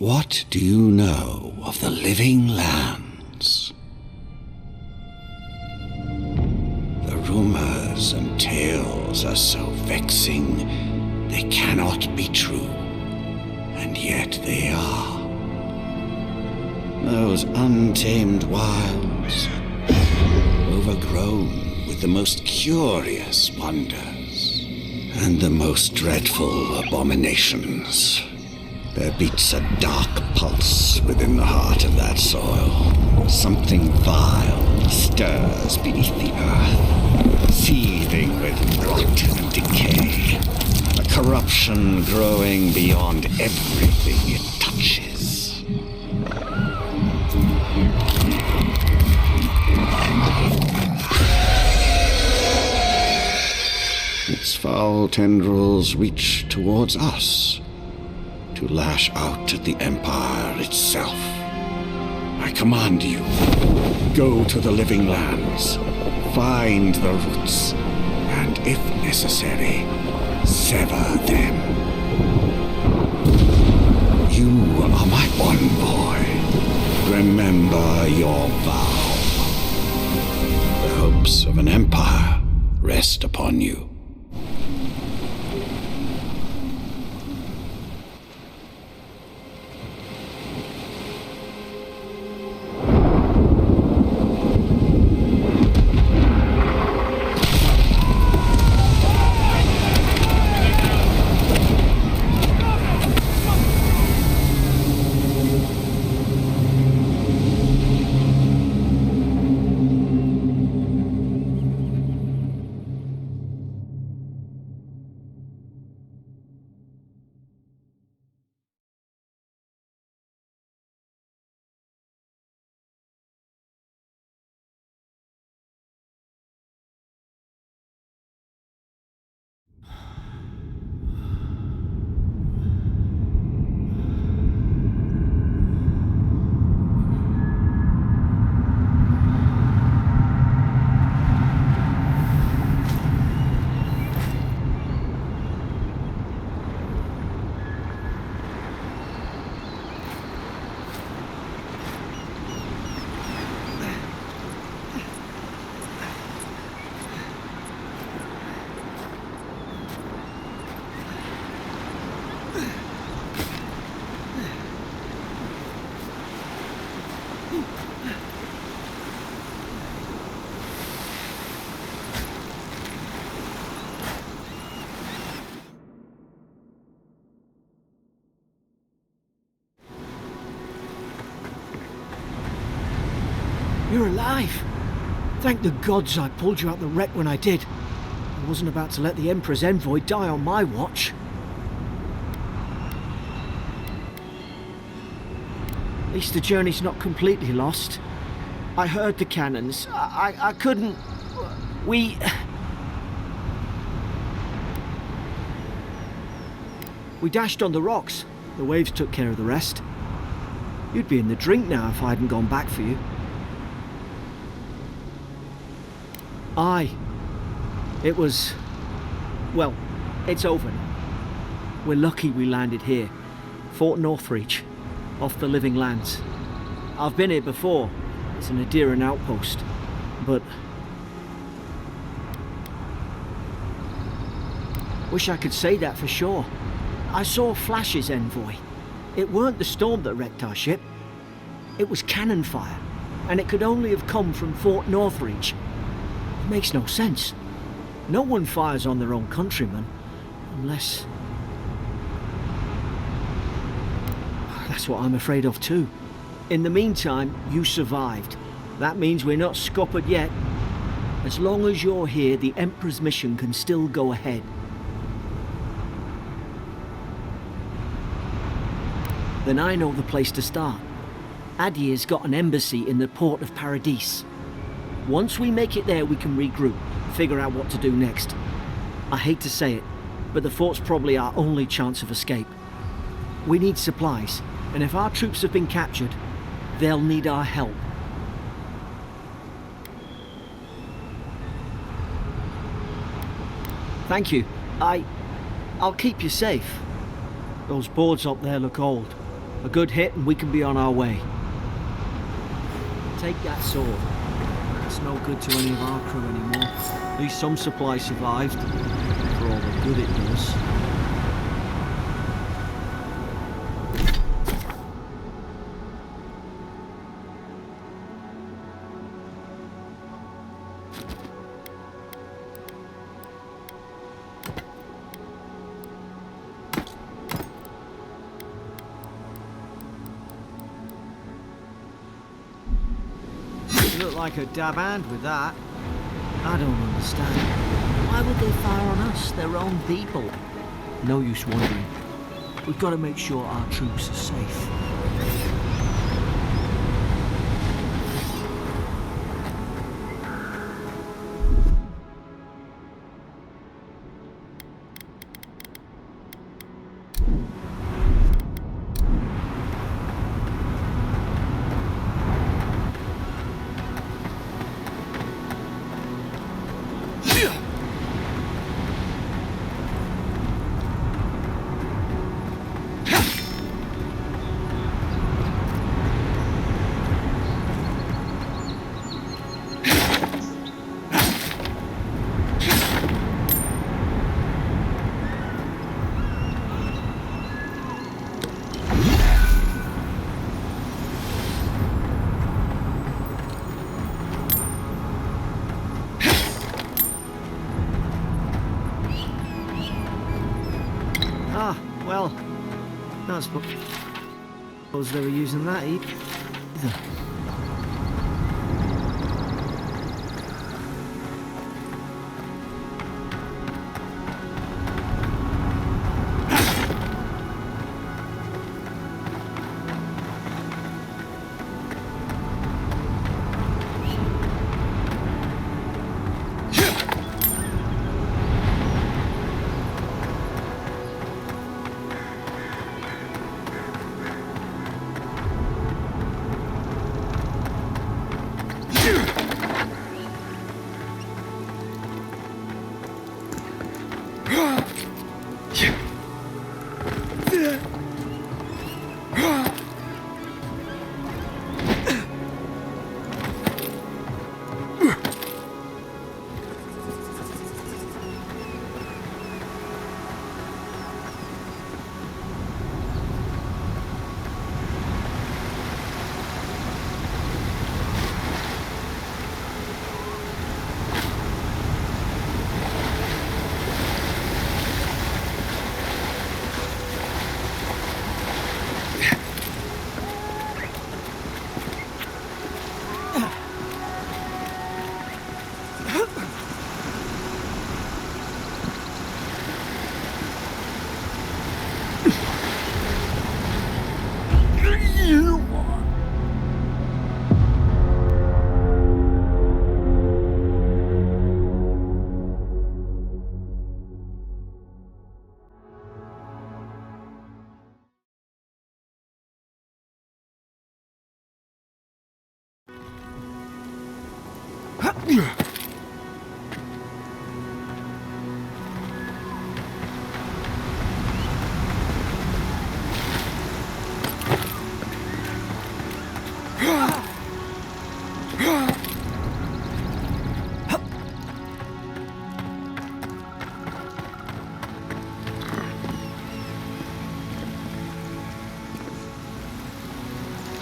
What do you know of the living lands? The rumors and tales are so vexing, they cannot be true, and yet they are. Those untamed wilds, overgrown with the most curious wonders and the most dreadful abominations. There beats a dark pulse within the heart of that soil. Something vile stirs beneath the earth, seething with rot and decay. A corruption growing beyond everything it touches. Its foul tendrils reach towards us, to lash out at the Empire itself. I command you, go to the living lands, find the roots, and if necessary, sever them. You are my envoy. Remember your vow. The hopes of an empire rest upon you. You're alive! Thank the gods I pulled you out the wreck when I did. I wasn't about to let the Emperor's envoy die on my watch. At least the journey's not completely lost. I heard the cannons. I couldn't... We dashed on the rocks. The waves took care of the rest. You'd be in the drink now if I hadn't gone back for you. It was... well, it's over now. We're lucky we landed here. Fort Northreach, off the living lands. I've been here before. It's an Adheran outpost, but... wish I could say that for sure. I saw flashes, envoy. It weren't the storm that wrecked our ship. It was cannon fire, and it could only have come from Fort Northreach. It makes no sense. No one fires on their own countrymen, unless... That's what I'm afraid of too. In the meantime, you survived. That means we're not scuppered yet. As long as you're here, the Emperor's mission can still go ahead. Then I know the place to start. Adir's got an embassy in the port of Paradis. Once we make it there, we can regroup, figure out what to do next. I hate to say it, but the fort's probably our only chance of escape. We need supplies, and if our troops have been captured, they'll need our help. Thank you. I'll keep you safe. Those boards up there look old. A good hit and we can be on our way. Take that sword. It's no good to any of our crew anymore. At least some supply survived, for all the good it does. You look like a dab hand with that. I don't understand. Why would they fire on us, their own people? No use wondering. We've got to make sure our troops are safe. Ah, well, I suppose they were using that either.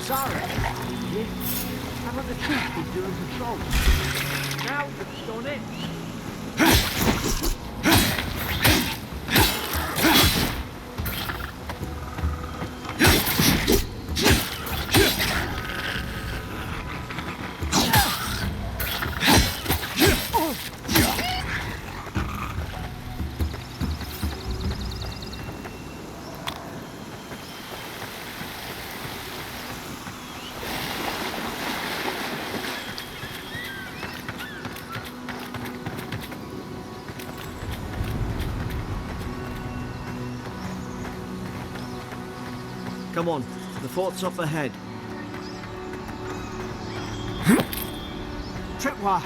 Sorry, haven't the troops been doing patrol? Now they've done it. Come on, the fort's up ahead. Tripwire!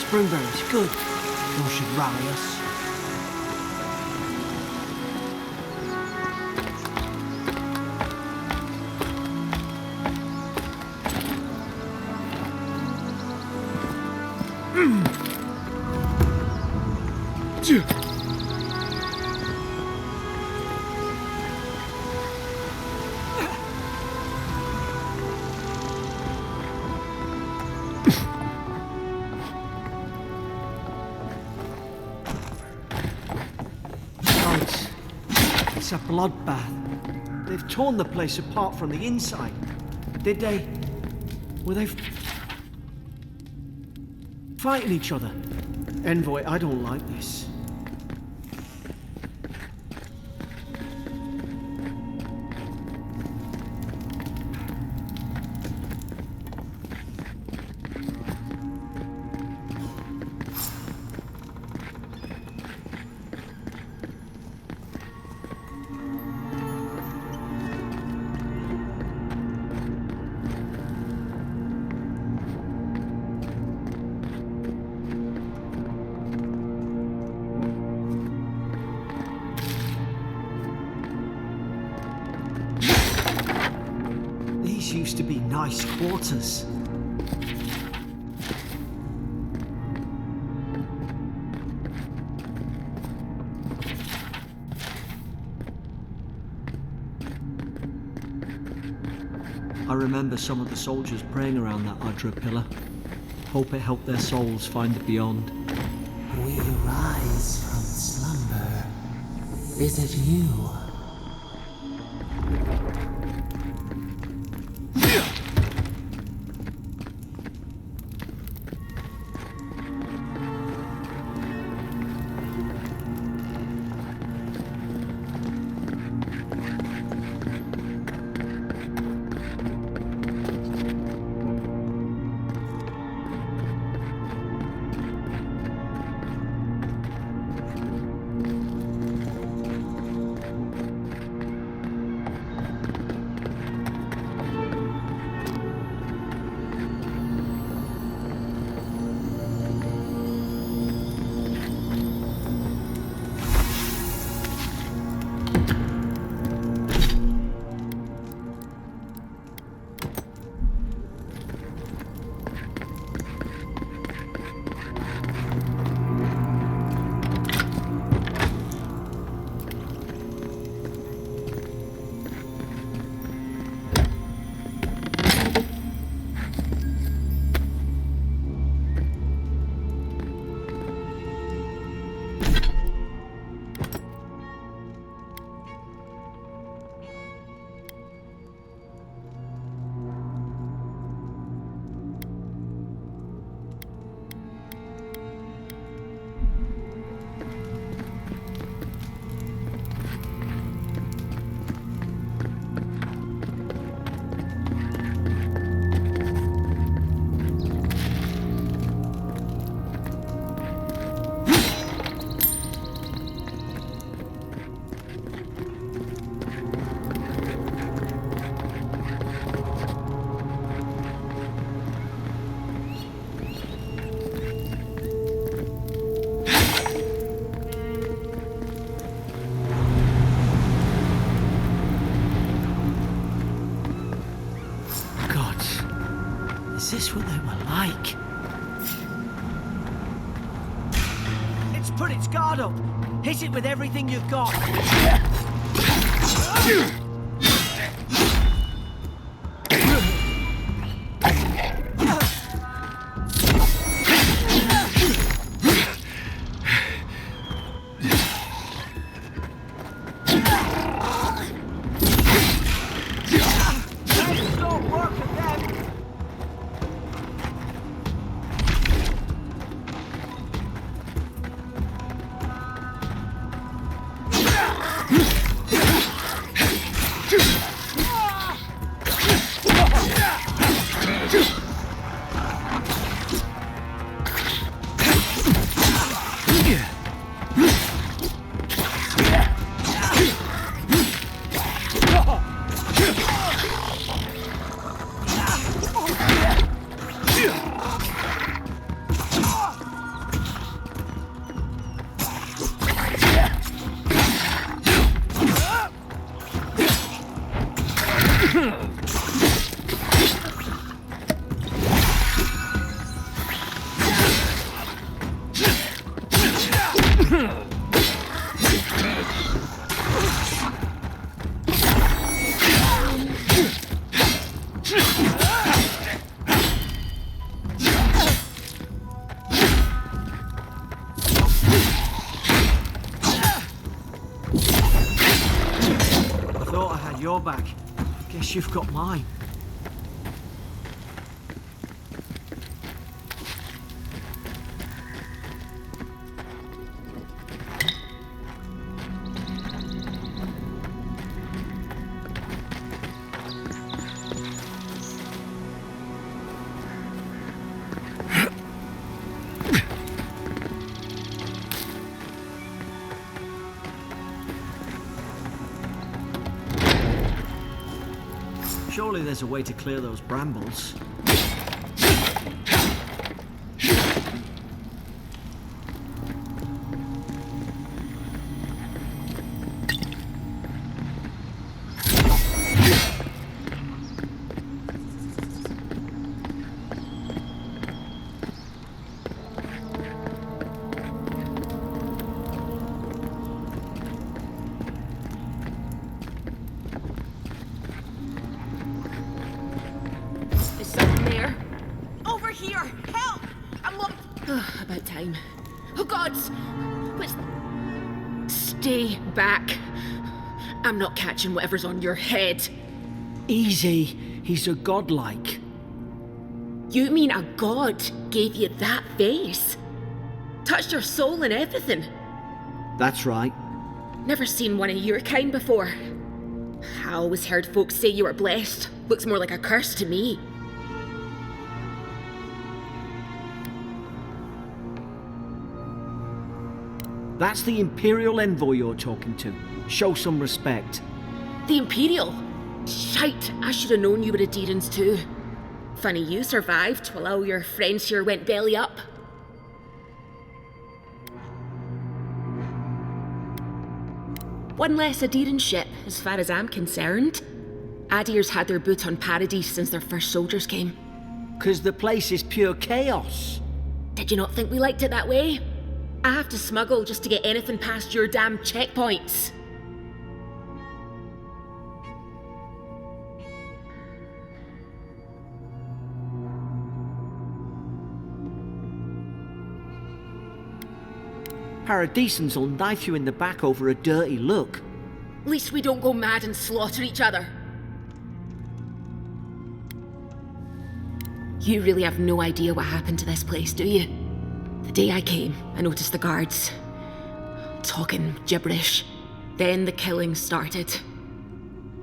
Springberries, good. Those should rally us. It's a bloodbath. They've torn the place apart from the inside. Did they? Were they fighting each other? Envoy, I don't like this. Used to be nice quarters. I remember some of the soldiers praying around that Adra pillar. Hope it helped their souls find the beyond. We rise from slumber. Is it you? Is this what they were like? It's put its guard up. Hit it with everything you've got. got your back. Guess you've got mine. Surely there's a way to clear those brambles. About time. Oh gods! What's... Stay back. I'm not catching whatever's on your head. Easy. He's a godlike. You mean a god gave you that face? Touched your soul and everything? That's right. Never seen one of your kind before. I always heard folks say you were blessed. Looks more like a curse to me. That's the Imperial envoy you're talking to. Show some respect. The Imperial? Shite, I should have known you were a Deerans too. Funny you survived while all your friends here went belly up. One less Adirran ship, as far as I'm concerned. Adir's had their boot on Paradise since their first soldiers came. 'Cause the place is pure chaos. Did you not think we liked it that way? I have to smuggle just to get anything past your damn checkpoints. Paradisans will knife you in the back over a dirty look. At least we don't go mad and slaughter each other. You really have no idea what happened to this place, do you? The day I came, I noticed the guards talking gibberish. Then the killing started.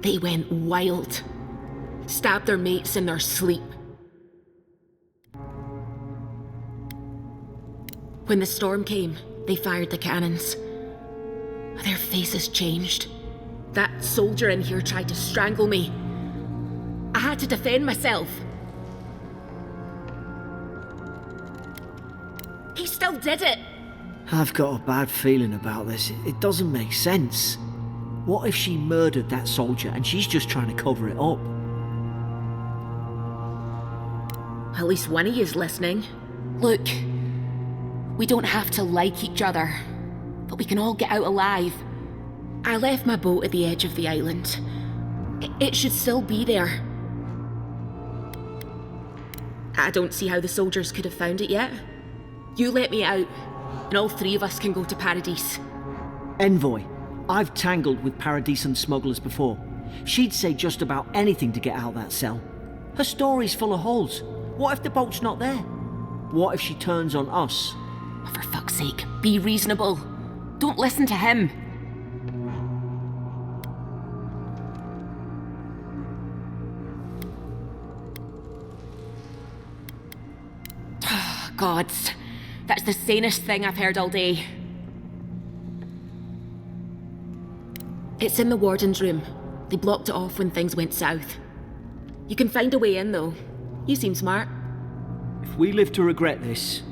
They went wild. Stabbed their mates in their sleep. When the storm came, they fired the cannons. Their faces changed. That soldier in here tried to strangle me. I had to defend myself. He still did it! I've got a bad feeling about this. It doesn't make sense. What if she murdered that soldier and she's just trying to cover it up? At least one of you's listening. Look, we don't have to like each other, but we can all get out alive. I left my boat at the edge of the island. It should still be there. I don't see how the soldiers could have found it yet. You let me out, and all three of us can go to Paradise. Envoy, I've tangled with Paradisan smugglers before. She'd say just about anything to get out that cell. Her story's full of holes. What if the boat's not there? What if she turns on us? For fuck's sake, be reasonable. Don't listen to him. Gods. That's the sanest thing I've heard all day. It's in the warden's room. They blocked it off when things went south. You can find a way in, though. You seem smart. If we live to regret this...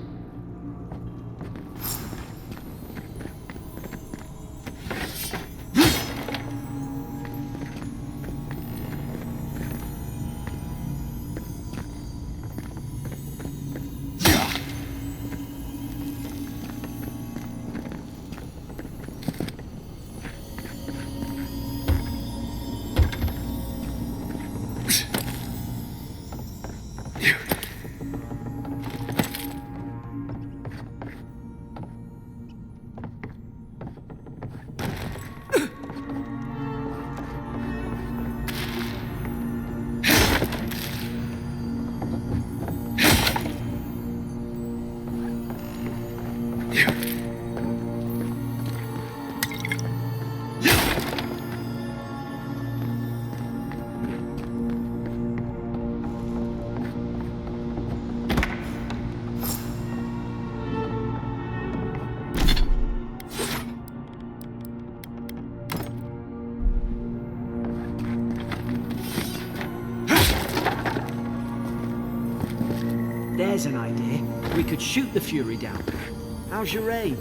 There's an idea. We could shoot the Fury down. How's your aim?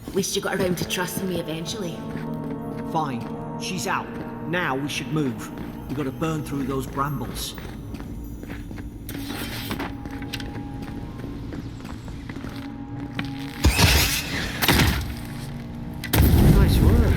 At least you got around to trusting me eventually. Fine. She's out. Now we should move. We've got to burn through those brambles. Nice work.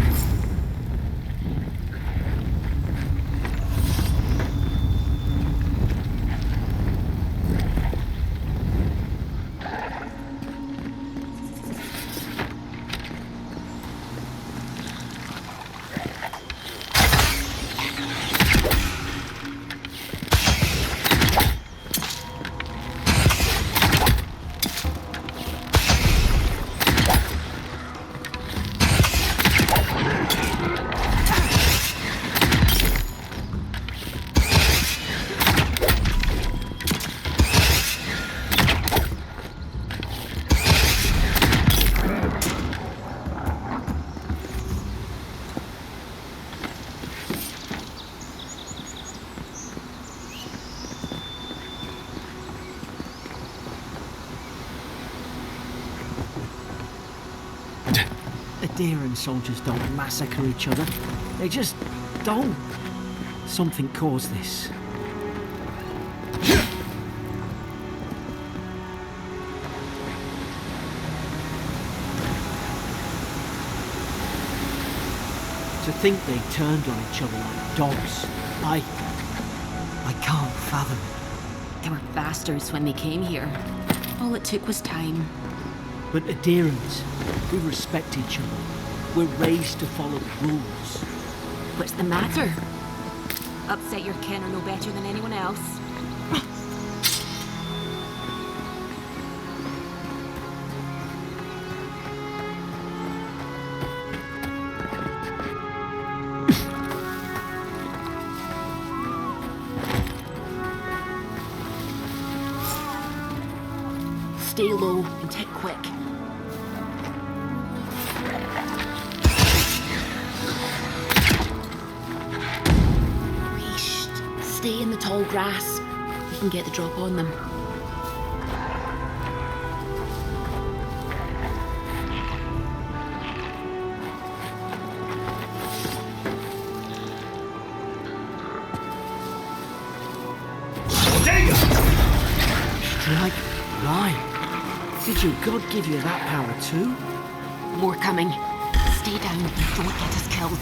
Adherent soldiers don't massacre each other. They just don't. Something caused this. To think they turned on each other like dogs. I can't fathom it. They were bastards when they came here. All it took was time. But adherents, we respect each other. We're raised to follow the rules. What's the matter? Upset your kin are no better than anyone else. Stay low and tick quick. Stay in the tall grass. You can get the drop on them. Strike right. Did your god give you that power too? More coming. Stay down. Don't get us killed.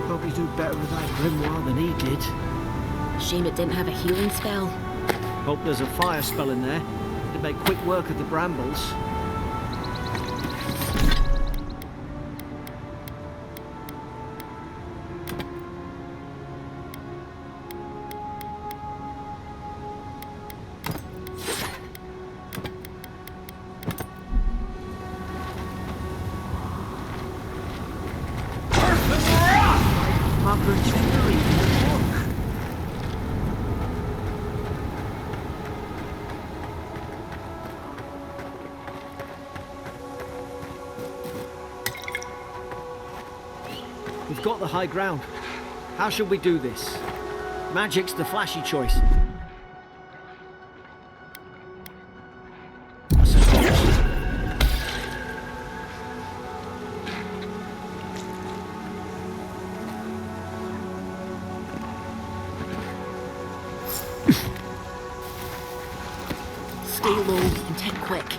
Probably do better with that grimoire than he did. Shame it didn't have a healing spell. Hope there's a fire spell in there. It'd make quick work of the brambles. Margaret's fury in the book. We've got the high ground. How should we do this? Magic's the flashy choice. I suppose. Stay low and hit quick.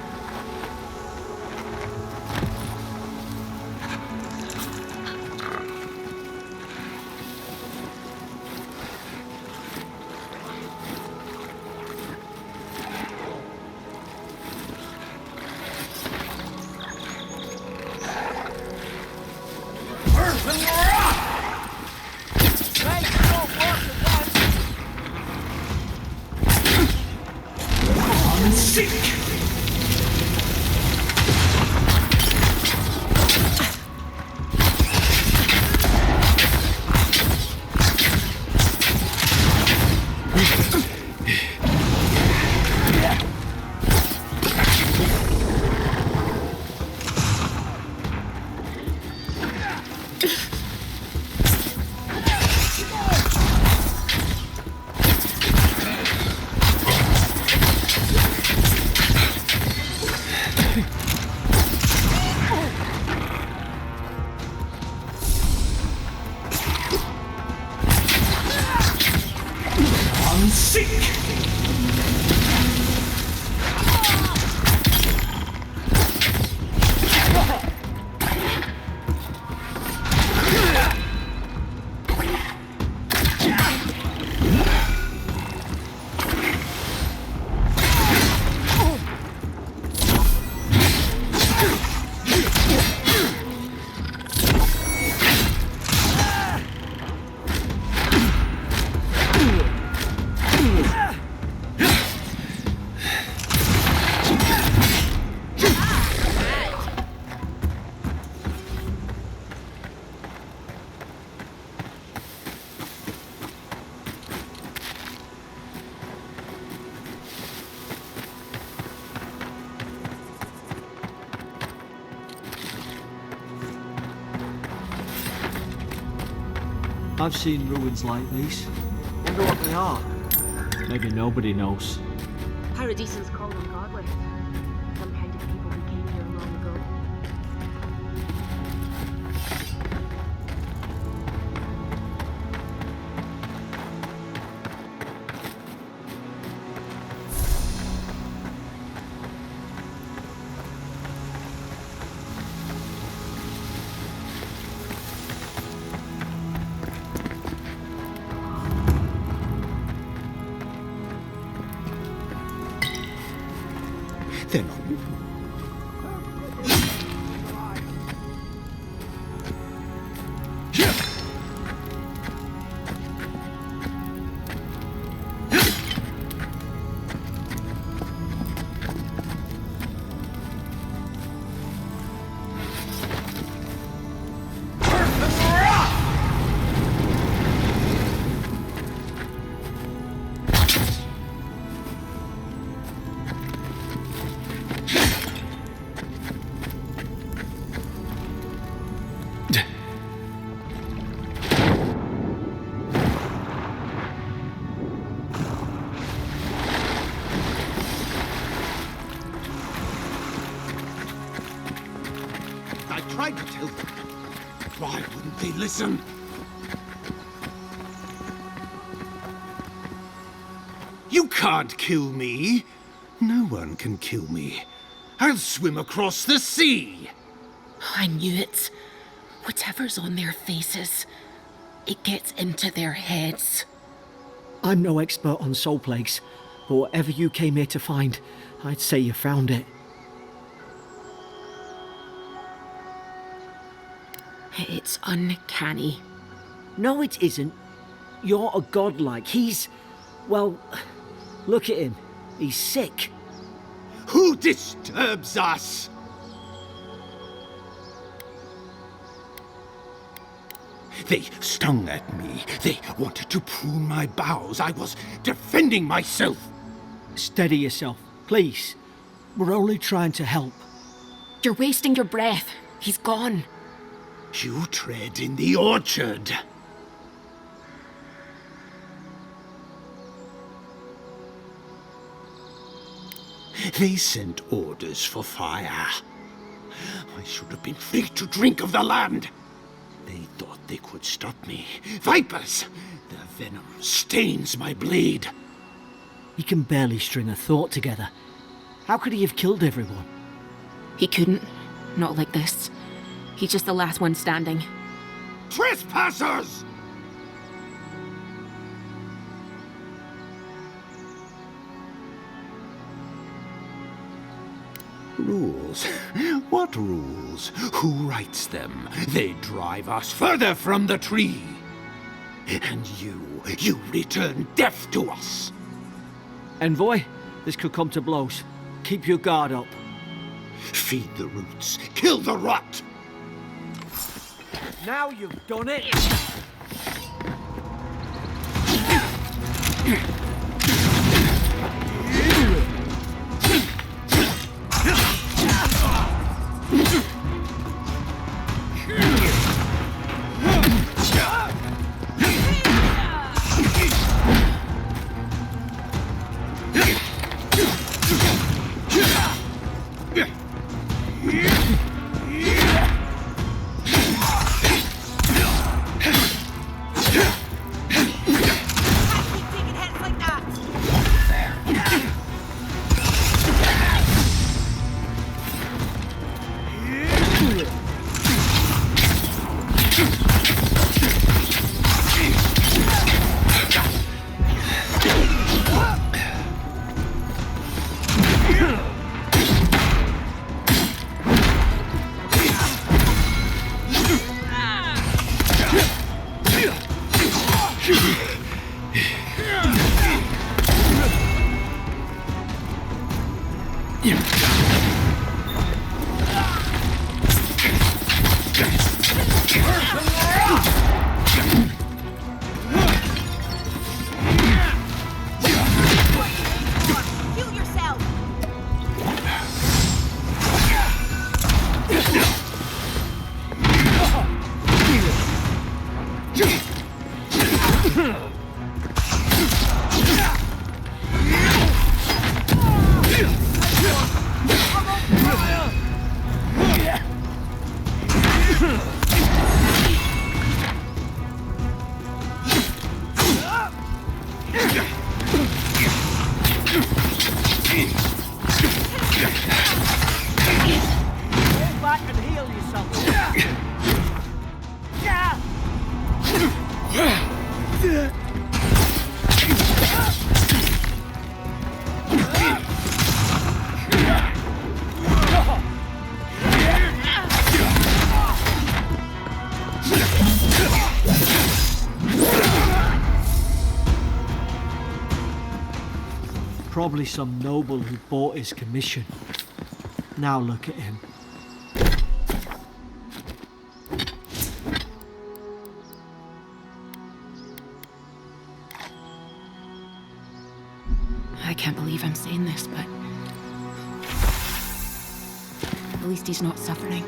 I've seen ruins like these. Wonder what they are. Maybe nobody knows. Paradisans call them godly. Some kind of people who came here long ago. They're not. I tried to tell them. Why wouldn't they listen? You can't kill me. No one can kill me. I'll swim across the sea. I knew it. Whatever's on their faces, it gets into their heads. I'm no expert on soul plagues, but whatever you came here to find, I'd say you found it. It's uncanny. No, it isn't. You're a godlike. He's... well, look at him. He's sick. Who disturbs us? They stung at me. They wanted to prune my bowels. I was defending myself. Steady yourself, please. We're only trying to help. You're wasting your breath. He's gone. You tread in the orchard. They sent orders for fire. I should have been free to drink of the land. They thought they could stop me. Vipers! Their venom stains my blade. He can barely string a thought together. How could he have killed everyone? He couldn't. Not like this. He's just the last one standing. Trespassers! Rules? What rules? Who writes them? They drive us further from the tree. And you return death to us. Envoy, this could come to blows. Keep your guard up. Feed the roots, kill the rot. Now you've done it! Heal yourself! Go back and heal yourself. Probably some noble who bought his commission. Now look at him. I can't believe I'm saying this, but at least he's not suffering.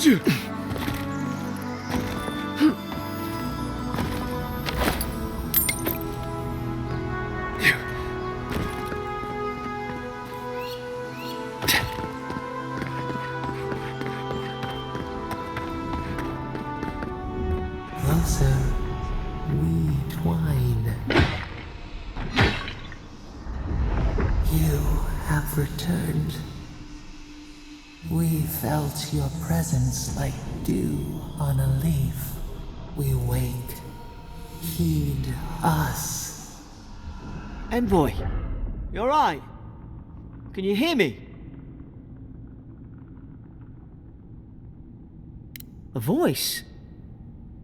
Closer, we twine. You have returned. We felt your presence like dew on a leaf. We wake. Heed us. Envoy, you alright? Can you hear me? A voice?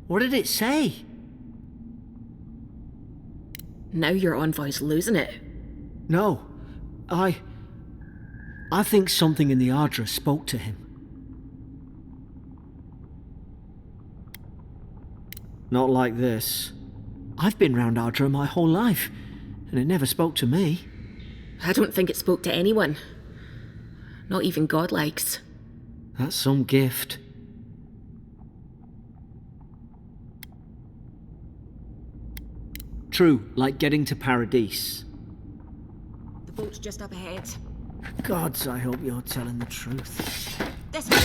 What did it say? Now your envoy's losing it. No, I think something in the Ardra spoke to him. Not like this. I've been round Ardra my whole life, and it never spoke to me. I don't think it spoke to anyone. Not even godlikes. That's some gift. True, like getting to Paradise. The boat's just up ahead. Gods, I hope you're telling the truth. This way.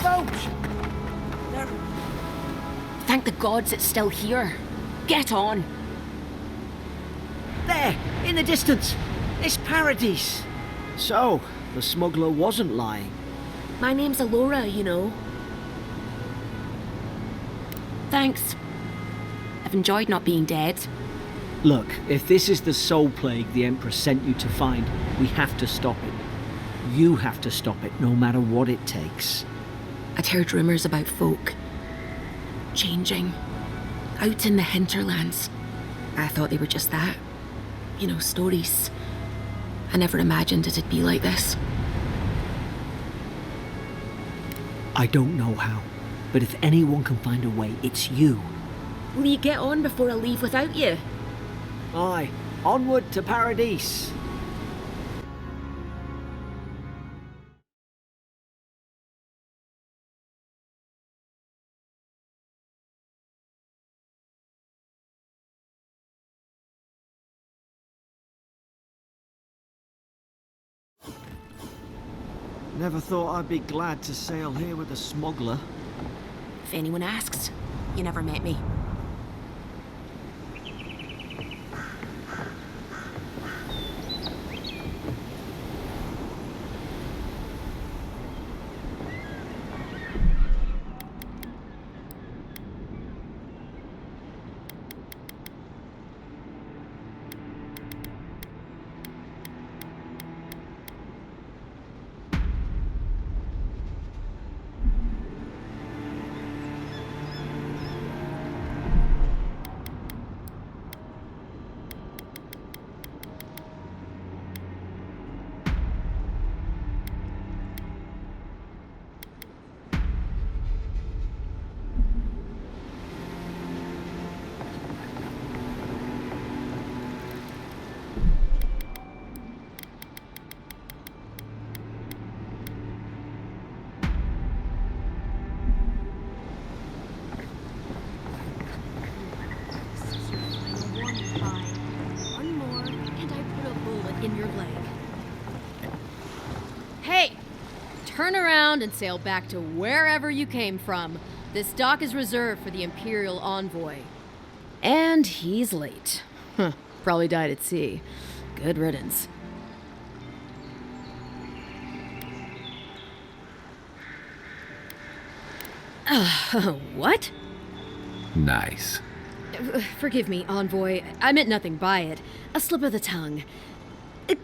Boat! There. Thank the gods it's still here. Get on. There, in the distance. It's Paradise. So, the smuggler wasn't lying. My name's Alora, you know. Thanks. I've enjoyed not being dead. Look, if this is the soul plague the Empress sent you to find, we have to stop it. You have to stop it, no matter what it takes. I'd heard rumours about folk changing out in the hinterlands. I thought they were just that. You know, stories. I never imagined it'd be like this. I don't know how, but if anyone can find a way, it's you. Will you get on before I leave without you? Aye, onward to Paradise. Never thought I'd be glad to sail here with a smuggler. If anyone asks, you never met me. One more, and I put a bullet in your leg. Hey! Turn around and sail back to wherever you came from. This dock is reserved for the Imperial envoy. And he's late. Probably died at sea. Good riddance. What? Nice. Forgive me, envoy. I meant nothing by it. A slip of the tongue.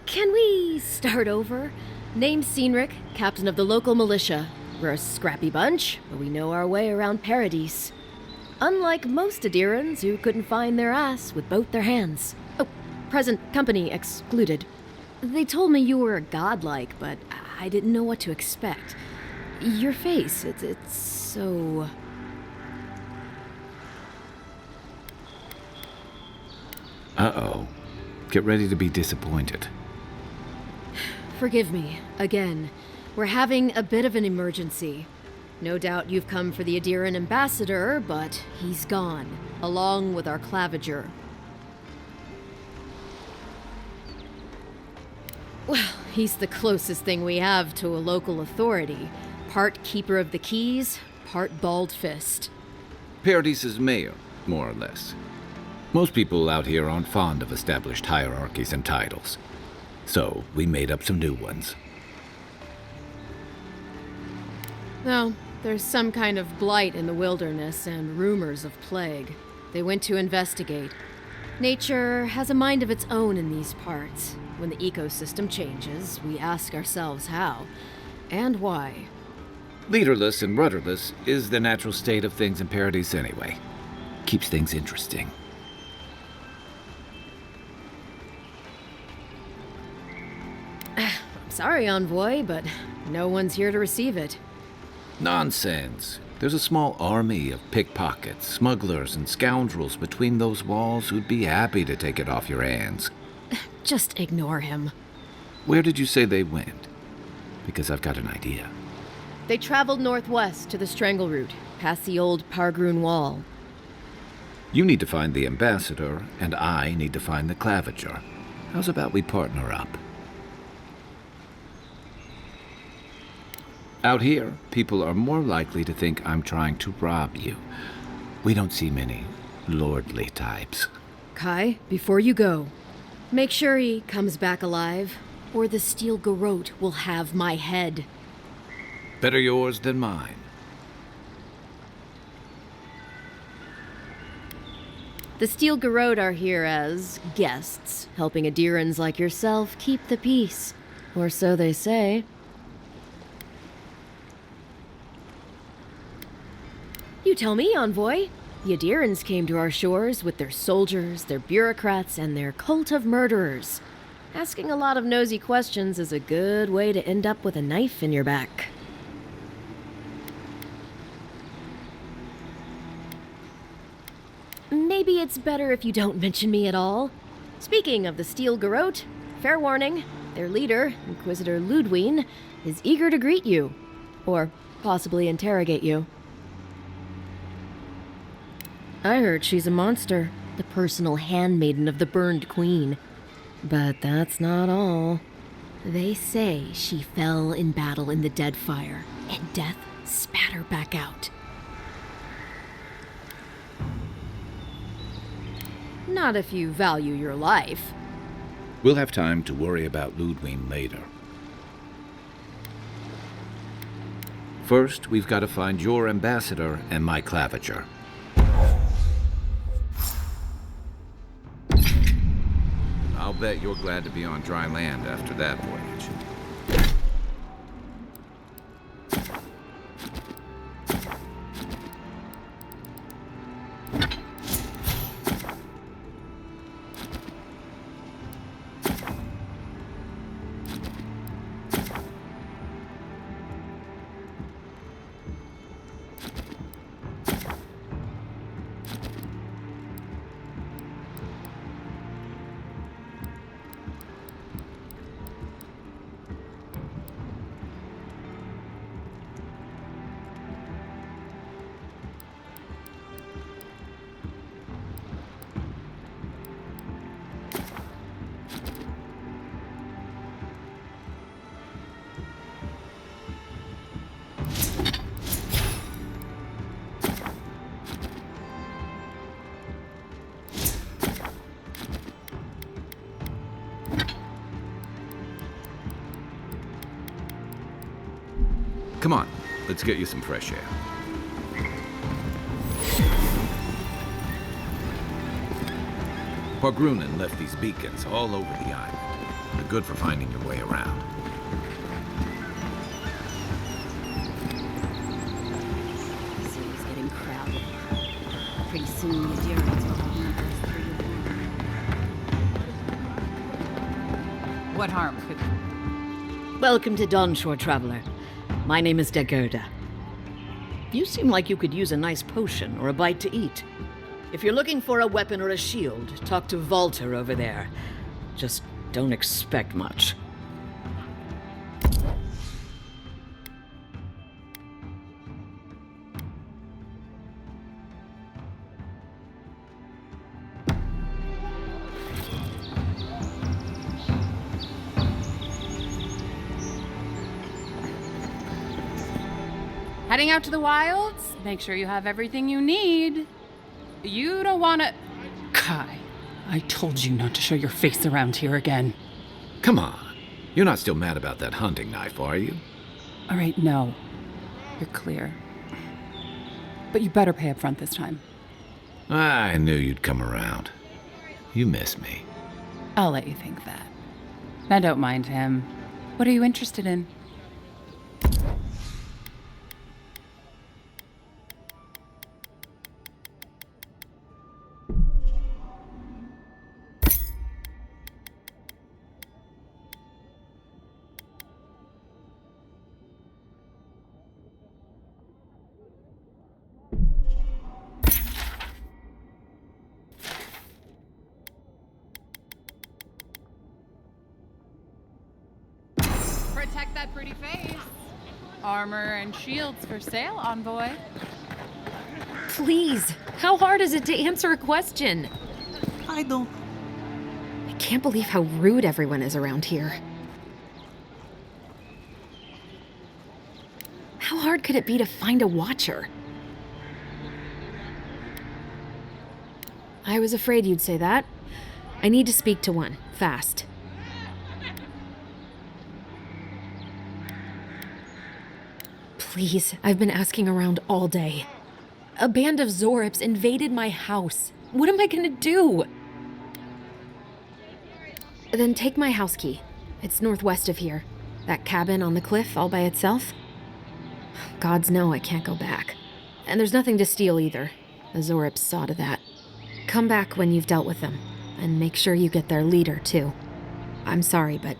Can we start over? Name's Cynric, captain of the local militia. We're a scrappy bunch, but we know our way around Paradise. Unlike most Adirans who couldn't find their ass with both their hands. Oh, present company excluded. They told me you were godlike, but I didn't know what to expect. Your face, it's so... Uh-oh. Get ready to be disappointed. Forgive me, again. We're having a bit of an emergency. No doubt you've come for the Adiran ambassador, but he's gone, along with our claviger. Well, he's the closest thing we have to a local authority. Part keeper of the keys, part bald fist. Paradis's mayor, more or less. Most people out here aren't fond of established hierarchies and titles. So, we made up some new ones. Well, there's some kind of blight in the wilderness and rumors of plague. They went to investigate. Nature has a mind of its own in these parts. When the ecosystem changes, we ask ourselves how and why. Leaderless and rudderless is the natural state of things in Paradis anyway. Keeps things interesting. I'm sorry, Envoy, but no one's here to receive it. Nonsense. There's a small army of pickpockets, smugglers, and scoundrels between those walls who'd be happy to take it off your hands. Just ignore him. Where did you say they went? Because I've got an idea. They traveled northwest to the Strangle Route, past the old Pargroon Wall. You need to find the ambassador, and I need to find the claviger. How's about we partner up? Out here, people are more likely to think I'm trying to rob you. We don't see many lordly types. Kai, before you go, make sure he comes back alive, or the Steel Garrote will have my head. Better yours than mine. The Steel Garrote are here as guests, helping Adirans like yourself keep the peace. Or so they say. You tell me, Envoy. The Adirans came to our shores with their soldiers, their bureaucrats, and their cult of murderers. Asking a lot of nosy questions is a good way to end up with a knife in your back. Maybe it's better if you don't mention me at all. Speaking of the Steel Garrote, fair warning, their leader, Inquisitor Ludwine, is eager to greet you. Or possibly interrogate you. I heard she's a monster, the personal handmaiden of the Burned Queen. But that's not all. They say she fell in battle in the Deadfire, and death spat her back out. Not if you value your life. We'll have time to worry about Ludwine later. First, we've got to find your ambassador and my claviger. I'll bet you're glad to be on dry land after that voyage. Come on, let's get you some fresh air. Pargrunen left these beacons all over the island. They're good for finding your way around. The city's getting crowded. Pretty soon the Adirans will have numbers 3 to 1. What harm could... Welcome to Dawnshore, traveler. My name is Dagerda. You seem like you could use a nice potion or a bite to eat. If you're looking for a weapon or a shield, talk to Walter over there. Just don't expect much. Heading out to the wilds? Make sure you have everything you need. You don't wanna... Kai, I told you not to show your face around here again. Come on. You're not still mad about that hunting knife, are you? All right, no. You're clear. But you better pay up front this time. I knew you'd come around. You miss me. I'll let you think that. Now don't mind him. What are you interested in? Protect that pretty face. Armor and shields for sale, Envoy. Please, how hard is it to answer a question? I don't. I can't believe how rude everyone is around here. How hard could it be to find a watcher? I was afraid you'd say that. I need to speak to one, fast. Please, I've been asking around all day. A band of Zorips invaded my house. What am I gonna do? Then take my house key. It's northwest of here. That cabin on the cliff all by itself. Gods know I can't go back. And there's nothing to steal either. The Zorips saw to that. Come back when you've dealt with them. And make sure you get their leader, too. I'm sorry, but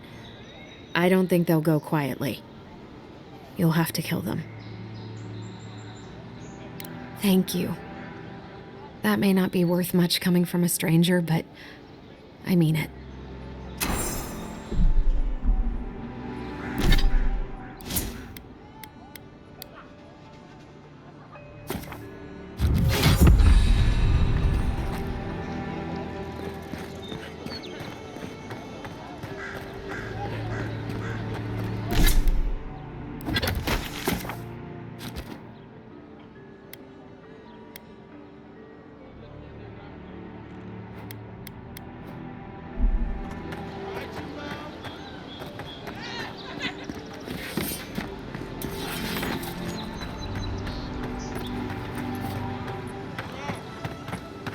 I don't think they'll go quietly. You'll have to kill them. Thank you. That may not be worth much coming from a stranger, but I mean it.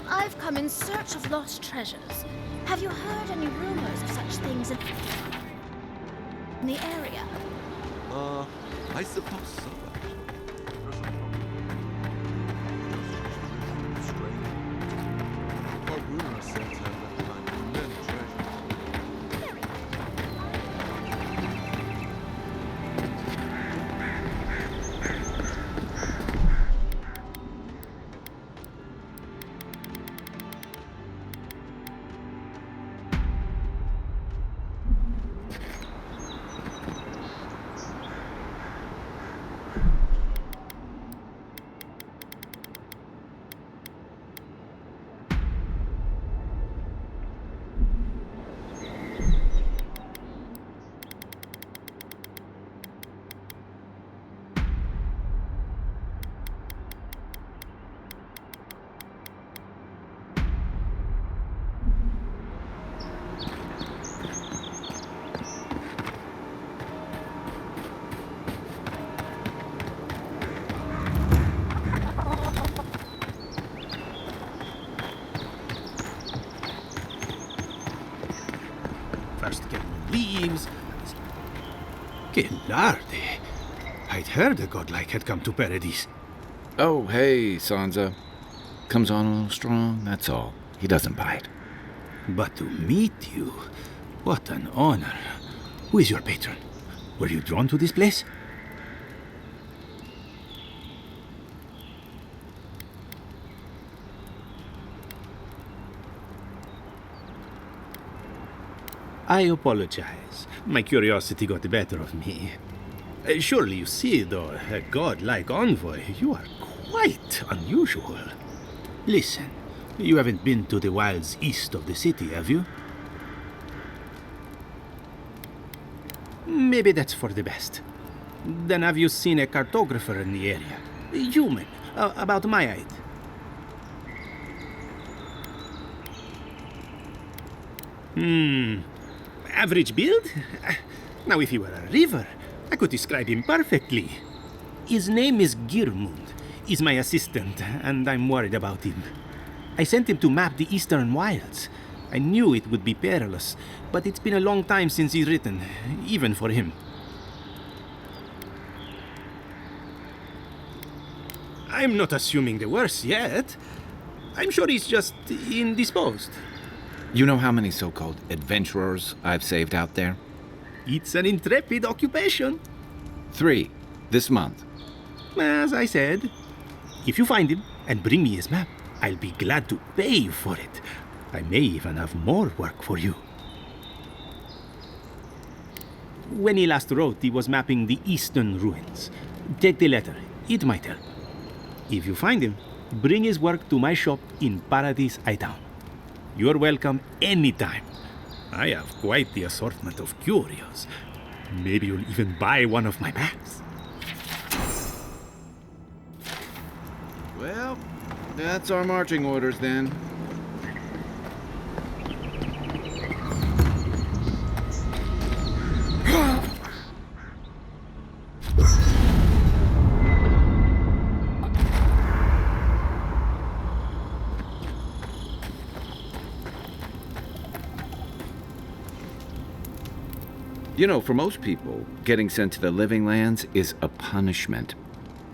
I've come in search of lost treasures. Have you heard any rumors of such things in the area? I suppose so. Our rumor says that find many treasures. First getting leaves. Gillardy. I'd heard a godlike had come to Paradise. Oh, hey, Sansa. Comes on a little strong, that's all. He doesn't bite. But to meet you, what an honor. Who is your patron? Were you drawn to this place? I apologize. My curiosity got the better of me. Surely you see, though, a godlike envoy, you are quite unusual. Listen, you haven't been to the wilds east of the city, have you? Maybe that's for the best. Then have you seen a cartographer in the area? A human, about my height. Average build? Now, if he were a river, I could describe him perfectly. His name is Girmund. He's my assistant, and I'm worried about him. I sent him to map the eastern wilds. I knew it would be perilous, but it's been a long time since he's written, even for him. I'm not assuming the worst yet. I'm sure he's just indisposed. You know how many so-called adventurers I've saved out there? It's an intrepid occupation. 3, this month. As I said, if you find him and bring me his map, I'll be glad to pay for it. I may even have more work for you. When he last wrote, he was mapping the eastern ruins. Take the letter. It might help. If you find him, bring his work to my shop in Paradise Town. You're welcome anytime. I have quite the assortment of curios. Maybe you'll even buy one of my maps. Well, that's our marching orders then. You know, for most people, getting sent to the Living Lands is a punishment.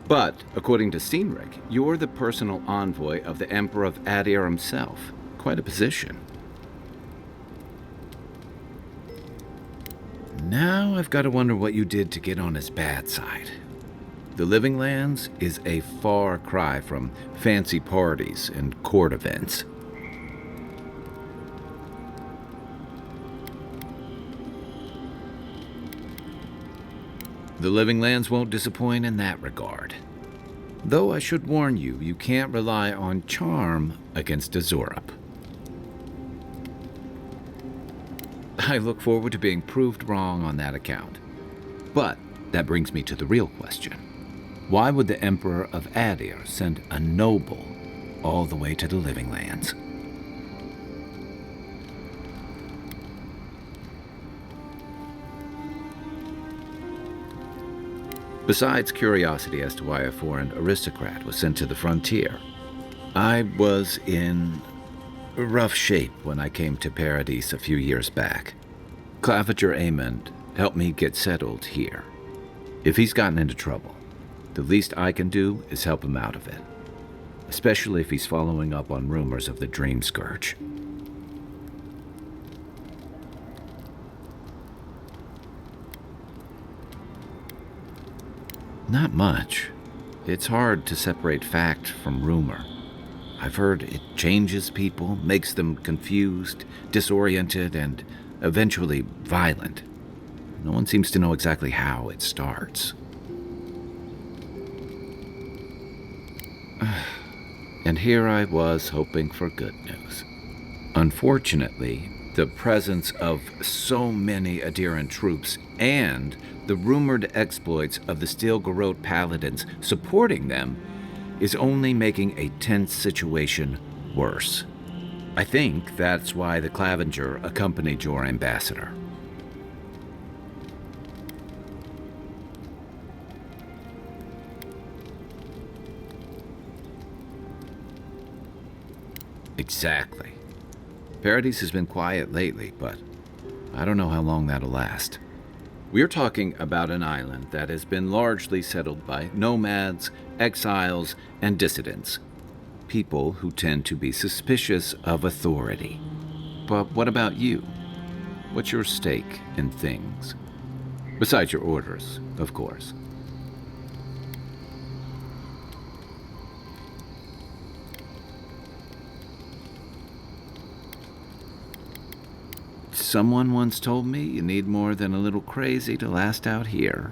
But, according to Cynric, you're the personal envoy of the Emperor of Adir himself. Quite a position. Now I've got to wonder what you did to get on his bad side. The Living Lands is a far cry from fancy parties and court events. The Living Lands won't disappoint in that regard. Though I should warn you, you can't rely on charm against Azurup. I look forward to being proved wrong on that account. But that brings me to the real question. Why would the Emperor of Adir send a noble all the way to the Living Lands? Besides curiosity as to why a foreign aristocrat was sent to the frontier, I was in rough shape when I came to Paradise a few years back. Claviger Amond helped me get settled here. If he's gotten into trouble, the least I can do is help him out of it, especially if he's following up on rumors of the Dream Scourge. Not much. It's hard to separate fact from rumor. I've heard it changes people, makes them confused, disoriented, and eventually violent. No one seems to know exactly how it starts. And here I was hoping for good news. Unfortunately, the presence of so many Adiran troops and the rumored exploits of the Steel-Garrote paladins supporting them is only making a tense situation worse. I think that's why the Clavinger accompanied your ambassador. Exactly. Paradise has been quiet lately, but I don't know how long that'll last. We're talking about an island that has been largely settled by nomads, exiles, and dissidents. People who tend to be suspicious of authority. But what about you? What's your stake in things? Besides your orders, of course. Someone once told me you need more than a little crazy to last out here.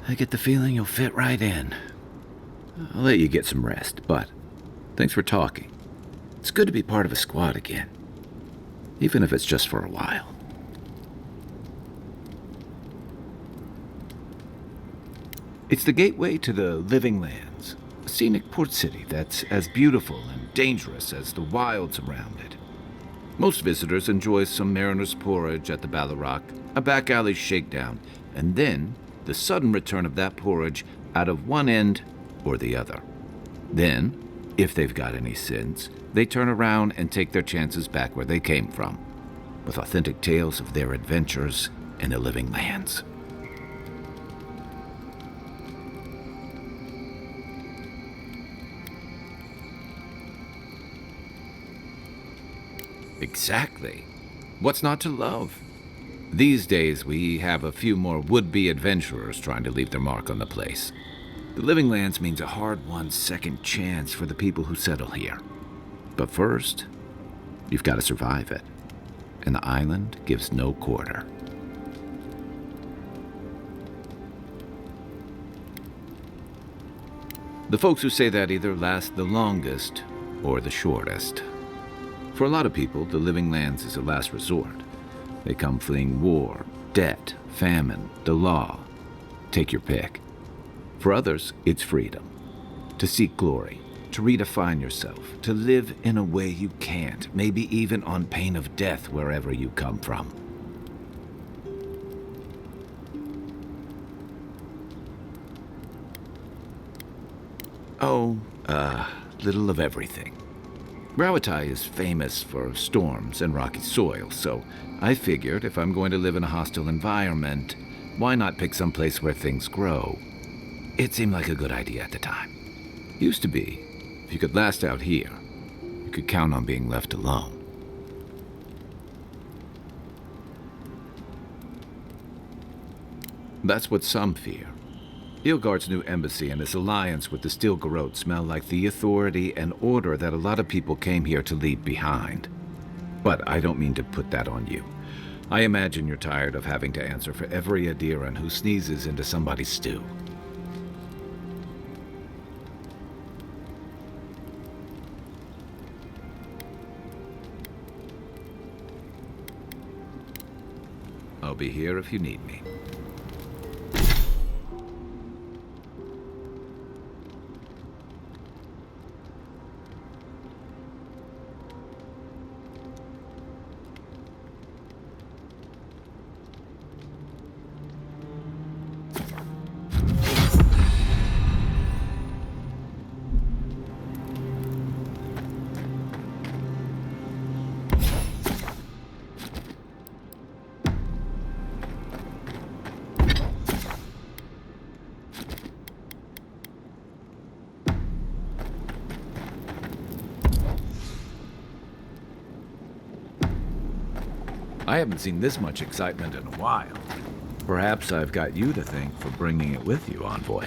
I get the feeling you'll fit right in. I'll let you get some rest, but thanks for talking. It's good to be part of a squad again, even if it's just for a while. It's the gateway to the Living Lands, a scenic port city that's as beautiful and dangerous as the wilds around it. Most visitors enjoy some mariner's porridge at the Ballarrock, a back alley shakedown, and then the sudden return of that porridge out of one end or the other. Then, if they've got any sins, they turn around and take their chances back where they came from, with authentic tales of their adventures in the Living Lands. Exactly. What's not to love? These days, we have a few more would-be adventurers trying to leave their mark on the place. The Living Lands means a hard-won second chance for the people who settle here. But first, you've got to survive it. And the island gives no quarter. The folks who say that either last the longest or the shortest. For a lot of people, the Living Lands is a last resort. They come fleeing war, debt, famine, the law. Take your pick. For others, it's freedom. To seek glory, to redefine yourself, to live in a way you can't, maybe even on pain of death wherever you come from. Oh, little of everything. Rawatai is famous for storms and rocky soil, so I figured if I'm going to live in a hostile environment, why not pick some place where things grow? It seemed like a good idea at the time. Used to be. If you could last out here, you could count on being left alone. That's what some fear. Ilgard's new embassy and his alliance with the Steel Garrote smell like the authority and order that a lot of people came here to leave behind. But I don't mean to put that on you. I imagine you're tired of having to answer for every Adiran who sneezes into somebody's stew. I'll be here if you need me. I haven't seen this much excitement in a while. Perhaps I've got you to thank for bringing it with you, Envoy.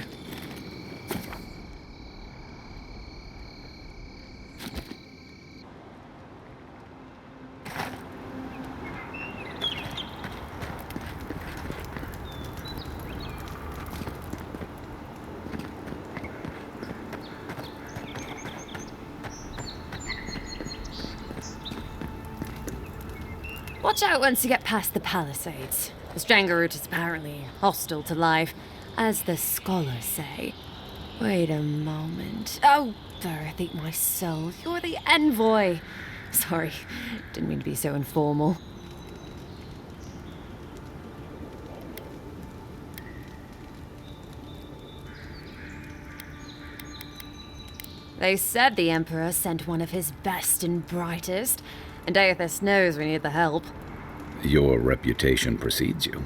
Watch out once you get past the palisades. The Strangarroot is apparently hostile to life, as the scholars say. Wait a moment. Oh, Earth, eat my soul. You're the envoy. Sorry, didn't mean to be so informal. They said the Emperor sent one of his best and brightest, and Aethys knows we need the help. Your reputation precedes you.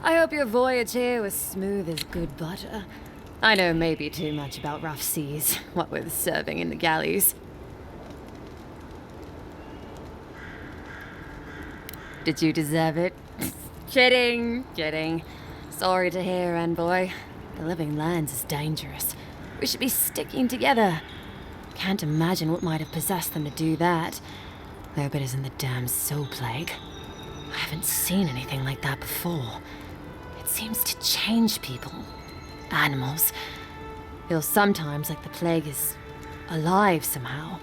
I hope your voyage here was smooth as good butter. I know maybe too much about rough seas, what with serving in the galleys. Did you deserve it? Kidding. Sorry to hear, Envoy. The Living Lands is dangerous. We should be sticking together. Can't imagine what might have possessed them to do that. I hope it isn't the damn soul plague. I haven't seen anything like that before. It seems to change people. Animals. Feels sometimes like the plague is alive somehow.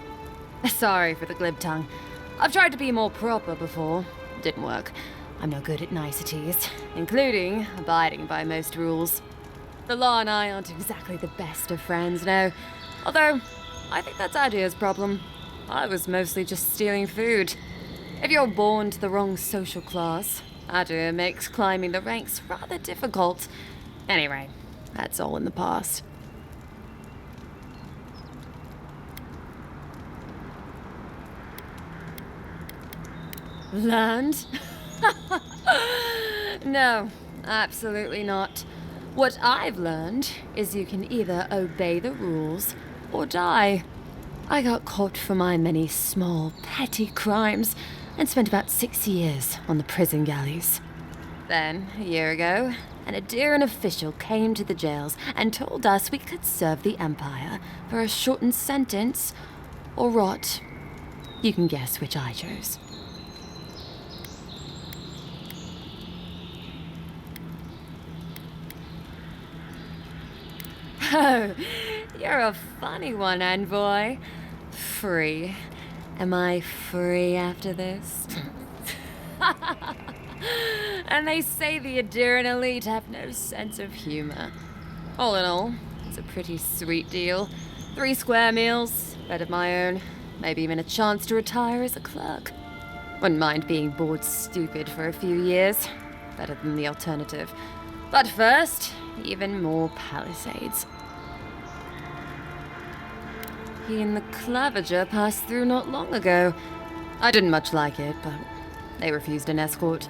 Sorry for the glib tongue. I've tried to be more proper before. Didn't work. I'm no good at niceties, including abiding by most rules. The law and I aren't exactly the best of friends now. Although, I think that's Adia's problem. I was mostly just stealing food. If you're born to the wrong social class, Adia makes climbing the ranks rather difficult. Anyway, that's all in the past. Learned? No, absolutely not. What I've learned is you can either obey the rules or die. I got caught for my many small, petty crimes and spent about 6 years on the prison galleys. Then, a year ago, an Adiran official came to the jails and told us we could serve the Empire for a shortened sentence or rot. You can guess which I chose. Oh, you're a funny one, Envoy. Free. Am I free after this? And they say the Adiran elite have no sense of humor. All in all, it's a pretty sweet deal. 3 square meals, bed of my own, maybe even a chance to retire as a clerk. Wouldn't mind being bored stupid for a few years. Better than the alternative. But first, even more palisades. He and the Clavager passed through not long ago. I didn't much like it, but they refused an escort.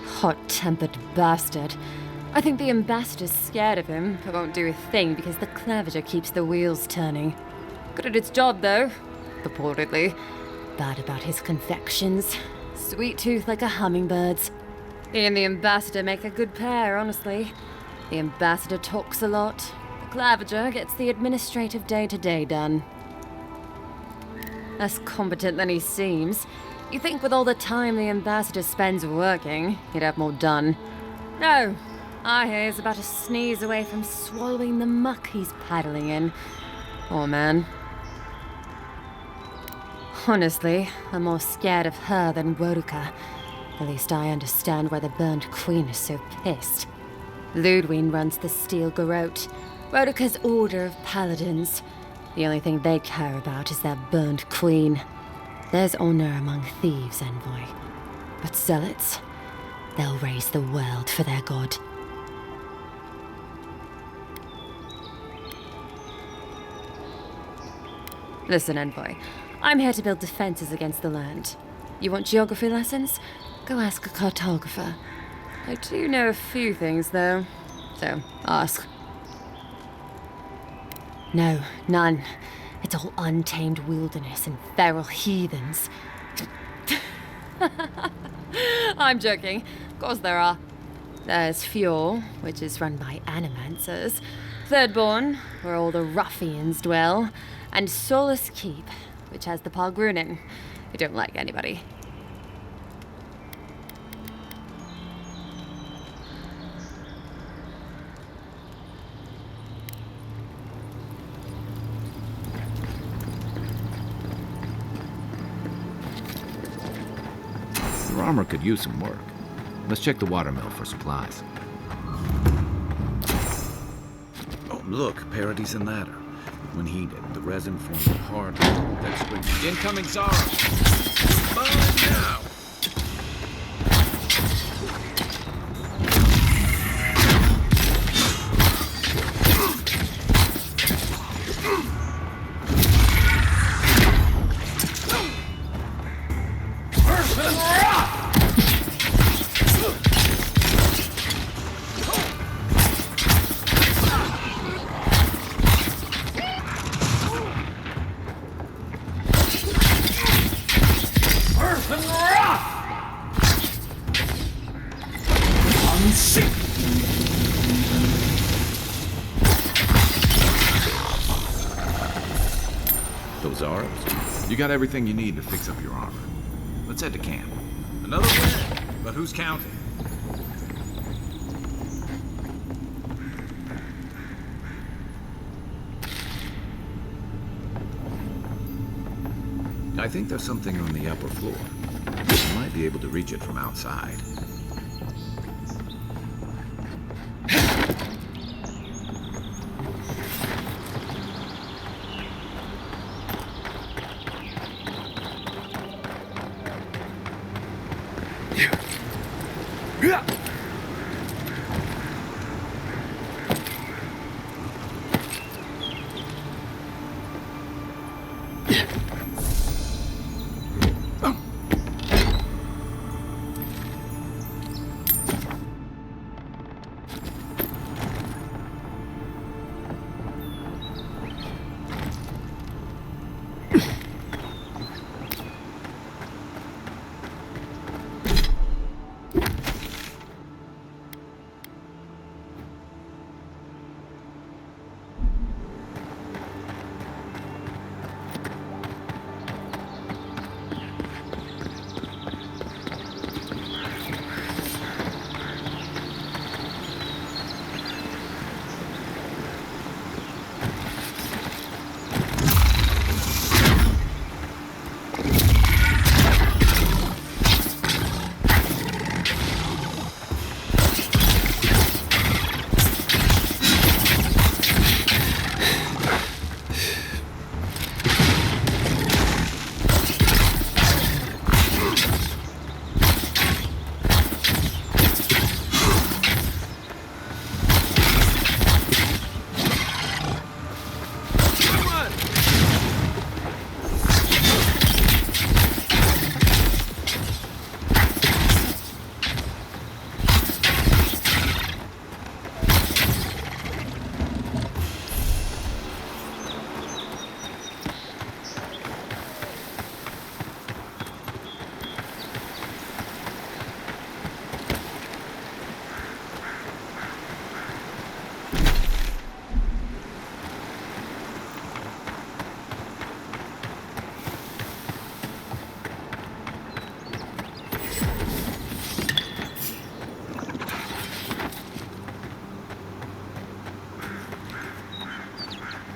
Hot-tempered bastard. I think the ambassador's scared of him, but won't do a thing because the Clavager keeps the wheels turning. Good at its job, though. Purportedly. Bad about his confections. Sweet tooth like a hummingbird's. He and the ambassador make a good pair, honestly. The ambassador talks a lot. The Clavager gets the administrative day-to-day done. Less competent than he seems. You think with all the time the ambassador spends working, he'd have more done. No, I hear he's about a sneeze away from swallowing the muck he's paddling in. Poor man. Honestly, I'm more scared of her than Woduka. At least I understand why the Burned Queen is so pissed. Ludwig runs the Steel Garrote, Woduka's order of paladins. The only thing they care about is their Burned Queen. There's honor among thieves, Envoy. But zealots, they'll raise the world for their god. Listen, Envoy. I'm here to build defenses against the land. You want geography lessons? Go ask a cartographer. I do know a few things, though. So, ask. No, none. It's all untamed wilderness and feral heathens. I'm joking. Of course there are. There's Fjord, which is run by animancers. Thirdborn, where all the ruffians dwell. And Solus Keep, which has the Palgrunin, who don't like anybody. Your armor could use some work. Let's check the watermill for supplies. Oh, look, Parady's and ladder. When heated, the resin forms a hard that springs. Incoming Zara! Mine now! You got everything you need to fix up your armor. Let's head to camp. Another win, but who's counting? I think there's something on the upper floor. You might be able to reach it from outside.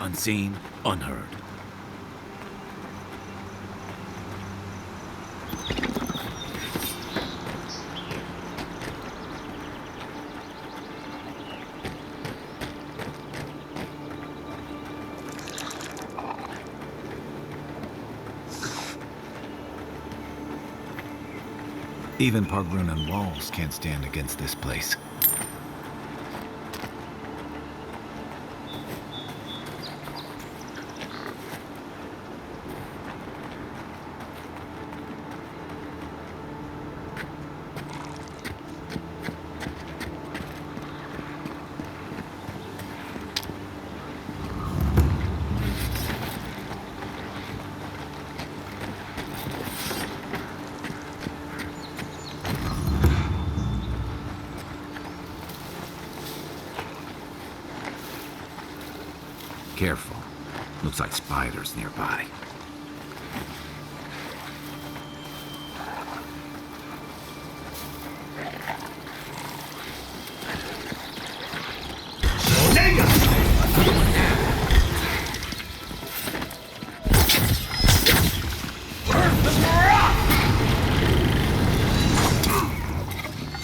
Unseen, unheard. Even Pargrunan walls can't stand against this place. Careful. Looks like spiders nearby.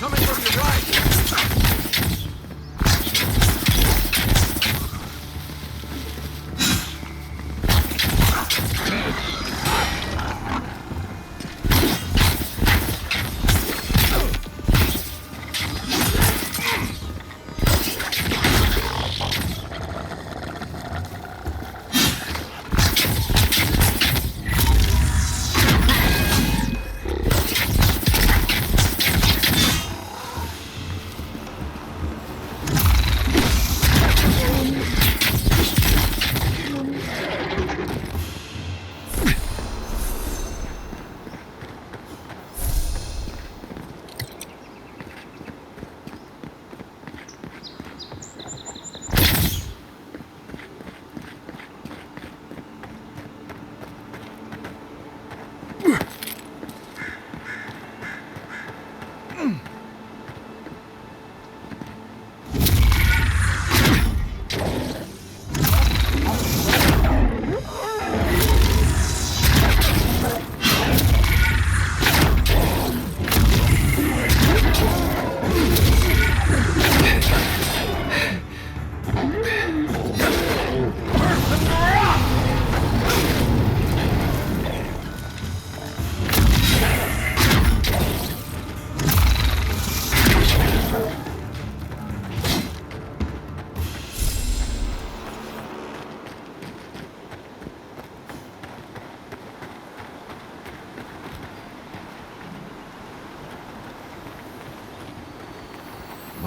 Coming from your right!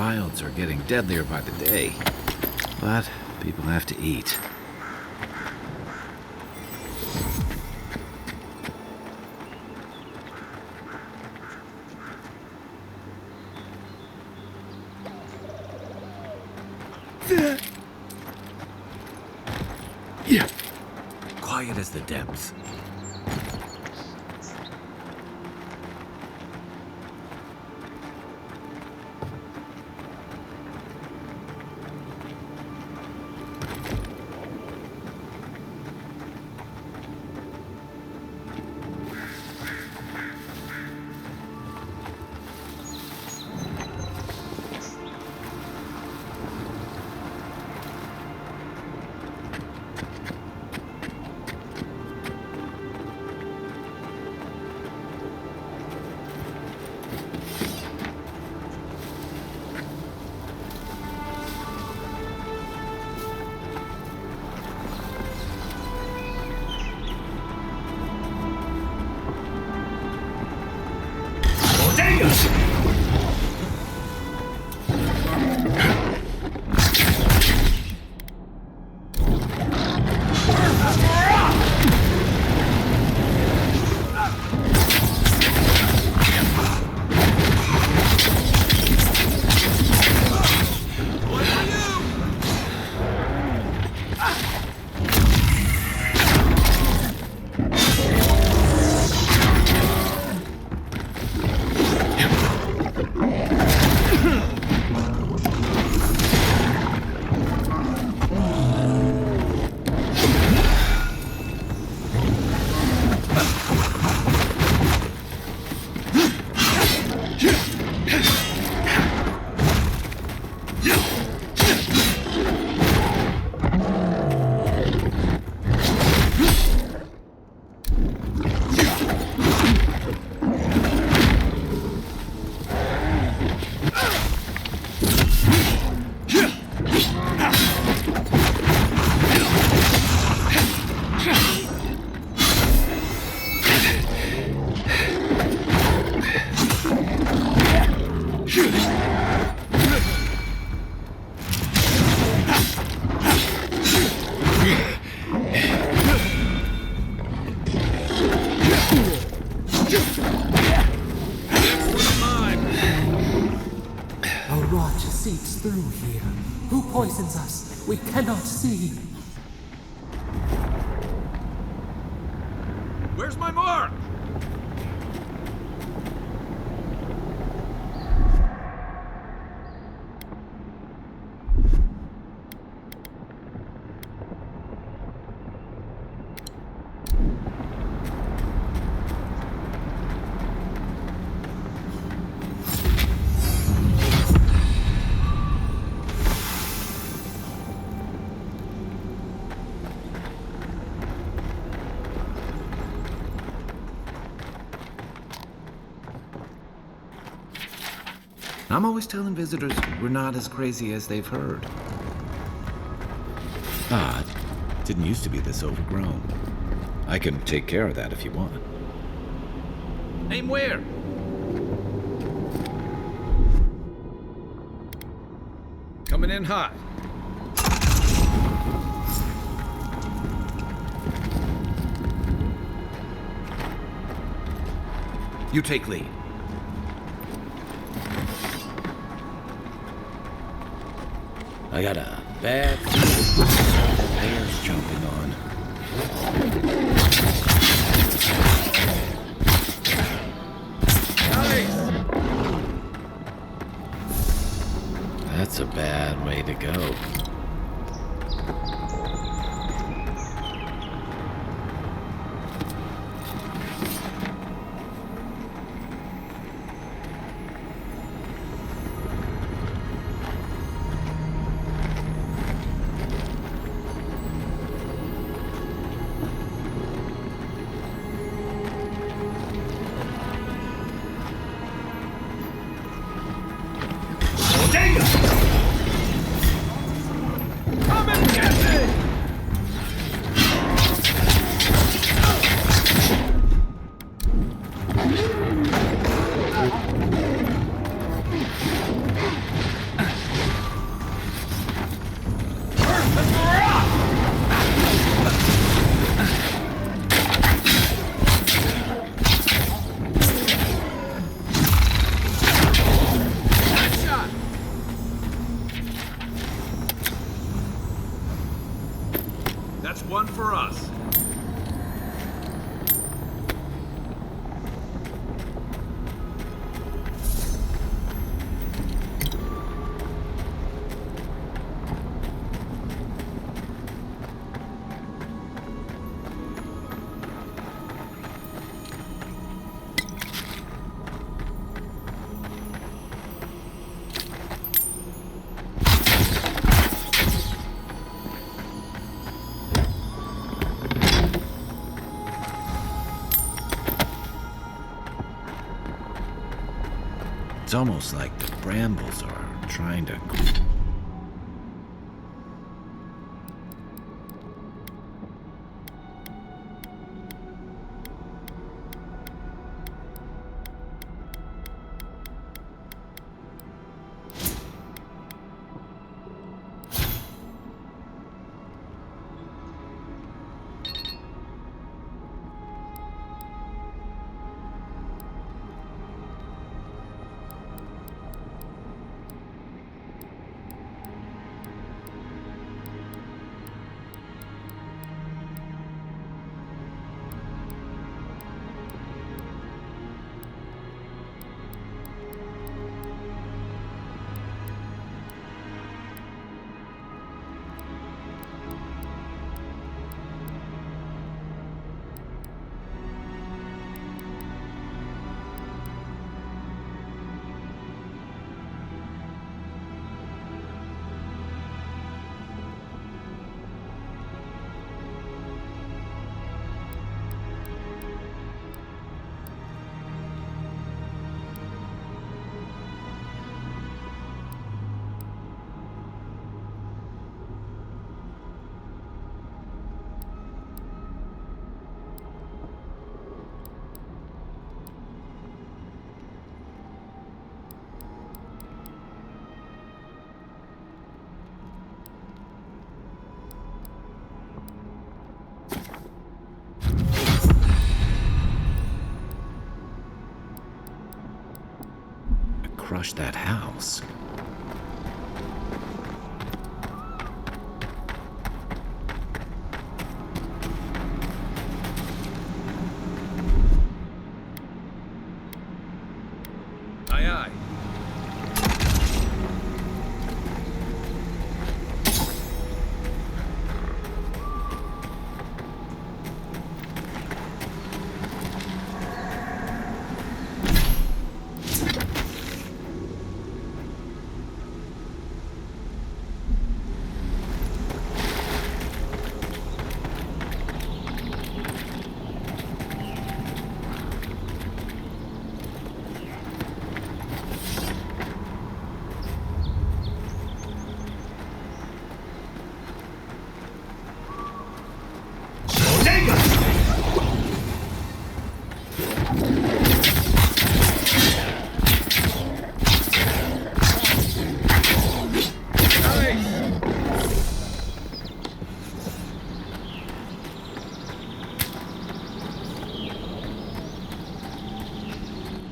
wilds are getting deadlier by the day. But people have to eat. Yeah. Quiet as the depths. through here? Who poisons us? We cannot see. Where's my mark? I'm always telling visitors we're not as crazy as they've heard. Odd. Didn't used to be this overgrown. I can take care of that if you want. Name where? Coming in hot. You take lead. I got a bad feeling bears jumping on. That's a bad way to go. Come and get it! That's one for us. It's almost like the brambles are trying to... Crush that house. Aye, aye.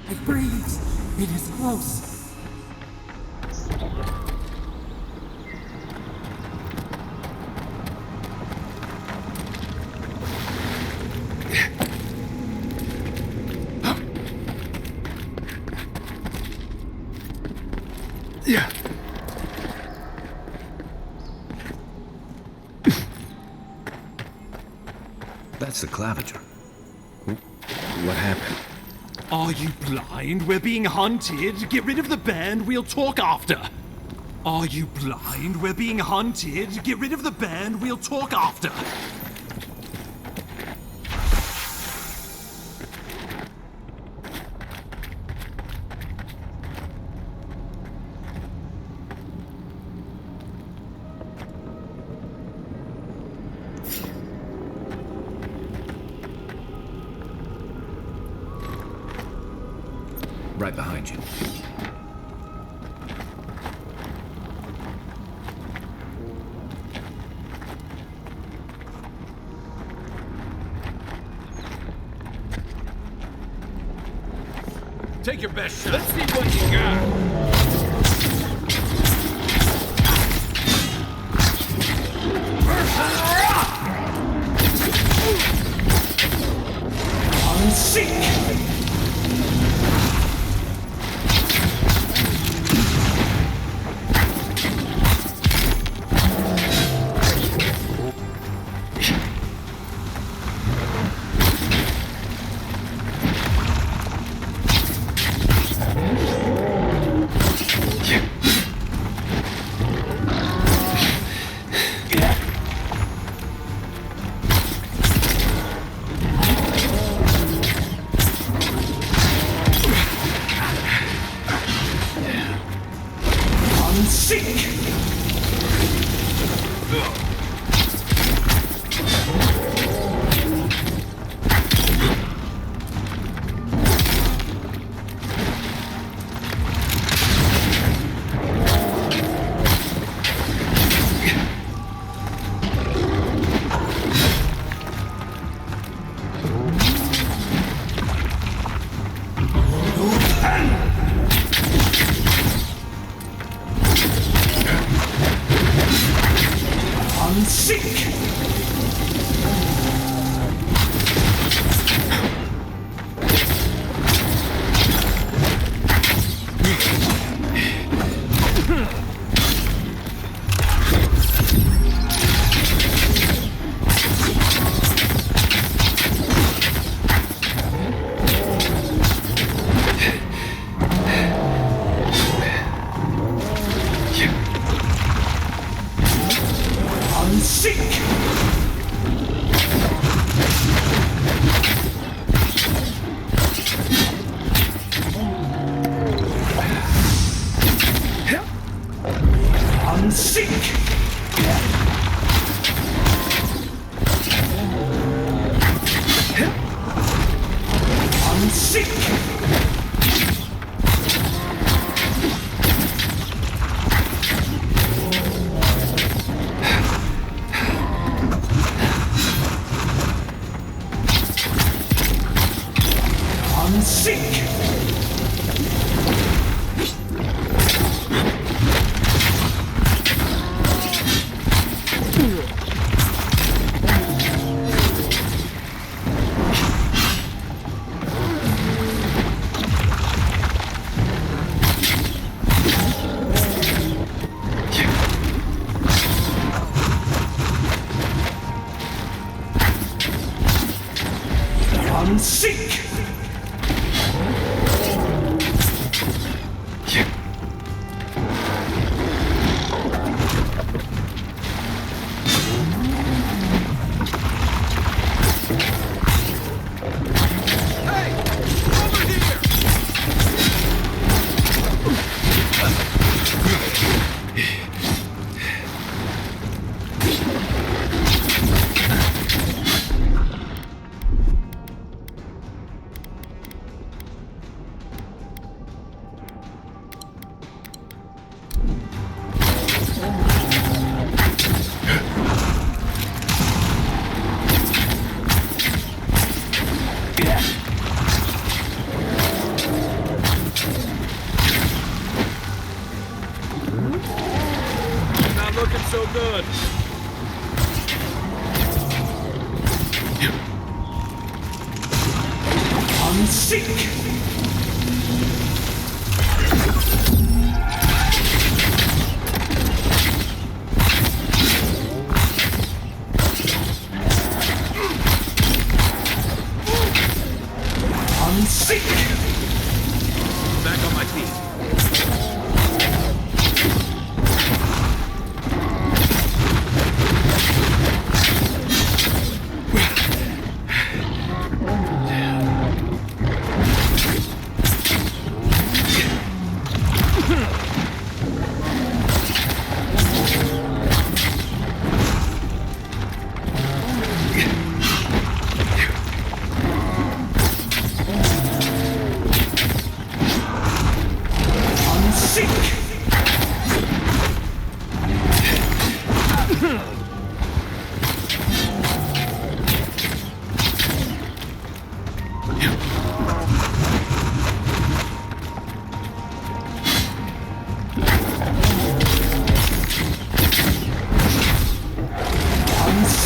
It breathes. It is close. Yeah. That's the claviger. What happened? Are you blind? We're being hunted. Get rid of the band, we'll talk after. Are you blind? We're being hunted. Get rid of the band, we'll talk after. Right behind you. Take your best shot. Let's see what you got.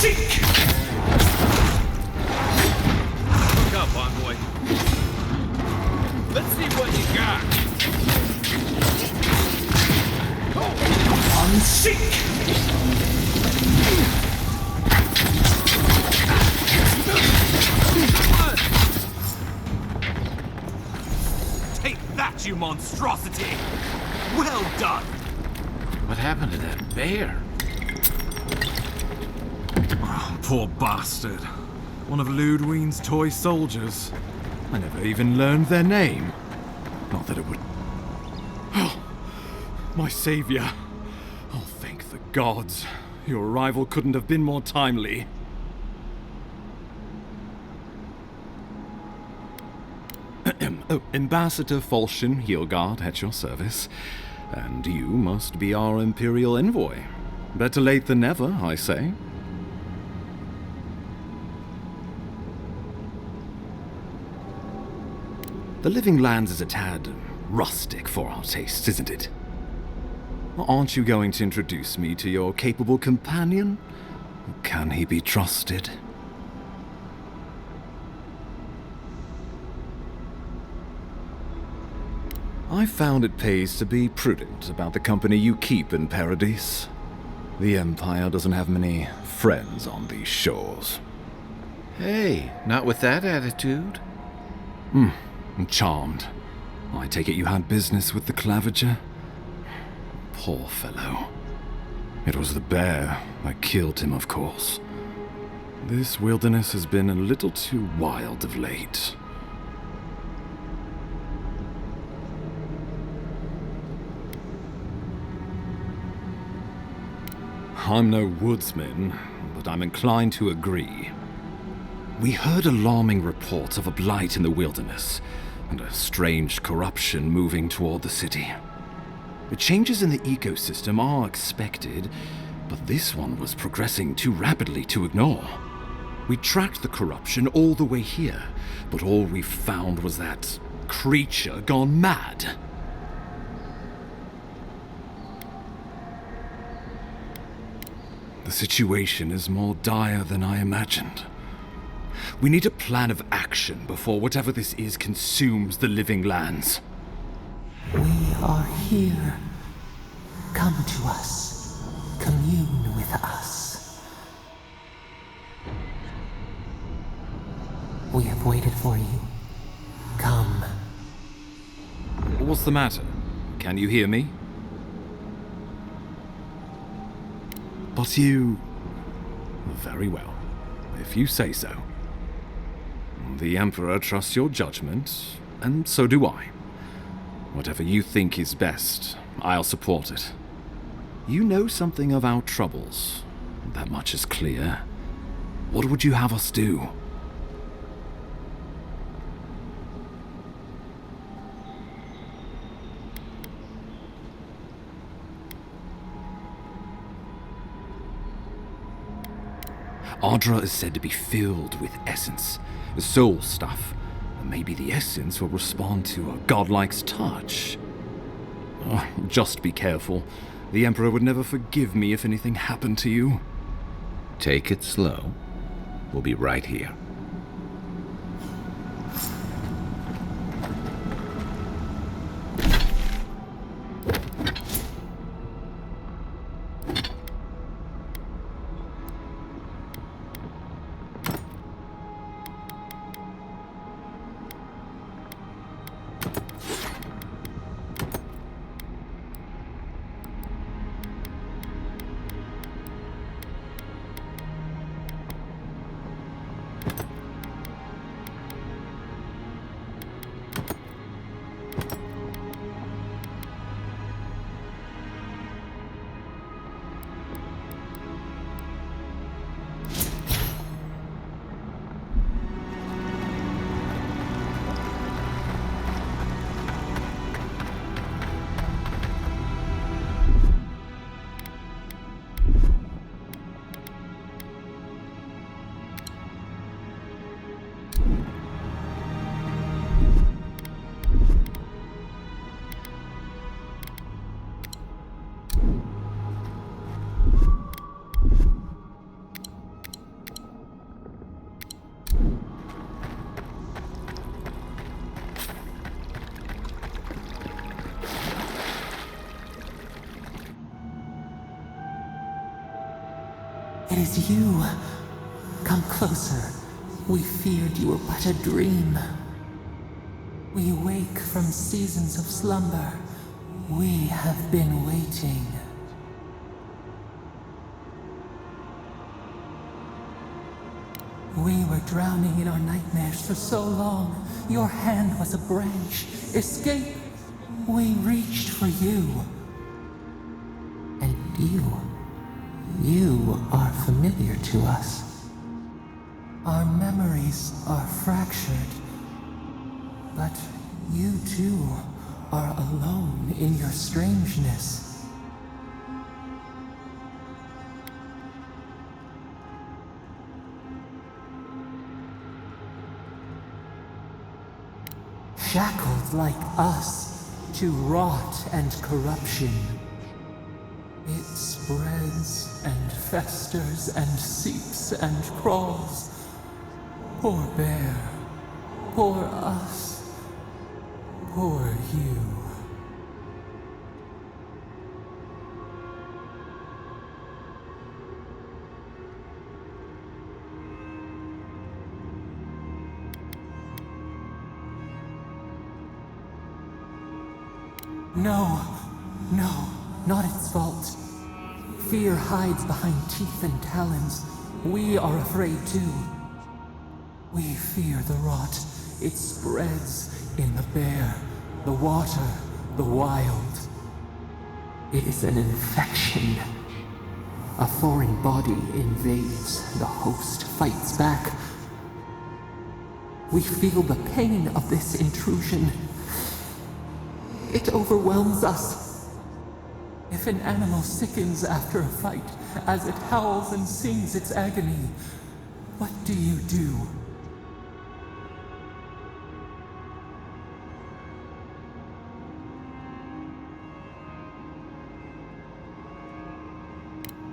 Seek! Look up, envoy. Let's see what you got. Unseek! Take that, you monstrosity! Well done! What happened to that bear? Oh, poor bastard. One of Ludwine's toy soldiers. I never even learned their name. Not that it would... Oh, my savior. Oh, thank the gods. Your arrival couldn't have been more timely. Oh, Ambassador Falchion Heelguard at your service. And you must be our Imperial envoy. Better late than never, I say. The Living Lands is a tad rustic for our tastes, isn't it? Aren't you going to introduce me to your capable companion? Can he be trusted? I found it pays to be prudent about the company you keep in Paradise. The Empire doesn't have many friends on these shores. Hey, not with that attitude. I'm charmed. I take it you had business with the Claviger? Poor fellow. It was the bear that killed him, of course. This wilderness has been a little too wild of late. I'm no woodsman, but I'm inclined to agree. We heard alarming reports of a blight in the wilderness, and a strange corruption moving toward the city. The changes in the ecosystem are expected, but this one was progressing too rapidly to ignore. We tracked the corruption all the way here, but all we found was that creature gone mad. The situation is more dire than I imagined. We need a plan of action before whatever this is consumes the Living Lands. We are here. Come to us. Commune with us. We have waited for you. Come. What's the matter? Can you hear me? But you... Very well, if you say so. The Emperor trusts your judgment, and so do I. Whatever you think is best, I'll support it. You know something of our troubles. That much is clear. What would you have us do? Ardra is said to be filled with essence, soul stuff. Maybe the essence will respond to a godlike's touch. Oh, just be careful. The Emperor would never forgive me if anything happened to you. Take it slow. We'll be right here. It is you. Come closer. We feared you were but a dream. We wake from seasons of slumber. We have been waiting. We were drowning in our nightmares for so long. Your hand was a branch. Escape! We reached for you. And you are familiar to us. Our memories are fractured. But you too are alone in your strangeness. Shackled like us to rot and corruption. It spreads and festers and seeps and crawls. Poor bear, poor us, poor you. No, not its fault. Fear hides behind teeth and talons. We are afraid too. We fear the rot. It spreads in the bear, the water, the wild. It is an infection. A foreign body invades, the host fights back. We feel the pain of this intrusion. It overwhelms us. If an animal sickens after a fight, as it howls and sings its agony, what do you do?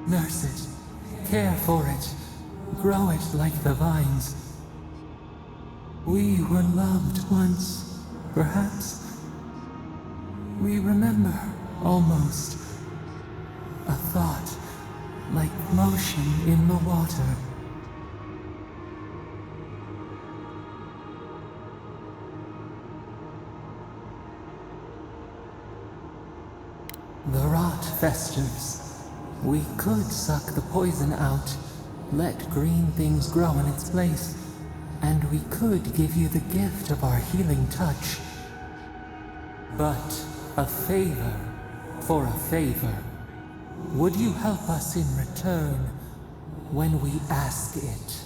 Nurse it, care for it, grow it like the vines. We were loved once, perhaps. We remember, almost. A thought, like motion in the water. The rot festers. We could suck the poison out, let green things grow in its place, and we could give you the gift of our healing touch. But a favor for a favor. Would you help us in return when we ask it?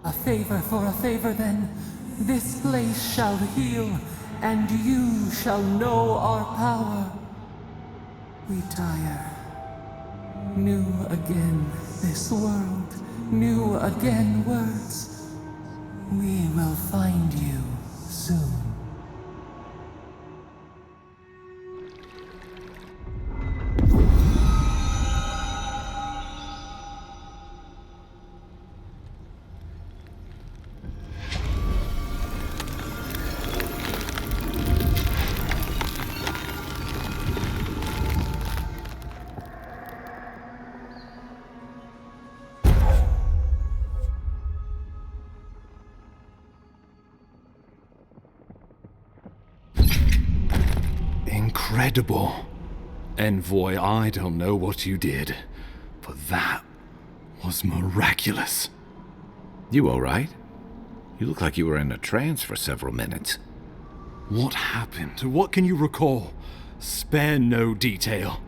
A favor for a favor then. This place shall heal, and you shall know our power. We tire. New again this world, new again words. We will find you soon. Incredible. Envoy, I don't know what you did, but that was miraculous. You all right? You look like you were in a trance for several minutes. What happened? What can you recall? Spare no detail.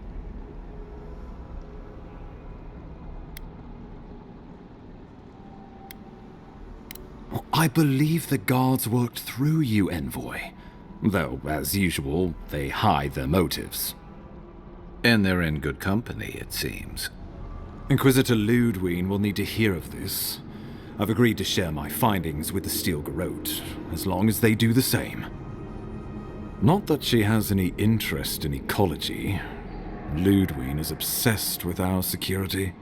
I believe the guards worked through you, Envoy. Though, as usual, they hide their motives. And they're in good company, it seems. Inquisitor Ludwig will need to hear of this. I've agreed to share my findings with the Steel Garrote, as long as they do the same. Not that she has any interest in ecology. Ludwig is obsessed with our security,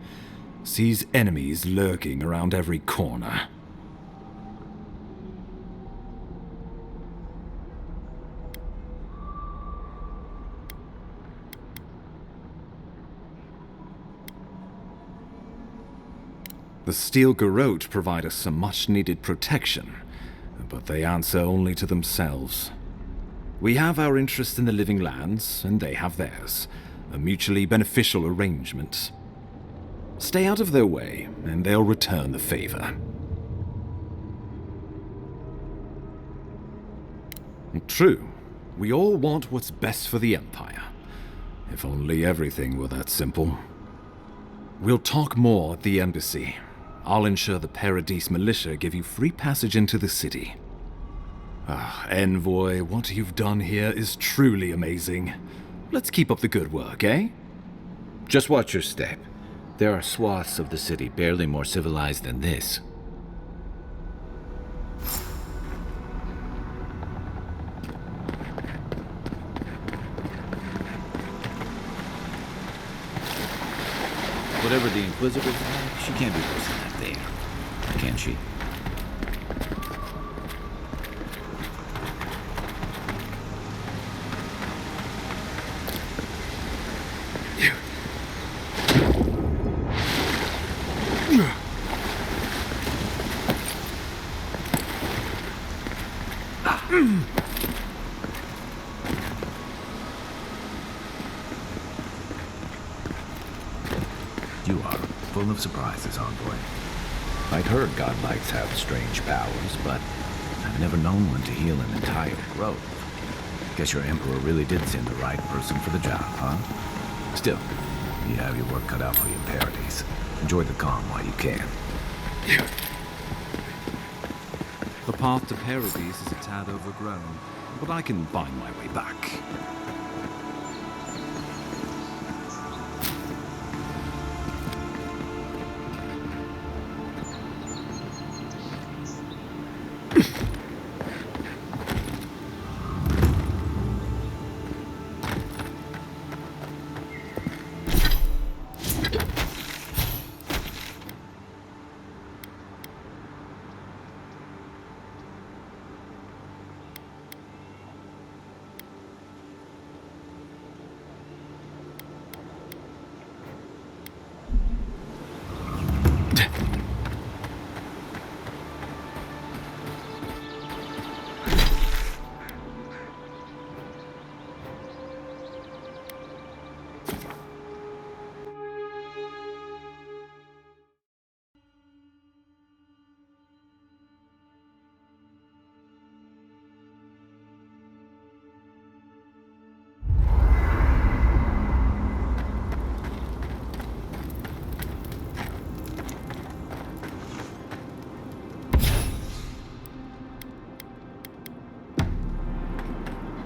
sees enemies lurking around every corner. The steel garrote provide us some much-needed protection, but they answer only to themselves. We have our interest in the living lands, and they have theirs. A mutually beneficial arrangement. Stay out of their way, and they'll return the favor. True, we all want what's best for the Empire. If only everything were that simple. We'll talk more at the embassy. I'll ensure the Paradise militia give you free passage into the city. Envoy, what you've done here is truly amazing. Let's keep up the good work, eh? Just watch your step. There are swaths of the city barely more civilized than this. Whatever the Inquisitor's like, she can't be worse than that there. Can she? You are full of surprises, Envoy. I'd heard godlikes have strange powers, but I've never known one to heal an entire grove. Guess your Emperor really did send the right person for the job, huh? Still, you have your work cut out for you in Paradise. Enjoy the calm while you can. The path to Paradise is a tad overgrown, but I can find my way back.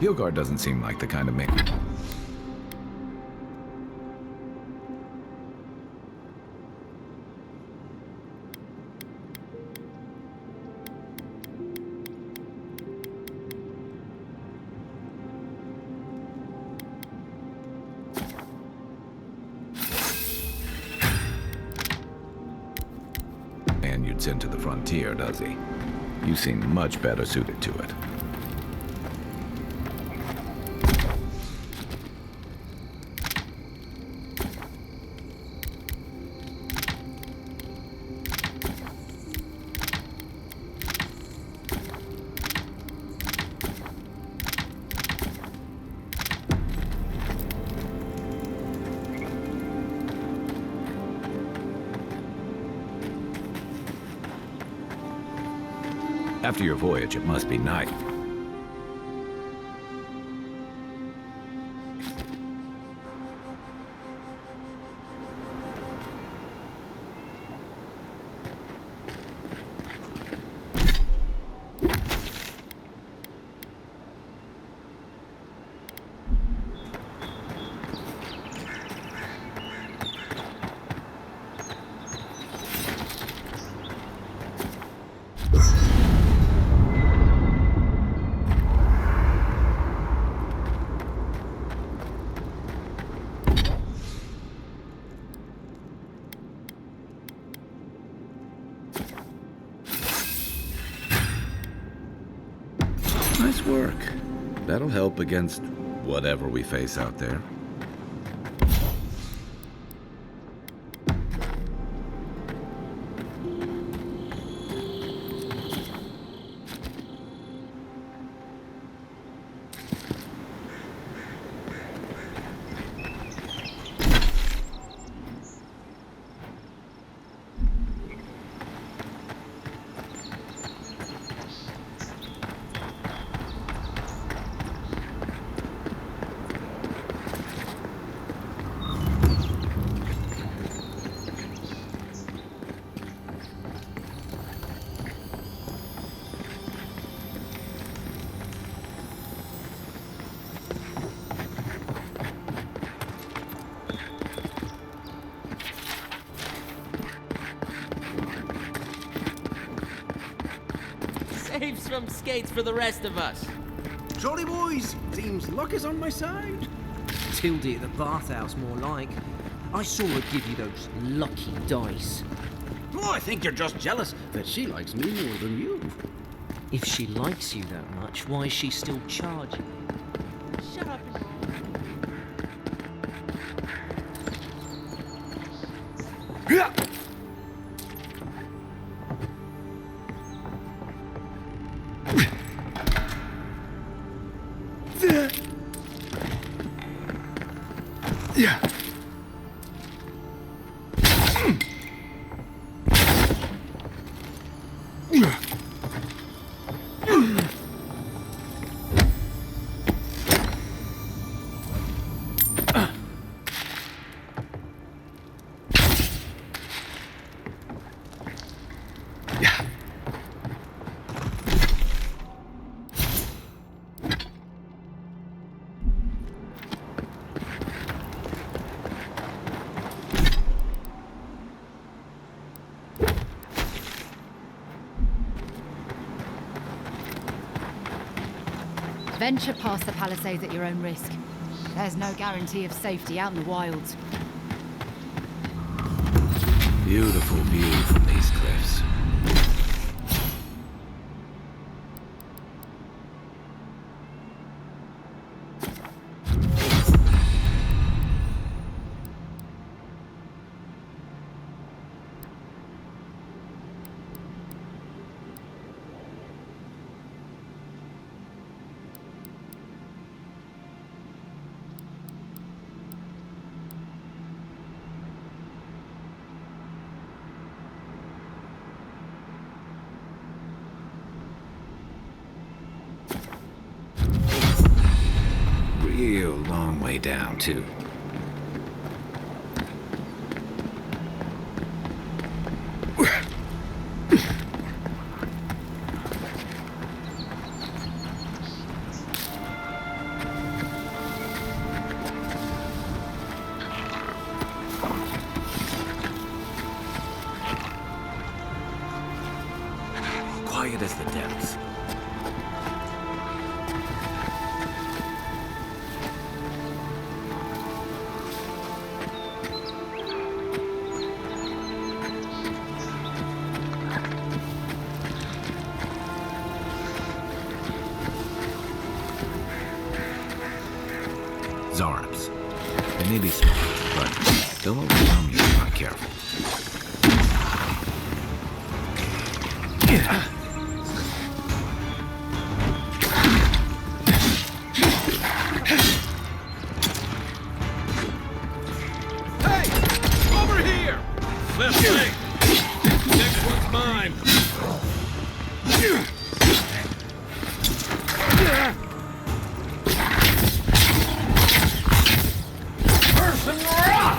Hilgard doesn't seem like the kind of man. Man you'd send to the frontier, does he? You seem much better suited to it. After your voyage, it must be night. Nice work. That'll help against whatever we face out there. some skates for the rest of us. Jolly boys, seems luck is on my side. Tildy at the bathhouse, more like. I saw her give you those lucky dice. Oh, I think you're just jealous that she likes me more than you. If she likes you that much, why is she still charging? Shut up. Venture past the palisades at your own risk. There's no guarantee of safety out in the wilds. Beautiful view from these cliffs. Real long way down, too. Quiet as the depths. Zarps. They may be small, but they'll overwhelm you if you're not careful. Hey! Over here! Left leg! Next one's mine! Person rock!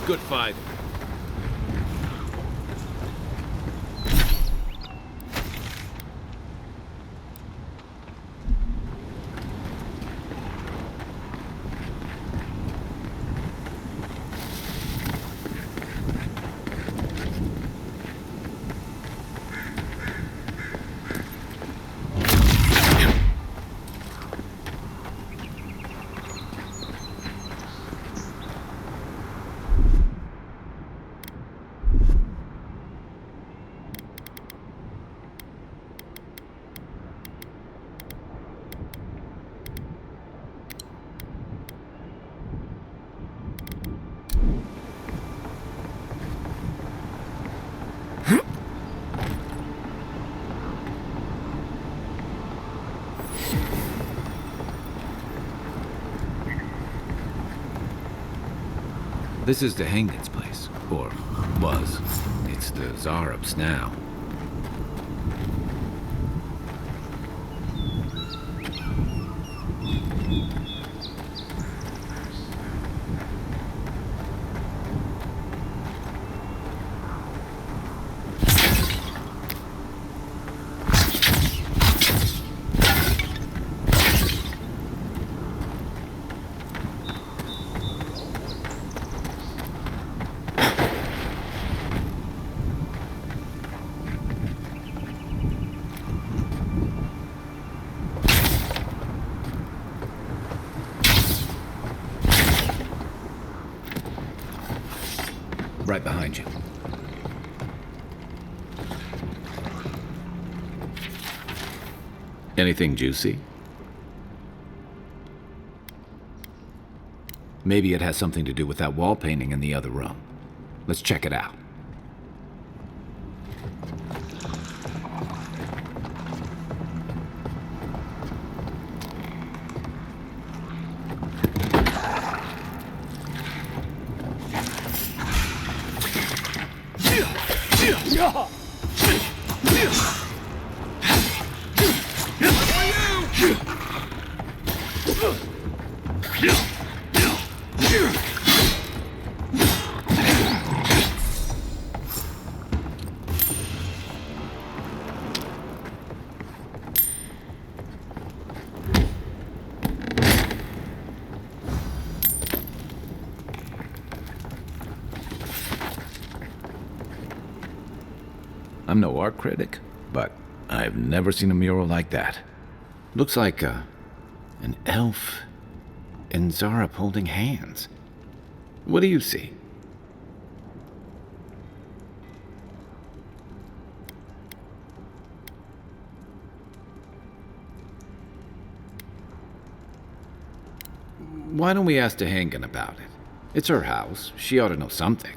Good fight. This is the Hengen's place, or was. It's the Zarps now. right behind you. Anything juicy? Maybe it has something to do with that wall painting in the other room. Let's check it out. I'm no art critic, but I've never seen a mural like that. Looks like an elf and Zarup holding hands. What do you see? Why don't we ask Tehangan about it? It's her house. She ought to know something.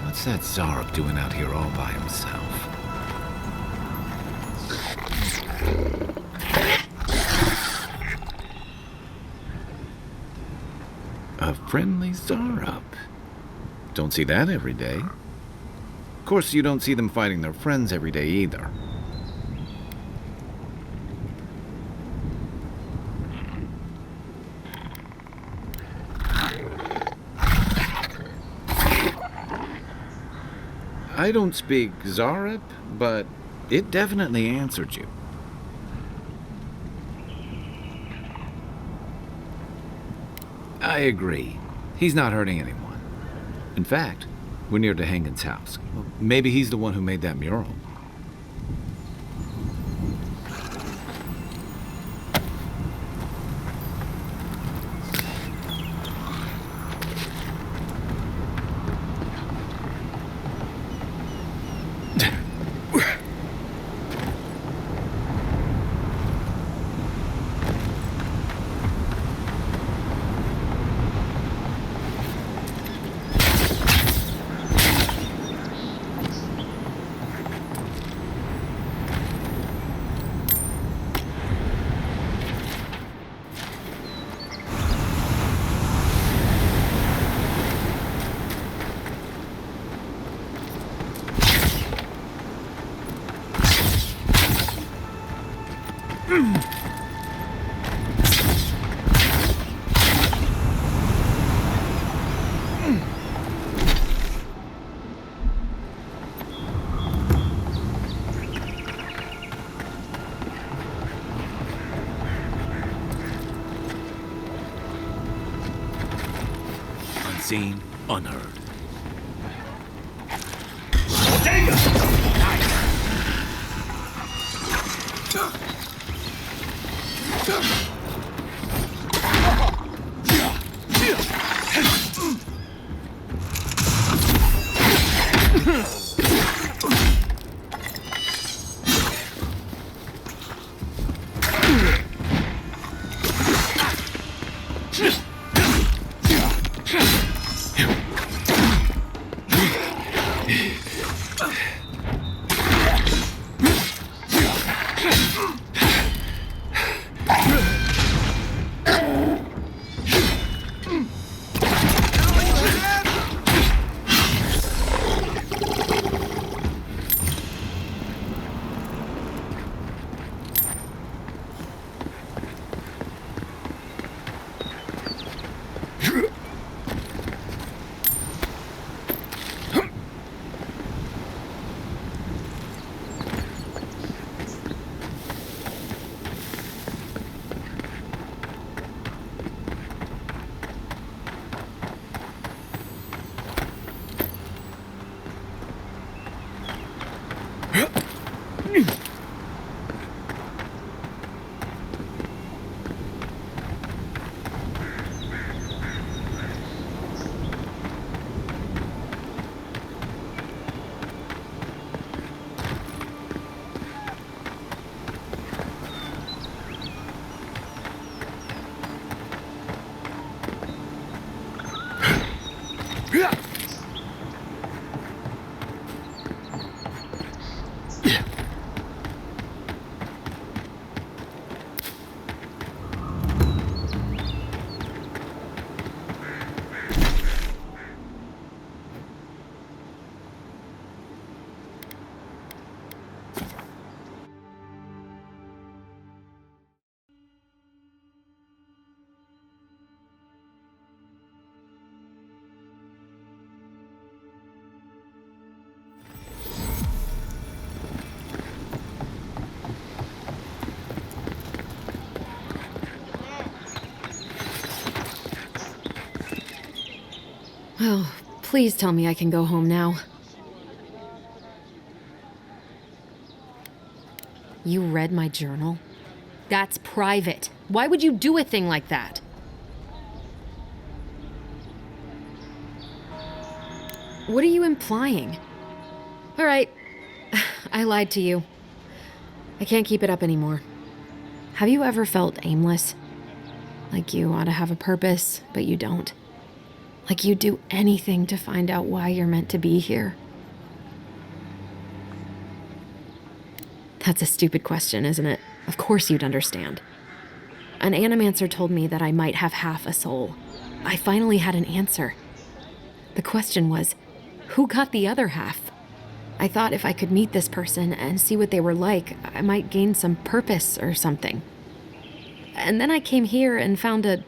What's that Zarup doing out here all by himself? A friendly Zarup. Don't see that every day. Of course, you don't see them fighting their friends every day either. I don't speak Zarup, but it definitely answered you. I agree. He's not hurting anyone. In fact, we're near Tehangan's house. Maybe he's the one who made that mural. Unseen, unheard. Oh, please tell me I can go home now. You read my journal? That's private. Why would you do a thing like that? What are you implying? All right, I lied to you. I can't keep it up anymore. Have you ever felt aimless? Like you ought to have a purpose, but you don't? Like you'd do anything to find out why you're meant to be here? That's a stupid question, isn't it? Of course you'd understand. An animancer told me that I might have half a soul. I finally had an answer. The question was, who got the other half? I thought if I could meet this person and see what they were like, I might gain some purpose or something. And then I came here and found a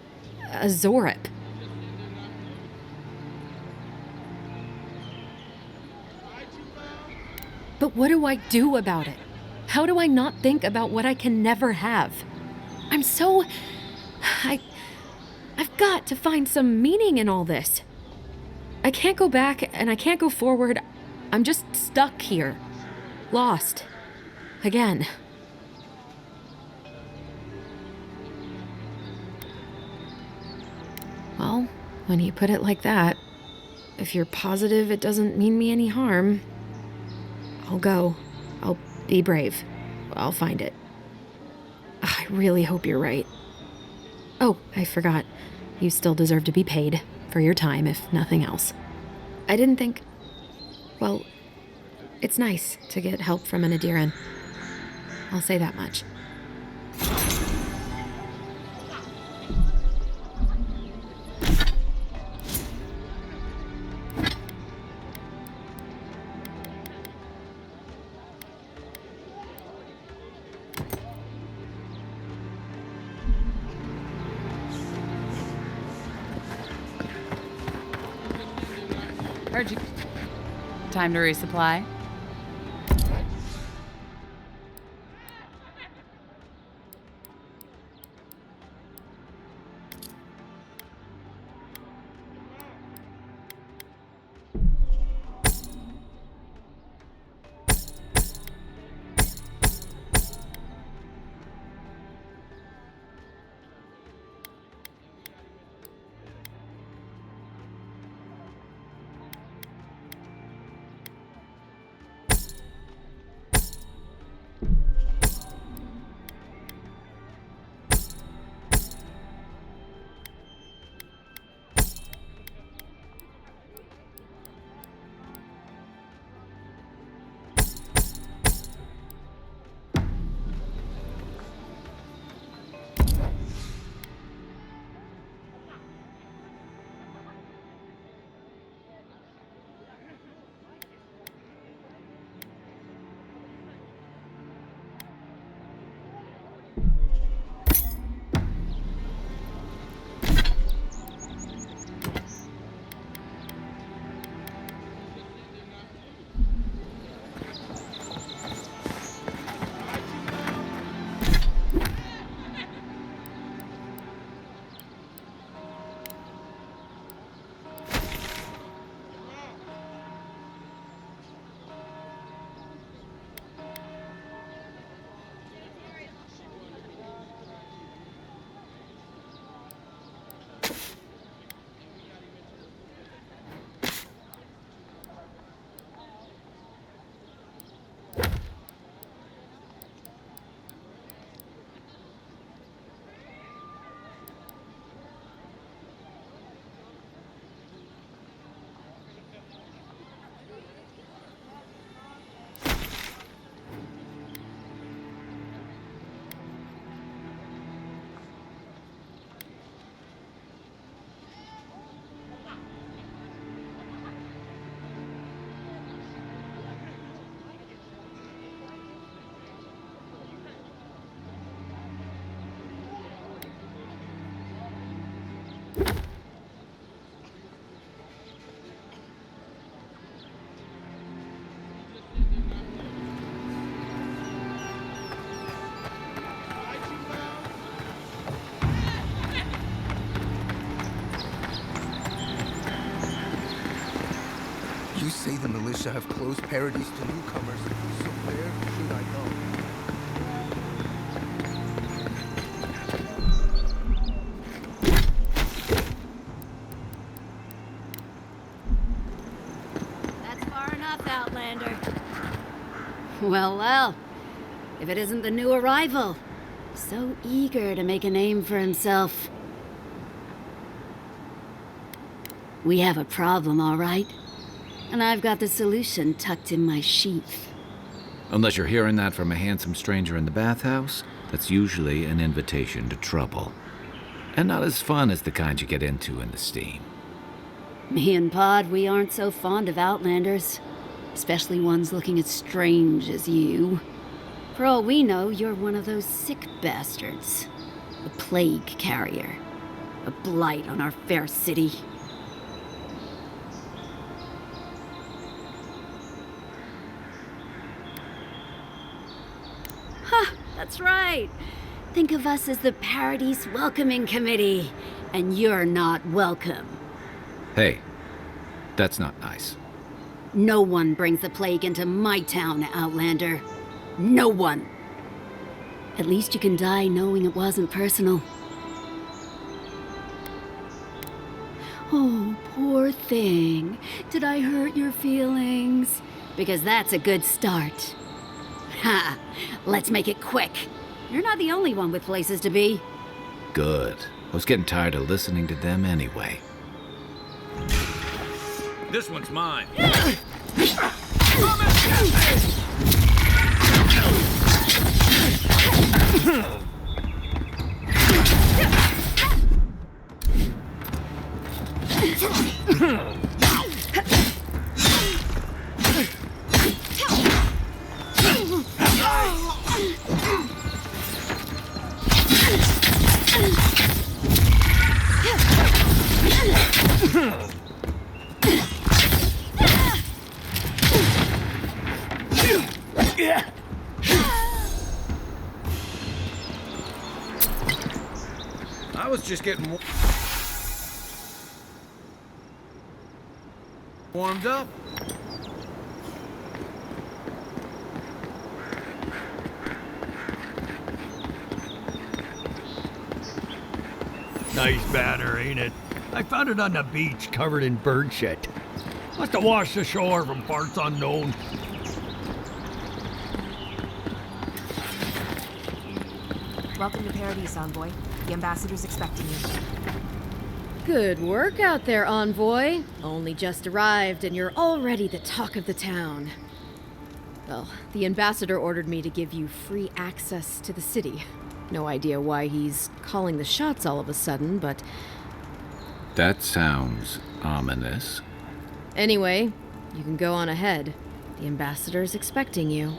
Zorip. But what do I do about it? How do I not think about what I can never have? I've got to find some meaning in all this. I can't go back and I can't go forward. I'm just stuck here. Lost. Again. Well, when you put it like that, if you're positive it doesn't mean me any harm, I'll go. I'll be brave. I'll find it. I really hope you're right. Oh, I forgot. You still deserve to be paid for your time, if nothing else. I didn't think... Well, it's nice to get help from an Adiran. I'll say that much. Heard you. Time to resupply. The militia have closed Paradise to newcomers, so where should I go? That's far enough, Outlander. Well, well. If it isn't the new arrival. So eager to make a name for himself. We have a problem, all right? And I've got the solution tucked in my sheath. Unless you're hearing that from a handsome stranger in the bathhouse, that's usually an invitation to trouble. And not as fun as the kind you get into in the steam. Me and Pod, we aren't so fond of Outlanders. Especially ones looking as strange as you. For all we know, you're one of those sick bastards. A plague carrier. A blight on our fair city. Ha! That's right! Think of us as the Paradise Welcoming Committee. And you're not welcome. Hey, that's not nice. No one brings the plague into my town, Outlander. No one. At least you can die knowing it wasn't personal. Oh, poor thing. Did I hurt your feelings? Because that's a good start. Ha! Let's make it quick. You're not the only one with places to be. Good. I was getting tired of listening to them anyway. This one's mine. I was just getting warmed up. Nice banner, ain't it? I found it on the beach, covered in bird shit. Must have washed ashore from parts unknown. Welcome to Paradise, Envoy. The ambassador's expecting you. Good work out there, Envoy. Only just arrived and you're already the talk of the town. Well, the ambassador ordered me to give you free access to the city. No idea why he's calling the shots all of a sudden, but... That sounds ominous. Anyway, you can go on ahead. The ambassador's expecting you.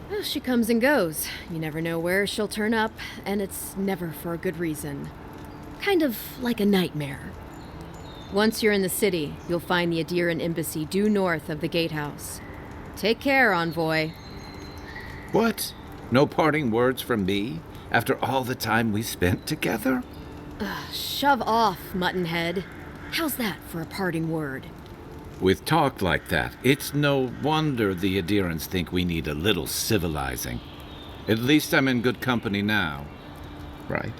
Well, she comes and goes. You never know where she'll turn up, and it's never for a good reason. Kind of like a nightmare. Once you're in the city, you'll find the Adiran embassy due north of the gatehouse. Take care, Envoy. What? No parting words from me? After all the time we spent together? Shove off, Muttonhead. How's that for a parting word? With talk like that, it's no wonder the Adirans think we need a little civilizing. At least I'm in good company now, right?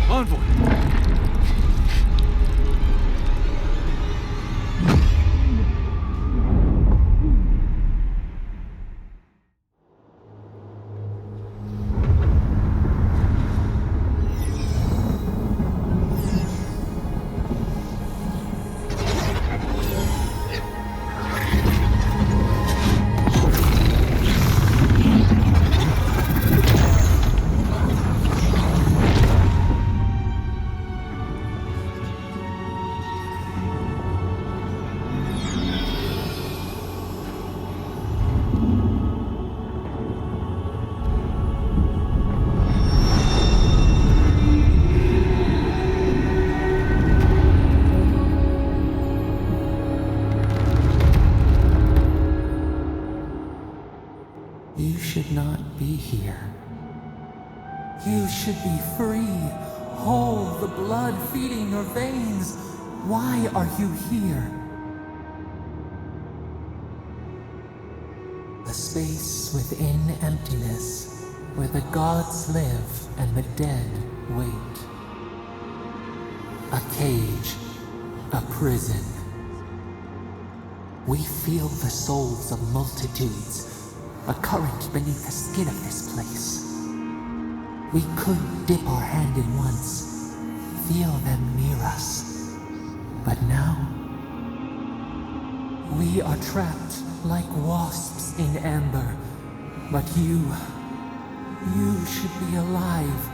Envoy! should not be here. You should be free, whole, the blood feeding your veins. Why are you here? A space within emptiness, where the gods live and the dead wait. A cage, a prison. We feel the souls of multitudes, a current beneath the skin of this place. We could dip our hand in once, feel them near us. But now, we are trapped like wasps in amber. But you should be alive.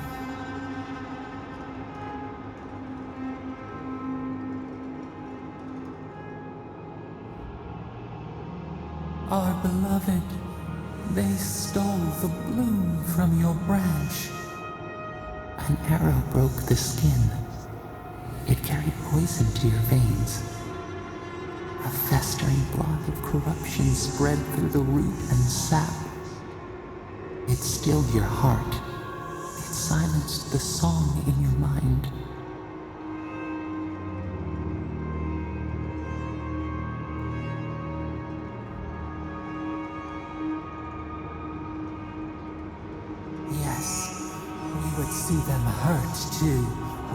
Our beloved, they stole the bloom from your branch. An arrow broke the skin. It carried poison to your veins. A festering blot of corruption spread through the root and sap. It stilled your heart. It silenced the song in your mind. Yes, we would see them hurt too,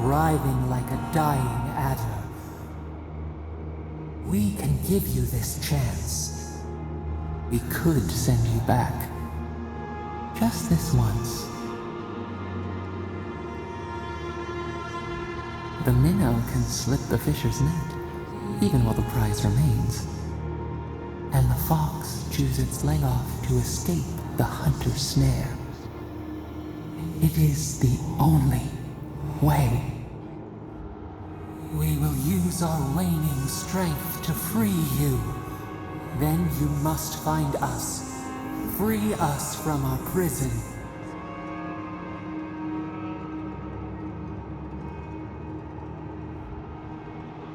writhing like a dying adder. We can give you this chance. We could send you back. Just this once. The minnow can slip the fisher's net, even while the prize remains. And the fox chews its leg off to escape the hunter's snare. It is the only way. We will use our waning strength to free you. Then you must find us. Free us from our prison.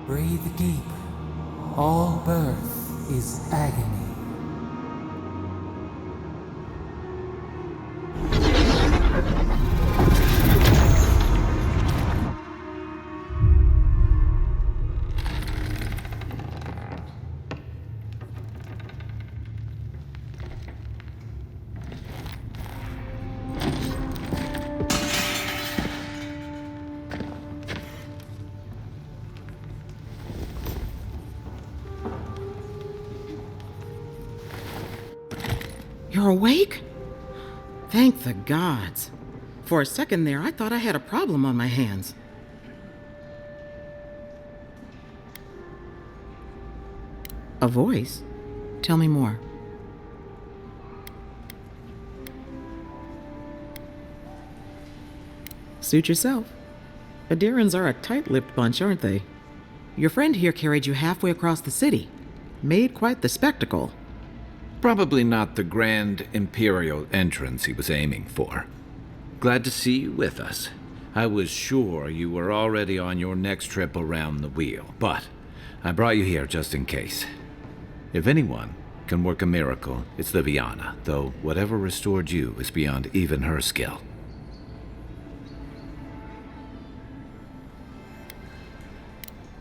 Breathe deep. All birth is agony. You're awake? Thank the gods. For a second there, I thought I had a problem on my hands. A voice? Tell me more. Suit yourself. Adirans are a tight-lipped bunch, aren't they? Your friend here carried you halfway across the city. Made quite the spectacle. Probably not the grand imperial entrance he was aiming for. Glad to see you with us. I was sure you were already on your next trip around the wheel, but I brought you here just in case. If anyone can work a miracle, it's Liviana, though whatever restored you is beyond even her skill.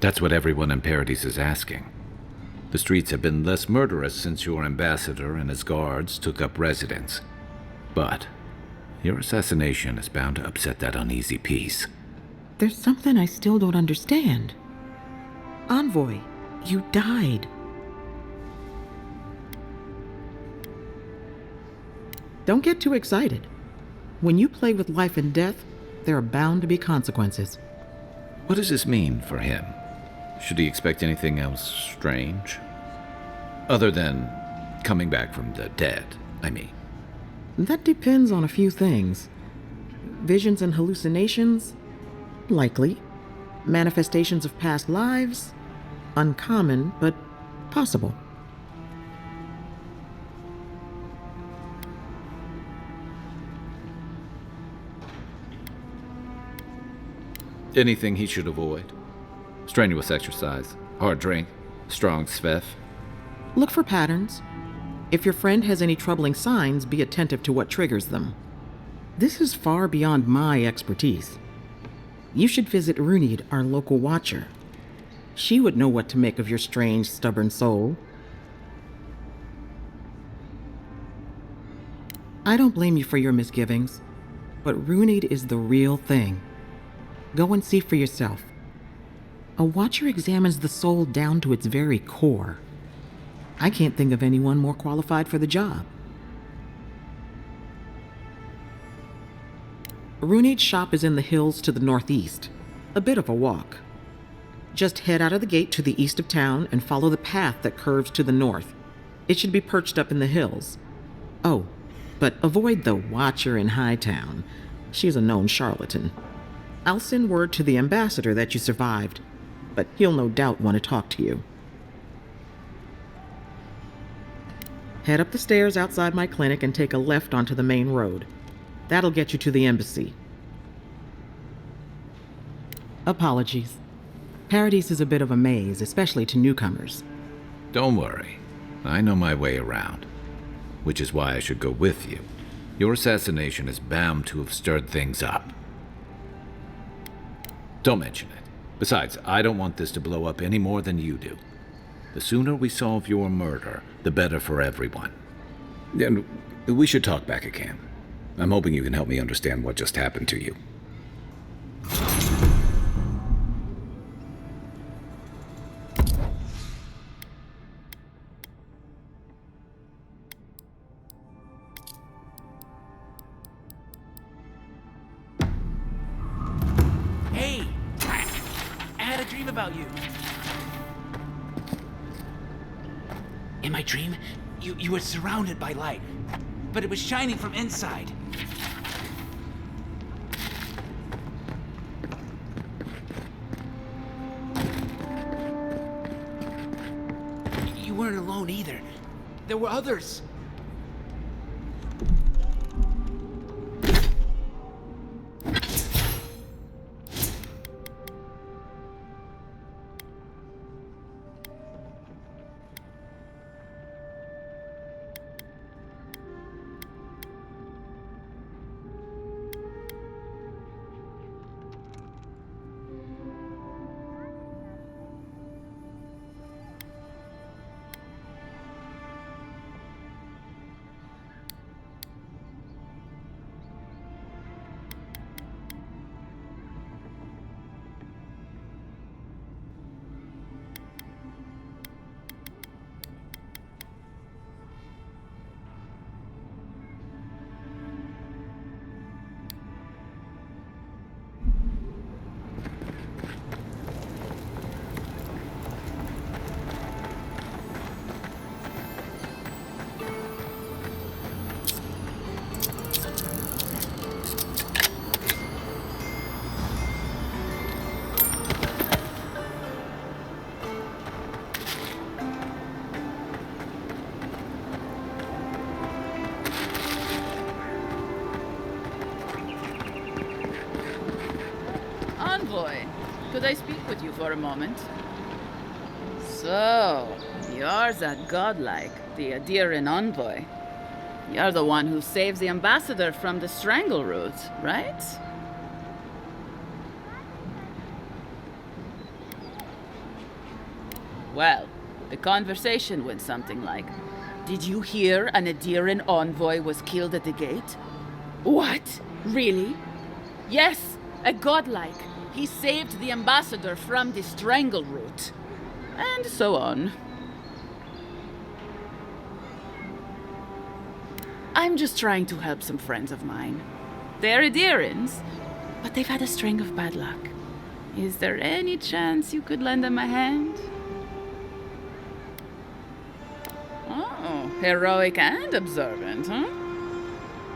That's what everyone in Paradise is asking. The streets have been less murderous since your ambassador and his guards took up residence. But your assassination is bound to upset that uneasy peace. There's something I still don't understand. Envoy, you died. Don't get too excited. When you play with life and death, there are bound to be consequences. What does this mean for him? Should he expect anything else strange? Other than coming back from the dead, I mean. That depends on a few things. Visions and hallucinations? Likely. Manifestations of past lives? Uncommon, but possible. Anything he should avoid? Strenuous exercise, hard drink, strong sveff. Look for patterns. If your friend has any troubling signs, be attentive to what triggers them. This is far beyond my expertise. You should visit Runid, our local watcher. She would know what to make of your strange, stubborn soul. I don't blame you for your misgivings, but Runid is the real thing. Go and see for yourself. A watcher examines the soul down to its very core. I can't think of anyone more qualified for the job. Runid's shop is in the hills to the northeast, a bit of a walk. Just head out of the gate to the east of town and follow the path that curves to the north. It should be perched up in the hills. Oh, but avoid the watcher in Hightown. She's a known charlatan. I'll send word to the ambassador that you survived, but he'll no doubt want to talk to you. Head up the stairs outside my clinic and take a left onto the main road. That'll get you to the embassy. Apologies. Paradise is a bit of a maze, especially to newcomers. Don't worry. I know my way around. Which is why I should go with you. Your assassination is bound to have stirred things up. Don't mention it. Besides, I don't want this to blow up any more than you do. The sooner we solve your murder, the better for everyone. And we should talk back again. I'm hoping you can help me understand what just happened to you. Hey! I had a dream about you. In my dream, you were surrounded by light, but it was shining from inside. You weren't alone either. There were others. Envoy, could I speak with you for a moment? So, you're that godlike, the Adiran envoy. You're the one who saves the ambassador from the strangle root, right? Well, the conversation went something like, did you hear an Adiran envoy was killed at the gate? What? Really? Yes, a godlike. He saved the ambassador from the strangle root. And so on. I'm just trying to help some friends of mine. They're Adirans, but they've had a string of bad luck. Is there any chance you could lend them a hand? Oh, heroic and observant, huh?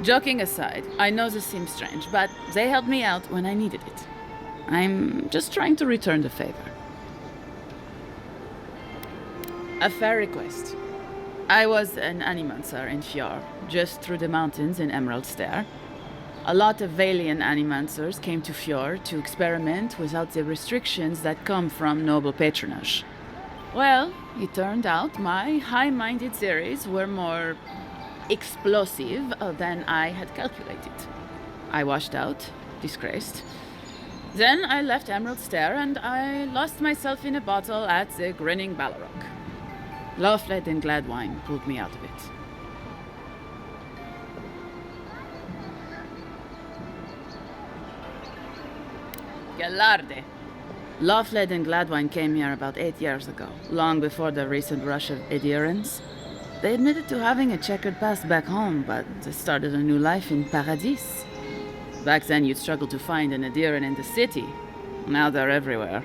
Joking aside, I know this seems strange, but they helped me out when I needed it. I'm just trying to return the favor. A fair request. I was an animancer in Fjord, just through the mountains in Emerald Stair. A lot of Valian animancers came to Fjord to experiment without the restrictions that come from noble patronage. Well, it turned out my high-minded theories were more explosive than I had calculated. I washed out, disgraced. Then I left Emerald Stair and I lost myself in a bottle at the Grinning Ballarok. Loafled and Gladwine pulled me out of it. Galarde. Loafled and Gladwine came here about 8 years ago, long before the recent rush of adherents. They admitted to having a checkered past back home, but they started a new life in Paradis. Back then, you'd struggle to find an adherent in the city. Now they're everywhere.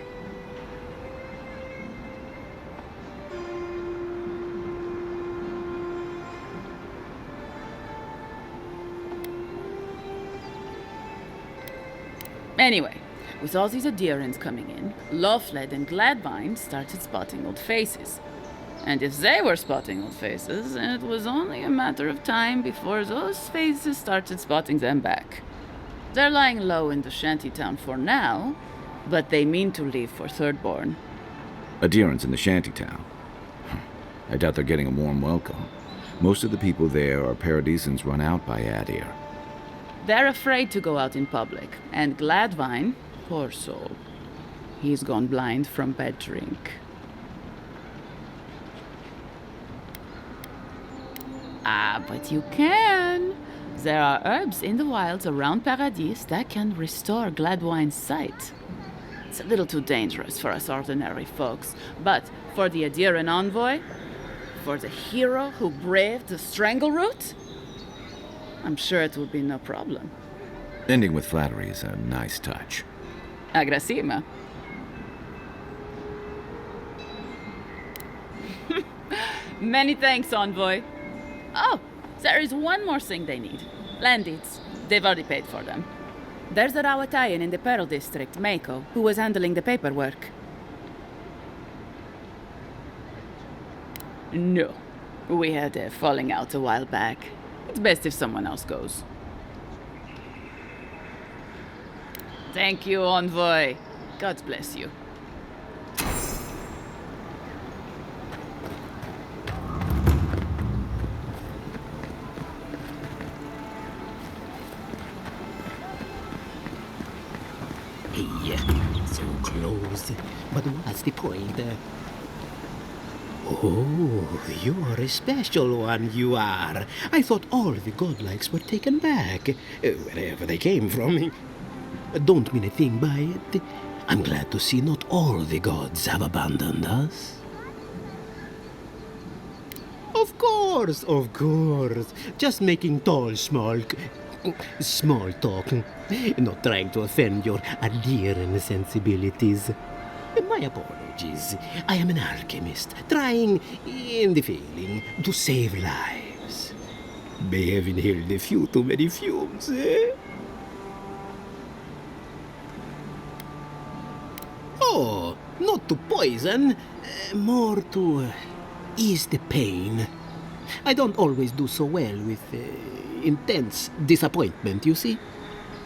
Anyway, with all these adherents coming in, Loafled and Gladwine started spotting old faces. And if they were spotting old faces, it was only a matter of time before those faces started spotting them back. They're lying low in the shantytown for now, but they mean to leave for Thirdborn. Adherents in the shantytown. I doubt they're getting a warm welcome. Most of the people there are Paradisans run out by Adir. They're afraid to go out in public, and Gladwine, poor soul, he's gone blind from bad drink. Ah, but you can. There are herbs in the wilds around Paradis that can restore Gladwine's sight. It's a little too dangerous for us ordinary folks, but for the adherent envoy, for the hero who braved the strangle route, I'm sure it will be no problem. Ending with flattery is a nice touch. Agrasima. Many thanks, envoy. Oh, there is one more thing they need. Land deeds. They've already paid for them. There's a Rawatayan in the Pearl District, Mako, who was handling the paperwork. No. We had a falling out a while back. It's best if someone else goes. Thank you, envoy. God bless you. Hey, so close. But what's the point? Oh, you are a special one, you are. I thought all the godlikes were taken back, wherever they came from. Don't mean a thing by it. I'm glad to see not all the gods have abandoned us. Of course, of course. Just making small talk. Not trying to offend your adherent sensibilities. My apologies. I am an alchemist, trying, in the failing, to save lives. May have inhaled a few too many fumes, eh? Oh, not to poison, more to ease the pain. I don't always do so well with intense disappointment, you see?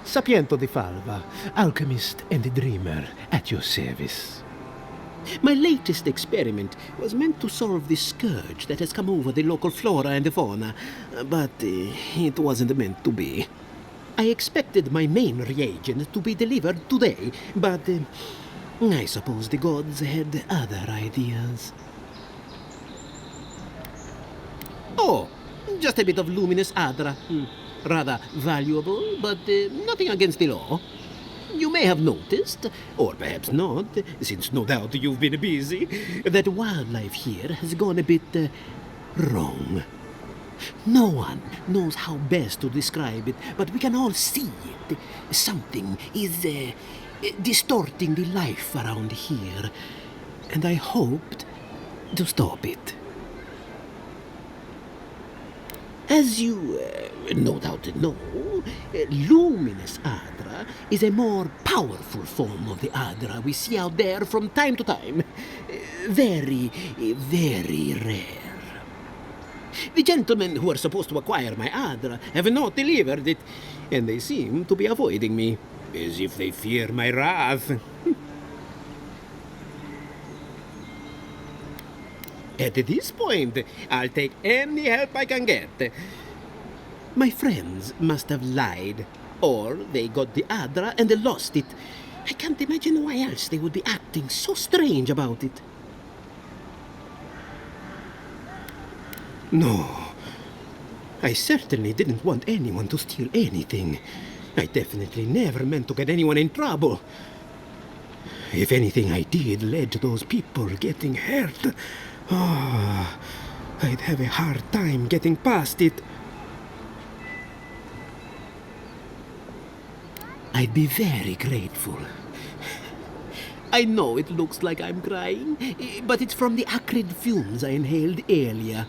Sapiento di Falva, alchemist and dreamer, at your service. My latest experiment was meant to solve the scourge that has come over the local flora and fauna, but it wasn't meant to be. I expected my main reagent to be delivered today, but I suppose the gods had other ideas. Oh, just a bit of luminous adra. Rather valuable, but nothing against the law. You may have noticed, or perhaps not, since no doubt you've been busy, that wildlife here has gone a bit wrong. No one knows how best to describe it, but we can all see it. Something is distorting the life around here, and I hoped to stop it. As you no doubt know, luminous Adra is a more powerful form of the Adra we see out there from time to time. Very, very rare. The gentlemen who are supposed to acquire my Adra have not delivered it, and they seem to be avoiding me, as if they fear my wrath. At this point, I'll take any help I can get. My friends must have lied, or they got the Adra and they lost it. I can't imagine why else they would be acting so strange about it. No, I certainly didn't want anyone to steal anything. I definitely never meant to get anyone in trouble. If anything I did led to those people getting hurt, I'd have a hard time getting past it. I'd be very grateful. I know it looks like I'm crying, but it's from the acrid fumes I inhaled earlier.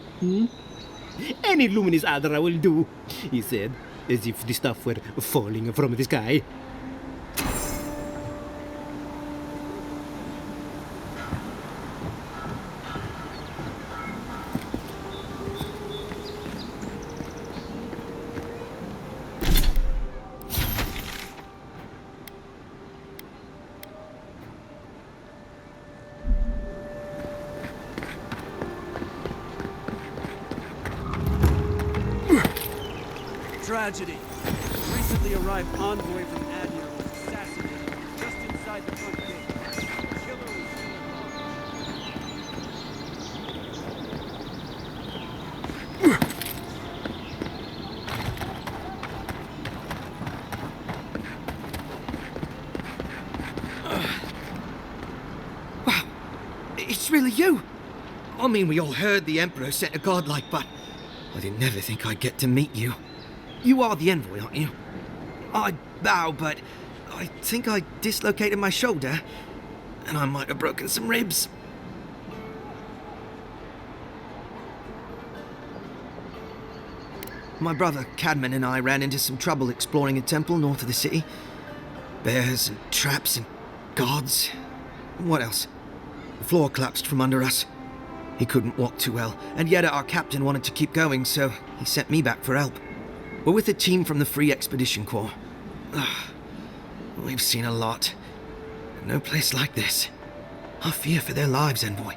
Any luminous Adra will do, he said, as if the stuff were falling from the sky. Tragedy. Recently arrived envoy from Admiral was assassinated just inside the front gate. Killer was Wow, it's really you. I mean, we all heard the Emperor sent a godlike, but I didn't never think I'd get to meet you. You are the envoy, aren't you? I bow, but I think I dislocated my shoulder, and I might have broken some ribs. My brother Cadman and I ran into some trouble exploring a temple north of the city. Bears and traps and guards. What else? The floor collapsed from under us. He couldn't walk too well, and yet our captain wanted to keep going, so he sent me back for help. We're with a team from the Free Expedition Corps. We've seen a lot. No place like this. I fear for their lives, Envoy.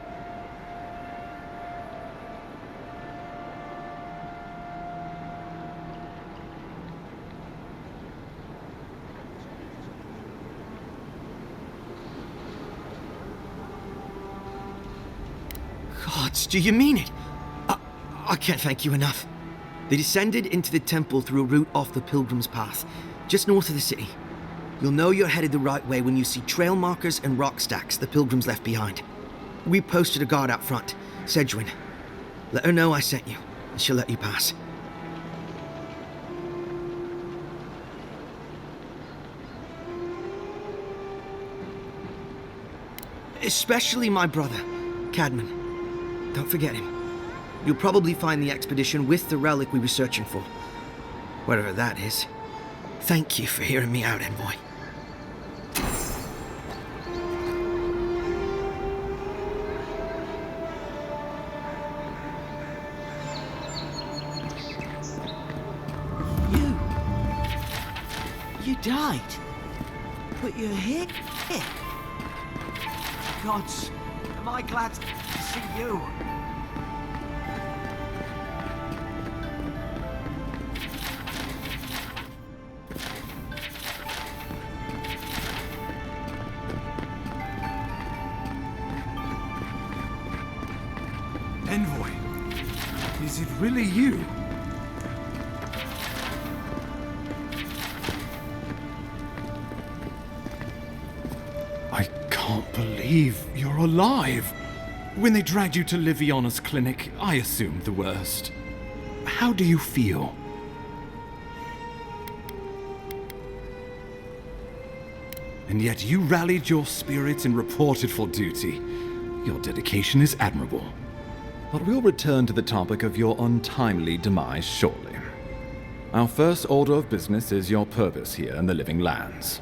Gods, do you mean it? I can't thank you enough. They descended into the temple through a route off the Pilgrim's Path, just north of the city. You'll know you're headed the right way when you see trail markers and rock stacks the Pilgrims left behind. We posted a guard out front, Sedgwin. Let her know I sent you, and she'll let you pass. Especially my brother, Cadman. Don't forget him. You'll probably find the expedition with the relic we were searching for. Whatever that is. Thank you for hearing me out, Envoy. You died. But you're here. Gods, am I glad to see you. Envoy, is it really you? I can't believe you're alive. When they dragged you to Liviana's clinic, I assumed the worst. How do you feel? And yet you rallied your spirits and reported for duty. Your dedication is admirable. But we'll return to the topic of your untimely demise shortly. Our first order of business is your purpose here in the Living Lands.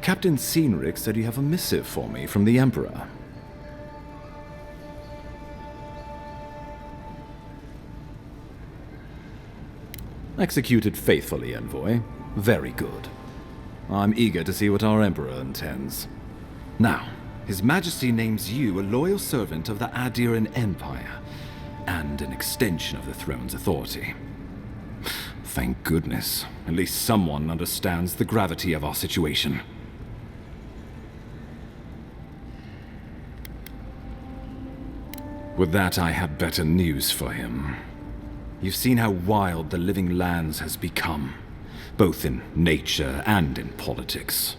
Captain Cynric said you have a missive for me from the Emperor. Executed faithfully, Envoy. Very good. I'm eager to see what our Emperor intends. Now, His Majesty names you a loyal servant of the Adiran Empire, and an extension of the throne's authority. Thank goodness. At least someone understands the gravity of our situation. With that, I have better news for him. You've seen how wild the Living Lands has become, both in nature and in politics.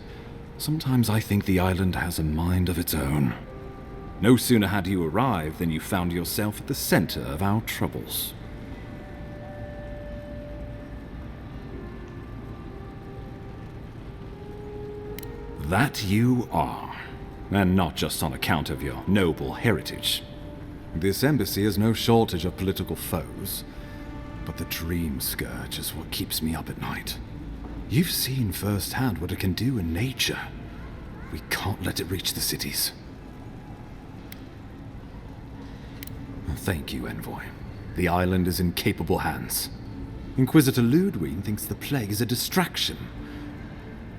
Sometimes I think the island has a mind of its own. No sooner had you arrived than you found yourself at the center of our troubles. That you are, and not just on account of your noble heritage. This embassy has no shortage of political foes, but the Dream Scourge is what keeps me up at night. You've seen firsthand what it can do in nature. We can't let it reach the cities. Thank you, Envoy. The island is in capable hands. Inquisitor Ludwig thinks the plague is a distraction.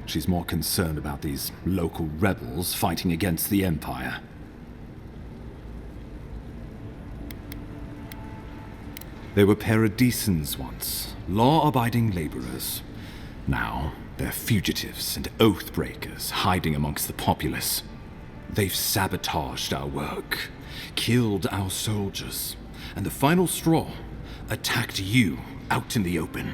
She's more concerned about these local rebels fighting against the Empire. They were paradisans once, law-abiding laborers. Now, they're fugitives and oath-breakers hiding amongst the populace. They've sabotaged our work, killed our soldiers, and the final straw, attacked you out in the open.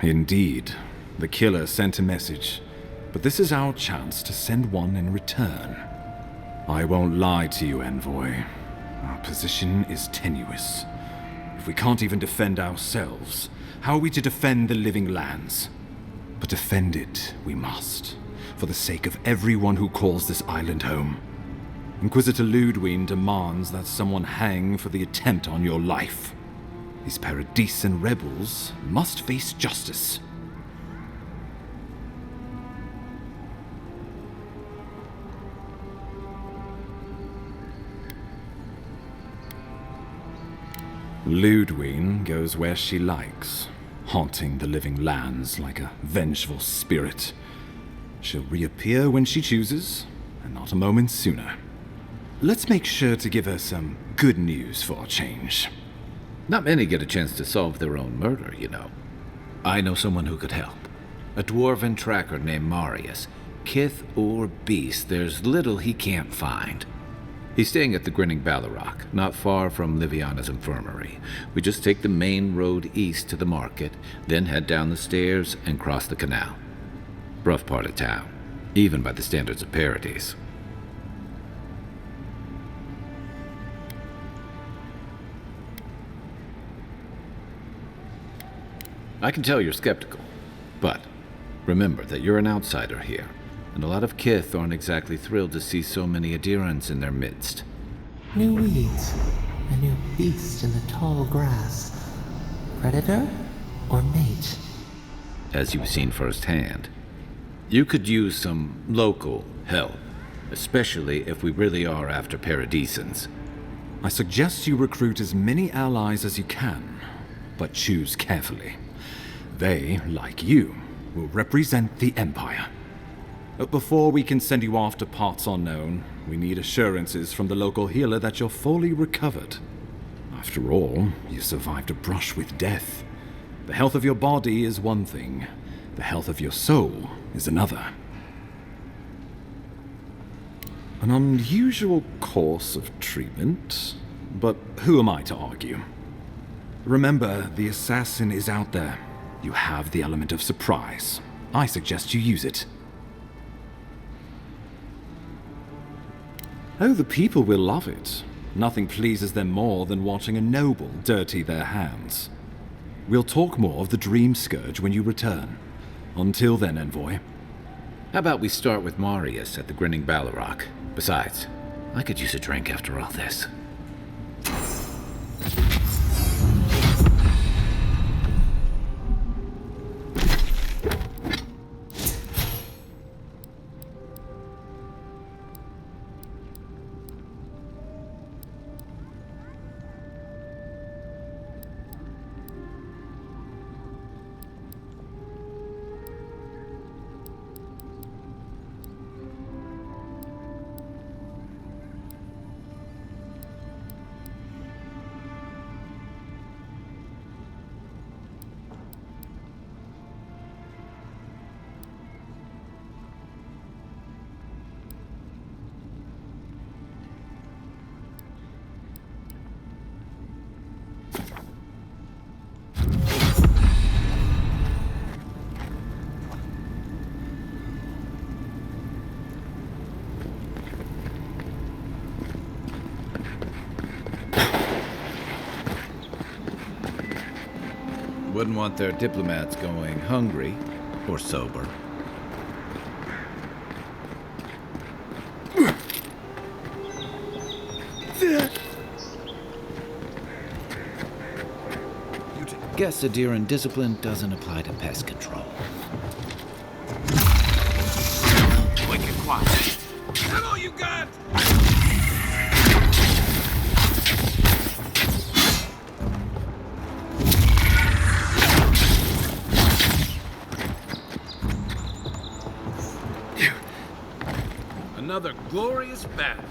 Indeed, the killer sent a message, but this is our chance to send one in return. I won't lie to you, Envoy. Our position is tenuous. If we can't even defend ourselves, how are we to defend the Living Lands? But defend it we must, for the sake of everyone who calls this island home. Inquisitor Ludwig demands that someone hang for the attempt on your life. These Paradisan rebels must face justice. Ludwig goes where she likes, haunting the Living Lands like a vengeful spirit. She'll reappear when she chooses, and not a moment sooner. Let's make sure to give her some good news for a change. Not many get a chance to solve their own murder, you know. I know someone who could help. A dwarven tracker named Marius. Kith or beast, there's little he can't find. He's staying at the Grinning Ballarrock, not far from Liviana's infirmary. We just take the main road east to the market, then head down the stairs and cross the canal. Rough part of town, even by the standards of Paradise. I can tell you're skeptical, but remember that you're an outsider here, and a lot of Kith aren't exactly thrilled to see so many Adirans in their midst. New weeds, a new beast in the tall grass. Predator or mate? As you've seen firsthand. You could use some local help, especially if we really are after Paradisans. I suggest you recruit as many allies as you can, but choose carefully. They, like you, will represent the Empire. But before we can send you off to parts unknown, we need assurances from the local healer that you're fully recovered. After all, you survived a brush with death. The health of your body is one thing, the health of your soul is another. An unusual course of treatment, but who am I to argue? Remember, the assassin is out there. You have the element of surprise. I suggest you use it. Oh, the people will love it. Nothing pleases them more than watching a noble dirty their hands. We'll talk more of the Dream Scourge when you return. Until then, Envoy. How about we start with Marius at the Grinning Ballarrock? Besides, I could use a drink after all this. Wouldn't want their diplomats going hungry or sober. Guess Adiran discipline doesn't apply to pest control. Quick and quiet. That all you got? Another glorious battle.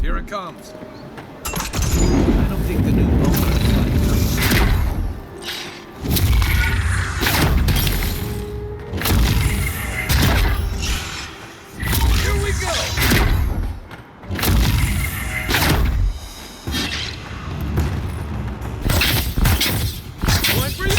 Here it comes. I don't think the new owner is like Here we go. One for you.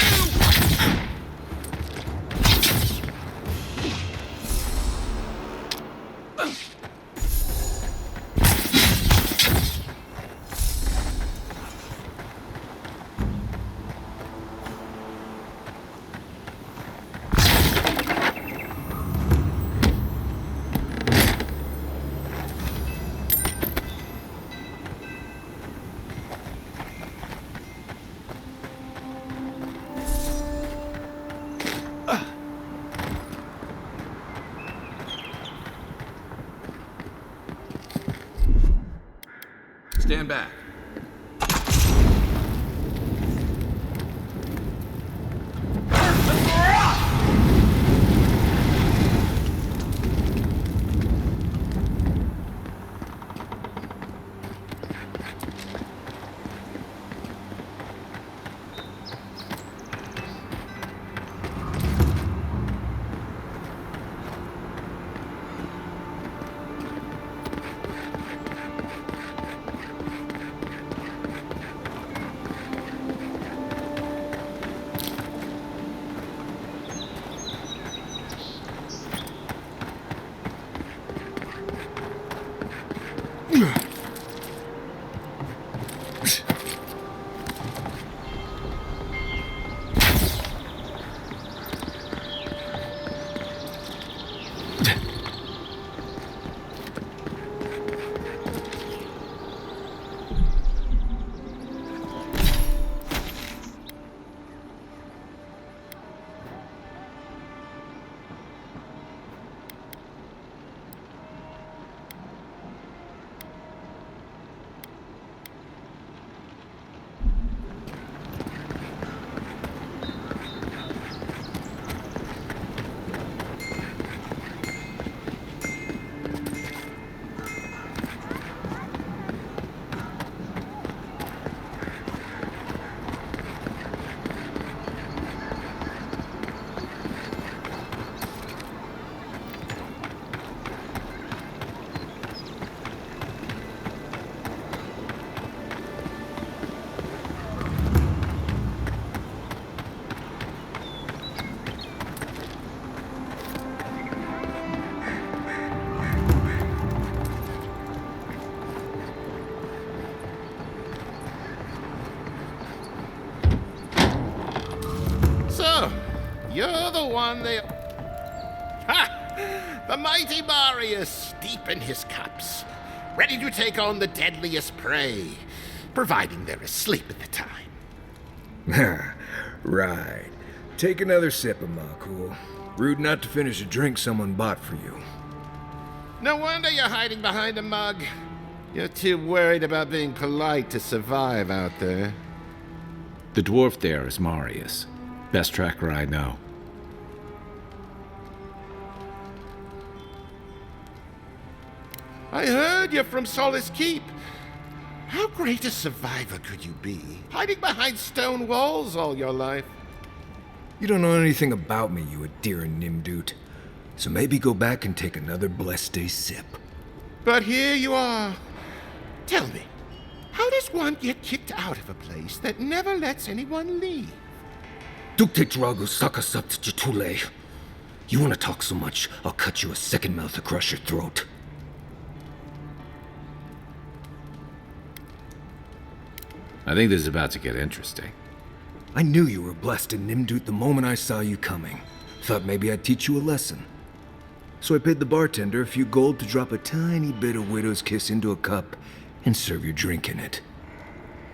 Stand back. You're the one they... Ha! The mighty Marius, deep in his cups, ready to take on the deadliest prey, providing they're asleep at the time. Right. Take another sip of Makul. Rude not to finish a drink someone bought for you. No wonder you're hiding behind a mug. You're too worried about being polite to survive out there. The dwarf there is Marius. Best tracker I know. I heard you're from Solace Keep. How great a survivor could you be, hiding behind stone walls all your life? You don't know anything about me, you Adiran Nimdut. So maybe go back and take another blessed day sip. But here you are. Tell me, how does one get kicked out of a place that never lets anyone leave? Dukte Drago Sakasat Jitule. You want to talk so much, I'll cut you a second mouth across your throat. I think this is about to get interesting. I knew you were blessed in Nimdut the moment I saw you coming. Thought maybe I'd teach you a lesson. So I paid the bartender a few gold to drop a tiny bit of Widow's Kiss into a cup and serve your drink in it.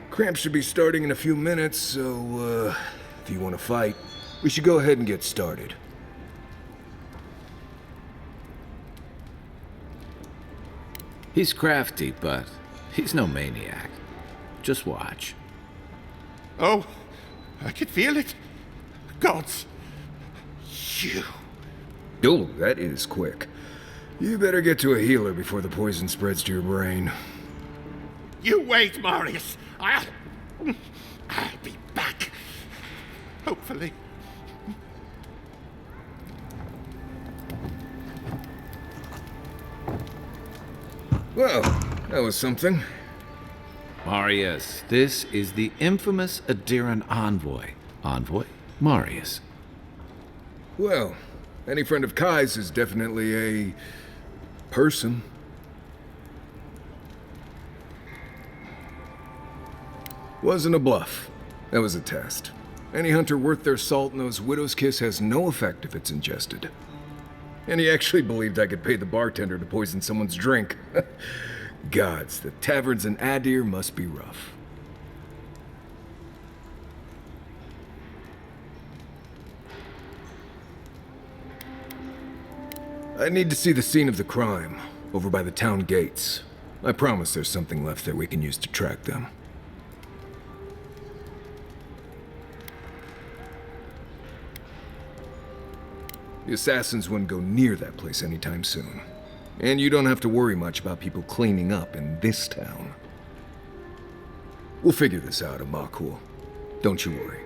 Cramps should be starting in a few minutes, so, if you want to fight, we should go ahead and get started. He's crafty, but he's no maniac. Just watch. Oh, I can feel it. Gods. You. Oh, that is quick. You better get to a healer before the poison spreads to your brain. You wait, Marius. I'll be back. Hopefully. Well, that was something. Marius, this is the infamous Adiran envoy. Envoy? Marius. Well, any friend of Kai's is definitely a person. Wasn't a bluff. That was a test. Any hunter worth their salt knows Widow's Kiss has no effect if it's ingested. And he actually believed I could pay the bartender to poison someone's drink. Gods, the taverns in Adir must be rough. I need to see the scene of the crime, over by the town gates. I promise there's something left there we can use to track them. The assassins wouldn't go near that place anytime soon. And you don't have to worry much about people cleaning up in this town. We'll figure this out, Amakul. Don't you worry.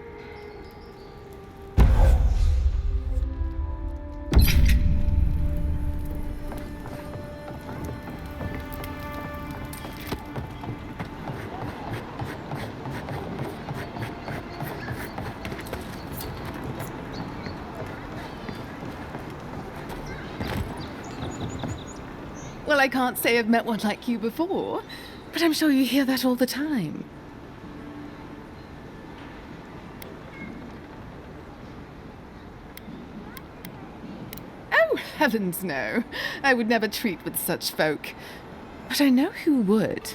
Well, I can't say I've met one like you before, but I'm sure you hear that all the time. Oh, heavens no. I would never treat with such folk. But I know who would.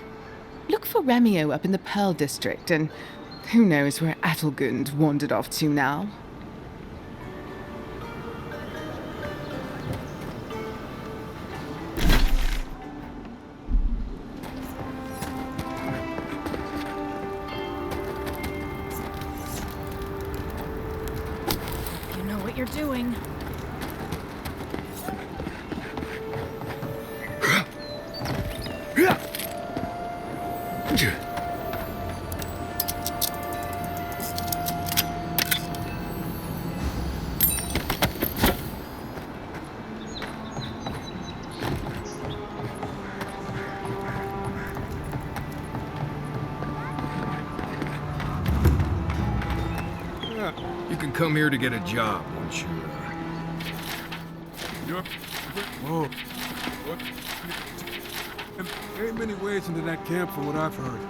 Look for Remio up in the Pearl District, and who knows where Adelgund wandered off to now. You're doing. You can come here to get a job once you, Whoa. What? There ain't many ways into that camp from what I've heard.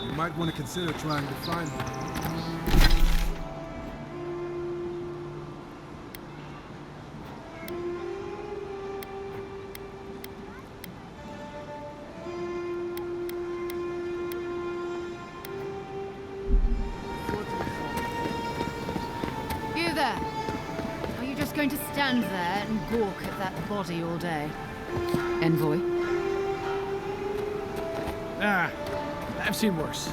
You might want to consider trying to find one. You there? Are you just going to stand there and gawk at that body all day? Envoy? Ah, I've seen worse.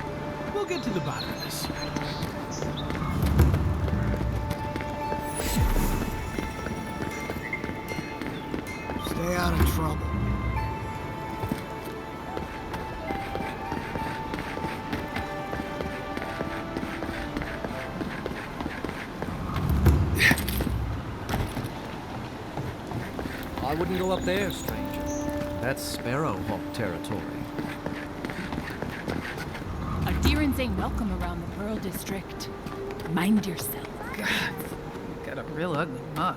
We'll get to the bottom of this. Stay out of trouble. I wouldn't go up there, stranger. That's Sparrowhawk territory. Adherents ain't welcome around the Pearl District. Mind yourself. God, got a real ugly mug.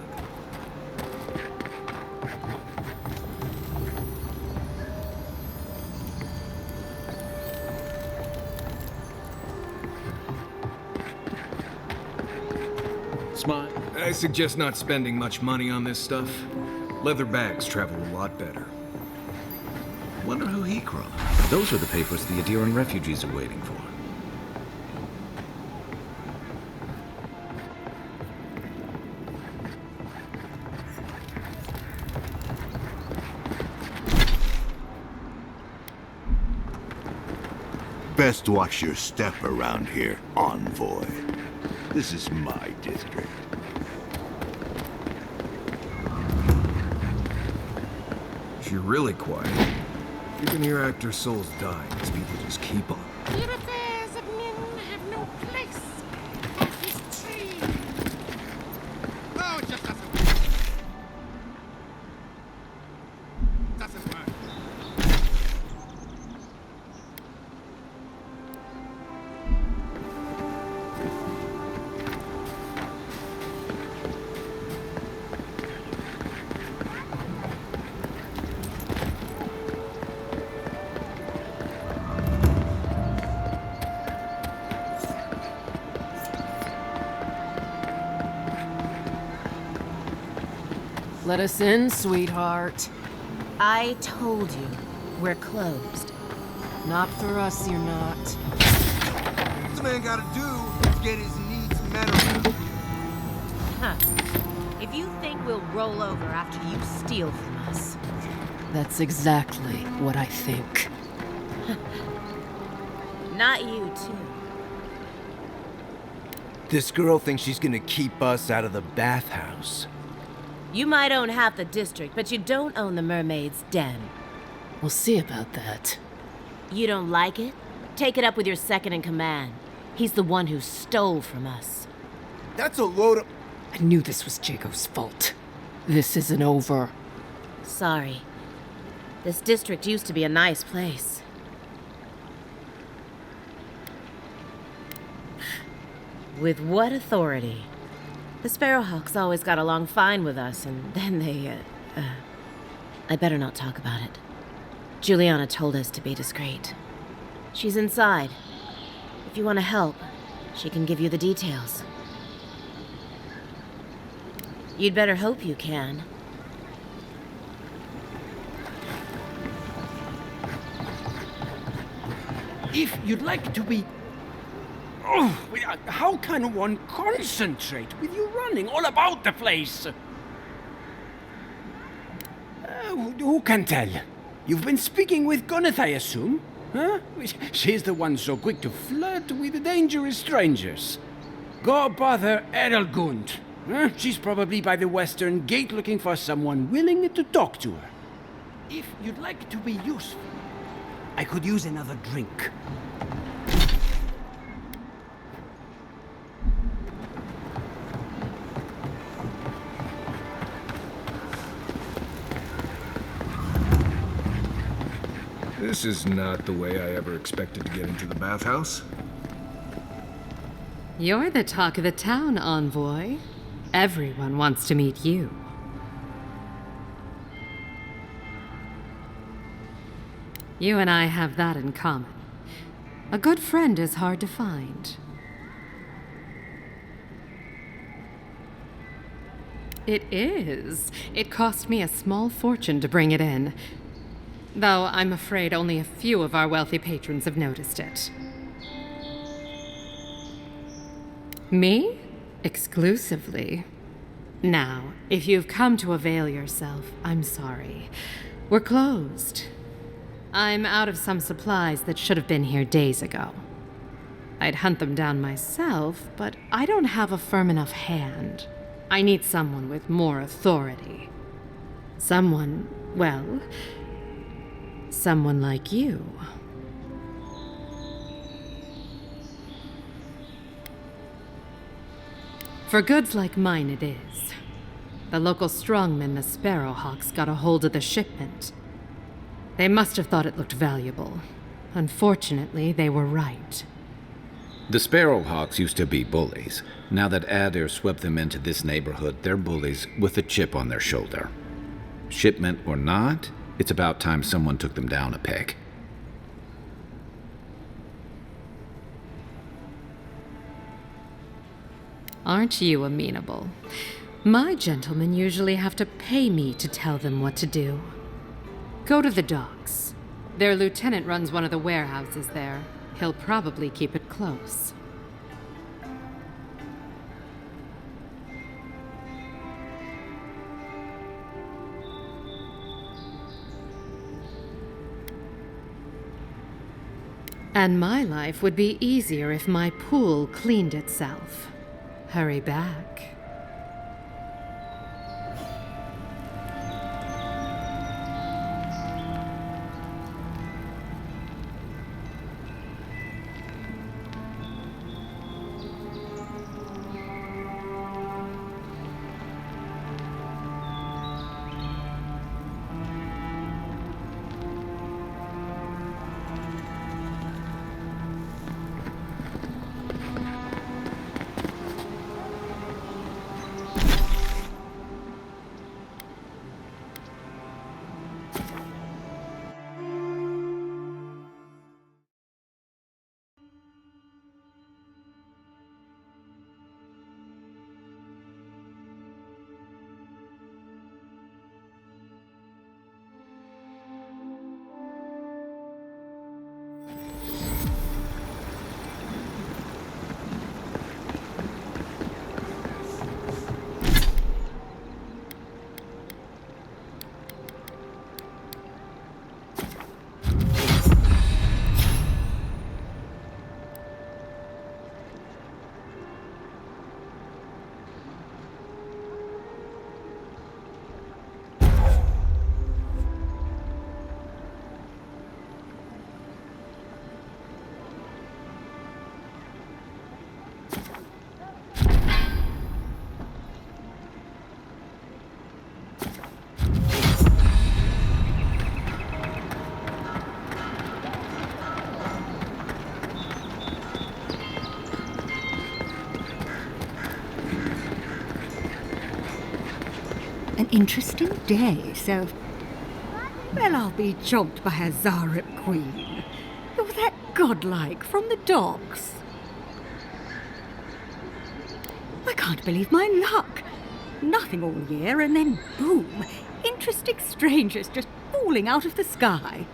Smile. I suggest not spending much money on this stuff. Leather bags travel a lot better. Wonder who he crossed. Those are the papers the Adiran refugees are waiting for. Best watch your step around here, Envoy. This is my district. If you're really quiet, you can hear actor souls dying as people just keep on. Here affairs of men have no place at this tree. Oh, it just doesn't work. Doesn't work. Let us in, sweetheart. I told you, we're closed. Not for us, you're not. This man gotta do is get his needs met. Huh. If you think we'll roll over after you steal from us. That's exactly what I think. Not you, too. This girl thinks she's gonna keep us out of the bathhouse. You might own half the district, but you don't own the mermaid's den. We'll see about that. You don't like it? Take it up with your second in command. He's the one who stole from us. That's a load of... I knew this was Jago's fault. This isn't over. Sorry. This district used to be a nice place. With what authority? The Sparrowhawks always got along fine with us, and then they, I better not talk about it. Juliana told us to be discreet. She's inside. If you want to help, she can give you the details. You'd better hope you can. If you'd like to be... Oh, how can one concentrate with you running all about the place? Who can tell? You've been speaking with Gunneth, I assume? Huh? She's the one so quick to flirt with dangerous strangers. Go bother Edelgund. Huh? She's probably by the western gate looking for someone willing to talk to her. If you'd like to be useful, I could use another drink. This is not the way I ever expected to get into the bathhouse. You're the talk of the town, Envoy. Everyone wants to meet you. You and I have that in common. A good friend is hard to find. It is. It cost me a small fortune to bring it in. Though I'm afraid only a few of our wealthy patrons have noticed it. Me? Exclusively. Now, if you've come to avail yourself, I'm sorry. We're closed. I'm out of some supplies that should have been here days ago. I'd hunt them down myself, but I don't have a firm enough hand. I need someone with more authority. Someone, well, someone like you. For goods like mine it is. The local strongmen, the Sparrowhawks, got a hold of the shipment. They must have thought it looked valuable. Unfortunately, they were right. The Sparrowhawks used to be bullies. Now that Adair swept them into this neighborhood, they're bullies with a chip on their shoulder. Shipment or not, it's about time someone took them down a peg. Aren't you amenable? My gentlemen usually have to pay me to tell them what to do. Go to the docks. Their lieutenant runs one of the warehouses there. He'll probably keep it close. And my life would be easier if my pool cleaned itself. Hurry back. An interesting day, so... Well, I'll be jogged by a Zarep queen. You're that godlike from the docks. I can't believe my luck. Nothing all year, and then boom, interesting strangers just falling out of the sky.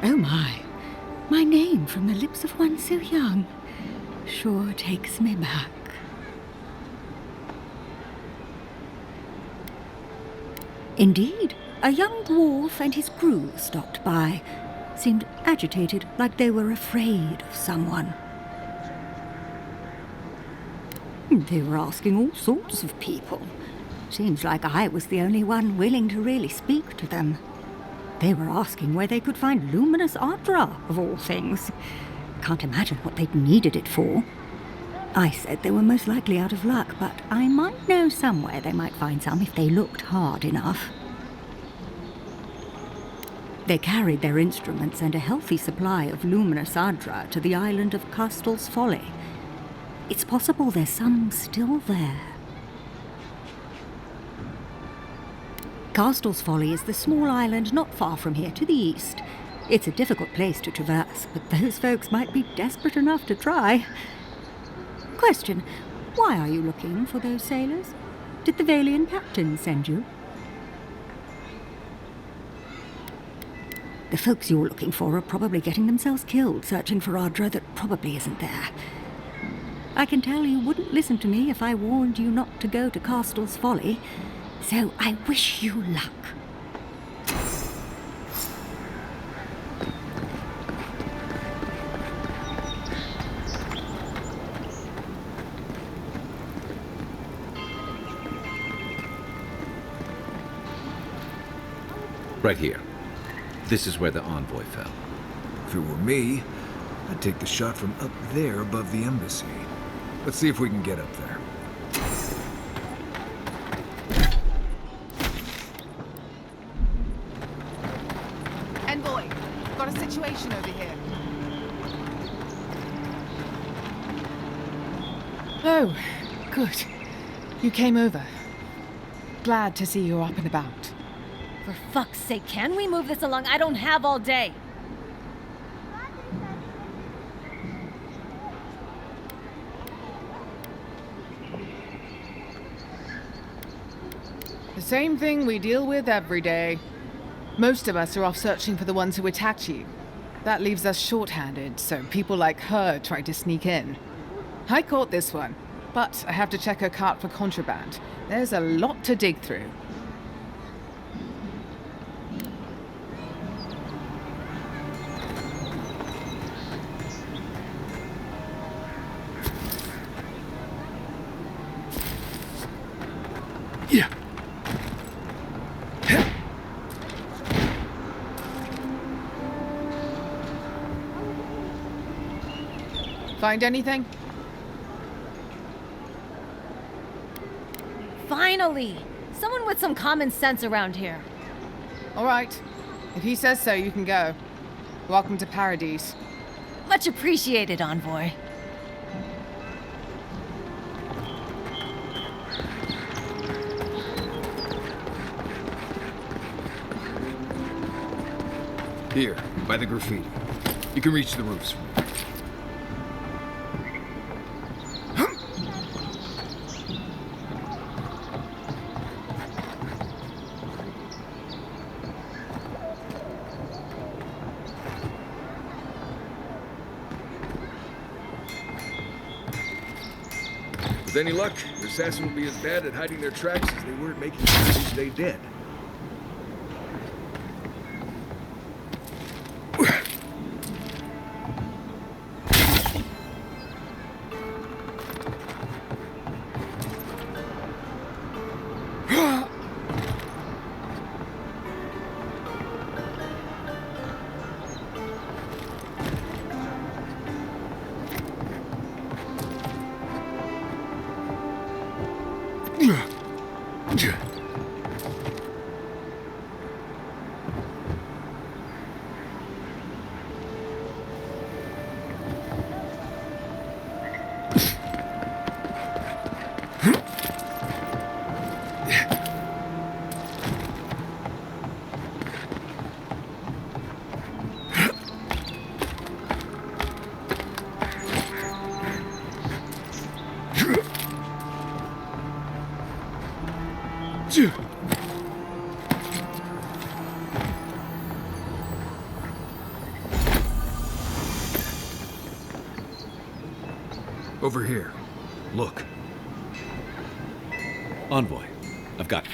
Oh my name from the lips of one so young sure takes me back. Indeed, a young dwarf and his crew stopped by. Seemed agitated, like they were afraid of someone. They were asking all sorts of people. Seems like I was the only one willing to really speak to them. They were asking where they could find luminous Adra, of all things. Can't imagine what they'd needed it for. I said they were most likely out of luck, but I might know somewhere they might find some if they looked hard enough. They carried their instruments and a healthy supply of luminous Adra to the island of Castel's Folly. It's possible there's some still there. Castel's Folly is the small island not far from here to the east. It's a difficult place to traverse, but those folks might be desperate enough to try. Question, why are you looking for those sailors? Did the Valian captain send you? The folks you're looking for are probably getting themselves killed searching for Adra that probably isn't there. I can tell you wouldn't listen to me if I warned you not to go to Castel's Folly, so I wish you luck. Right here. This is where the envoy fell. If it were me, I'd take the shot from up there above the embassy. Let's see if we can get up there. situation over here? Oh, good. You came over. Glad to see you're up and about. For fuck's sake, can we move this along? I don't have all day. The same thing we deal with every day. Most of us are off searching for the ones who attacked you. That leaves us short-handed, so people like her try to sneak in. I caught this one, but I have to check her cart for contraband. There's a lot to dig through. Yeah. Find anything? Finally! Someone with some common sense around here. All right. If he says so, you can go. Welcome to Paradise. Much appreciated, Envoy. Here, by the graffiti. You can reach the roofs from here. With any luck, the assassin will be as bad at hiding their tracks as they were at making sure they stay dead. Over here. Look. Envoy, I've got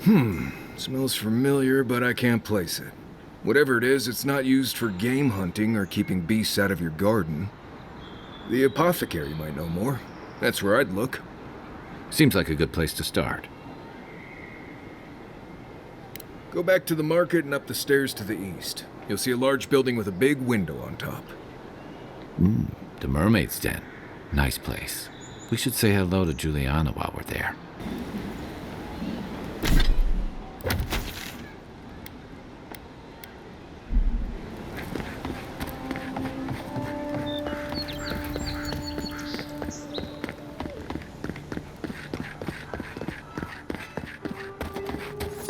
it. Smells familiar, but I can't place it. Whatever it is, it's not used for game hunting or keeping beasts out of your garden. The apothecary might know more. That's where I'd look. Seems like a good place to start. Go back to the market and up the stairs to the east. You'll see a large building with a big window on top. The Mermaid's Den. Nice place. We should say hello to Juliana while we're there.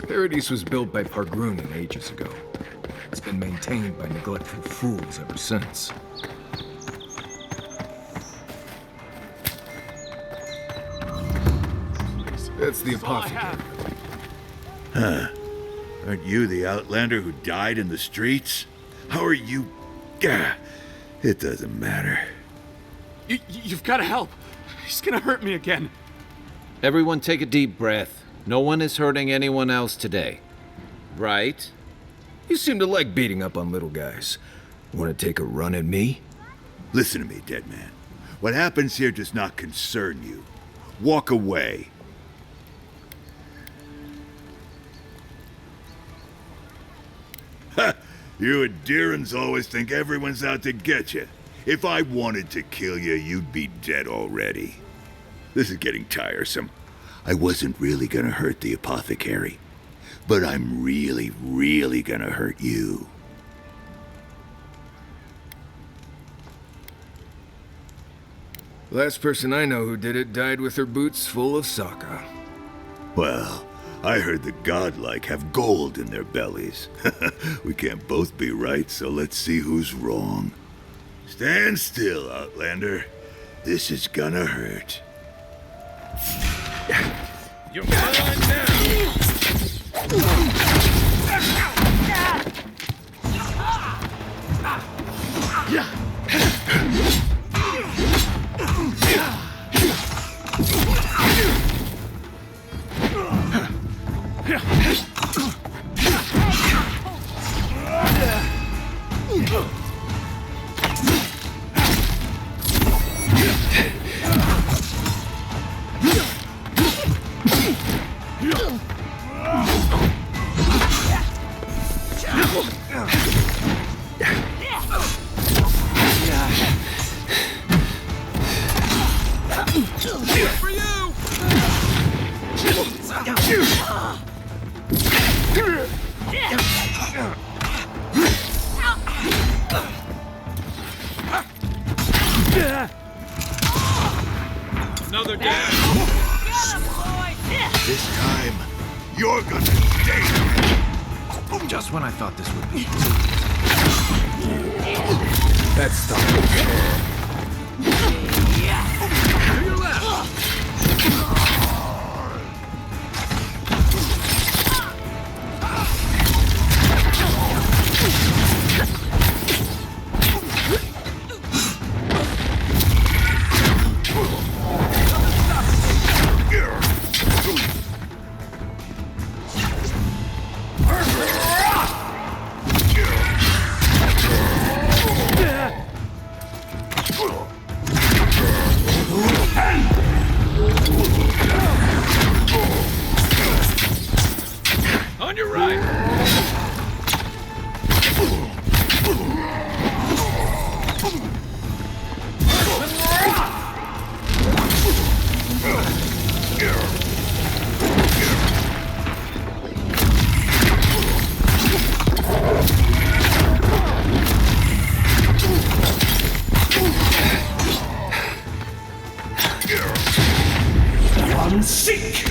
Paradise was built by Pargrunin ages ago. It's been maintained by neglectful fools ever since. That's the apothecary. Huh. Aren't you the outlander who died in the streets? How are you... Gah, it doesn't matter. You've got to help. He's gonna hurt me again. Everyone take a deep breath. No one is hurting anyone else today. Right? You seem to like beating up on little guys. Want to take a run at me? Listen to me, dead man. What happens here does not concern you. Walk away. Ha! You and Deerins always think everyone's out to get you. If I wanted to kill you, you'd be dead already. This is getting tiresome. I wasn't really gonna hurt the apothecary, but I'm really, really gonna hurt you. Last person I know who did it died with her boots full of saka. Well, I heard the godlike have gold in their bellies. We can't both be right, so let's see who's wrong. Stand still, Outlander. This is gonna hurt. You're mine now! For you! Another dash! This time, you're gonna stay. Just when I thought this would be That's the To your left! On your right! Seek!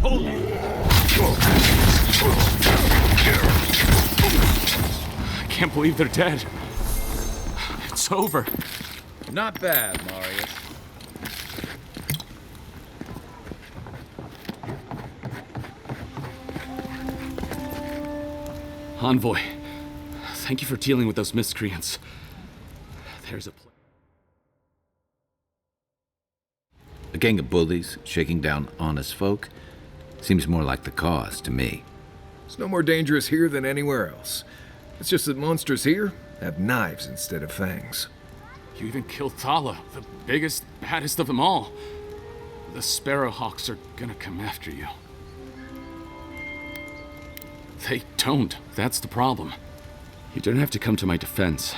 Hold me! I can't believe they're dead. It's over. Not bad, Marius. Envoy, thank you for dealing with those miscreants. There's A gang of bullies shaking down honest folk seems more like the cause to me. It's no more dangerous here than anywhere else. It's just that monsters here have knives instead of fangs. You even killed Thala, the biggest, baddest of them all. The Sparrowhawks are gonna come after you. They don't. That's the problem. You don't have to come to my defense.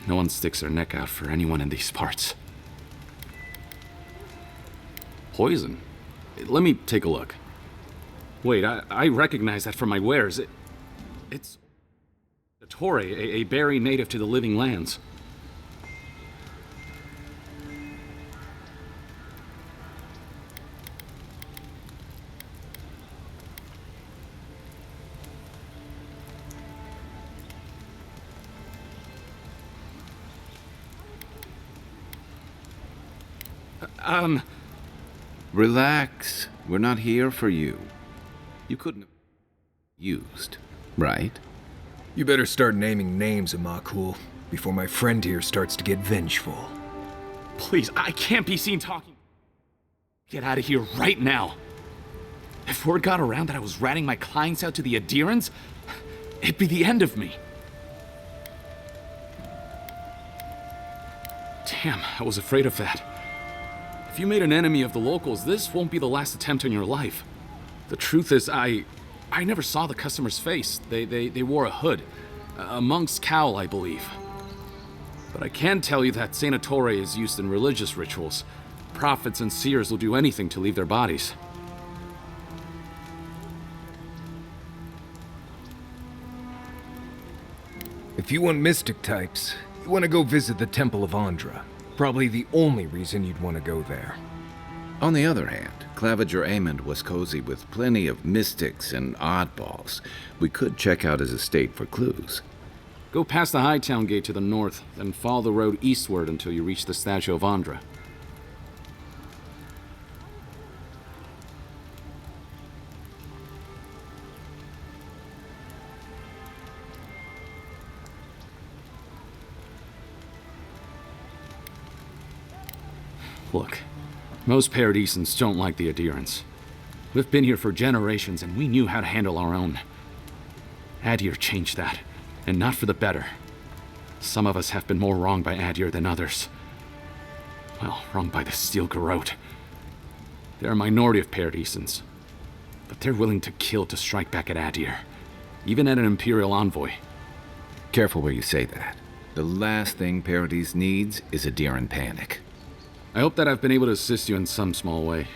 No one sticks their neck out for anyone in these parts. Poison? Let me take a look. Wait, I recognize that from my wares. It's a Torre, a berry native to the Living Lands. Relax. We're not here for you. You couldn't have used, right? You better start naming names, Amakul, before my friend here starts to get vengeful. Please, I can't be seen talking. Get out of here right now. If word got around that I was ratting my clients out to the adherents, it'd be the end of me. Damn, I was afraid of that. If you made an enemy of the locals, this won't be the last attempt on your life. The truth is, I never saw the customer's face. They wore a hood. A monk's cowl, I believe. But I can tell you that Saint Torre is used in religious rituals. Prophets and seers will do anything to leave their bodies. If you want mystic types, you want to go visit the Temple of Andra. Probably the only reason you'd want to go there. On the other hand, Claviger Amond was cozy with plenty of mystics and oddballs. We could check out his estate for clues. Go past the Hightown Gate to the north, then follow the road eastward until you reach the statue of Andra. Look, most Paradisans don't like the adherents. We've been here for generations and we knew how to handle our own. Adir changed that, and not for the better. Some of us have been more wronged by Adir than others. Well, wronged by the Steel Garrote. They're a minority of Paradisans, but they're willing to kill to strike back at Adir, even at an Imperial envoy. Careful where you say that. The last thing Paradis needs is a Adiran panic. I hope that I've been able to assist you in some small way.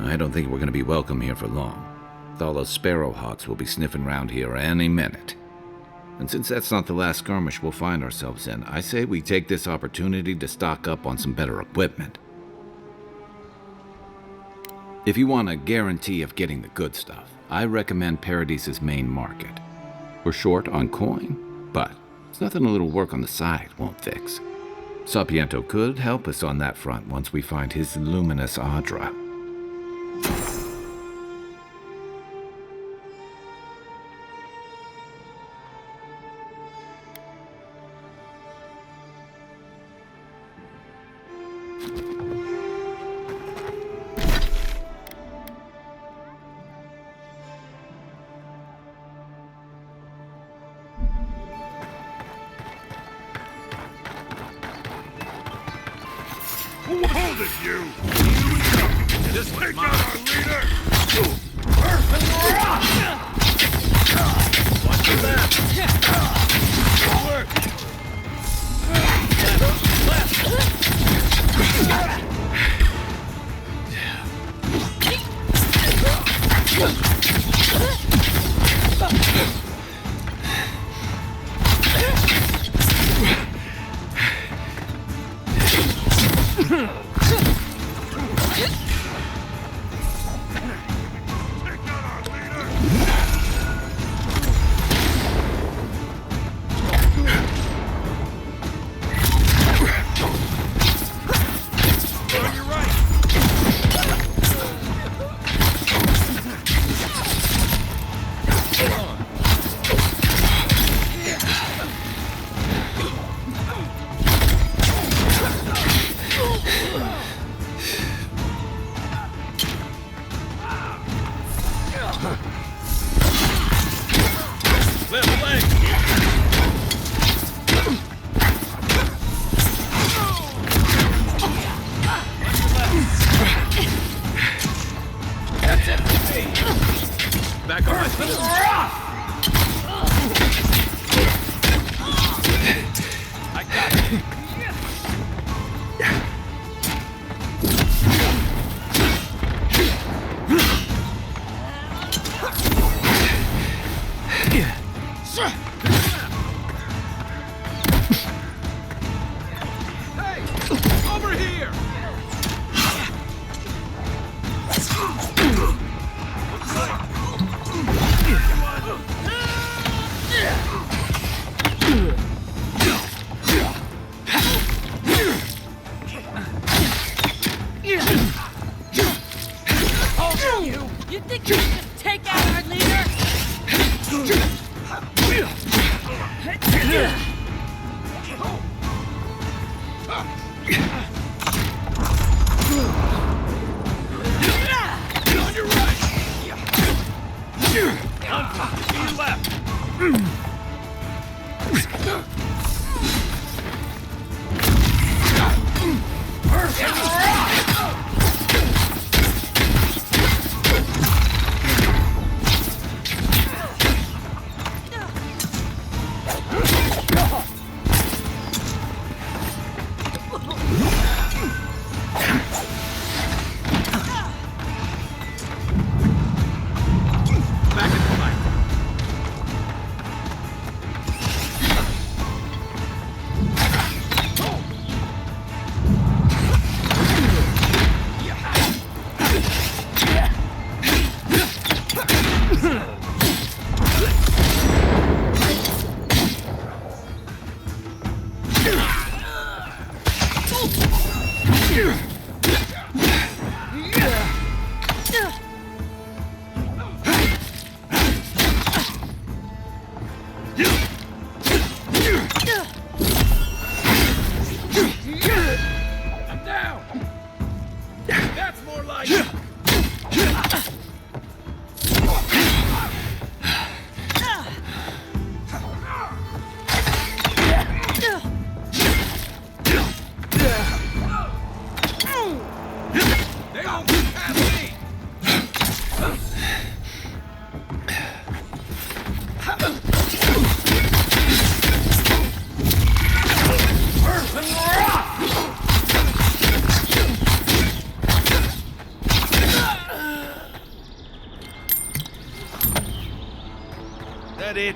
I don't think we're going to be welcome here for long. Thala's sparrowhawks will be sniffing around here any minute. And since that's not the last skirmish we'll find ourselves in, I say we take this opportunity to stock up on some better equipment. If you want a guarantee of getting the good stuff, I recommend Paradise's main market. We're short on coin, but it's nothing a little work on the side won't fix. Sapiento could help us on that front once we find his luminous Adra. Hold it, you! Just take out our leader! Watch your back! Back on my feet. I got it. Hey! Over here! You think you can just take out our leader? On your right! To your left! That it?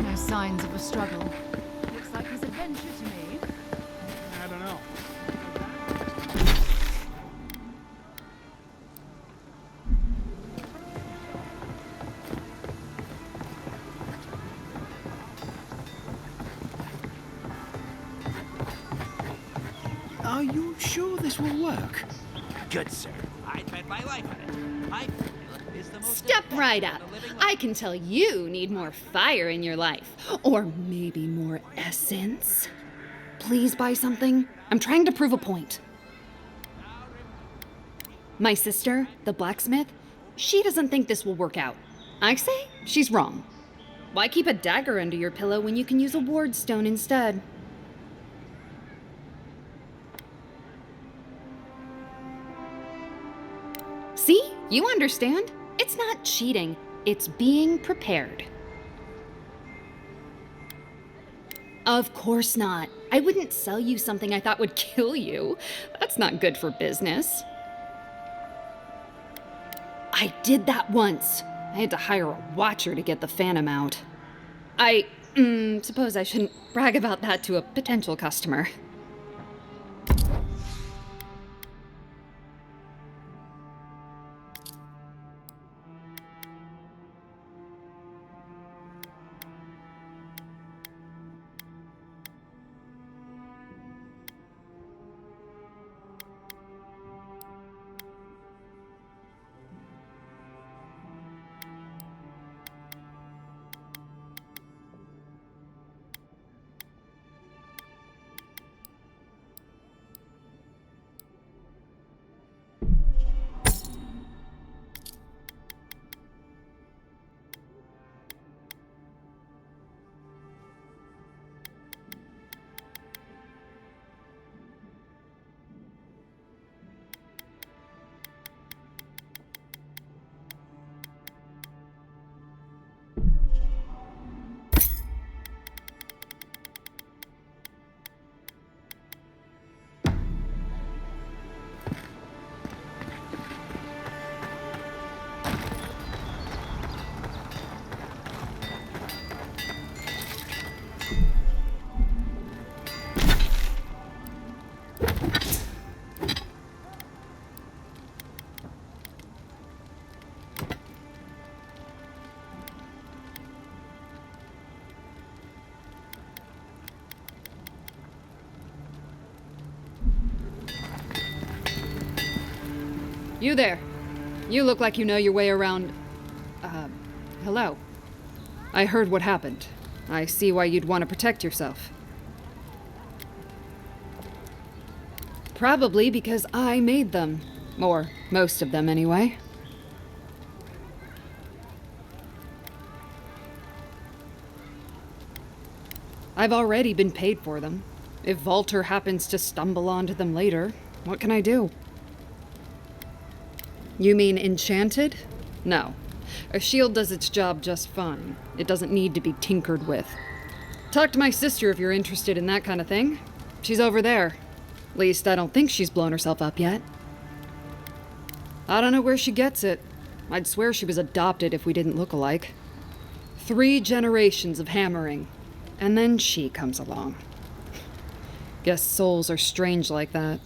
No signs of a struggle. Looks like his adventure to me. I don't know. Are you sure this will work? Good, sir. I'd bet my life on it. My is the most Step right up. I can tell you need more fire in your life. Or maybe more essence. Please buy something. I'm trying to prove a point. My sister, the blacksmith, she doesn't think this will work out. I say she's wrong. Why keep a dagger under your pillow when you can use a ward stone instead? See? You understand. It's not cheating. It's being prepared. Of course not. I wouldn't sell you something I thought would kill you. That's not good for business. I did that once. I had to hire a watcher to get the phantom out. I suppose I shouldn't brag about that to a potential customer. You there. You look like you know your way around... hello. I heard what happened. I see why you'd want to protect yourself. Probably because I made them. Or most of them, anyway. I've already been paid for them. If Walter happens to stumble onto them later, what can I do? You mean enchanted? No. A shield does its job just fine. It doesn't need to be tinkered with. Talk to my sister if you're interested in that kind of thing. She's over there. At least I don't think she's blown herself up yet. I don't know where she gets it. I'd swear she was adopted if we didn't look alike. 3 generations of hammering. And then she comes along. Guess souls are strange like that.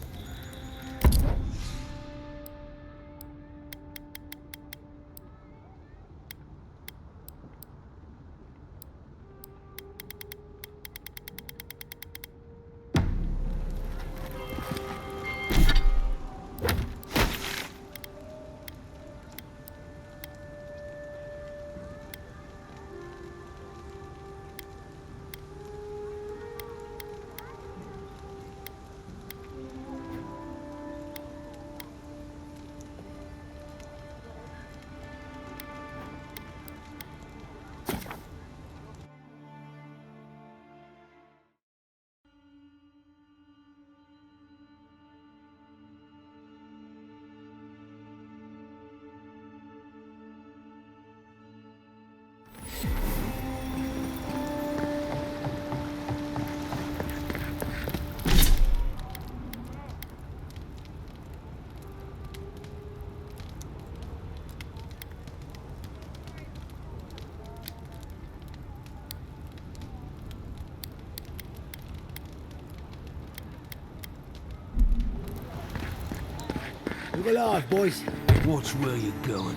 alive, boys. Watch where you're going.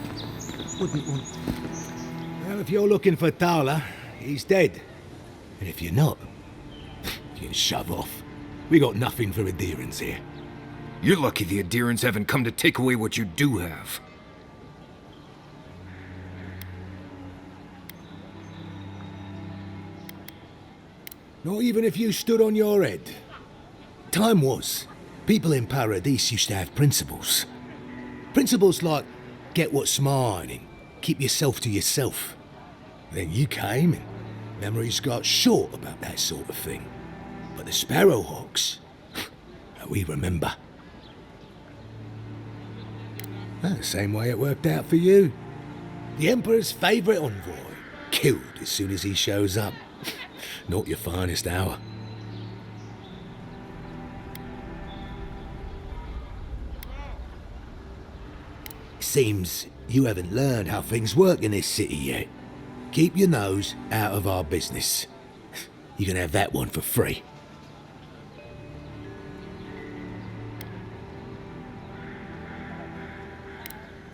Wouldn't want... Well, if you're looking for Tala, he's dead. And if you're not, you can shove off. We got nothing for adherents here. You're lucky the adherents haven't come to take away what you do have. Not even if you stood on your head. Time was, people in Paradise used to have principles. Principles like, get what's mine and keep yourself to yourself. Then you came and memories got short about that sort of thing. But the Sparrowhawks, we remember. Well, the same way it worked out for you. The Emperor's favourite envoy, killed as soon as he shows up. Not your finest hour. Seems you haven't learned how things work in this city yet. Keep your nose out of our business. You can have that one for free.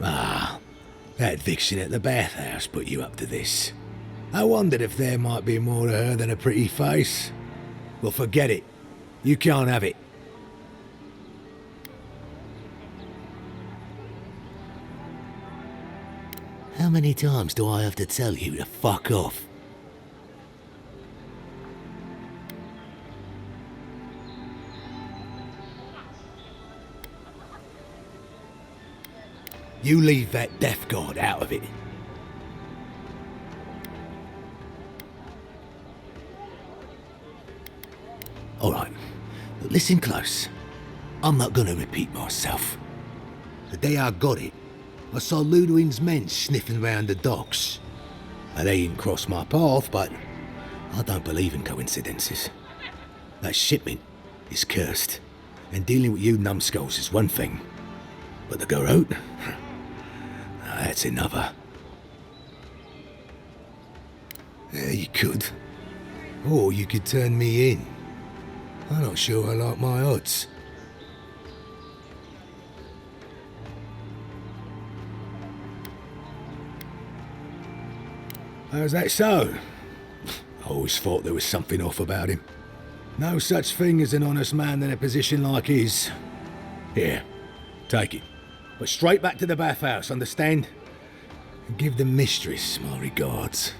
Ah, that eviction at the bathhouse put you up to this. I wondered if there might be more to her than a pretty face. Well, forget it. You can't have it. How many times do I have to tell you to fuck off? You leave that death guard out of it. Alright, but listen close. I'm not gonna repeat myself. The day I got it, I saw Ludwig's men sniffing round the docks. Now, they didn't cross my path, but I don't believe in coincidences. That shipment is cursed, and dealing with you numbskulls is one thing. But the Garrote? That's another. Yeah, you could. Or you could turn me in. I'm not sure I like my odds. How's that so? I always thought there was something off about him. No such thing as an honest man in a position like his. Here, take it. But straight back to the bathhouse, understand? And give the mistress my regards.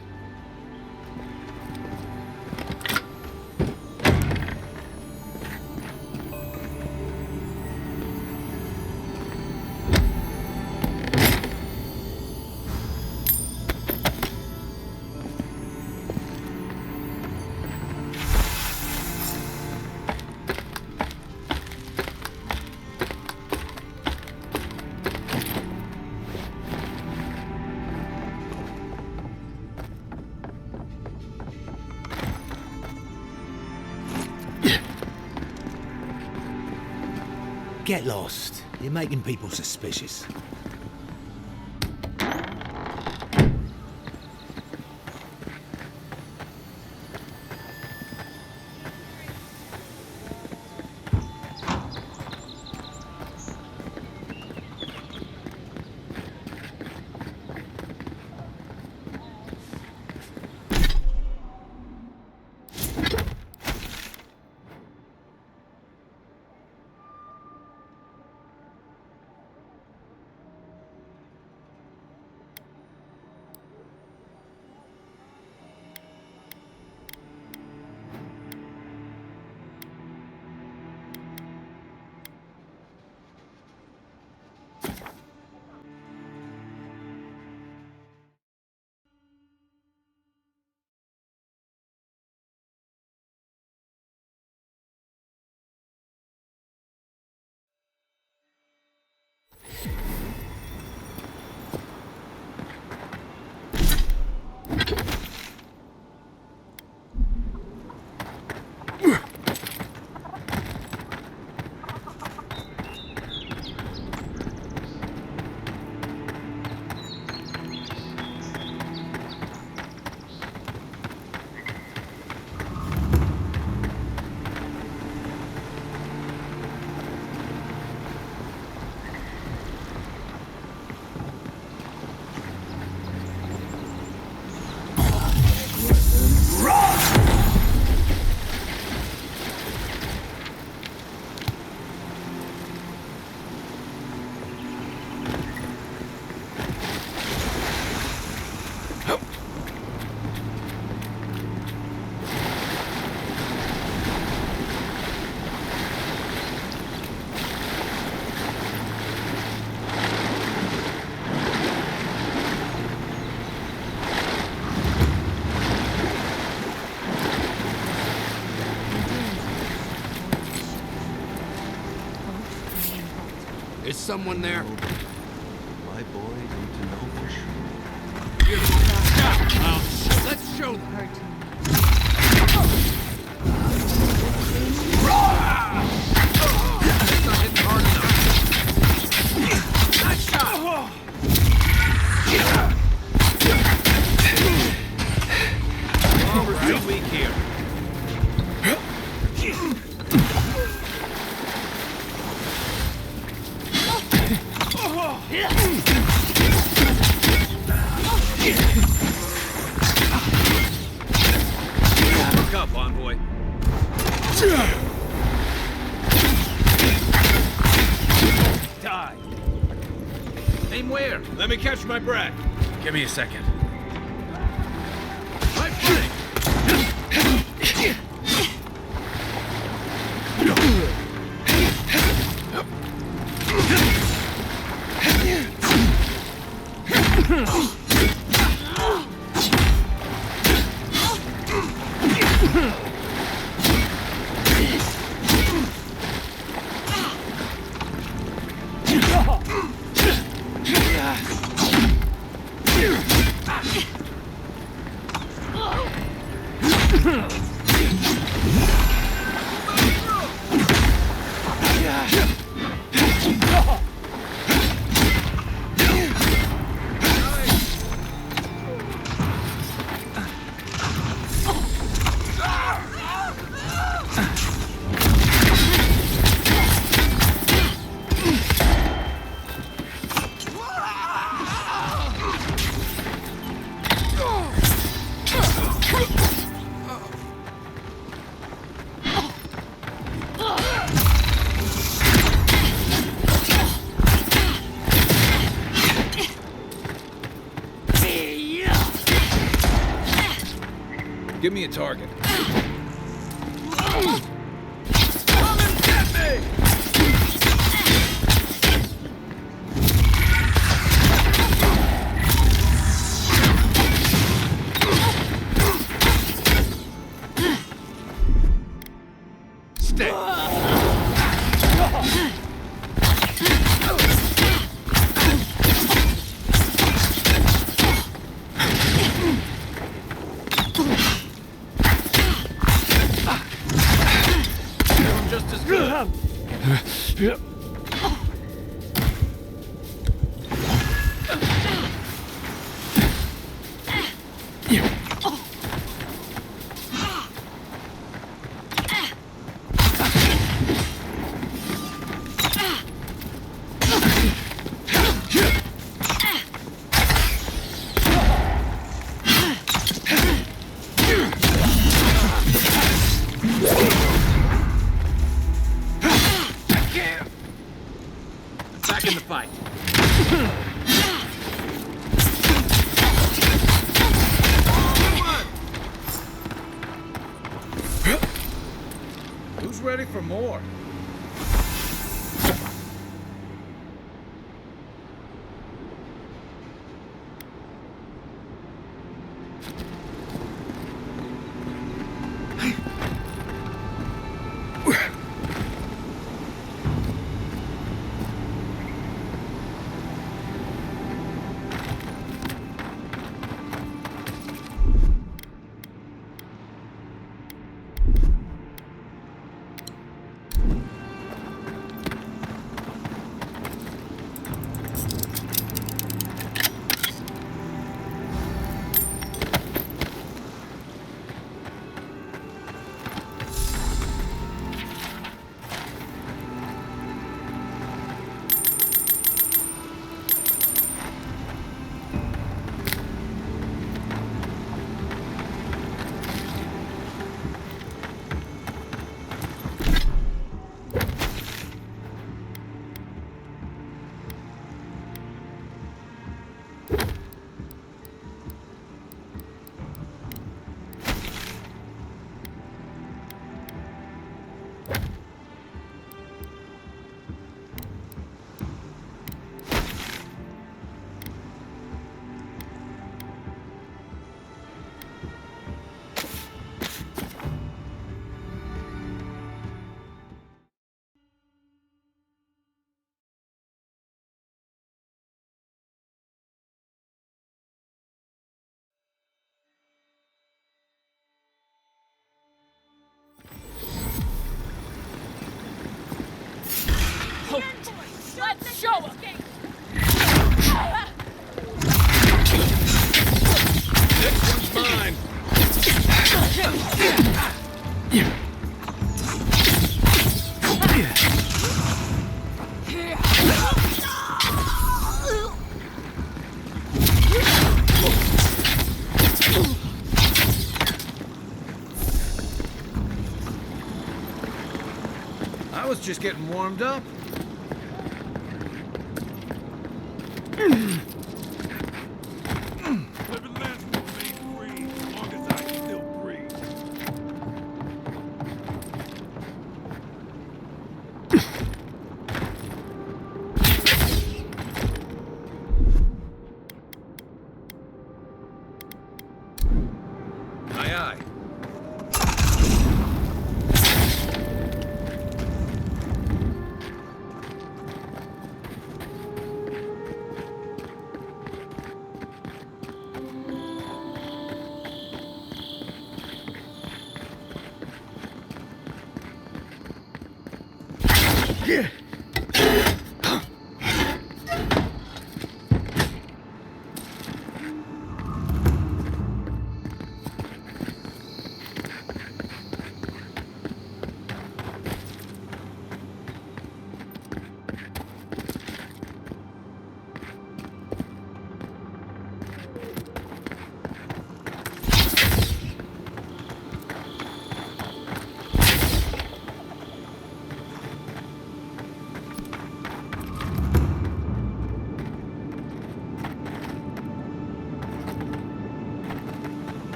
Get lost. You're making people suspicious. Is someone there? My boy need to know for sure. Let's show them. That's not hitting hard enough. Nice shot. Oh, we're too weak here. Look up, envoy. Die. Aim where? Let me catch my breath. Give me a second. My flank. Give me a target. Come and get me! Stay. Just as good. Back in the fight. Who's ready for more? I was just getting warmed up. Living legends remain free as long as I still breathe. Aye, aye. Yeah.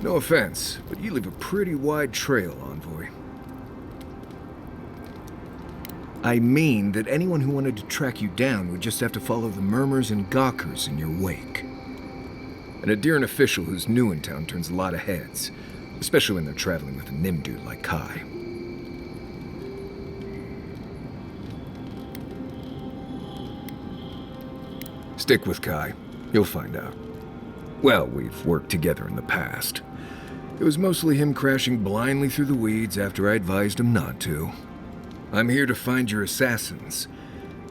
No offense, but you leave a pretty wide trail, Envoy. I mean that anyone who wanted to track you down would just have to follow the murmurs and gawkers in your wake. An Adyrant official who's new in town turns a lot of heads, especially when they're traveling with a Nimdude like Kai. Stick with Kai. You'll find out. Well, we've worked together in the past. It was mostly him crashing blindly through the weeds after I advised him not to. I'm here to find your assassins.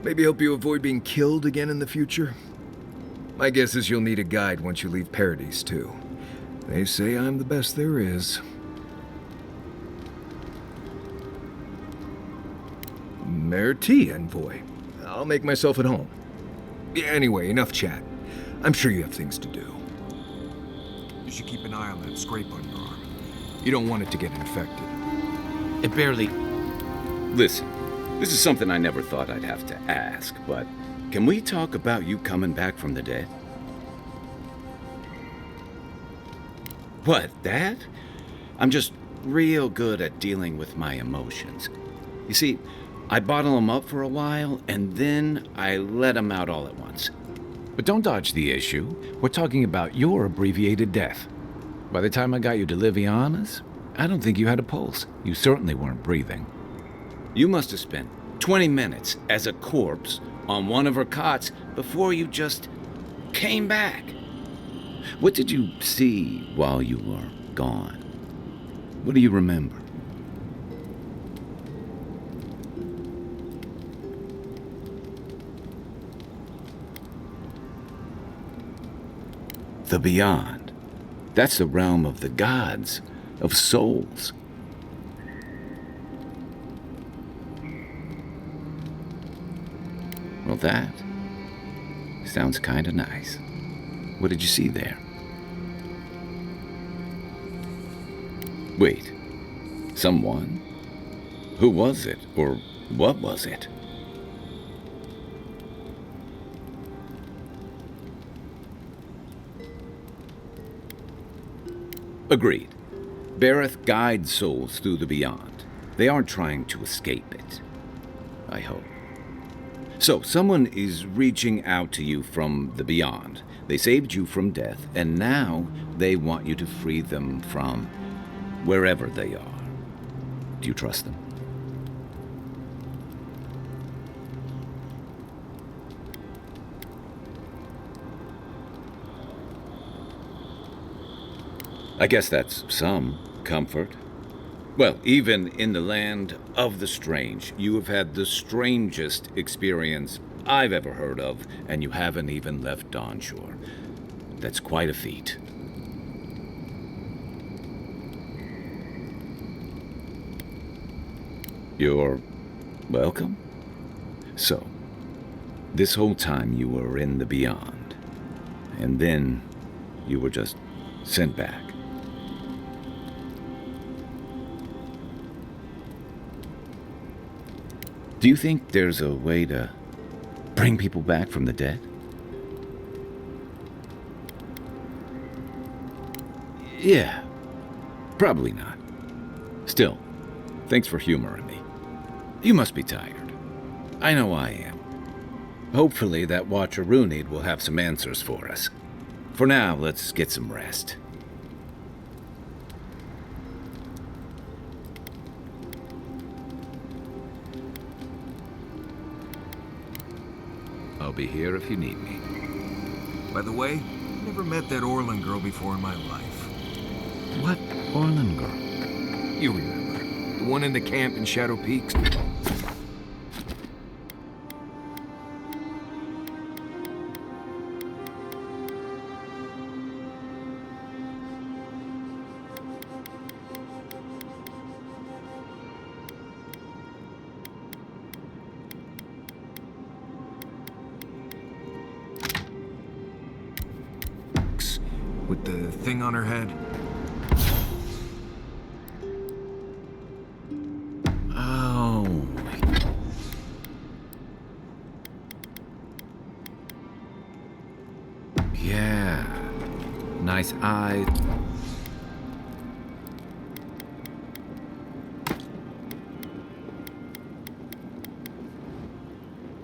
Maybe help you avoid being killed again in the future. My guess is you'll need a guide once you leave Paradise, too. They say I'm the best there is. Merci, Envoy. I'll make myself at home. Anyway, enough chat. I'm sure you have things to do. You should keep an eye on that scrape on your arm. You don't want it to get infected. It barely... Listen, this is something I never thought I'd have to ask, but can we talk about you coming back from the dead? What, that? I'm just real good at dealing with my emotions. You see, I bottle them up for a while, and then I let them out all at once. But don't dodge the issue. We're talking about your abbreviated death. By the time I got you to Liviana's, I don't think you had a pulse. You certainly weren't breathing. You must have spent 20 minutes as a corpse on one of her cots before you just came back. What did you see while you were gone? What do you remember? The beyond. That's the realm of the gods. of souls. Well, that sounds kinda nice. What did you see there? Wait, someone? Who was it, or what was it? Agreed. Bareth guides souls through the beyond. They aren't trying to escape it. I hope. So, someone is reaching out to you from the beyond. They saved you from death, and now they want you to free them from wherever they are. Do you trust them? I guess that's some comfort. Well, even in the land of the strange, you have had the strangest experience I've ever heard of, and you haven't even left Dawnshore. That's quite a feat. You're welcome. So, this whole time you were in the beyond, and then you were just sent back. Do you think there's a way to bring people back from the dead? Yeah, probably not. Still, thanks for humoring me. You must be tired. I know I am. Hopefully that Watcher Runid will have some answers for us. For now, let's get some rest. I'll be here if you need me. By the way, never met that Orlin girl before in my life. What Orlin girl? You remember. The one in the camp in Shadow Peaks. With the thing on her head. Oh. Yeah. Nice eyes.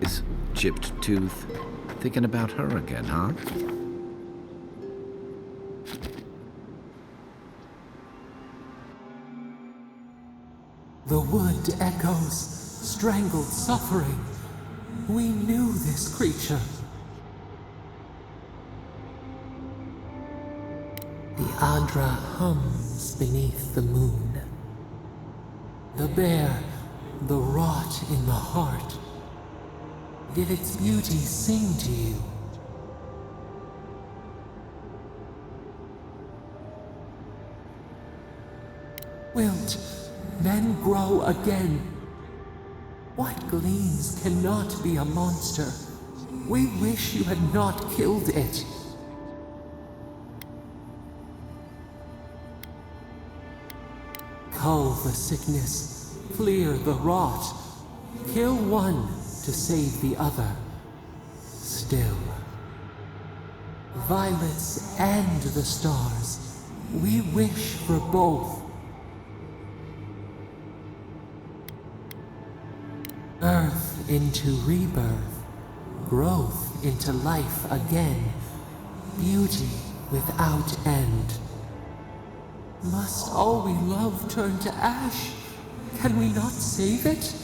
This chipped tooth. Thinking about her again, huh? The wood echoes, strangled suffering. We knew this creature. The Adra hums beneath the moon. The bear, the rot in the heart. Did its beauty sing to you? Wilt then grow again. What gleams cannot be a monster? We wish you had not killed it. Cull the sickness, clear the rot. Kill one to save the other. Still. Violets and the stars. We wish for both. Earth into rebirth, growth into life again, beauty without end. Must all we love turn to ash? Can we not save it?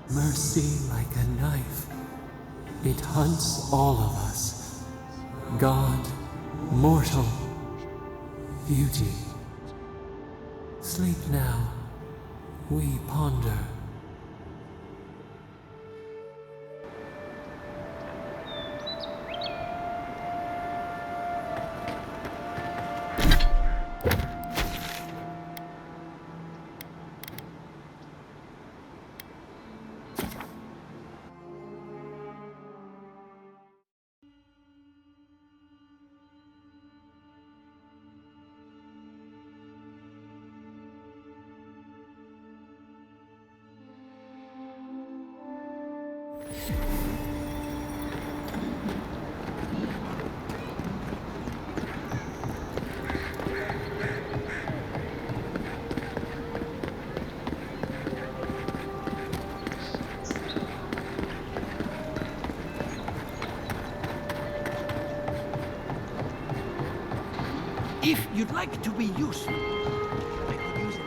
Mercy like a knife, it hunts all of us. God, mortal, beauty. Sleep now, we ponder. If you'd like to be useful, I could use it.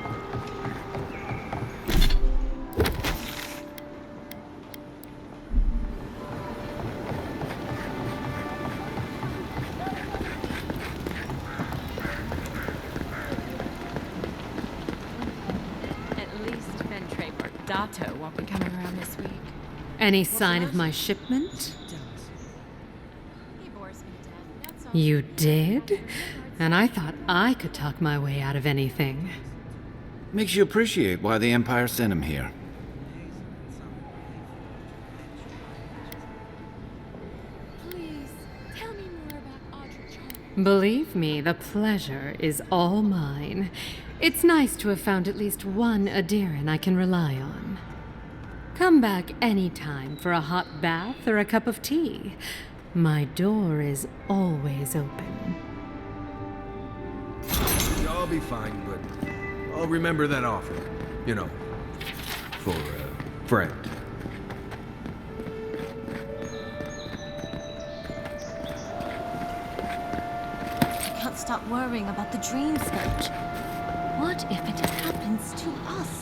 At least Ventre Bordato won't be coming around this week. Any sign of my shipment? You did? And I thought I could talk my way out of anything. Makes you appreciate why the Empire sent him here. Please, tell me more about Audra. Believe me, the pleasure is all mine. It's nice to have found at least one Adiran I can rely on. Come back anytime for a hot bath or a cup of tea. My door is always open. I'll be fine, but I'll remember that offer. You know, for a friend. I can't stop worrying about the dream scourge. What if it happens to us?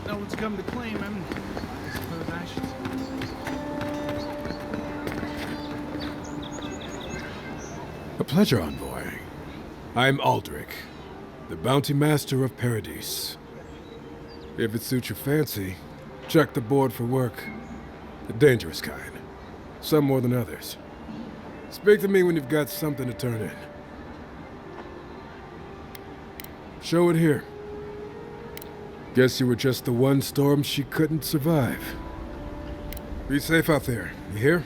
No one's come to claim him. I suppose I should. A pleasure, envoy. I'm Aldrich, the bounty master of Paradise. If it suits your fancy, check the board for work. The dangerous kind. Some more than others. Speak to me when you've got something to turn in. Show it here. Guess you were just the one storm she couldn't survive. Be safe out there, you hear?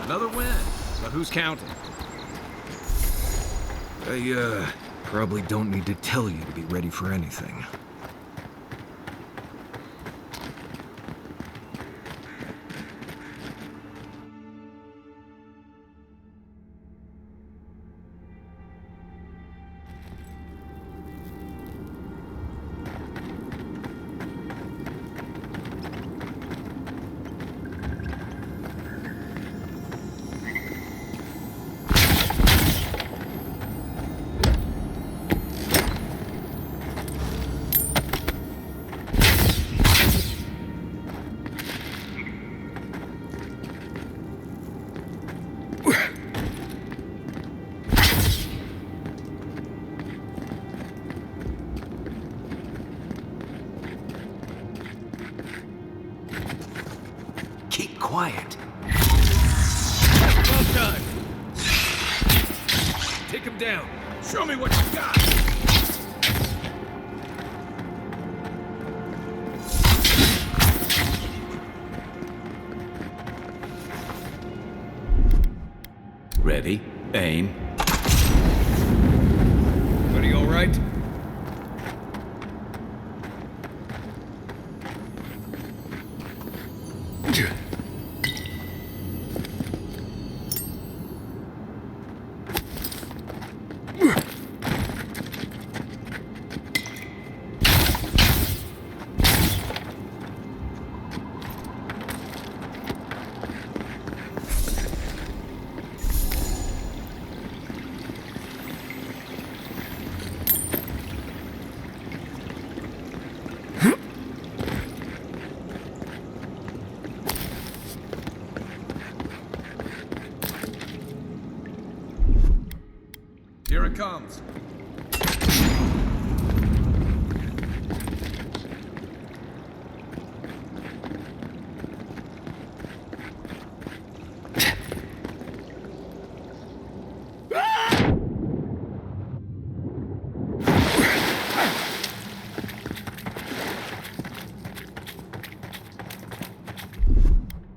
Another win, but who's counting? I, probably don't need to tell you to be ready for anything. Keep quiet. Well done. Take him down. Show me what you got. Ready, aim. Buddy, all right? Here it comes.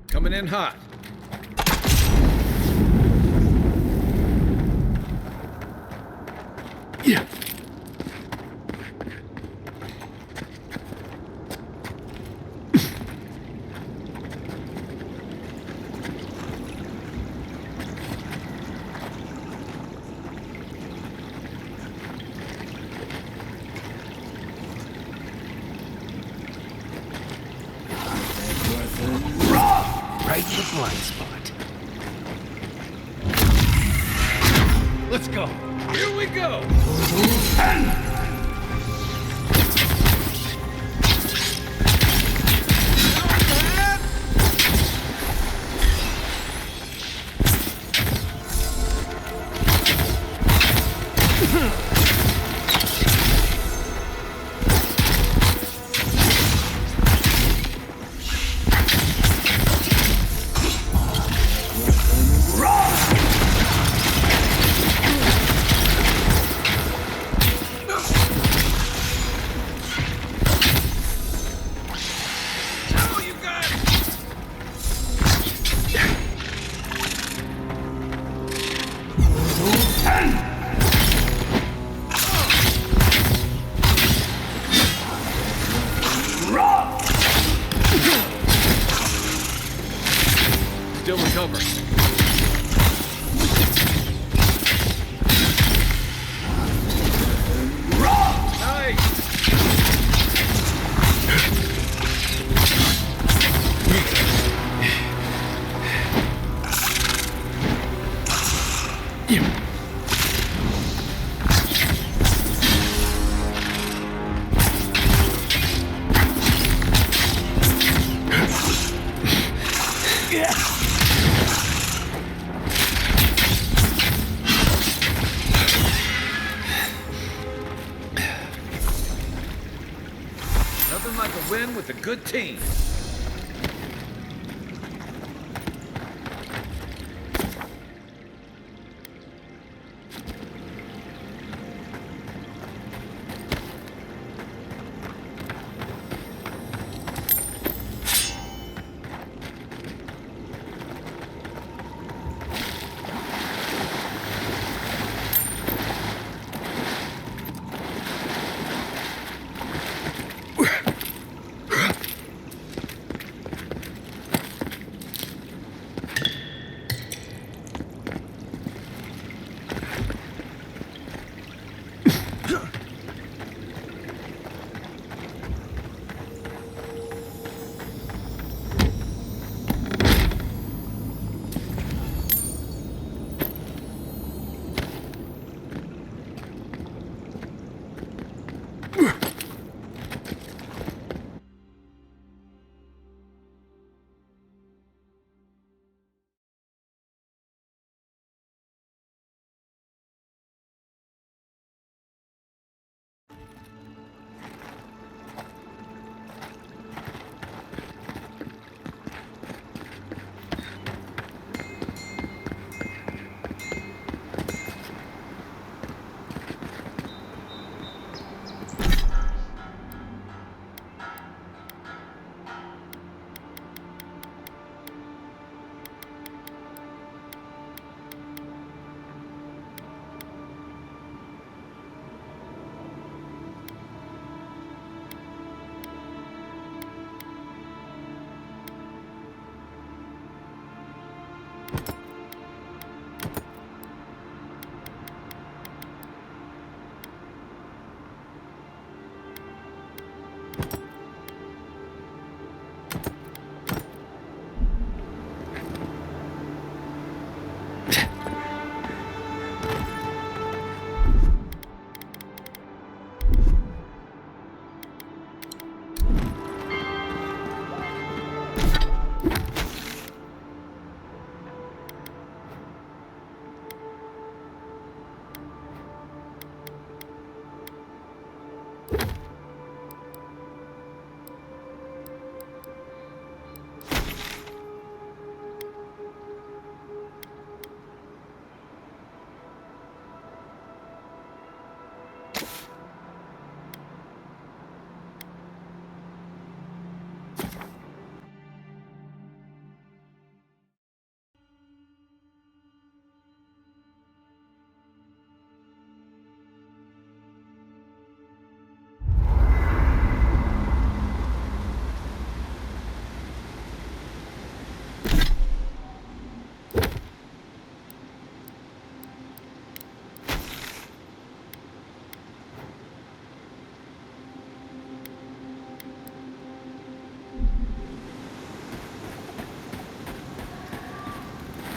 Coming in hot. Yeah. Right in the blind spot. Let's go. Here we go. Still recovering. Nice! good team.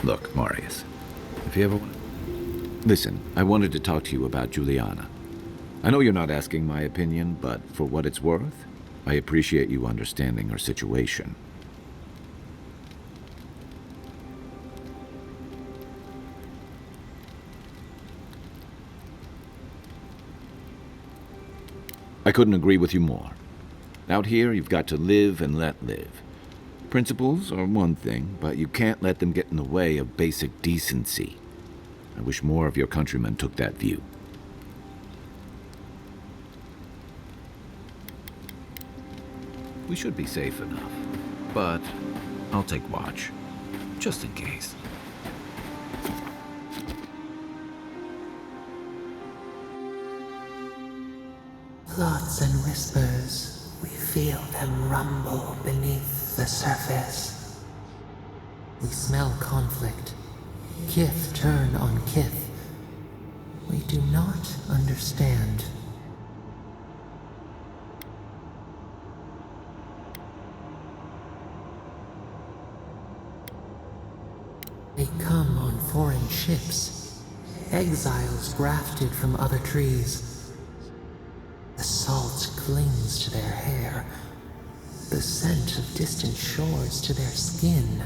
Look, Marius, if you ever want... Listen, I wanted to talk to you about Juliana. I know you're not asking my opinion, but for what it's worth, I appreciate you understanding her situation. I couldn't agree with you more. Out here, you've got to live and let live. Principles are one thing, but you can't let them get in the way of basic decency. I wish more of your countrymen took that view. We should be safe enough, but I'll take watch, just in case. Thoughts and whispers, we feel them rumble beneath the surface. We smell conflict. Kith turn on kith. We do not understand. They come on foreign ships, exiles grafted from other trees. The salt clings to their hair, the scent of distant shores to their skin.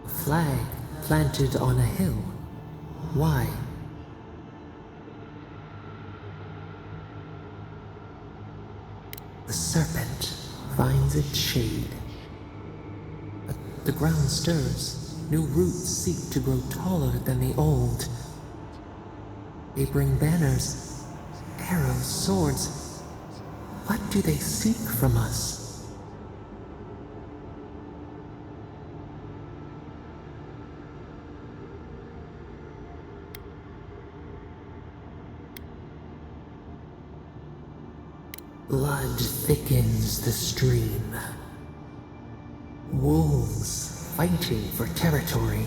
A flag planted on a hill, Why? The serpent finds its shade. But the ground stirs. New roots seek to grow taller than the old. They bring banners, arrows, swords. What do they seek from us? Blood thickens the stream. Wolves fighting for territory.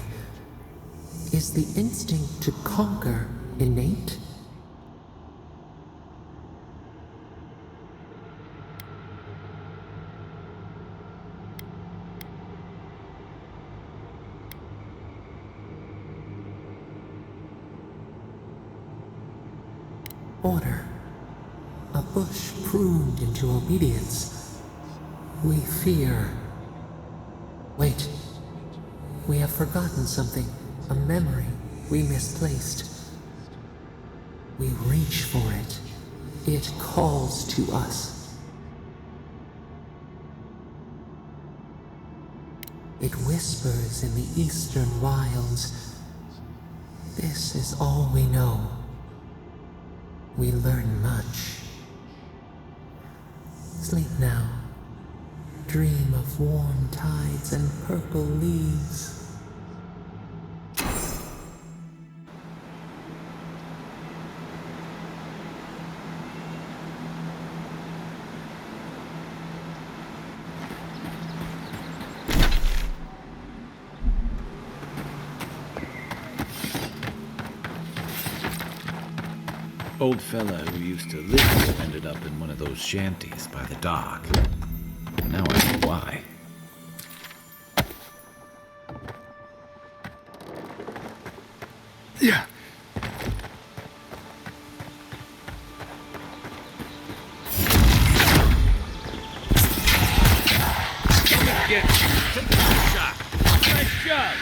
Is the instinct to conquer innate? Order. A bush pruned into obedience. We fear. Wait. We have forgotten something. A memory we misplaced. We reach for it. It calls to us. It whispers in the eastern wilds. This is all we know. We learn much. Sleep now. Dream of warm tides and purple leaves. Old fella who used to live here ended up in one of those shanties by the dock. Now I know why. Yeah. Get the shot. Nice job.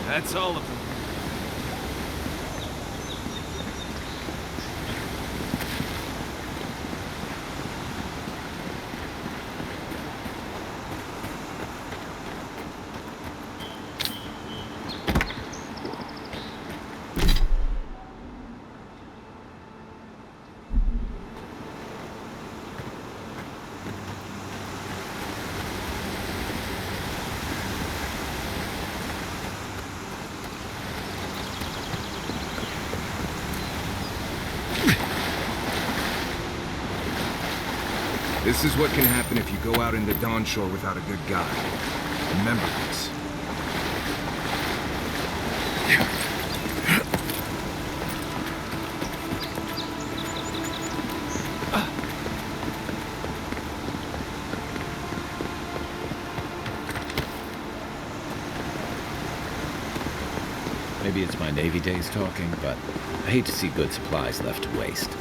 That's all of them. This is what can happen if you go out into Dawnshore without a good guide. Remember this. Maybe it's my Navy days talking, but I hate to see good supplies left to waste.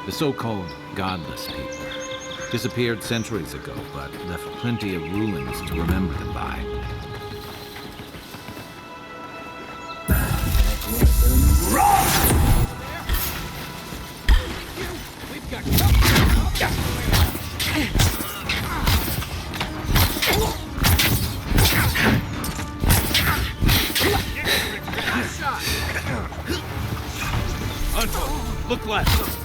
The so-called godless people disappeared centuries ago, but left plenty of ruins to remember them by. Look left.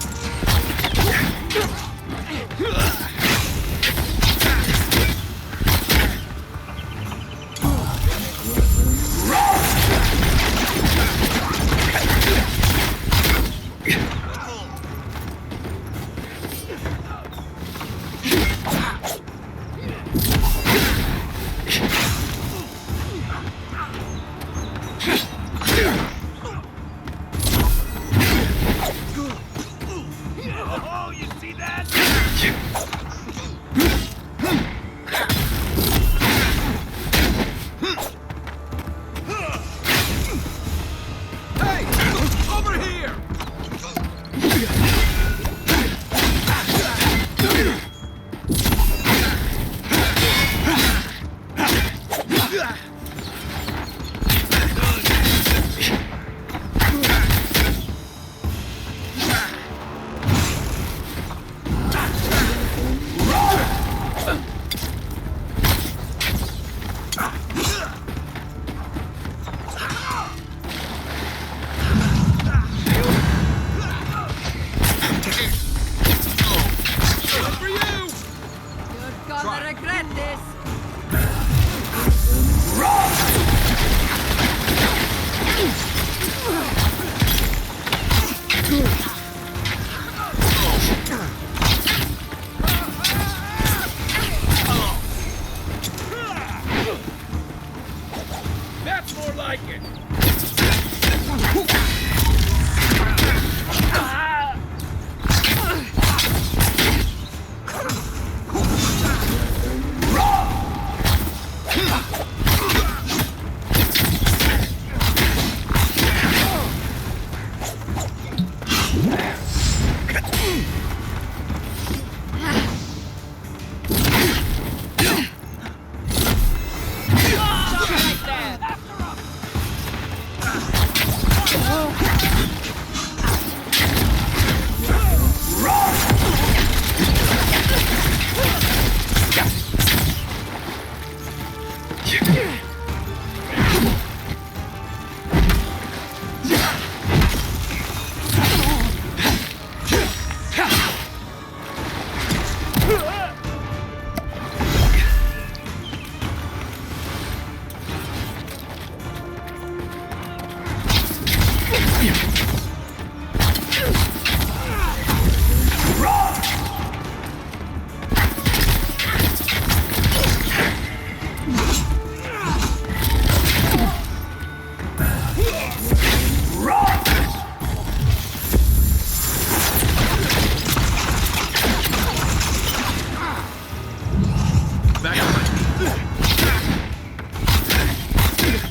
That's more like it.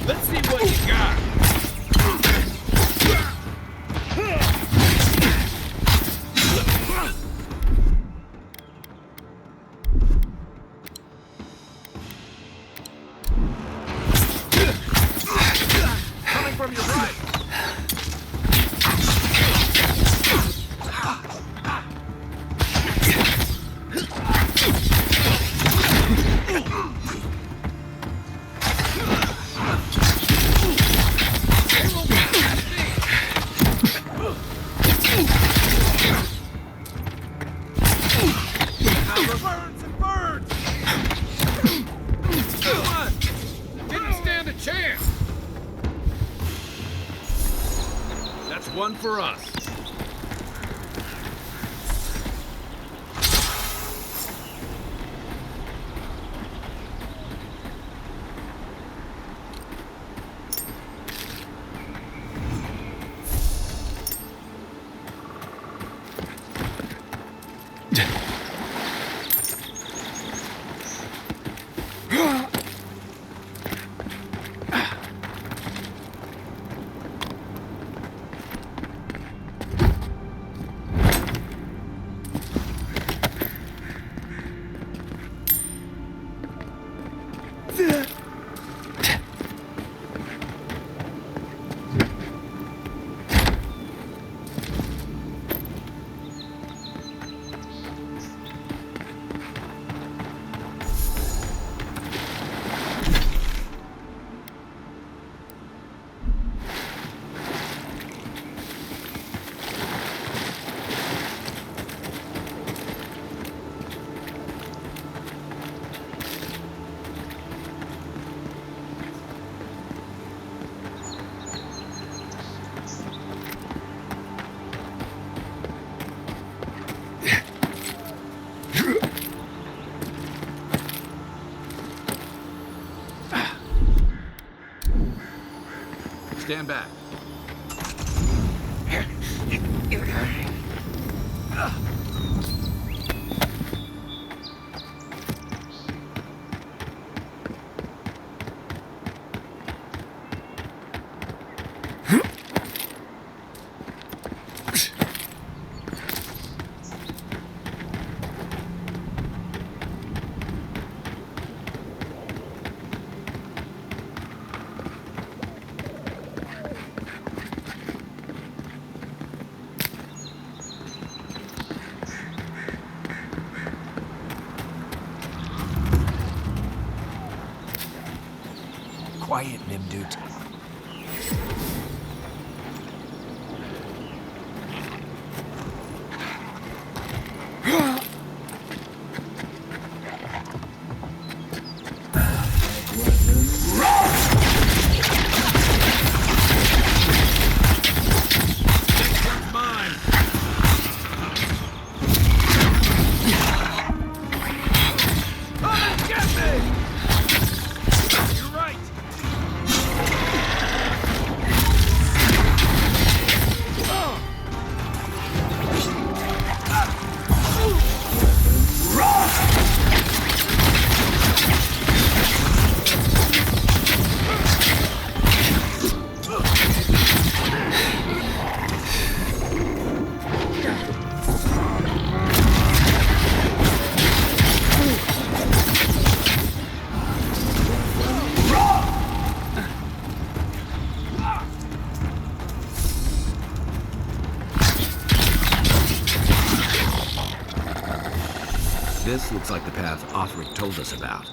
Let's see what you got. Coming from your right. Burns and burns! Come on! Didn't stand a chance! That's one for us. Stand back. Quiet, Nimdut. You're right. This looks like the path Othric told us about.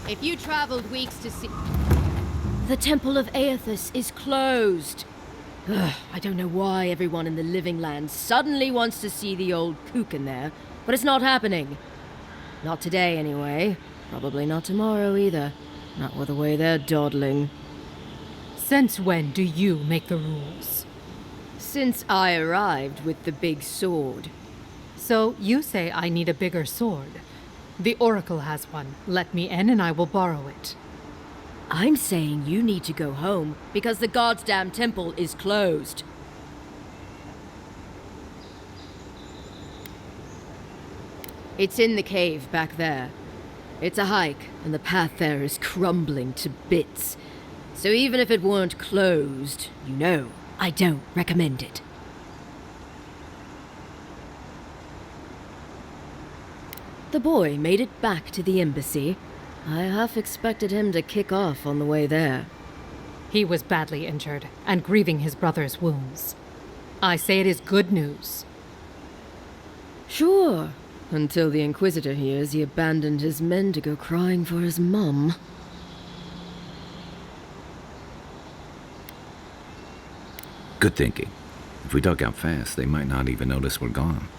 If you traveled weeks to see... The Temple of Aethys is closed. Ugh, I don't know why everyone in the Living Land suddenly wants to see the old kook in there, but it's not happening. Not today, anyway. Probably not tomorrow, either. Not with the way they're dawdling. Since when do you make the rules? Since I arrived with the big sword. So you say I need a bigger sword. The Oracle has one. Let me in and I will borrow it. I'm saying you need to go home because the goddamn temple is closed. It's in the cave back there. It's a hike, and the path there is crumbling to bits. So even if it weren't closed, you know, I don't recommend it. The boy made it back to the embassy. I half expected him to kick off on the way there. He was badly injured and grieving his brother's wounds. I say it is good news. Sure, until the Inquisitor hears he abandoned his men to go crying for his mum. Good thinking. If we dug out fast, they might not even notice we're gone.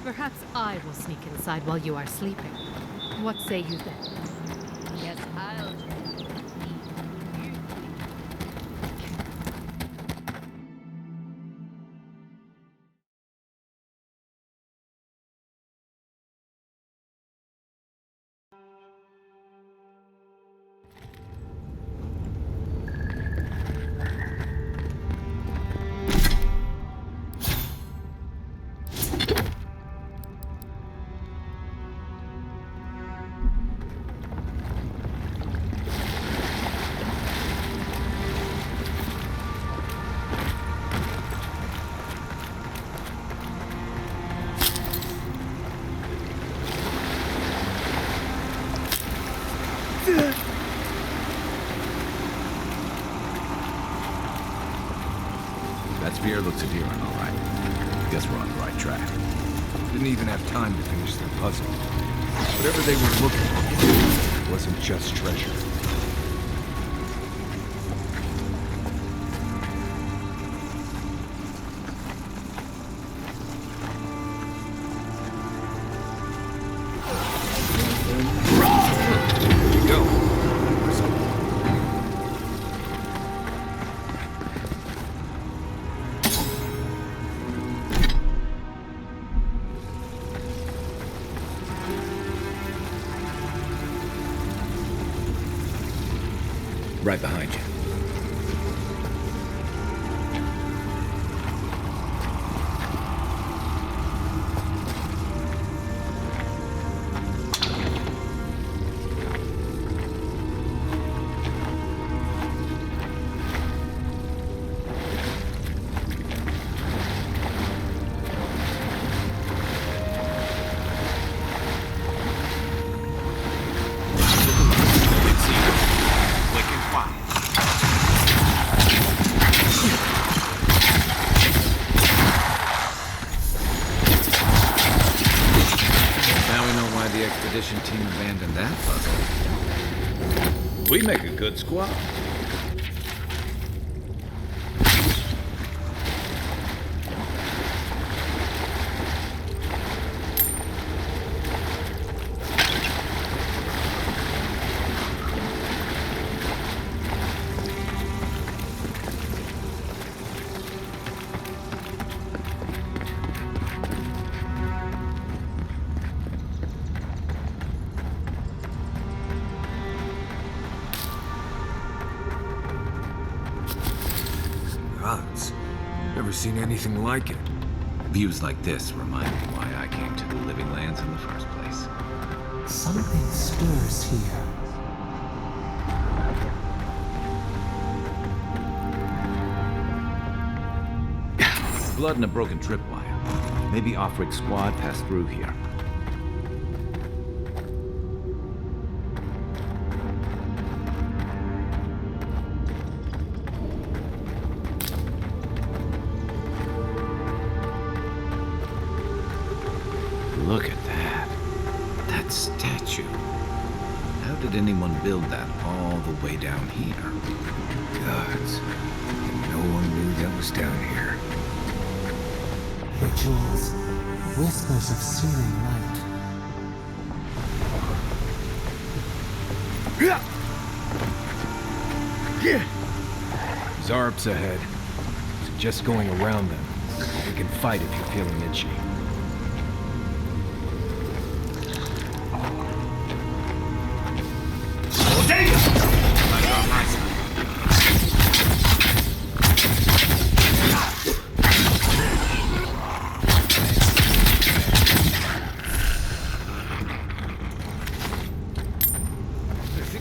Perhaps I will sneak inside while you are sleeping. What say you then? Yes, I'll... That spear looks adherent, all right. Guess we're on the right track. Didn't even have time to finish their puzzle. Whatever they were looking for wasn't just treasure. Right behind you. Team abandoned that puzzle. We make a good squad. Never seen anything like it. Views like this remind me why I came to the Living Lands in the first place. Something stirs here. Blood and a broken tripwire. Maybe Offrig's squad passed through here. Look at that. That statue. How did anyone build that all the way down here? Gods. And no one knew that was down here. Rituals, whispers of searing light. Zarb's ahead. Suggest going around them. We can fight if you're feeling itchy.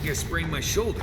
I sprained my shoulder.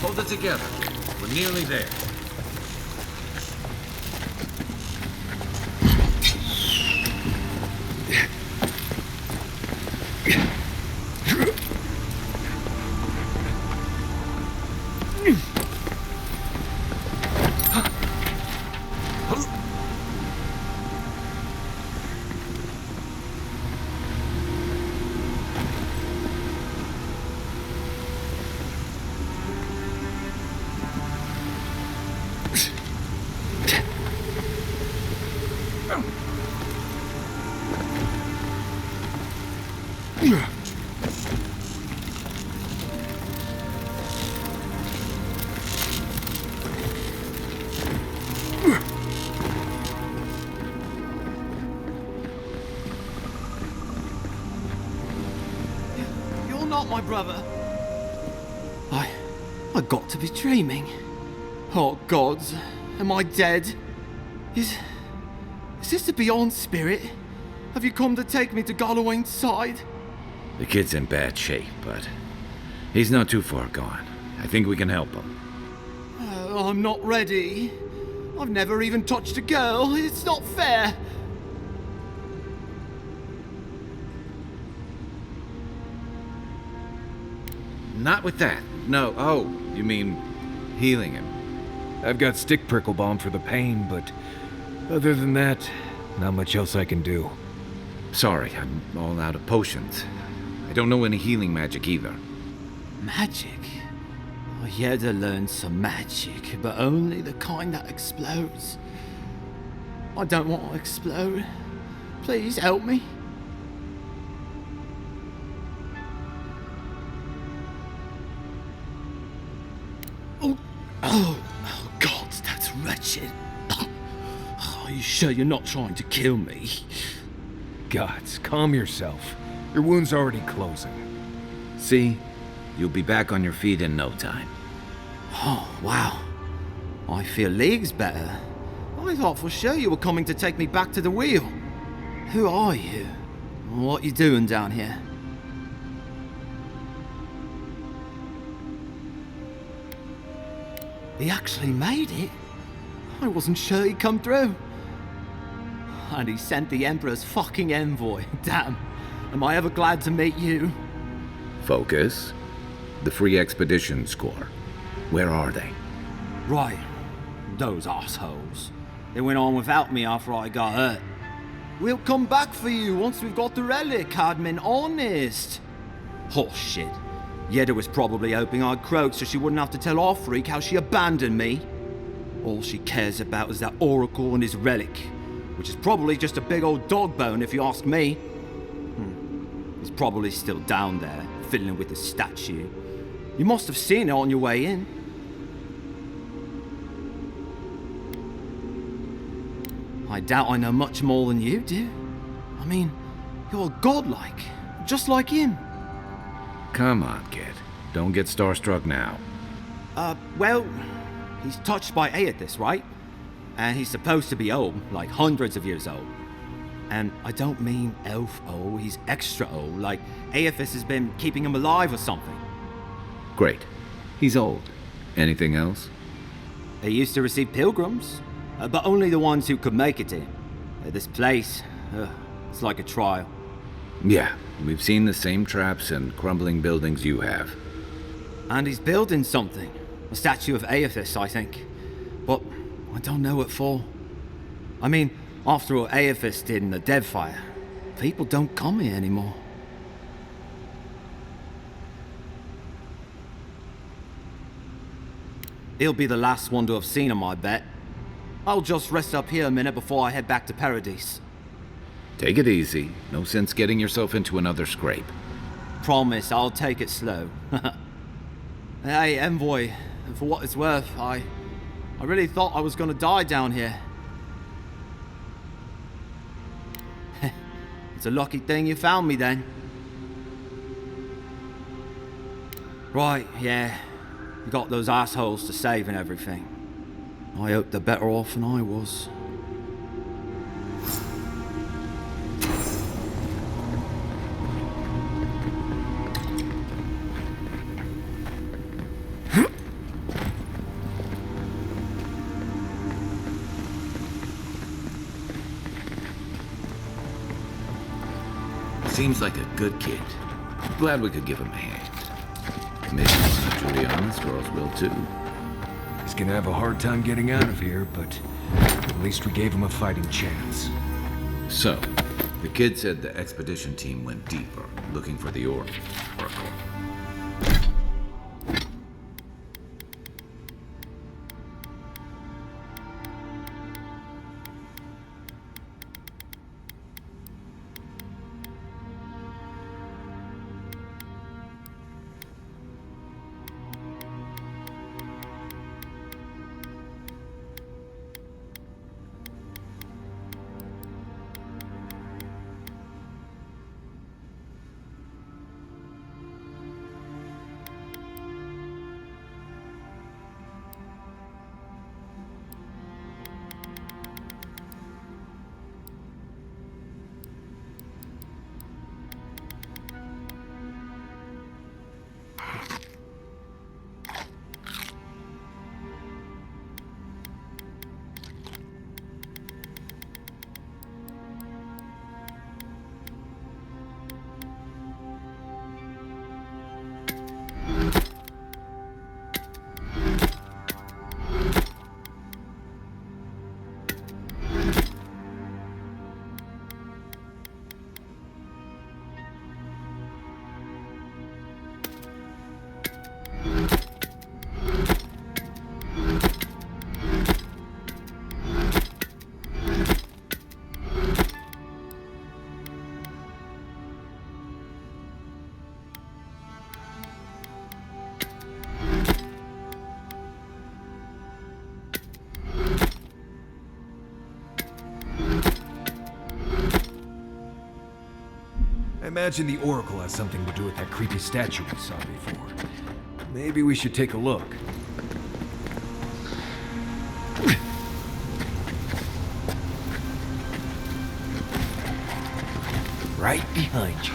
Hold it together. We're nearly there. You're not my brother. I got to be dreaming. Oh gods, am I dead? Is this the Beyond Spirit? Have you come to take me to Galloway's side? The kid's in bad shape, but he's not too far gone. I think we can help him. I'm not ready. I've never even touched a girl. It's not fair. Not with that. No. Oh, you mean healing him? I've got stick prickle balm for the pain, but other than that, not much else I can do. Sorry, I'm all out of potions. I don't know any healing magic either. Magic? I had to learn some magic, but only the kind that explodes. I don't want to explode. Please help me. Oh, God, that's wretched. Are you sure you're not trying to kill me? Gods, calm yourself. Your wound's already closing. See? You'll be back on your feet in no time. Oh, wow. I feel leagues better. I thought for sure you were coming to take me back to the wheel. Who are you? What you doing down here? He actually made it. I wasn't sure he'd come through. And he sent the Emperor's fucking envoy. Damn. Am I ever glad to meet you? Focus. The Free Expeditions Corps. Where are they? Right. Those assholes. They went on without me after I got hurt. We'll come back for you once we've got the relic, Admin, honest. Oh, shit. Yeda was probably hoping I'd croak so she wouldn't have to tell our freak how she abandoned me. All she cares about is that Oracle and his relic, which is probably just a big old dog bone if you ask me. He's probably still down there, fiddling with the statue. You must have seen it on your way in. I doubt I know much more than you do. I mean, you're godlike, just like him. Come on, kid. Don't get starstruck now. Well, he's touched by Aethys, right? And he's supposed to be old, like hundreds of years old. And I don't mean elf old, he's extra old, like Aethys has been keeping him alive or something. Great. He's old. Anything else? They used to receive pilgrims, but only the ones who could make it to him. This place, it's like a trial. Yeah, we've seen the same traps and crumbling buildings you have. And he's building something. A statue of Aethys, I think. But I don't know what for. I mean, after all Aethys did in the Deadfire, people don't come here anymore. He'll be the last one to have seen him, I bet. I'll just rest up here a minute before I head back to Paradise. Take it easy. No sense getting yourself into another scrape. Promise, I'll take it slow. Hey, Envoy, for what it's worth, I really thought I was gonna die down here. It's a lucky thing you found me then. Right, yeah. You got those assholes to save and everything. I hope they're better off than I was. Seems like a good kid. Glad we could give him a hand. Maybe to be honest, girls will too. He's gonna have a hard time getting out of here, but at least we gave him a fighting chance. So, the kid said the expedition team went deeper, looking for the Oracle. I imagine the Oracle has something to do with that creepy statue we saw before. Maybe we should take a look. Right behind you.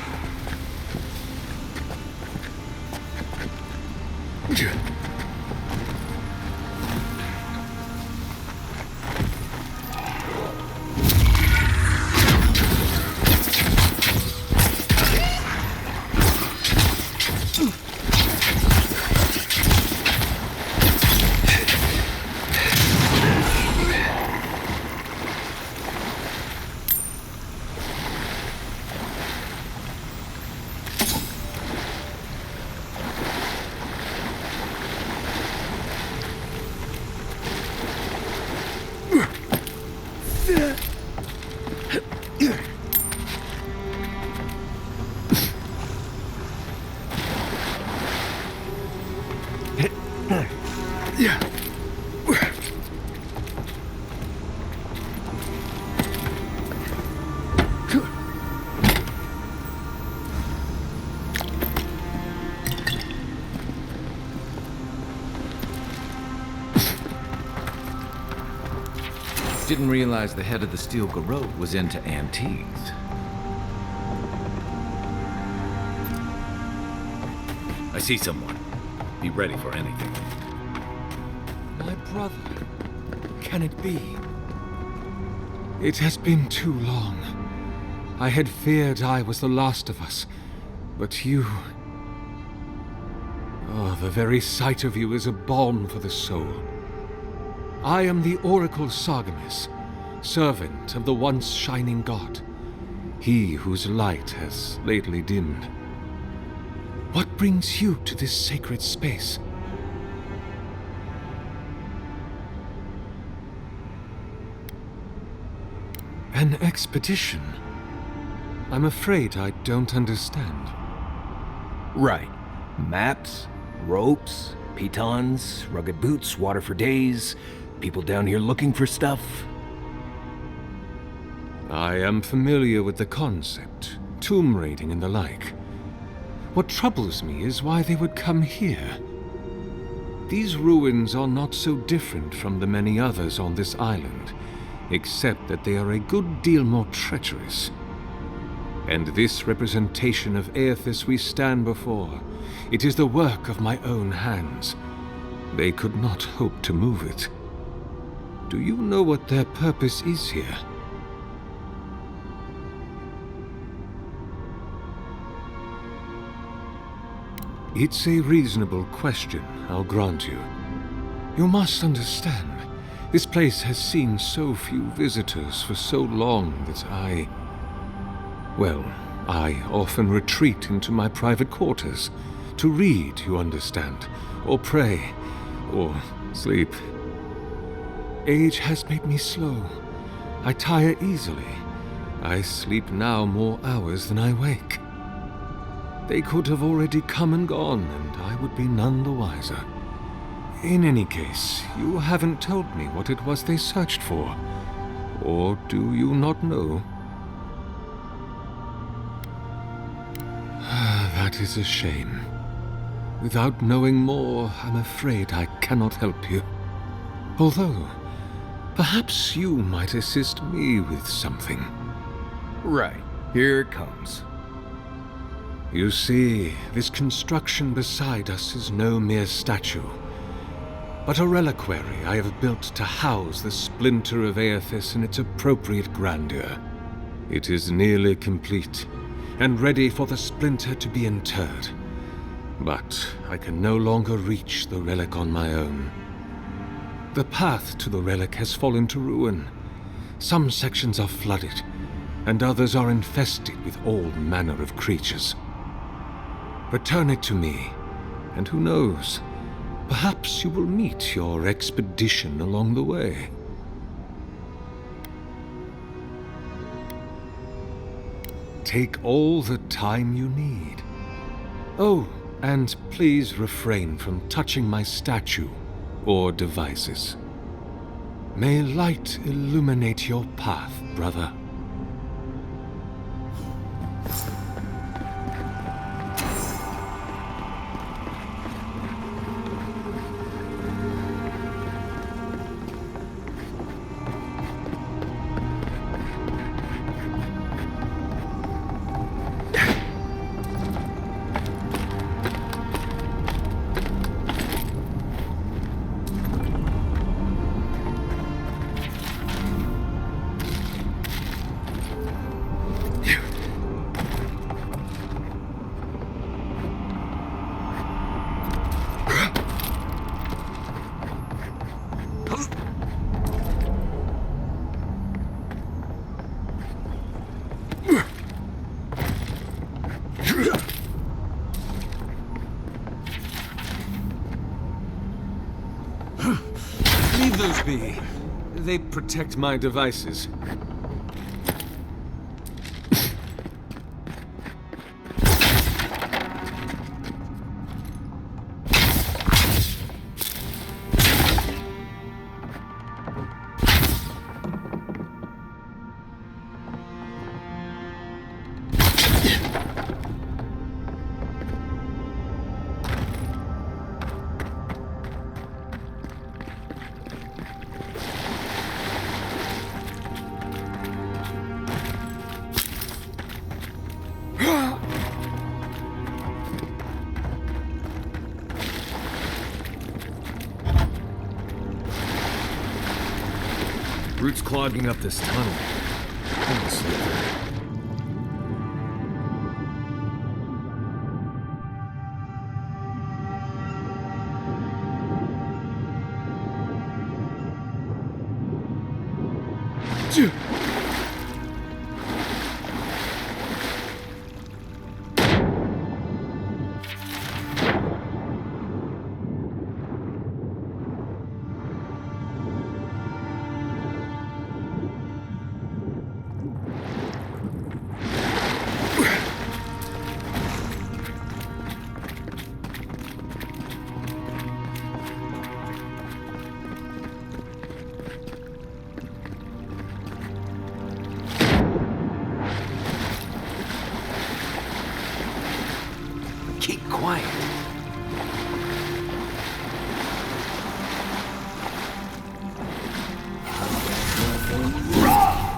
Didn't realize the head of the steel garrote was into antiques. I see someone. Be ready for anything. My brother. Can it be? It has been too long. I had feared I was the last of us, but you... Oh, the very sight of you is a balm for the soul. I am the Oracle Sargemis, servant of the once shining god, he whose light has lately dimmed. What brings you to this sacred space? An expedition? I'm afraid I don't understand. Right. Maps, ropes, pitons, rugged boots, water for days, people down here looking for stuff. I am familiar with the concept, tomb raiding and the like. What troubles me is why they would come here. These ruins are not so different from the many others on this island, except that they are a good deal more treacherous. And this representation of Aethys we stand before, it is the work of my own hands. They could not hope to move it. Do you know what their purpose is here? It's a reasonable question, I'll grant you. You must understand, this place has seen so few visitors for so long that I often retreat into my private quarters. To read, you understand, or pray, or sleep. Age has made me slow. I tire easily. I sleep now more hours than I wake. They could have already come and gone, and I would be none the wiser. In any case, you haven't told me what it was they searched for. Or do you not know? That is a shame. Without knowing more, I'm afraid I cannot help you. Although, perhaps you might assist me with something. Right, here it comes. You see, this construction beside us is no mere statue, but a reliquary I have built to house the splinter of Aethys in its appropriate grandeur. It is nearly complete, and ready for the splinter to be interred. But I can no longer reach the relic on my own. The path to the relic has fallen to ruin. Some sections are flooded, and others are infested with all manner of creatures. Return it to me, and who knows, perhaps you will meet your expedition along the way. Take all the time you need. Oh, and please refrain from touching my statue or devices. May light illuminate your path, brother. be. They protect my devices. Roots clogging up this tunnel. I'm gonna slip through. Keep quiet.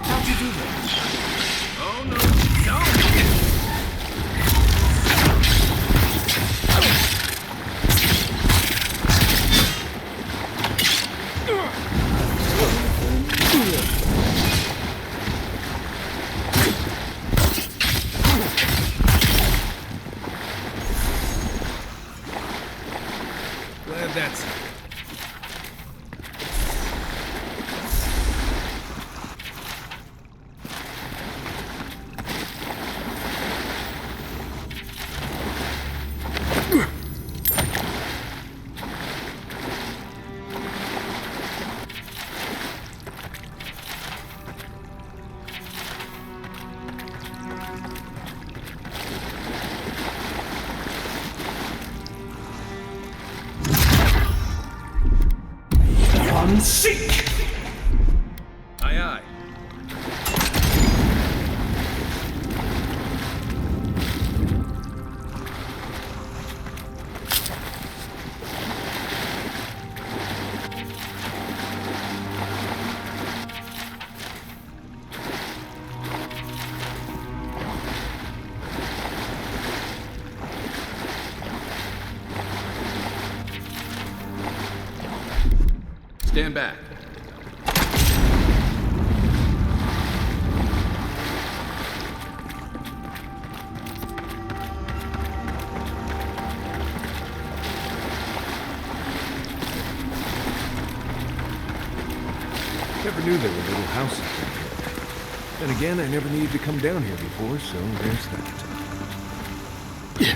How'd you do that? Oh no, don't! Glad that's... Seek! Aye, aye. Stand back. Never knew there were little houses down here. Then again, I never needed to come down here before, so there's that. Yeah.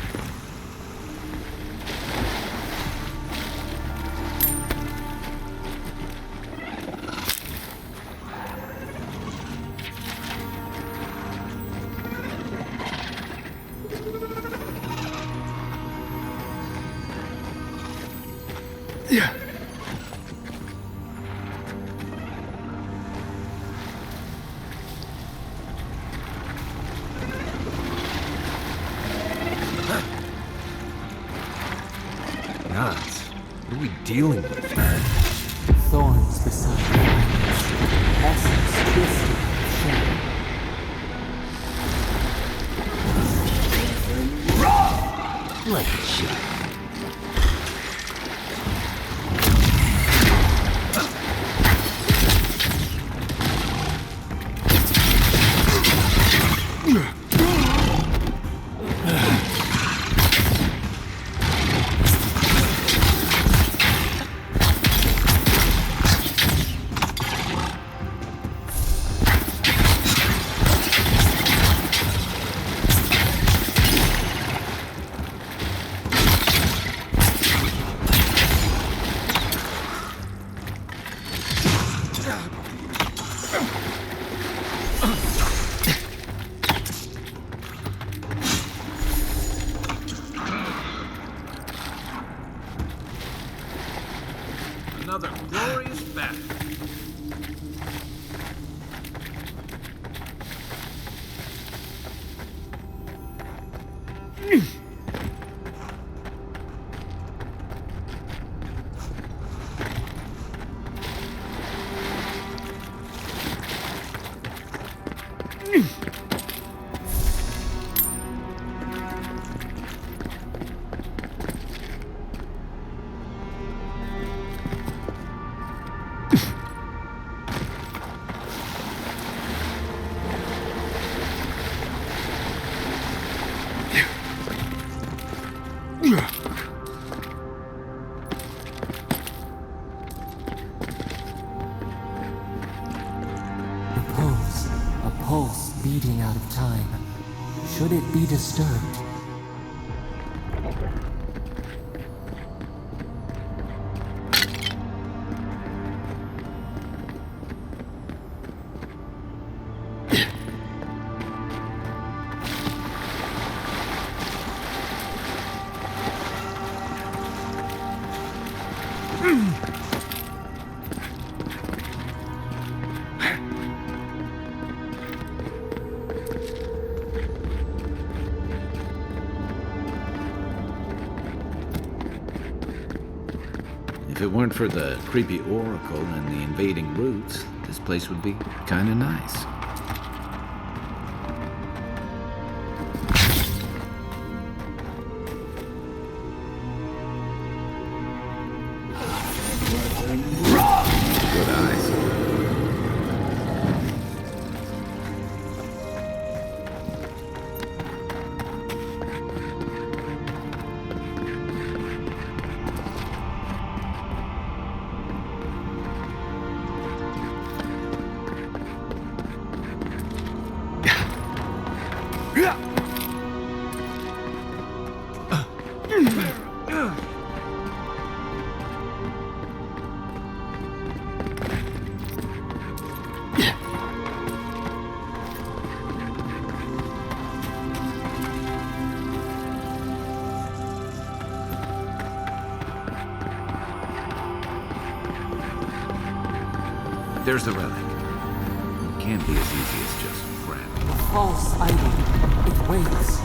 Nuts. What are we dealing with? Thorns beside vines, essence twisted shame. Let it shine. A pulse beating out of time. Should it be disturbed? If it weren't for the creepy oracle and the invading roots, this place would be kinda nice. Good eyes. There's the relic. It can't be as easy as just grabbing. A false idol. It waits.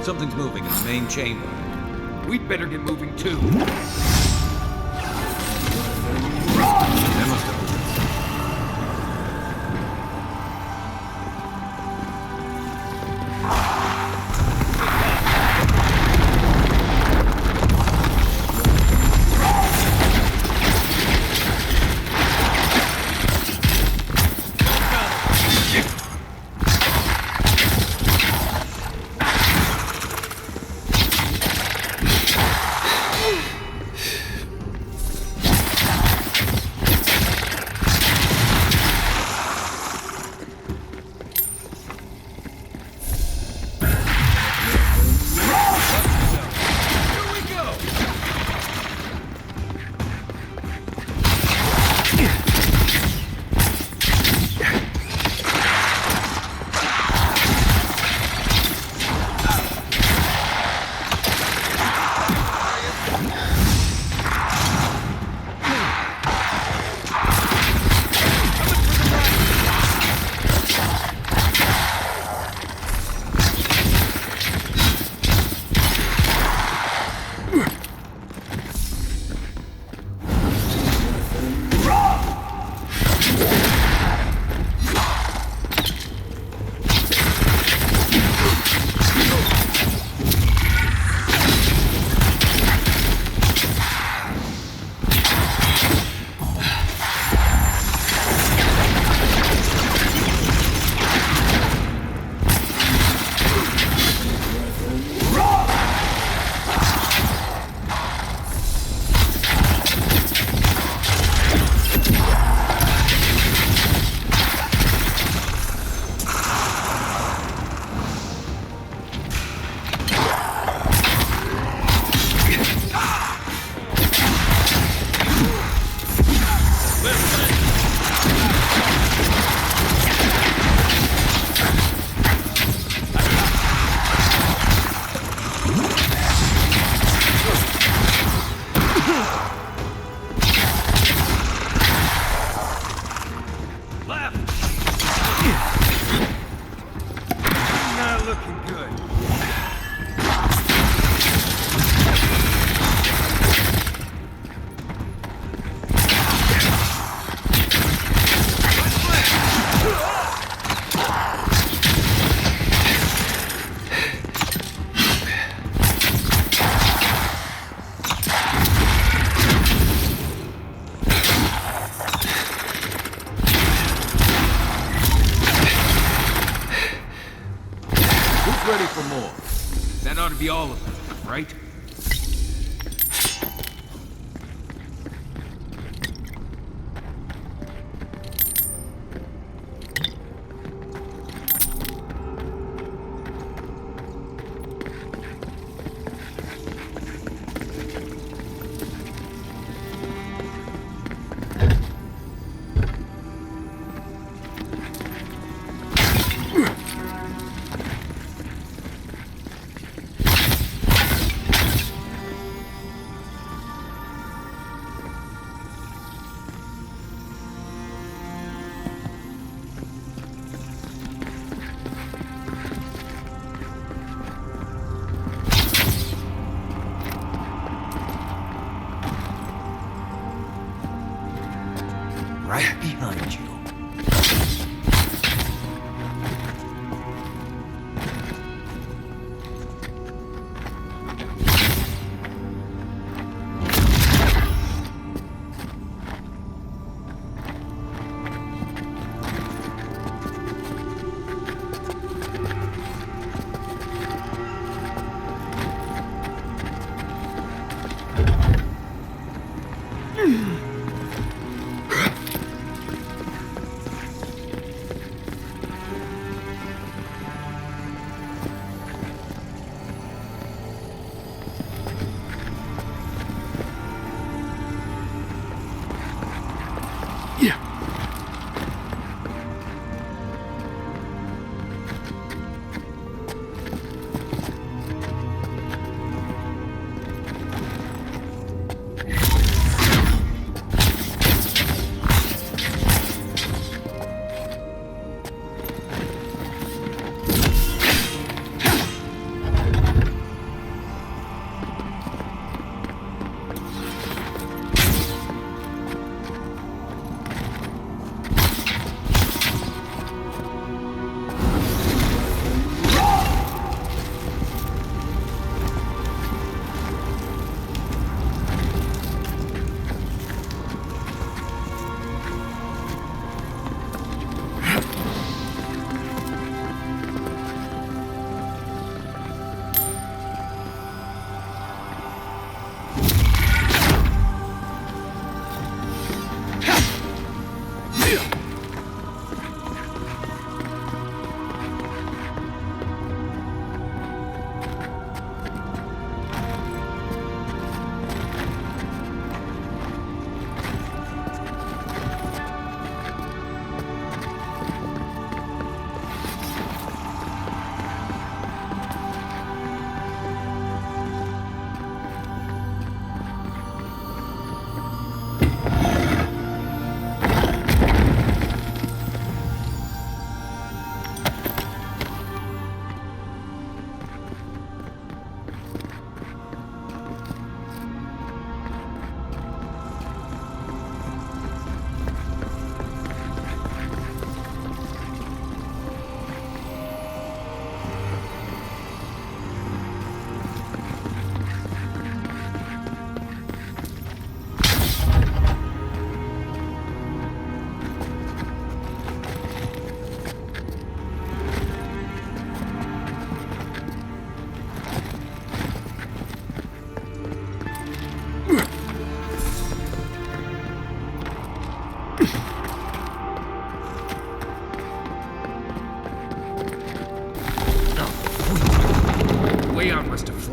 Something's moving in the main chamber. We'd better get moving too. That must have opened. be all of them, right? Right behind you.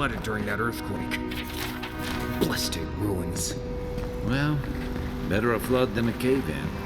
Flooded during that earthquake. Blasted ruins. Well, better a flood than a cave-in.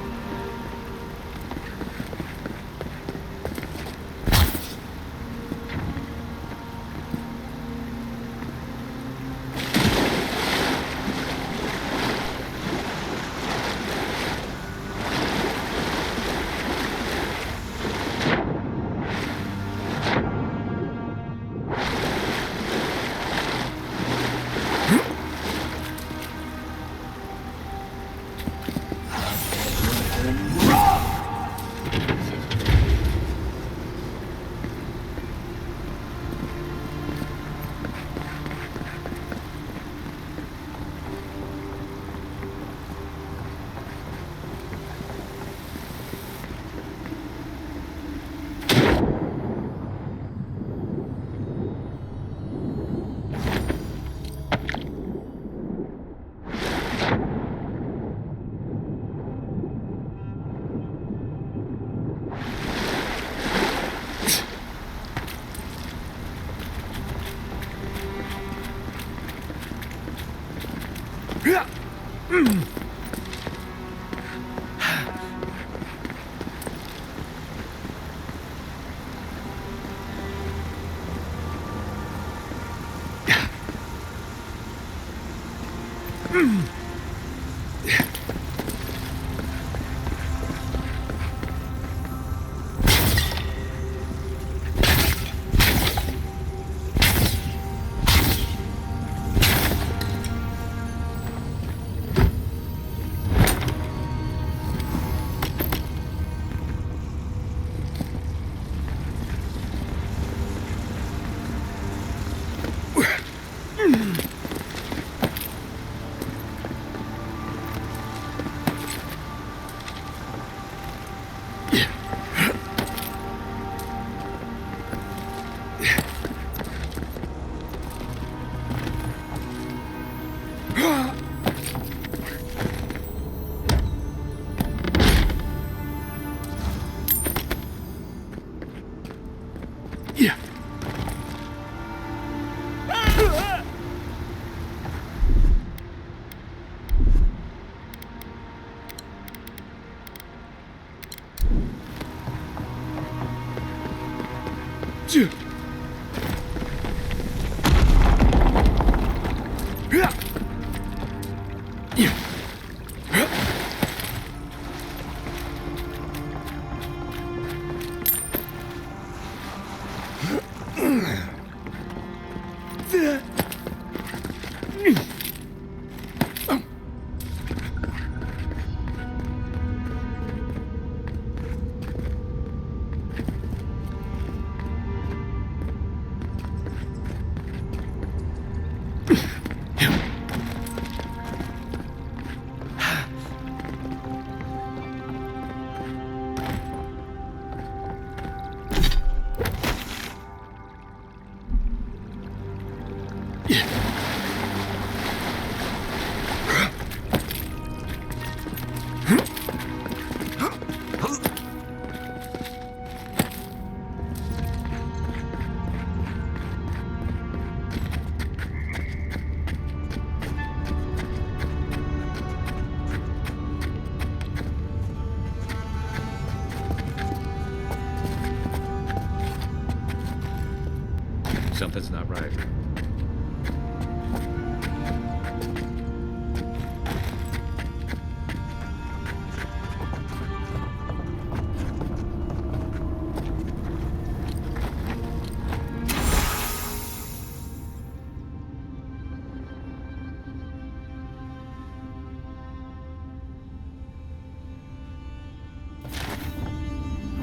Something's not right.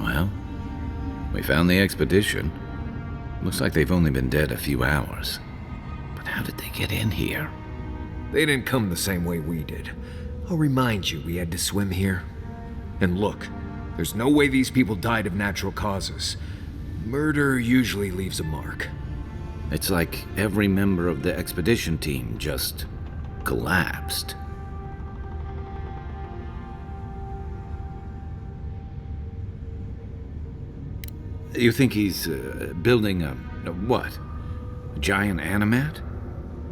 Well, we found the expedition. Looks like they've only been dead a few hours. But how did they get in here? They didn't come the same way we did. I'll remind you, we had to swim here. And look, there's no way these people died of natural causes. Murder usually leaves a mark. It's like every member of the expedition team just collapsed. You think he's building a what? A giant animat?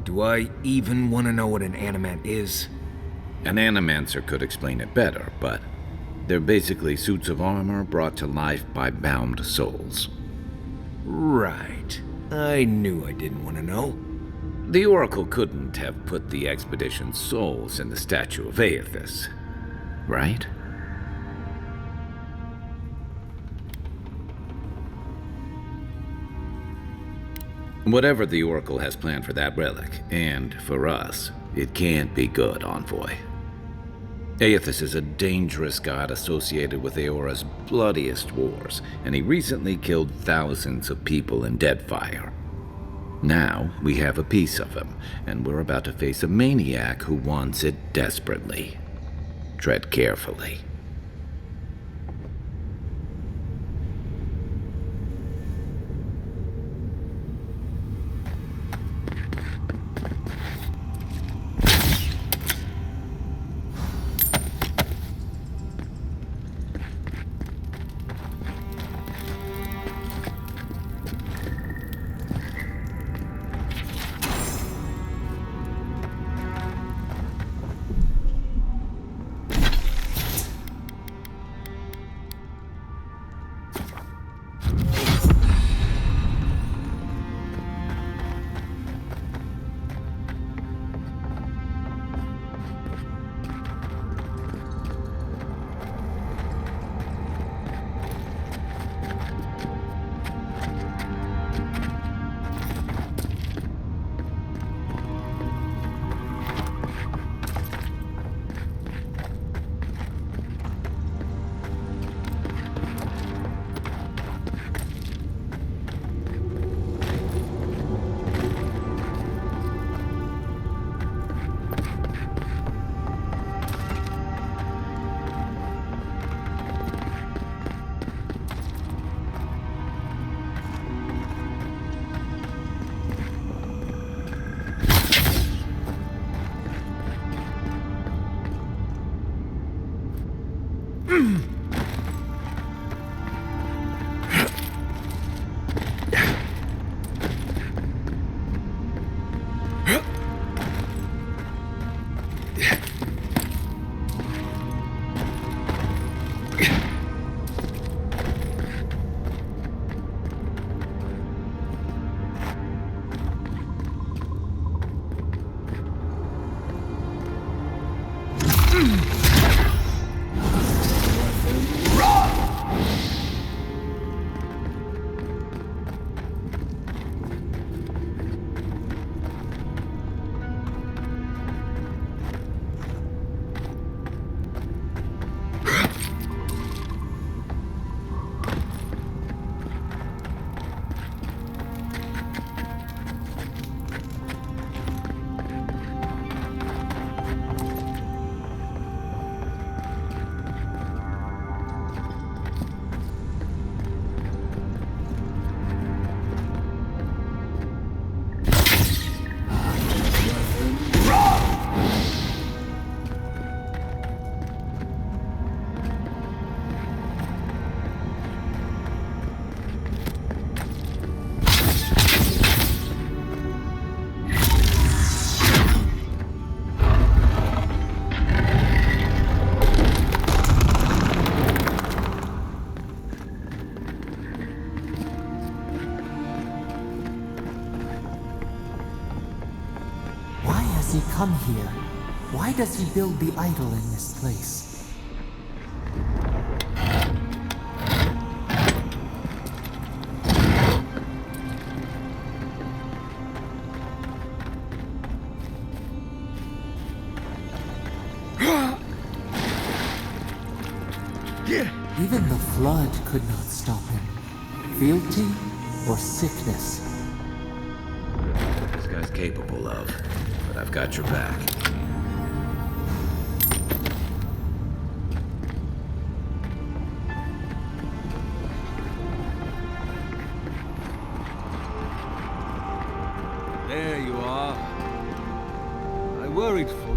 Do I even want to know what an animat is? An animancer could explain it better, but they're basically suits of armor brought to life by bound souls. Right. I knew I didn't want to know. The Oracle couldn't have put the expedition's souls in the statue of Aethys, right? Whatever the Oracle has planned for that relic, and for us, it can't be good, Envoy. Aethys is a dangerous god associated with Eora's bloodiest wars, and he recently killed thousands of people in Deadfire. Now, we have a piece of him, and we're about to face a maniac who wants it desperately. Tread carefully. come here, why does he build the idol in this place? Even the flood could not stop him. Fealty or sickness. This guy's capable of, but I've got your back. There you are. I worried for you.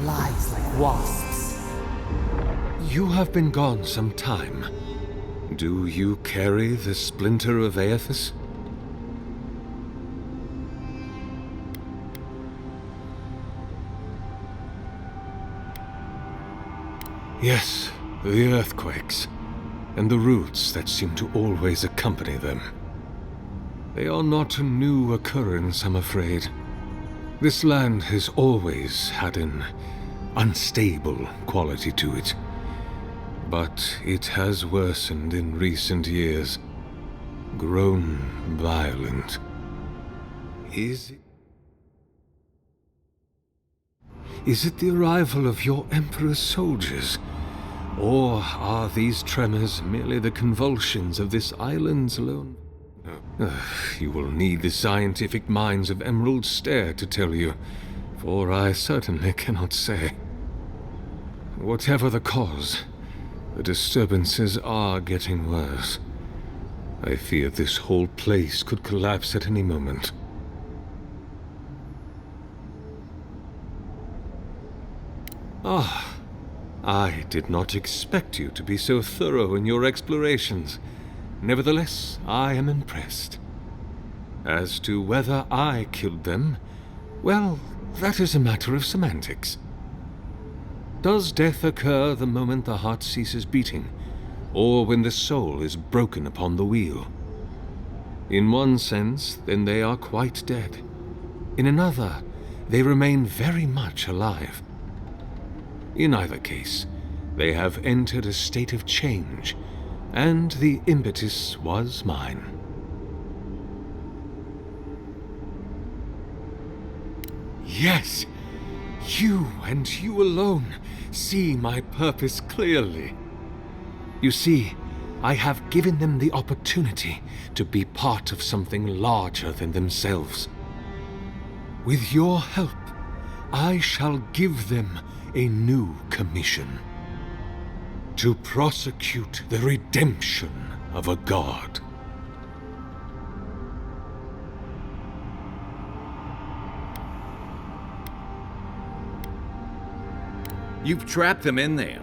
Lies like wasps. You have been gone some time. Do you carry the splinter of Aethys? Yes, the earthquakes, and the roots that seem to always accompany them. They are not a new occurrence, I'm afraid. This land has always had an unstable quality to it, but it has worsened in recent years, grown violent. Is it the arrival of your Emperor's soldiers? Or are these tremors merely the convulsions of this island's lone? You will need the scientific minds of Emerald Stair to tell you, for I certainly cannot say. Whatever the cause, the disturbances are getting worse. I fear this whole place could collapse at any moment. Ah, I did not expect you to be so thorough in your explorations. Nevertheless, I am impressed. As to whether I killed them, well, that is a matter of semantics. Does death occur the moment the heart ceases beating, or when the soul is broken upon the wheel? In one sense, then they are quite dead. In another, they remain very much alive. In either case, they have entered a state of change, and the impetus was mine. Yes, you and you alone see my purpose clearly. You see, I have given them the opportunity to be part of something larger than themselves. With your help, I shall give them a new commission. To prosecute the redemption of a god. You've trapped them in there.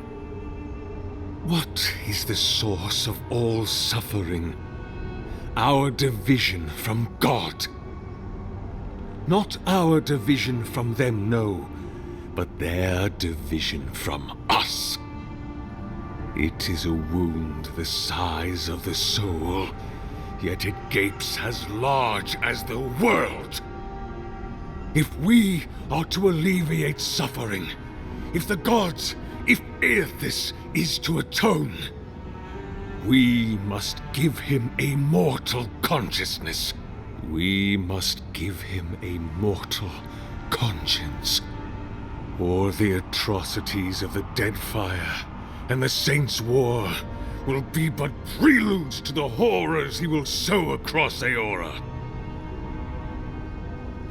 What is the source of all suffering? Our division from God. Not our division from them, no, but their division from us. It is a wound the size of the soul, yet it gapes as large as the world. If we are to alleviate suffering, if the gods, if Aethys is to atone, we must give him a mortal consciousness. We must give him a mortal conscience. Or the atrocities of the Deadfire and the Saints' War will be but preludes to the horrors he will sow across Aora.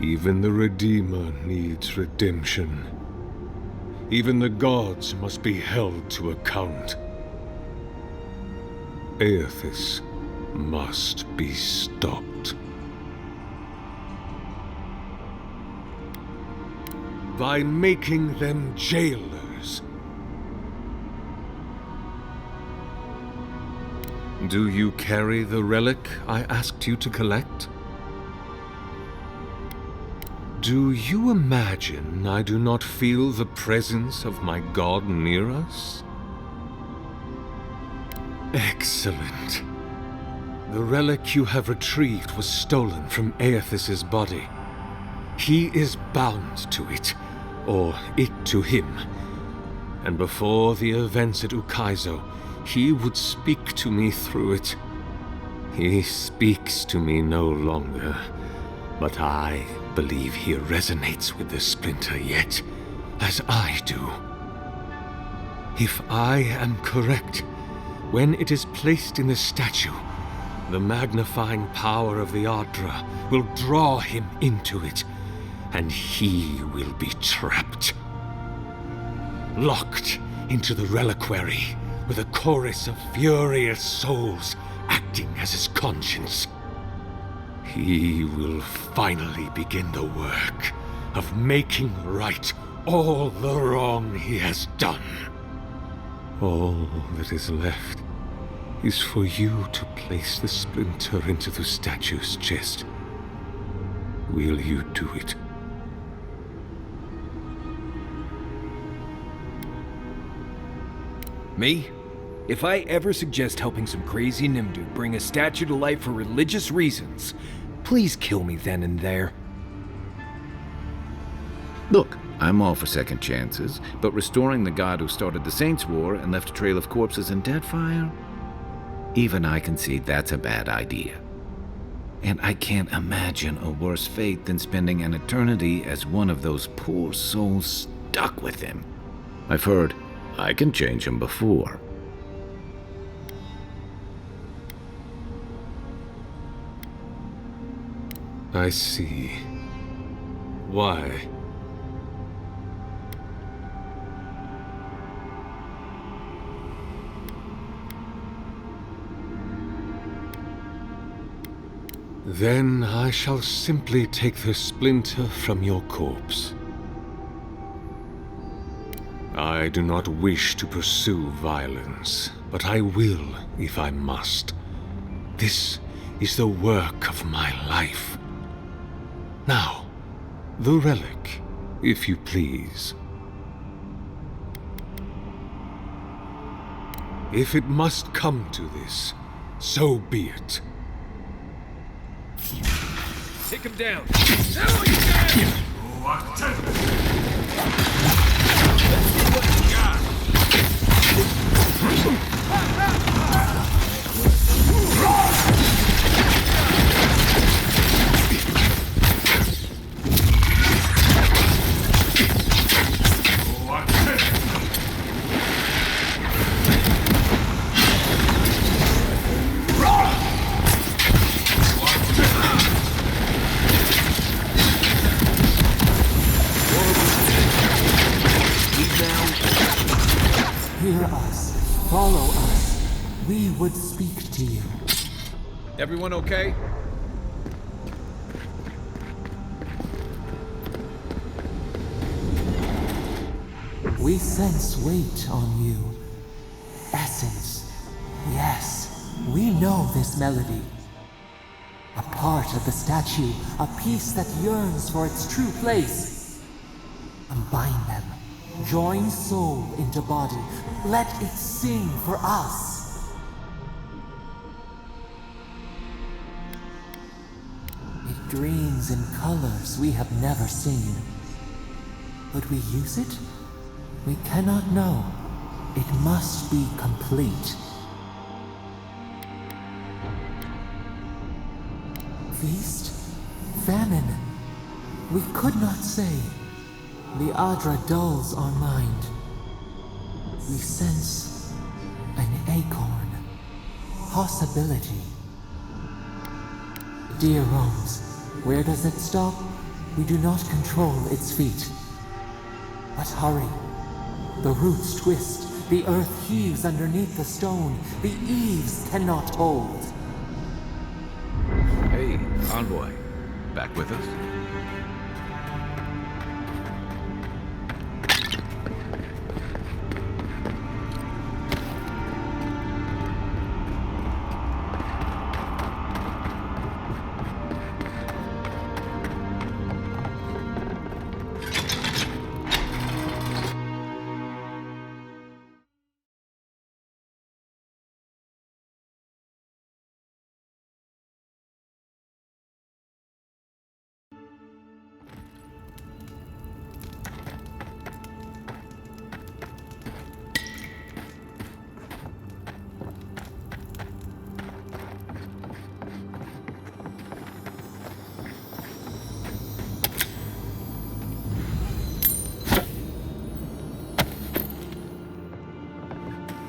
Even the Redeemer needs redemption. Even the gods must be held to account. Aethys must be stopped. By making them jailers. Do you carry the relic I asked you to collect? Do you imagine I do not feel the presence of my god near us? Excellent. The relic you have retrieved was stolen from Aethys's body. He is bound to it, or it to him. And before the events at Ukaizo, he would speak to me through it. He speaks to me no longer, but I believe he resonates with the splinter yet, as I do. If I am correct, when it is placed in the statue, the magnifying power of the Ardra will draw him into it, and he will be trapped. Locked into the reliquary with a chorus of furious souls acting as his conscience. He will finally begin the work of making right all the wrong he has done. All that is left is for you to place the splinter into the statue's chest. Will you do it? Me? If I ever suggest helping some crazy Nimdu bring a statue to life for religious reasons, please kill me then and there. Look, I'm all for second chances, but restoring the god who started the Saints' War and left a trail of corpses and deadfire? Even I can see that's a bad idea. And I can't imagine a worse fate than spending an eternity as one of those poor souls stuck with him. I've heard I can change him before. I see. Why? Then I shall simply take the splinter from your corpse. I do not wish to pursue violence, but I will if I must. This is the work of my life. Now, the relic, if you please. If it must come to this, so be it. Take him down. Now you can! Hear us. Follow us. We would speak to you. Everyone okay? We sense weight on you. Essence. Yes, we know this melody. A part of the statue, a piece that yearns for its true place. Combine them. Join soul into body. Let it sing for us. It dreams in colors we have never seen. Would we use it? We cannot know. It must be complete. Feast? Famine? We could not say. The Adra dulls our mind. We sense an acorn. Possibility. Dear Romes, where does it stop? We do not control its feet. But hurry. The roots twist. The earth heaves underneath the stone. The eaves cannot hold. Hey, Envoy. Back with us?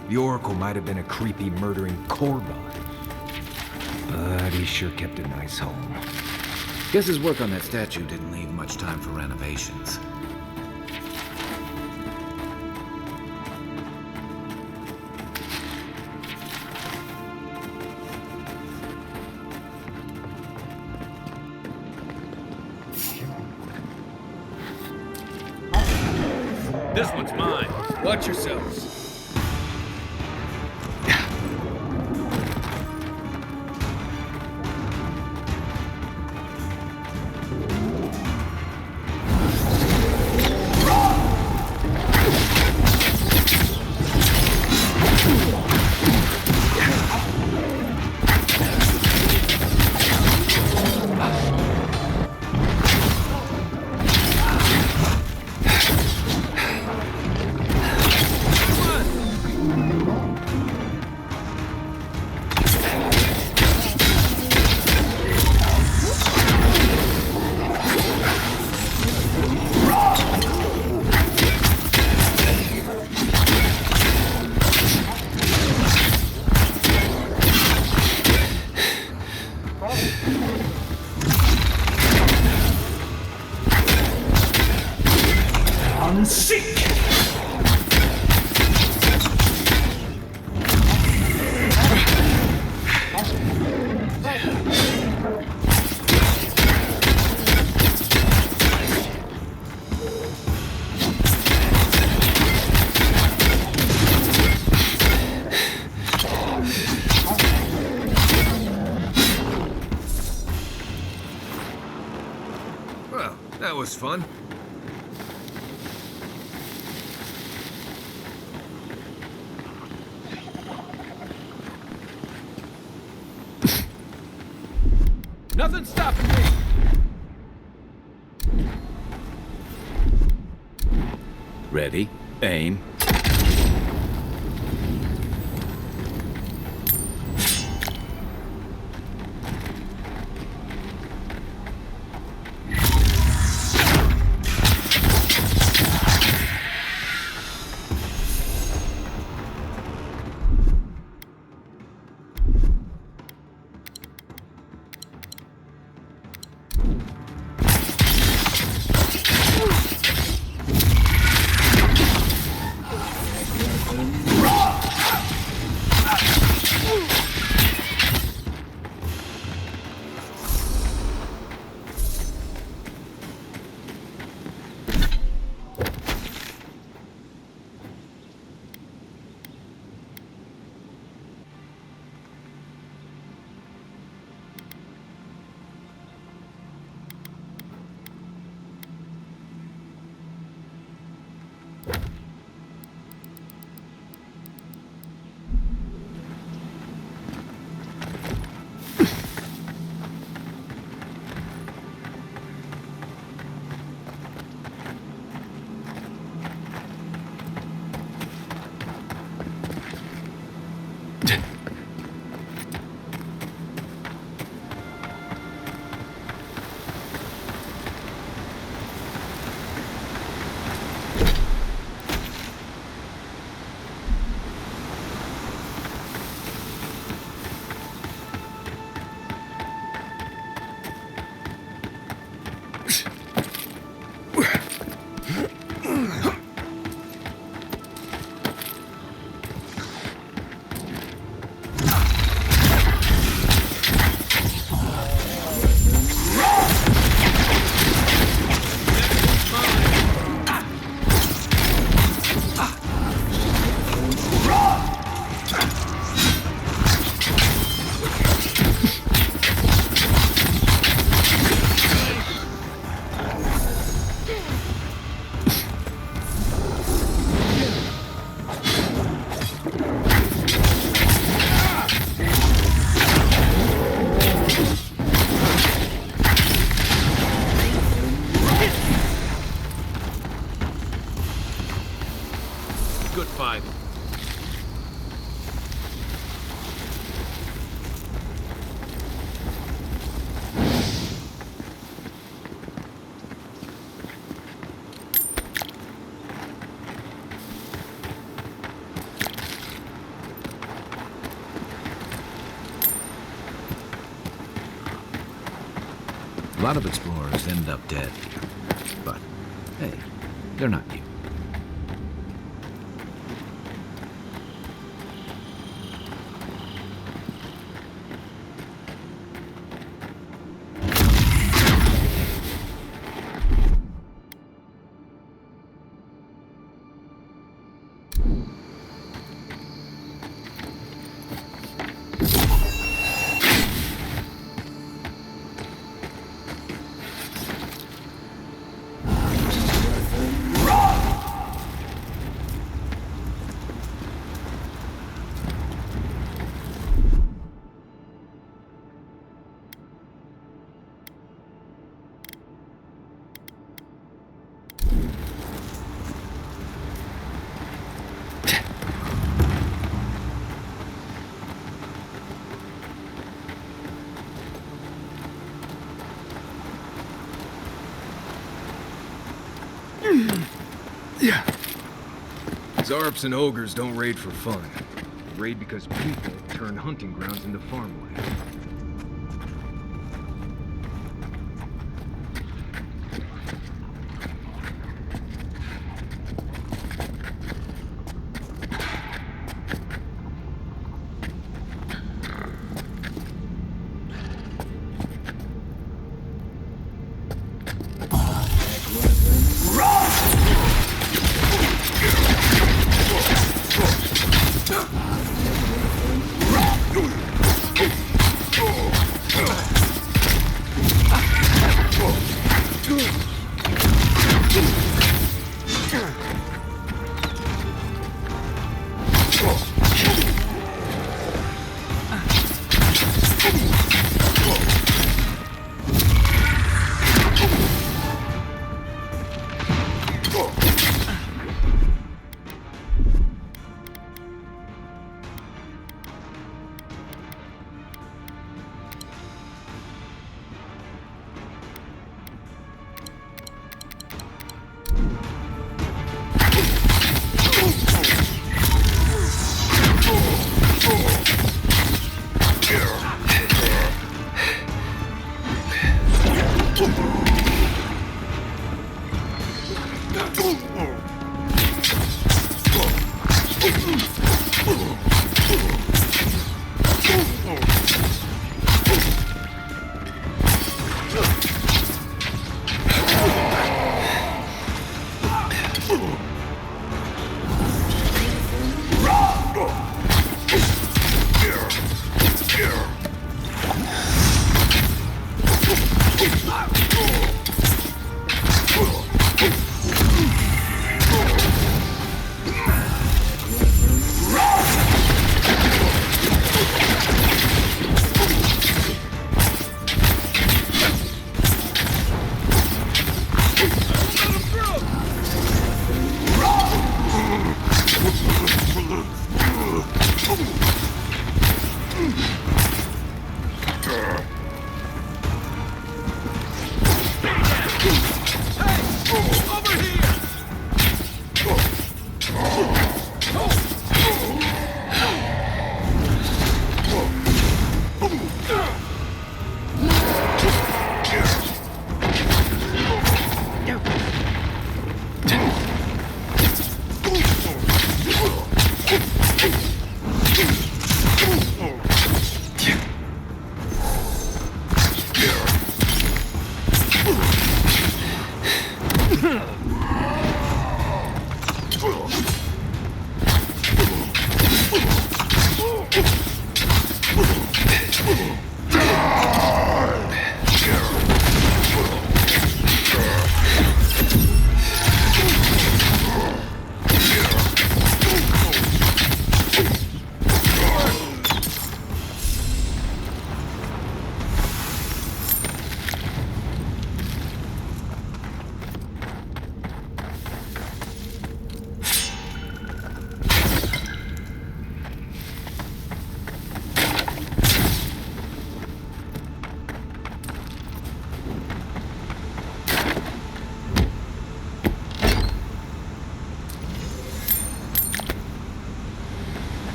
The Oracle might have been a creepy, murdering Korban, but he sure kept a nice home. Guess his work on that statue didn't leave much time for renovations. This one's mine. Watch yourselves. Well, that was fun. Nothing's stopping me. Ready, aim. A lot of explorers end up dead here. But, hey, they're not you. Zarps and ogres don't raid for fun. They raid because people turn hunting grounds into farmland.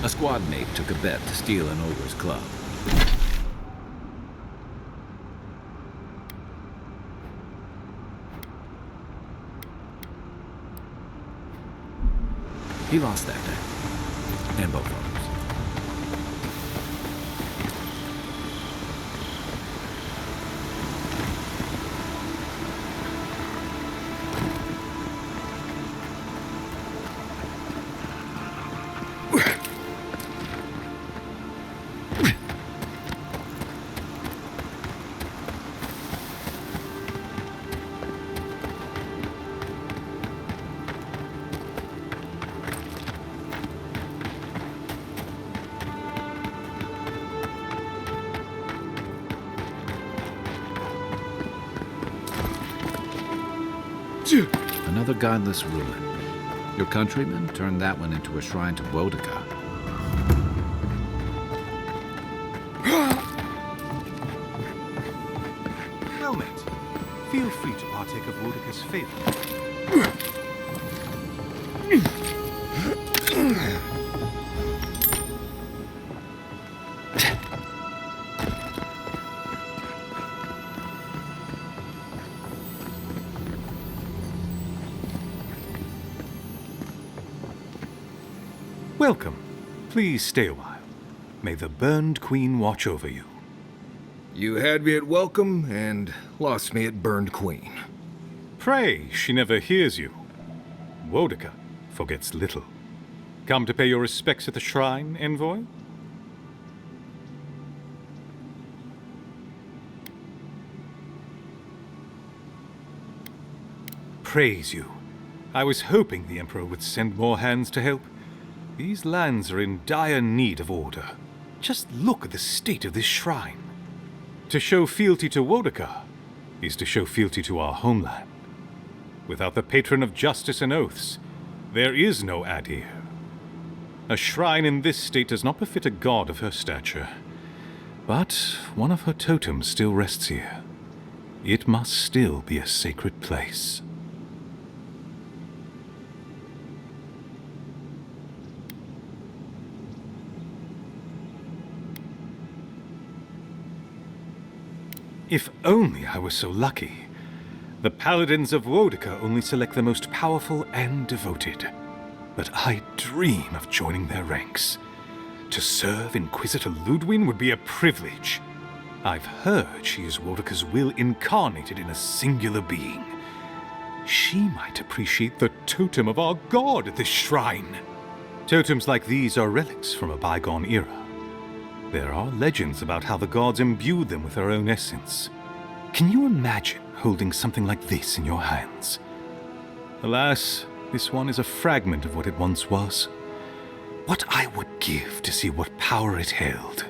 A squad mate took a bet to steal an ogre's club. He lost that day. And both others. Another godless ruin. Your countrymen turned that one into a shrine to Boudica. Well met. Feel free to partake of Boudica's favor. Welcome. Please stay a while. May the Burned Queen watch over you. You had me at welcome and lost me at Burned Queen. Pray, she never hears you. Boudica forgets little. Come to pay your respects at the shrine, envoy? Praise you. I was hoping the Emperor would send more hands to help. These lands are in dire need of order. Just look at the state of this shrine. To show fealty to Boudica is to show fealty to our homeland. Without the patron of justice and oaths, there is no Adir. A shrine in this state does not befit a god of her stature. But one of her totems still rests here. It must still be a sacred place. If only I were so lucky. The paladins of Boudica only select the most powerful and devoted. But I dream of joining their ranks. To serve Inquisitor Ludwin would be a privilege. I've heard she is Boudica's will incarnated in a singular being. She might appreciate the totem of our god at this shrine. Totems like these are relics from a bygone era. There are legends about how the gods imbued them with their own essence. Can you imagine holding something like this in your hands? Alas, this one is a fragment of what it once was. What I would give to see what power it held.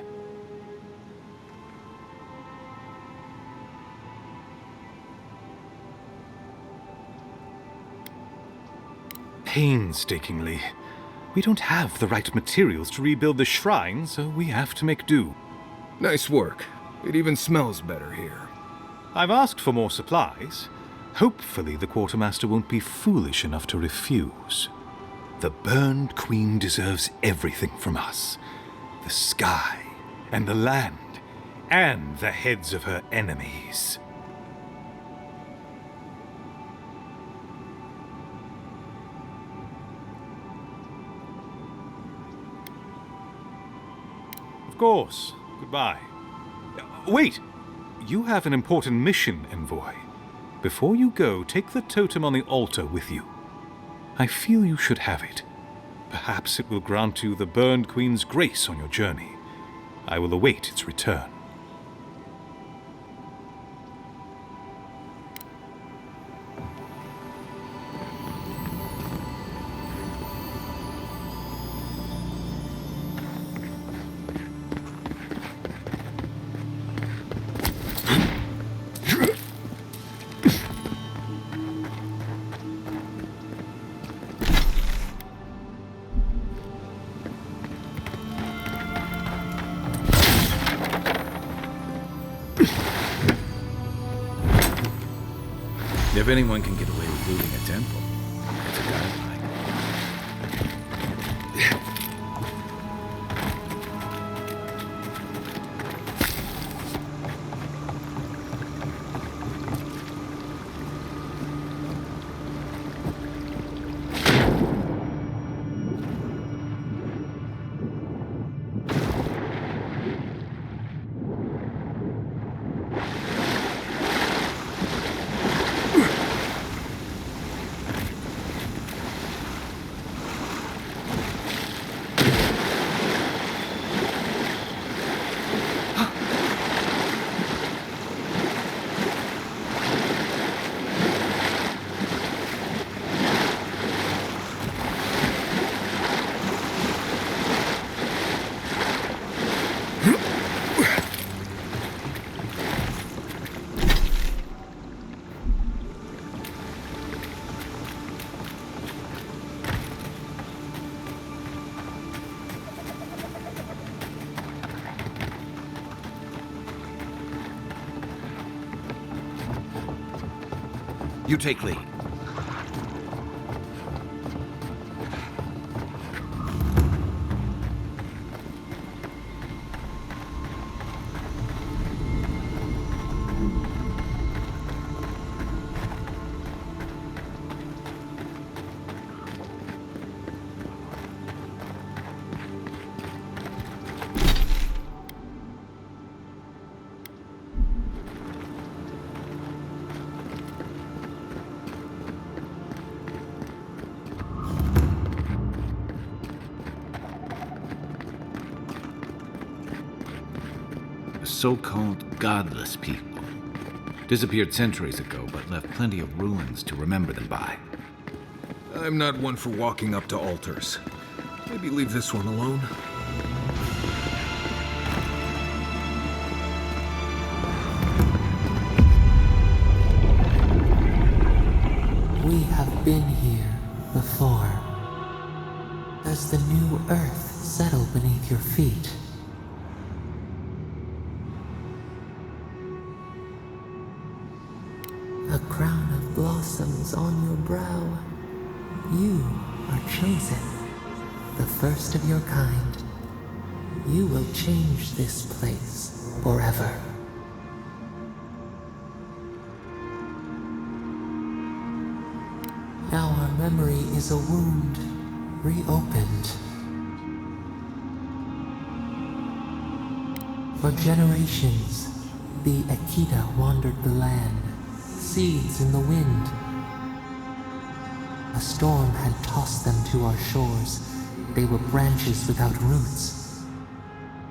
Painstakingly. We don't have the right materials to rebuild the shrine, so we have to make do. Nice work. It even smells better here. I've asked for more supplies. Hopefully the quartermaster won't be foolish enough to refuse. The Burned Queen deserves everything from us. The sky, and the land, and the heads of her enemies. Of course. Goodbye. Wait! You have an important mission, envoy. Before you go, take the totem on the altar with you. I feel you should have it. Perhaps it will grant you the Burned Queen's grace on your journey. I will await its return. If anyone can get away with looting a temple, it's a guideline. You take lead. So-called godless people. Disappeared centuries ago, but left plenty of ruins to remember them by. I'm not one for walking up to altars. Maybe leave this one alone. We have been here before. Does the new earth settle beneath your feet? A crown of blossoms on your brow. You are chosen, the first of your kind. You will change this place forever. Now our memory is a wound, reopened. For generations, the Akita wandered the land, seeds in the wind. A storm had tossed them to our shores. They were branches without roots.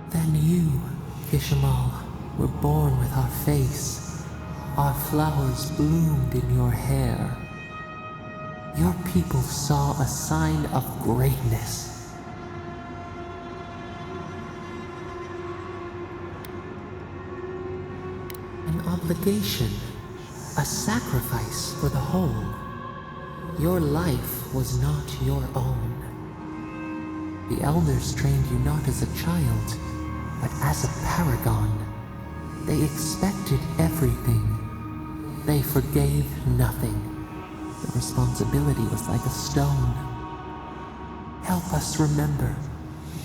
Then you, Kishimal, were born with our face. Our flowers bloomed in your hair. Your people saw a sign of greatness. An obligation, a sacrifice for the whole. Your life was not your own. The elders trained you not as a child, but as a paragon. They expected everything. They forgave nothing. The responsibility was like a stone. Help us remember,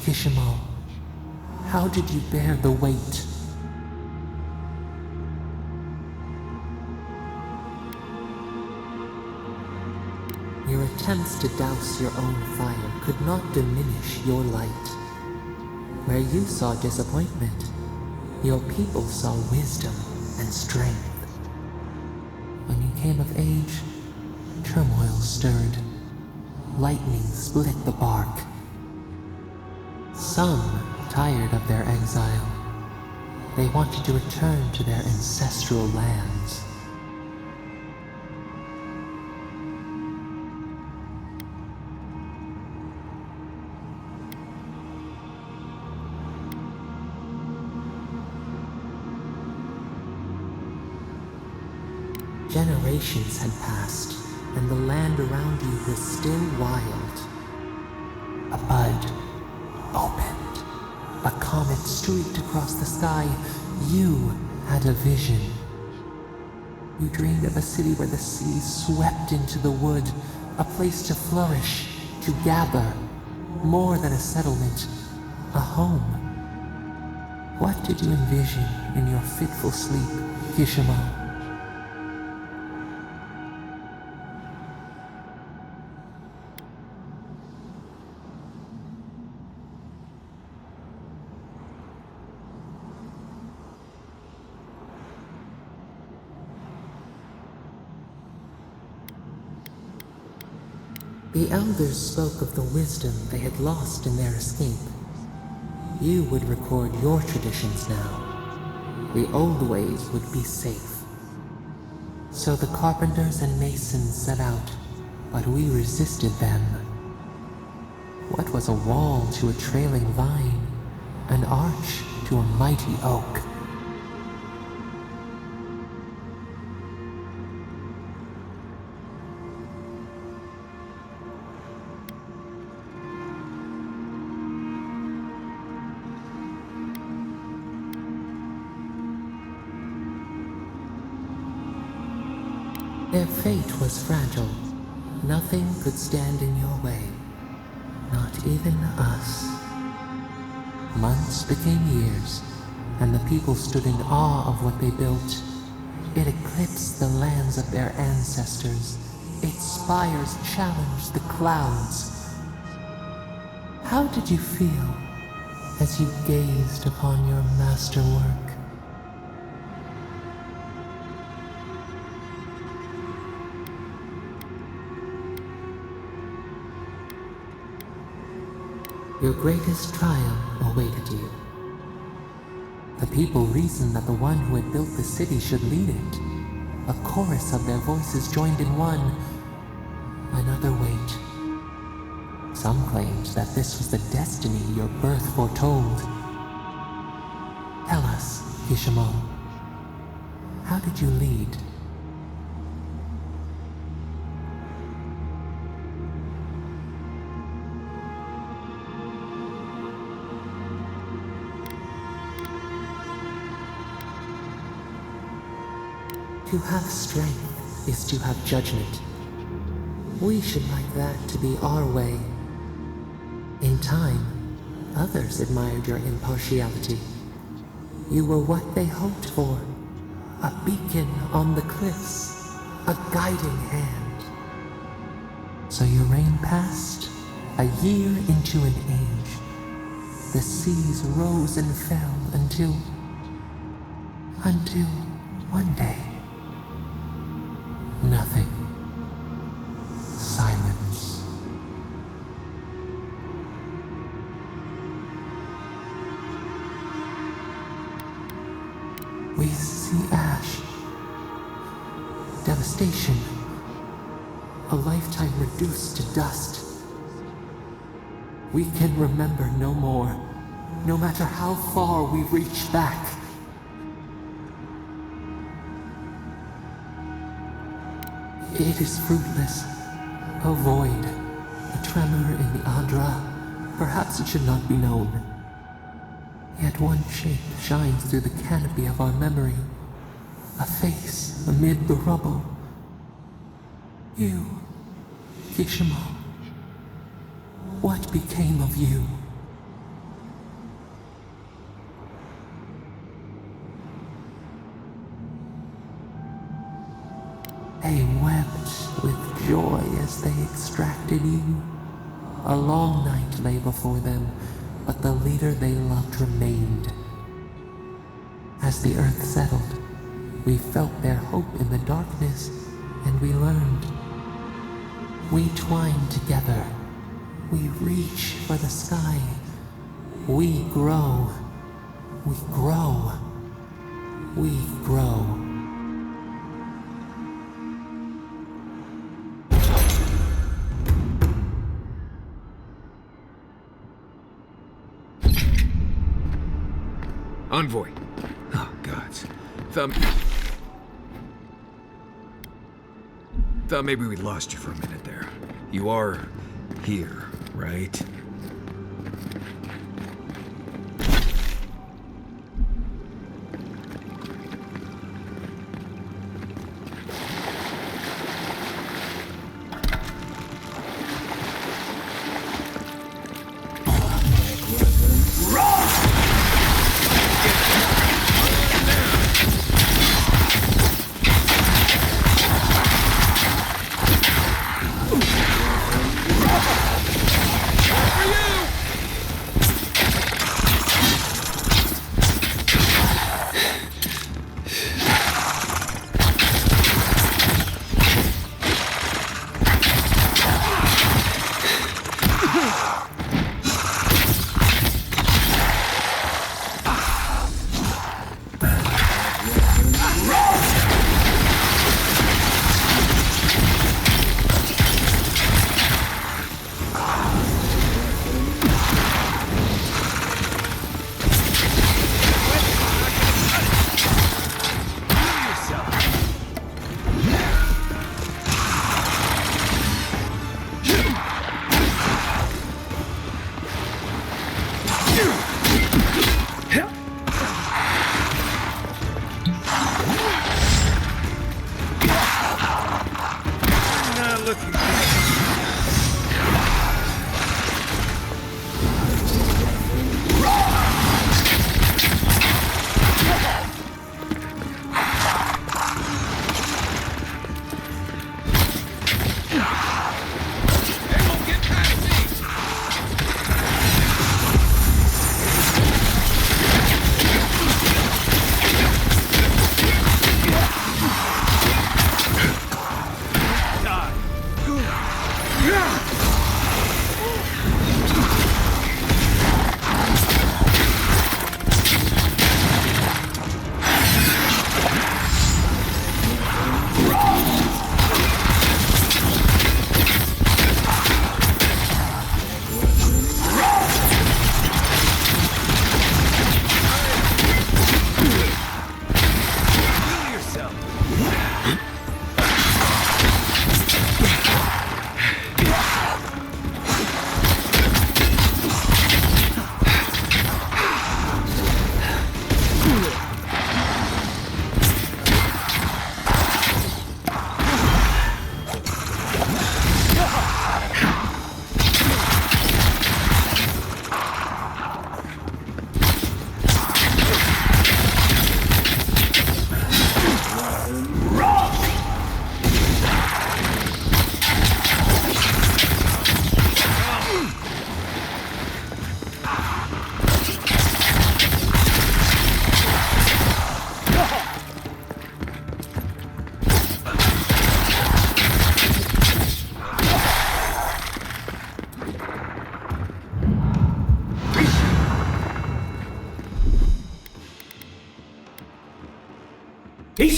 Kishimal. How did you bear the weight? Your attempts to douse your own fire could not diminish your light. Where you saw disappointment, your people saw wisdom and strength. When you came of age, turmoil stirred. Lightning split the bark. Some tired of their exile. They wanted to return to their ancestral lands. Generations had passed, and the land around you was still wild. A bud opened. A comet streaked across the sky. You had a vision. You dreamed of a city where the sea swept into the wood, a place to flourish, to gather, more than a settlement, a home. What did you envision in your fitful sleep, Kishimal? The elders spoke of the wisdom they had lost in their escape. You would record your traditions now. The old ways would be safe. So the carpenters and masons set out, but we resisted them. What was a wall to a trailing vine? An arch to a mighty oak? Their fate was fragile. Nothing could stand in your way. Not even us. Months became years, and the people stood in awe of what they built. It eclipsed the lands of their ancestors. Its spires challenged the clouds. How did you feel as you gazed upon your masterwork? Your greatest trial awaited you. The people reasoned that the one who had built the city should lead it. A chorus of their voices joined in one. Another wait. Some claimed that this was the destiny your birth foretold. Tell us, Kishimo, how did you lead? To have strength is to have judgment. We should like that to be our way. In time, others admired your impartiality. You were what they hoped for. A beacon on the cliffs. A guiding hand. So your reign passed, a year into an age. The seas rose and fell until one day. Nothing. Silence. We see ash. Devastation. A lifetime reduced to dust. We can remember no more, no matter how far we reach back. It is fruitless. A void. A tremor in the Adra. Perhaps it should not be known. Yet one shape shines through the canopy of our memory. A face amid the rubble. You, Kishimo. What became of you? They wept with joy as they extracted you. A long night lay before them, but the leader they loved remained. As the earth settled, we felt their hope in the darkness, and we learned. We twine together. We reach for the sky. We grow. We grow. We grow. Envoy. Oh, gods. Thought maybe we lost you for a minute there. You are here, right?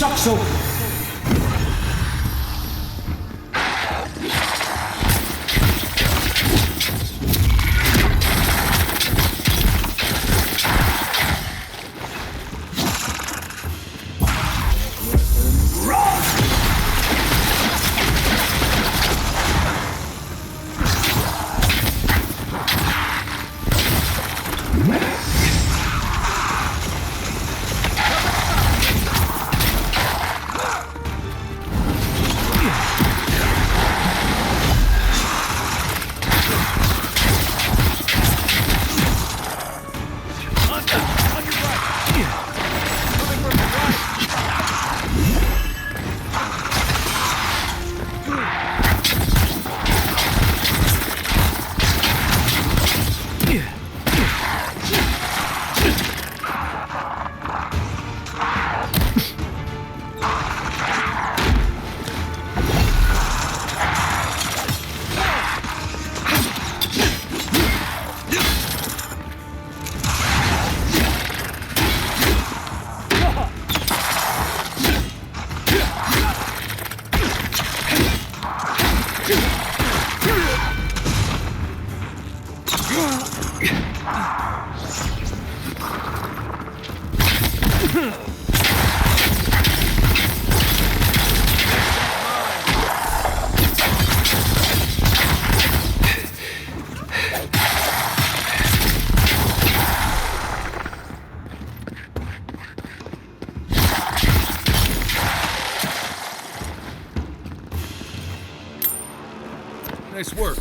socks up! Nice work.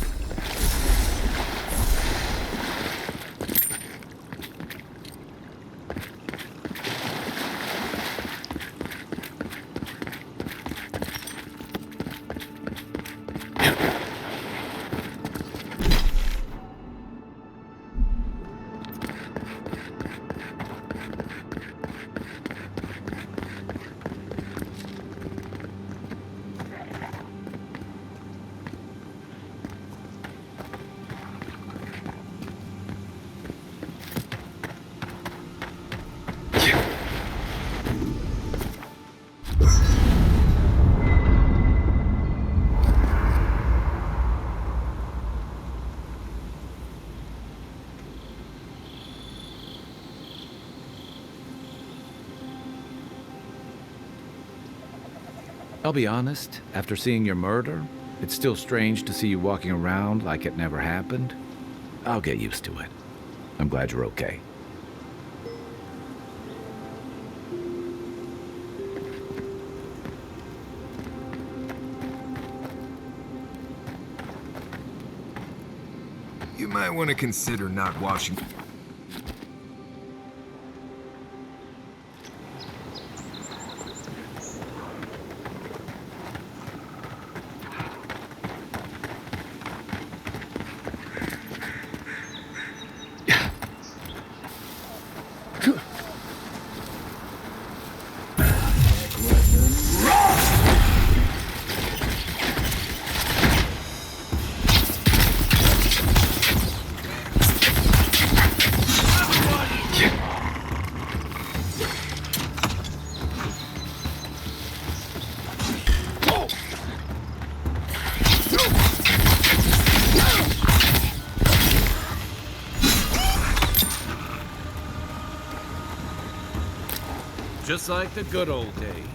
I'll be honest, after seeing your murder, it's still strange to see you walking around like it never happened. I'll get used to it. I'm glad you're okay. You might want to consider not washing. Just like the good old days.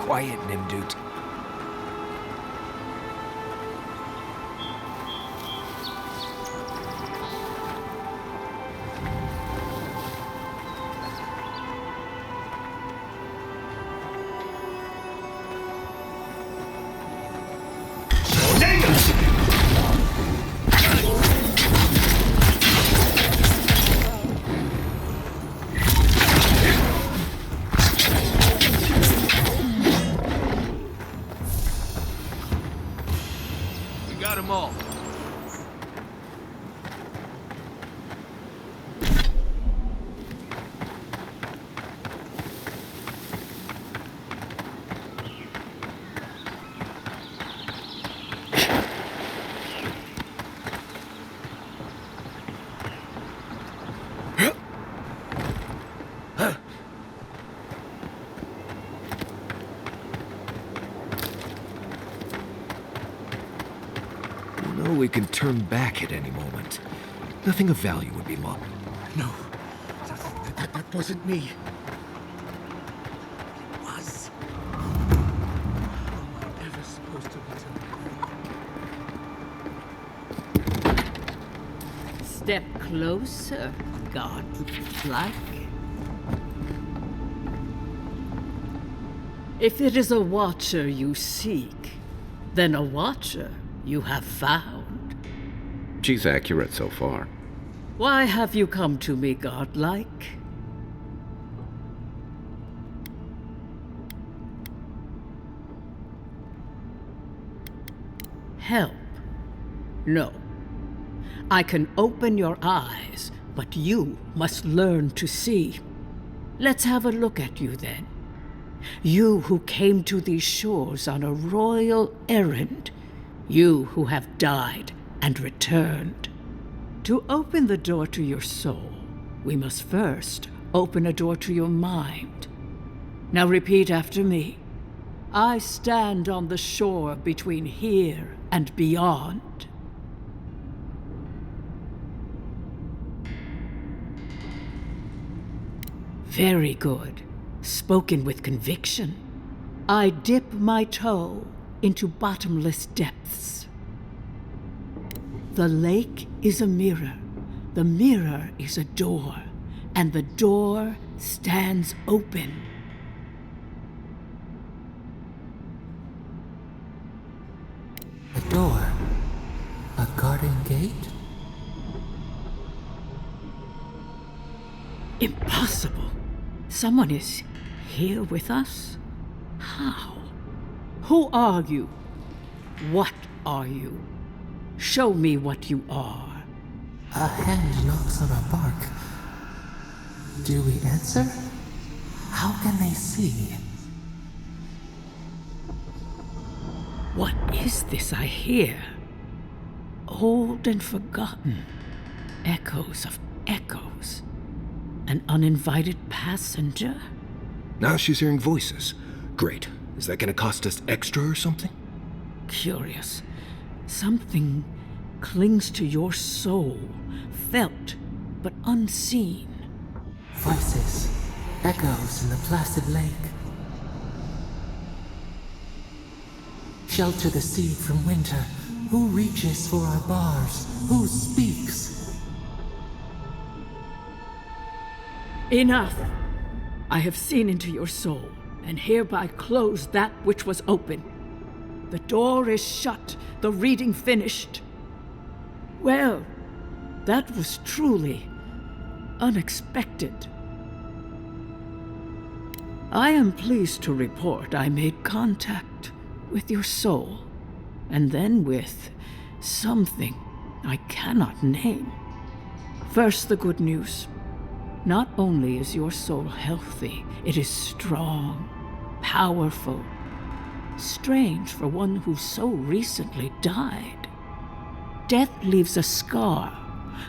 Quiet, Nimdut. Got them all. We can turn back at any moment. Nothing of value would be lost. No, that wasn't me. It was. How am I ever supposed to return? Step closer, godlike. If it is a watcher you seek, then a watcher you have found. She's accurate so far. Why have you come to me, godlike? Help? No. I can open your eyes, but you must learn to see. Let's have a look at you then. You who came to these shores on a royal errand. You who have died and returned. To open the door to your soul, we must first open a door to your mind. Now repeat after me. I stand on the shore between here and beyond. Very good. Spoken with conviction. I dip my toe into bottomless depths. The lake is a mirror. The mirror is a door. And the door stands open. A door? A garden gate? Impossible. Someone is here with us? How? Who are you? What are you? Show me what you are. A hand knocks on our bark. Do we answer? How can they see? What is this I hear? Old and forgotten. Echoes of echoes. An uninvited passenger? Now she's hearing voices. Great. Is that gonna cost us extra or something? Curious. Something clings to your soul, felt but unseen. Voices, echoes in the placid lake. Shelter the seed from winter. Who reaches for our bars? Who speaks? Enough! I have seen into your soul, and hereby close that which was open. The door is shut, the reading finished. Well, that was truly unexpected. I am pleased to report I made contact with your soul, and then with something I cannot name. First, the good news. Not only is your soul healthy, it is strong, powerful. Strange for one who so recently died. Death leaves a scar,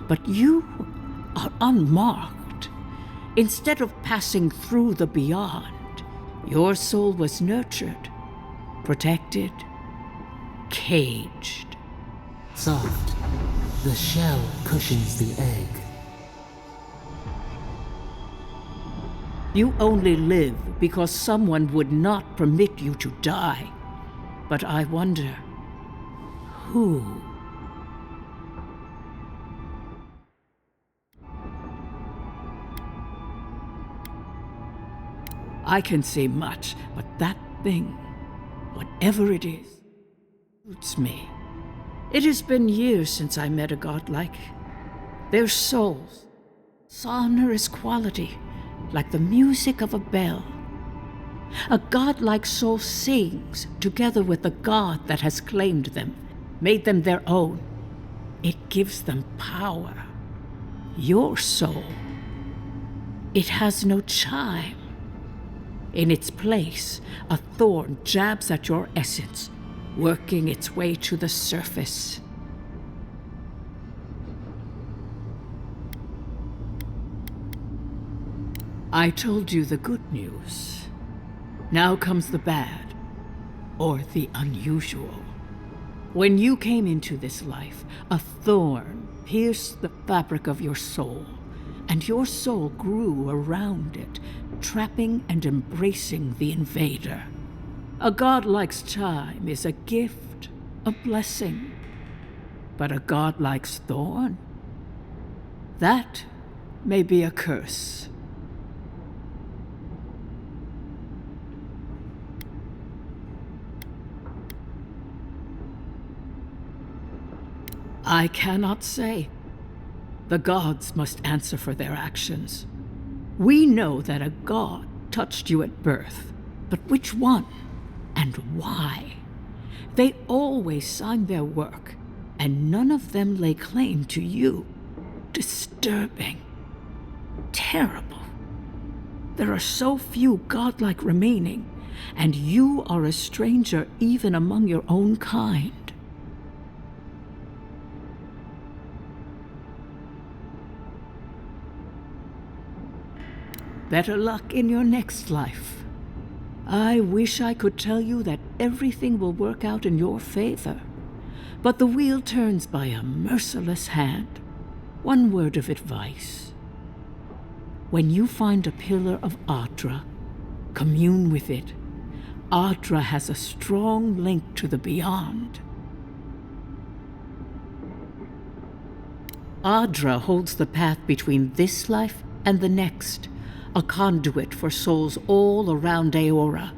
but you are unmarked. Instead of passing through the beyond, your soul was nurtured, protected, caged. Soft. The shell cushions the egg. You only live because someone would not permit you to die. But I wonder, who? I can say much, but that thing, whatever it is, suits me. It has been years since I met a godlike. Their souls, sonorous quality, like the music of a bell. A godlike soul sings together with the god that has claimed them, made them their own. It gives them power. Your soul, it has no chime. In its place, a thorn jabs at your essence, working its way to the surface. I told you the good news. Now comes the bad, or the unusual. When you came into this life, a thorn pierced the fabric of your soul, and your soul grew around it, trapping and embracing the invader. A godlike's chime is a gift, a blessing. But a godlike's thorn? That may be a curse. I cannot say. The gods must answer for their actions. We know that a god touched you at birth, but which one and why? They always sign their work, and none of them lay claim to you. Disturbing. Terrible. There are so few godlike remaining, and you are a stranger even among your own kind. Better luck in your next life. I wish I could tell you that everything will work out in your favor, but the wheel turns by a merciless hand. One word of advice. When you find a pillar of Ardra, commune with it. Ardra has a strong link to the beyond. Ardra holds the path between this life and the next, a conduit for souls all around Aora.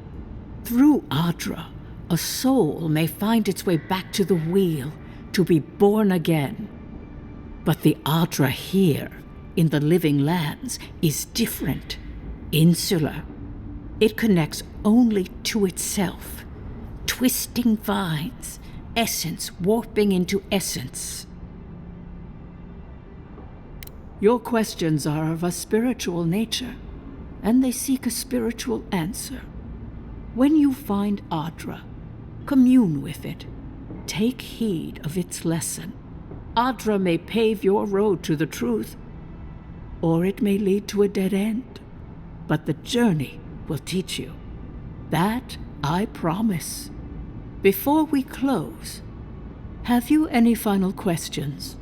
Through Ardra, a soul may find its way back to the wheel to be born again. But the Ardra here, in the living lands, is different, insular. It connects only to itself, twisting vines, essence warping into essence. Your questions are of a spiritual nature, and they seek a spiritual answer. When you find Ardra, commune with it. Take heed of its lesson. Ardra may pave your road to the truth, or it may lead to a dead end. But the journey will teach you. That I promise. Before we close, have you any final questions?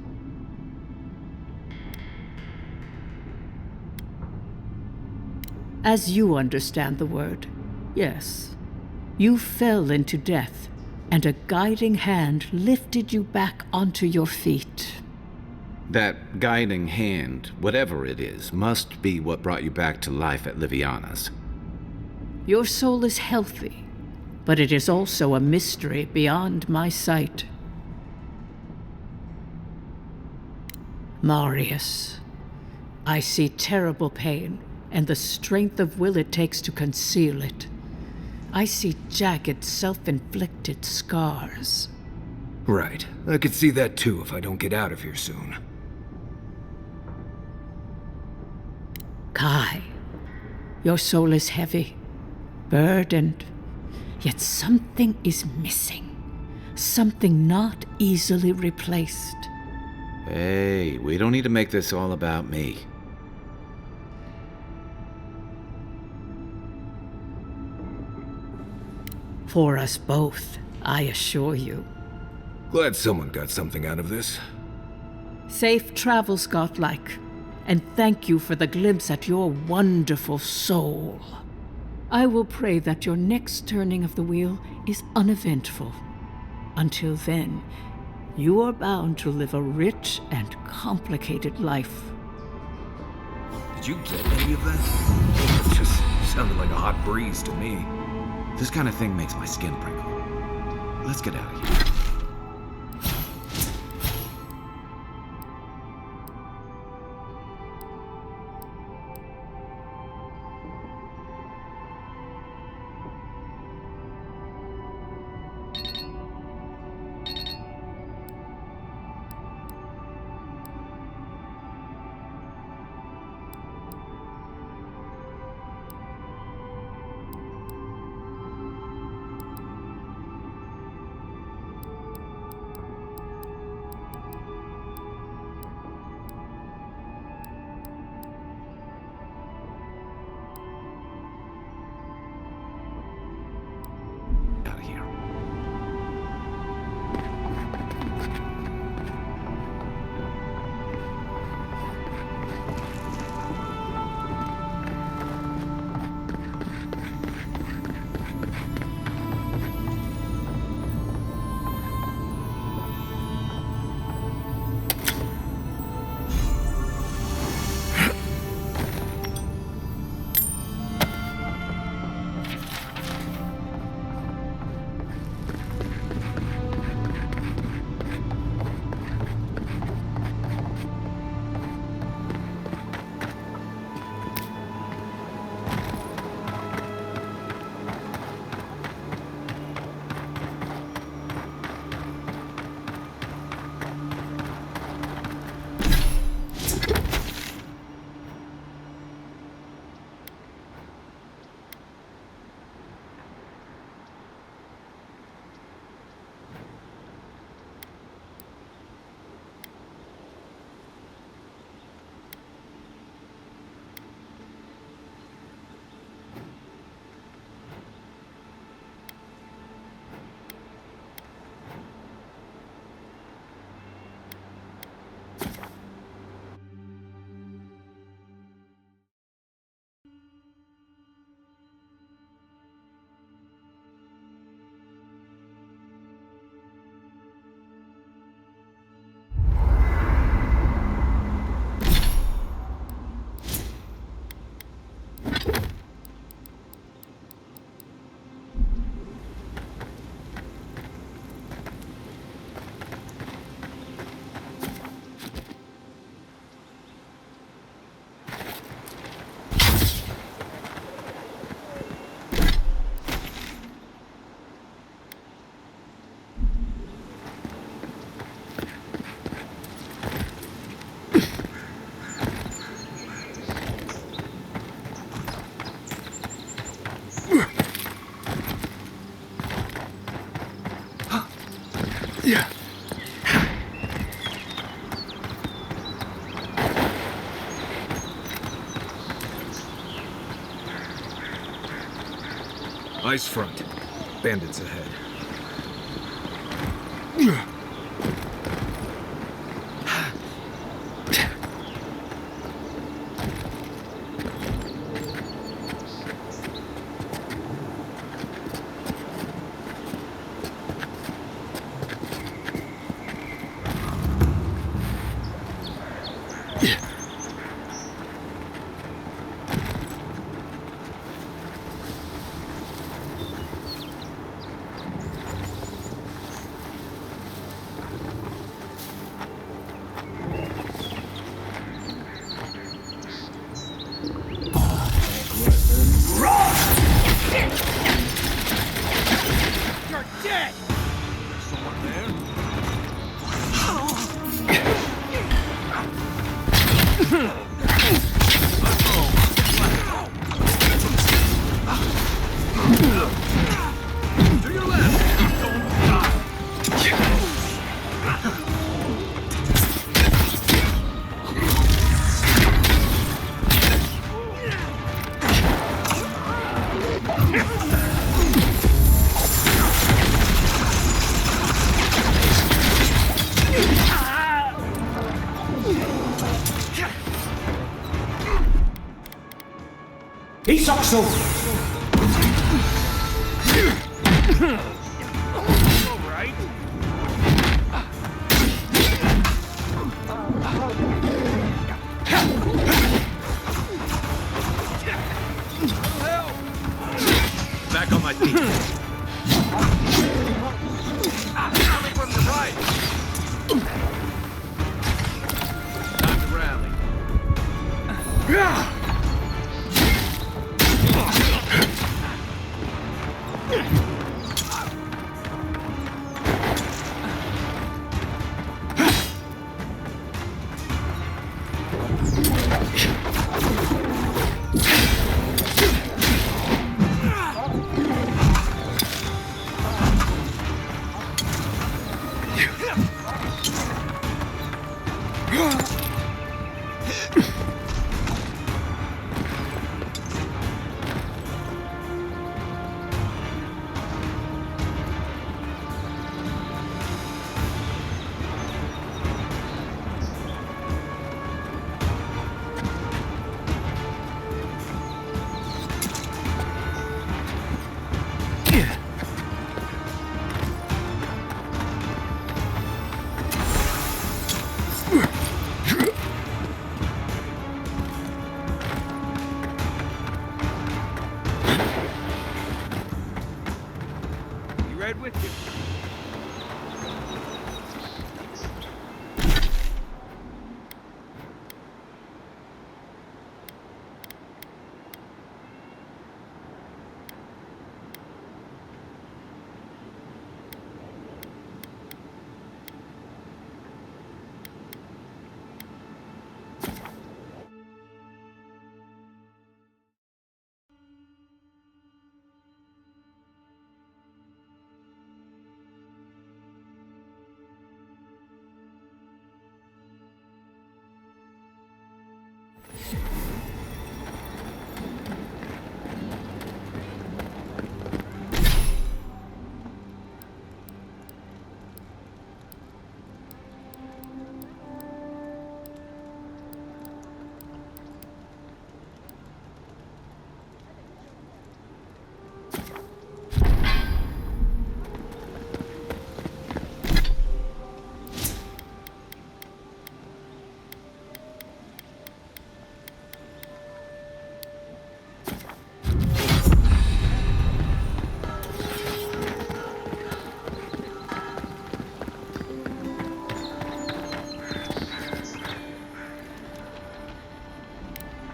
As you understand the word, yes. You fell into death, and a guiding hand lifted you back onto your feet. That guiding hand, whatever it is, must be what brought you back to life at Liviana's. Your soul is healthy, but it is also a mystery beyond my sight. Marius, I see terrible pain and the strength of will it takes to conceal it. I see jagged, self-inflicted scars. Right. I could see that too if I don't get out of here soon. Kai, your soul is heavy, burdened, yet something is missing. Something not easily replaced. Hey, we don't need to make this all about me. For us both, I assure you. Glad someone got something out of this. Safe travels, godlike, and thank you for the glimpse at your wonderful soul. I will pray that your next turning of the wheel is uneventful. Until then, you are bound to live a rich and complicated life. Did you get any of that? It just sounded like a hot breeze to me. This kind of thing makes my skin prickle. Let's get out of here. Ice front. Bandits ahead. You're dead! Someone there? To your left! Don't die! He's Oxel! Alright. Back on my feet. Coming from the right. Time to rally. Right with you.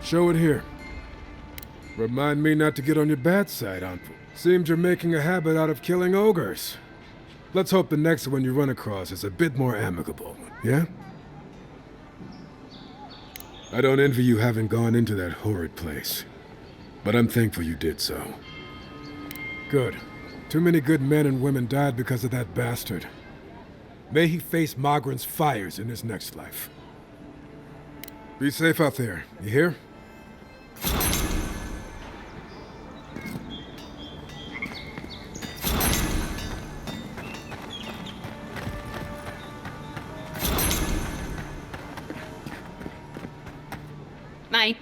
Show it here. Remind me not to get on your bad side, Uncle. Seems you're making a habit out of killing ogres. Let's hope the next one you run across is a bit more amicable, yeah? I don't envy you having gone into that horrid place, but I'm thankful you did so. Good. Too many good men and women died because of that bastard. May he face Magran's fires in his next life. Be safe out there, you hear? Mate.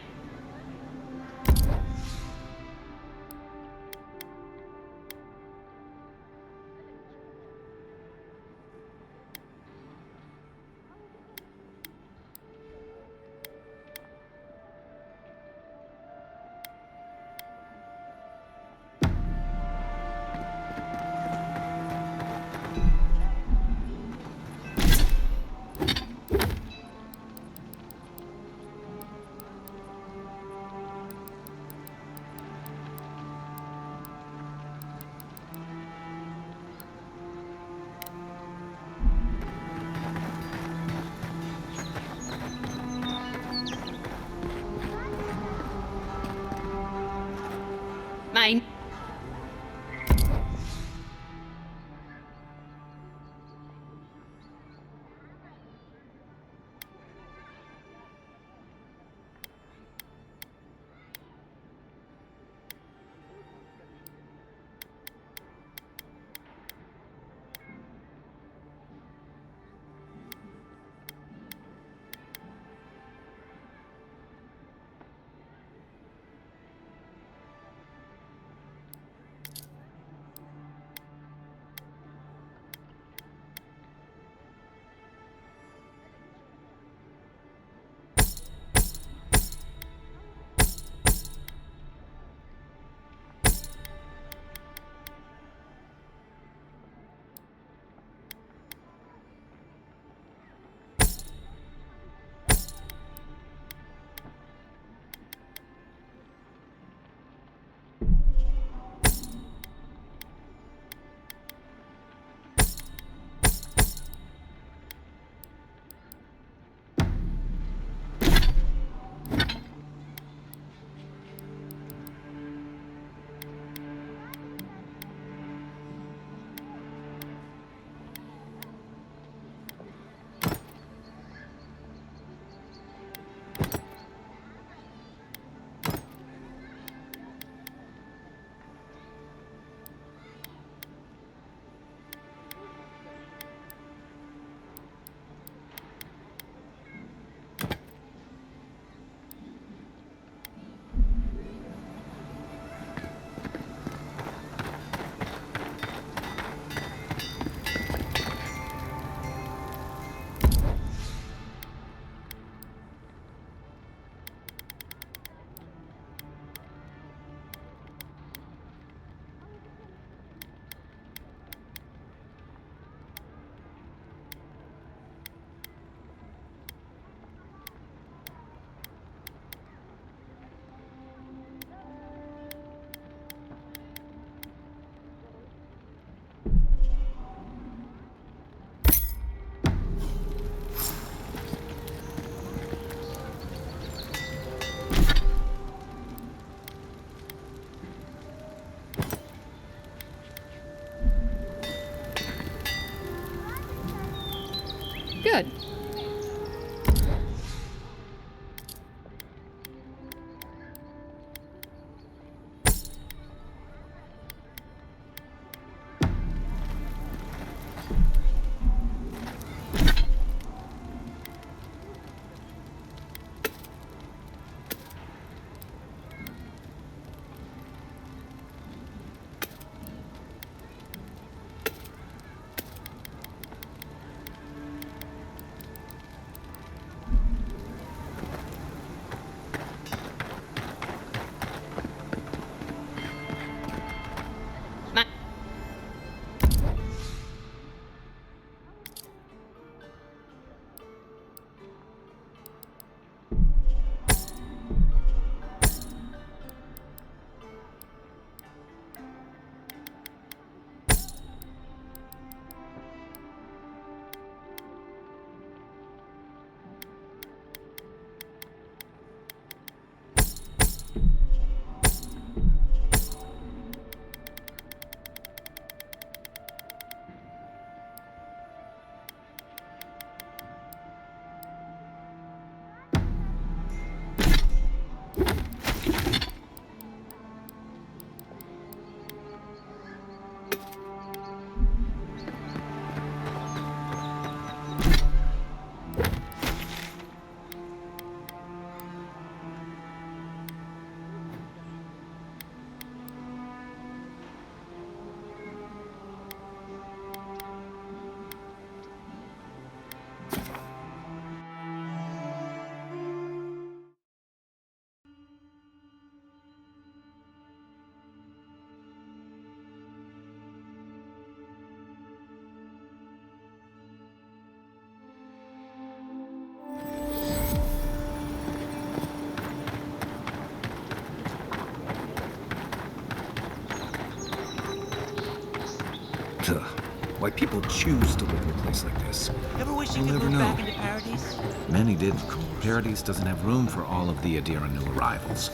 Why people choose to live in a place like this. Ever wish you We'll could never move know. back into Paradise? Many did. Paradise doesn't have room for all of the Adira new arrivals.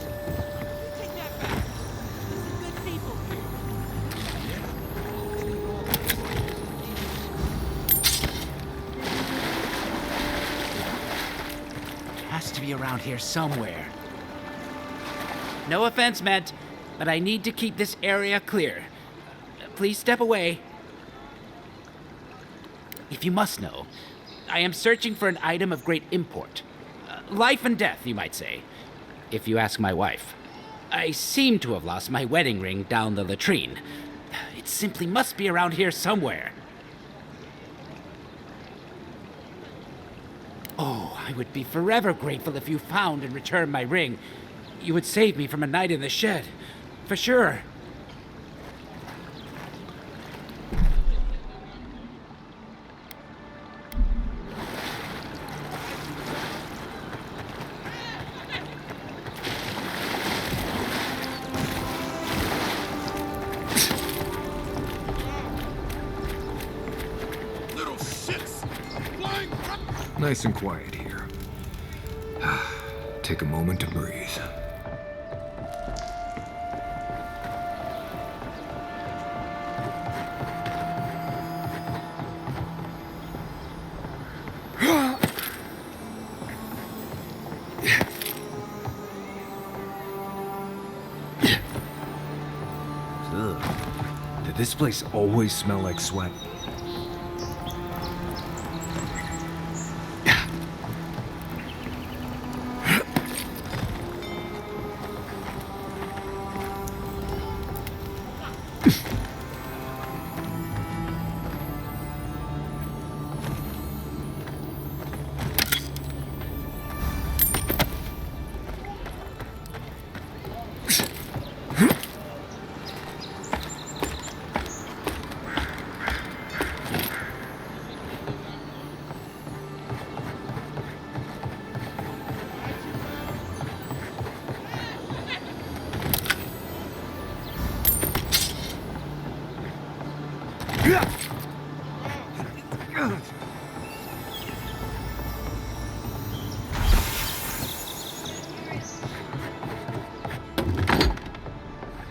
Has to be around here somewhere. No offense meant, but I need to keep this area clear. Please step away. If you must know, I am searching for an item of great import. Life and death, you might say, if you ask my wife. I seem to have lost my wedding ring down the latrine. It simply must be around here somewhere. Oh, I would be forever grateful if you found and returned my ring. You would save me from a night in the shed. For sure. Little shits! Flying Nice and quiet here. Take a moment to breathe. Ugh. Did this place always smell like sweat?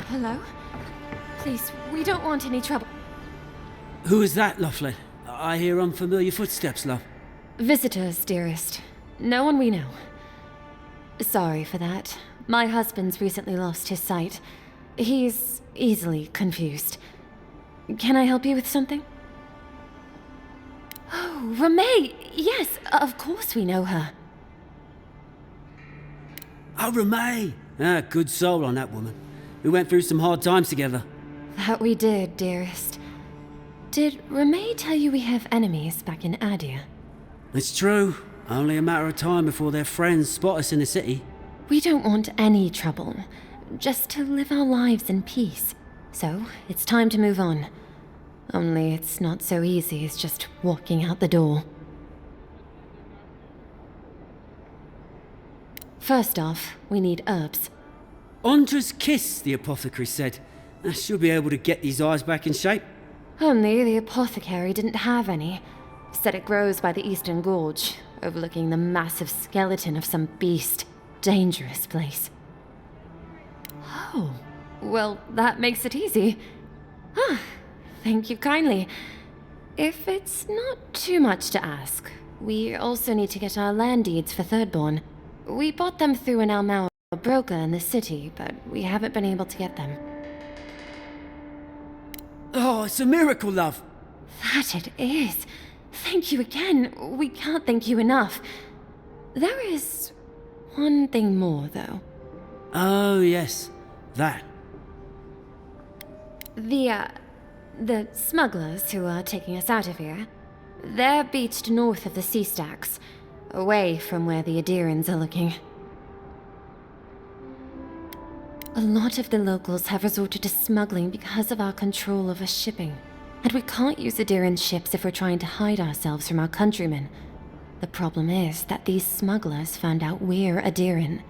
Hello? Please, we don't want any trouble. Who is that, Loughlin? I hear unfamiliar footsteps, love. Visitors, dearest. No one we know. Sorry for that. My husband's recently lost his sight. He's easily confused. Can I help you with something? Oh, Ramay! Yes, of course we know her. Oh, Ramay! Ah, good soul on that woman. We went through some hard times together. That we did, dearest. Did Ramay tell you we have enemies back in Adia? It's true. Only a matter of time before their friends spot us in the city. We don't want any trouble. Just to live our lives in peace. So, it's time to move on. Only it's not so easy as just walking out the door. First off, we need herbs. Ondra's kiss, the apothecary said. She'll be able to get these eyes back in shape. Only the apothecary didn't have any. Said it grows by the Eastern Gorge, overlooking the massive skeleton of some beast. Dangerous place. Oh, well, that makes it easy. Ah, thank you kindly. If it's not too much to ask, we also need to get our land deeds for Thirdborn. We bought them through an Almau broker in the city, but we haven't been able to get them. Oh, it's a miracle, love. That it is. Thank you again. We can't thank you enough. There is one thing more, though. Oh, yes. That. The smugglers who are taking us out of here, they're beached north of the sea stacks, away from where the Adirans are looking. A lot of the locals have resorted to smuggling because of our control over shipping. And we can't use Adiran ships if we're trying to hide ourselves from our countrymen. The problem is that these smugglers found out we're Adiran.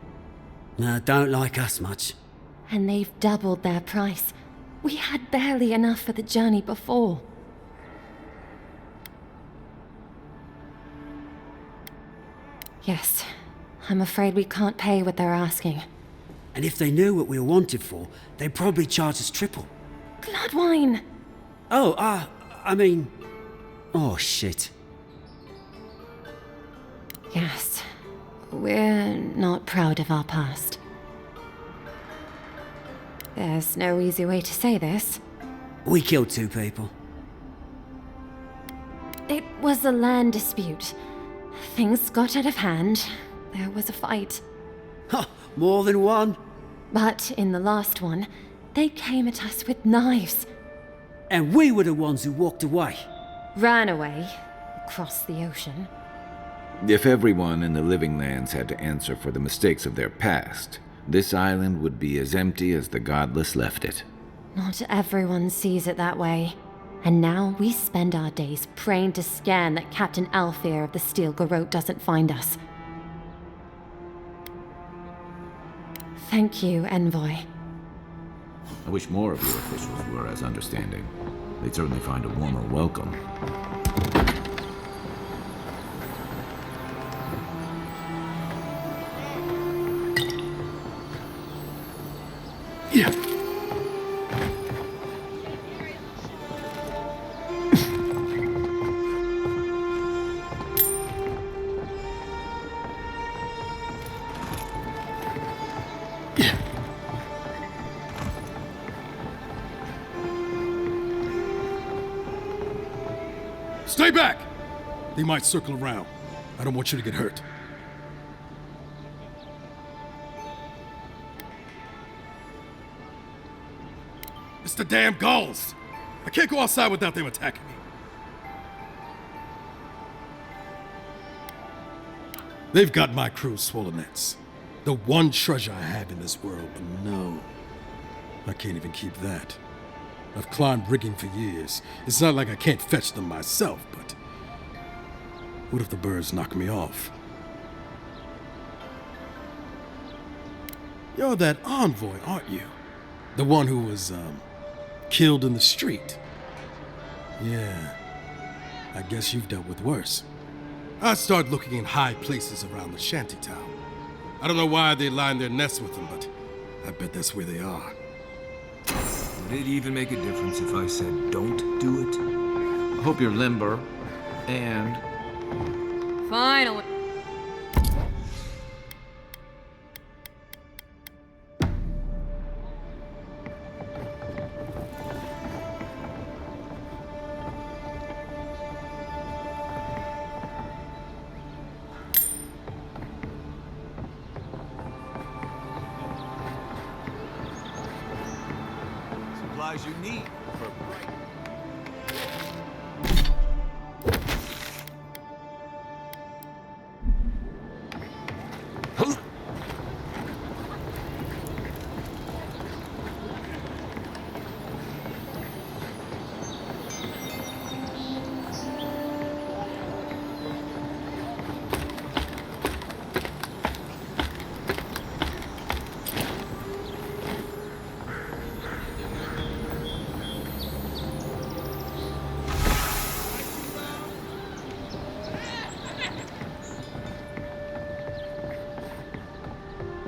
Don't like us much. And they've doubled their price. We had barely enough for the journey before. Yes. I'm afraid we can't pay what they're asking. And if they knew what we were wanted for, they'd probably charge us triple. Bloodwine! Oh, I mean... Oh, shit. Yes. We're not proud of our past. There's no easy way to say this. We killed 2 people. It was a land dispute. Things got out of hand. There was a fight. Ha! More than one? But in the last one, they came at us with knives. And we were the ones who walked away. Ran away. Across the ocean. If everyone in the living lands had to answer for the mistakes of their past, this island would be as empty as the godless left it. Not everyone sees it that way. And now we spend our days praying to scan that Captain Alfear of the Steel Garrote doesn't find us. Thank you, Envoy. I wish more of your officials were as understanding. They'd certainly find a warmer welcome. Yeah. Stay back! They might circle around. I don't want you to get hurt. It's the damn gulls! I can't go outside without them attacking me. They've got my crew's swollen nets. The one treasure I have in this world, but no. I can't even keep that. I've climbed rigging for years. It's not like I can't fetch them myself, but... what if the birds knock me off? You're that envoy, aren't you? The one who was, killed in the street. Yeah. I guess you've dealt with worse. I start looking in high places around the shantytown. I don't know why they line their nests with them, but I bet that's where they are. Would it even make a difference if I said don't do it? I hope you're limber and... Finally. Supplies you need for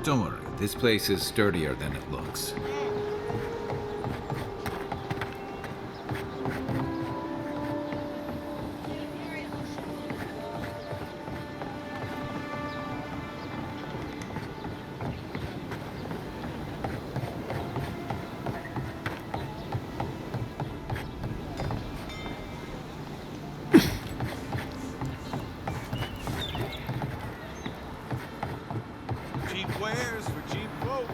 Don't worry, this place is sturdier than it looks. cheap wares for cheap folks.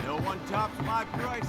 No one tops my price.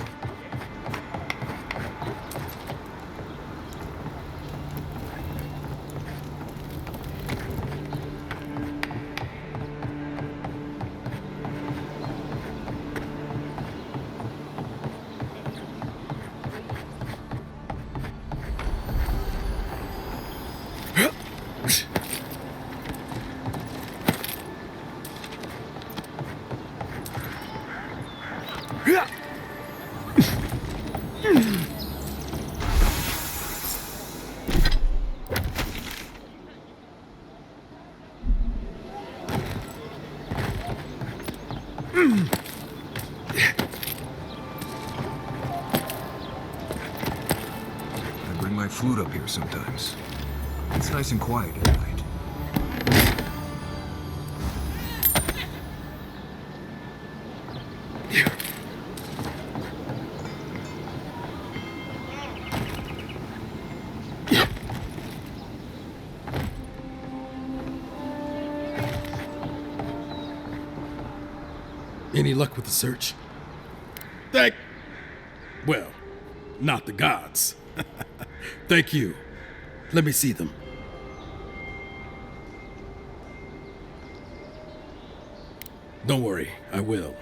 I bring my flute up here sometimes. It's nice and quiet at night. Any luck with the search? Well, not the gods. Thank you. Let me see them. Don't worry, I will.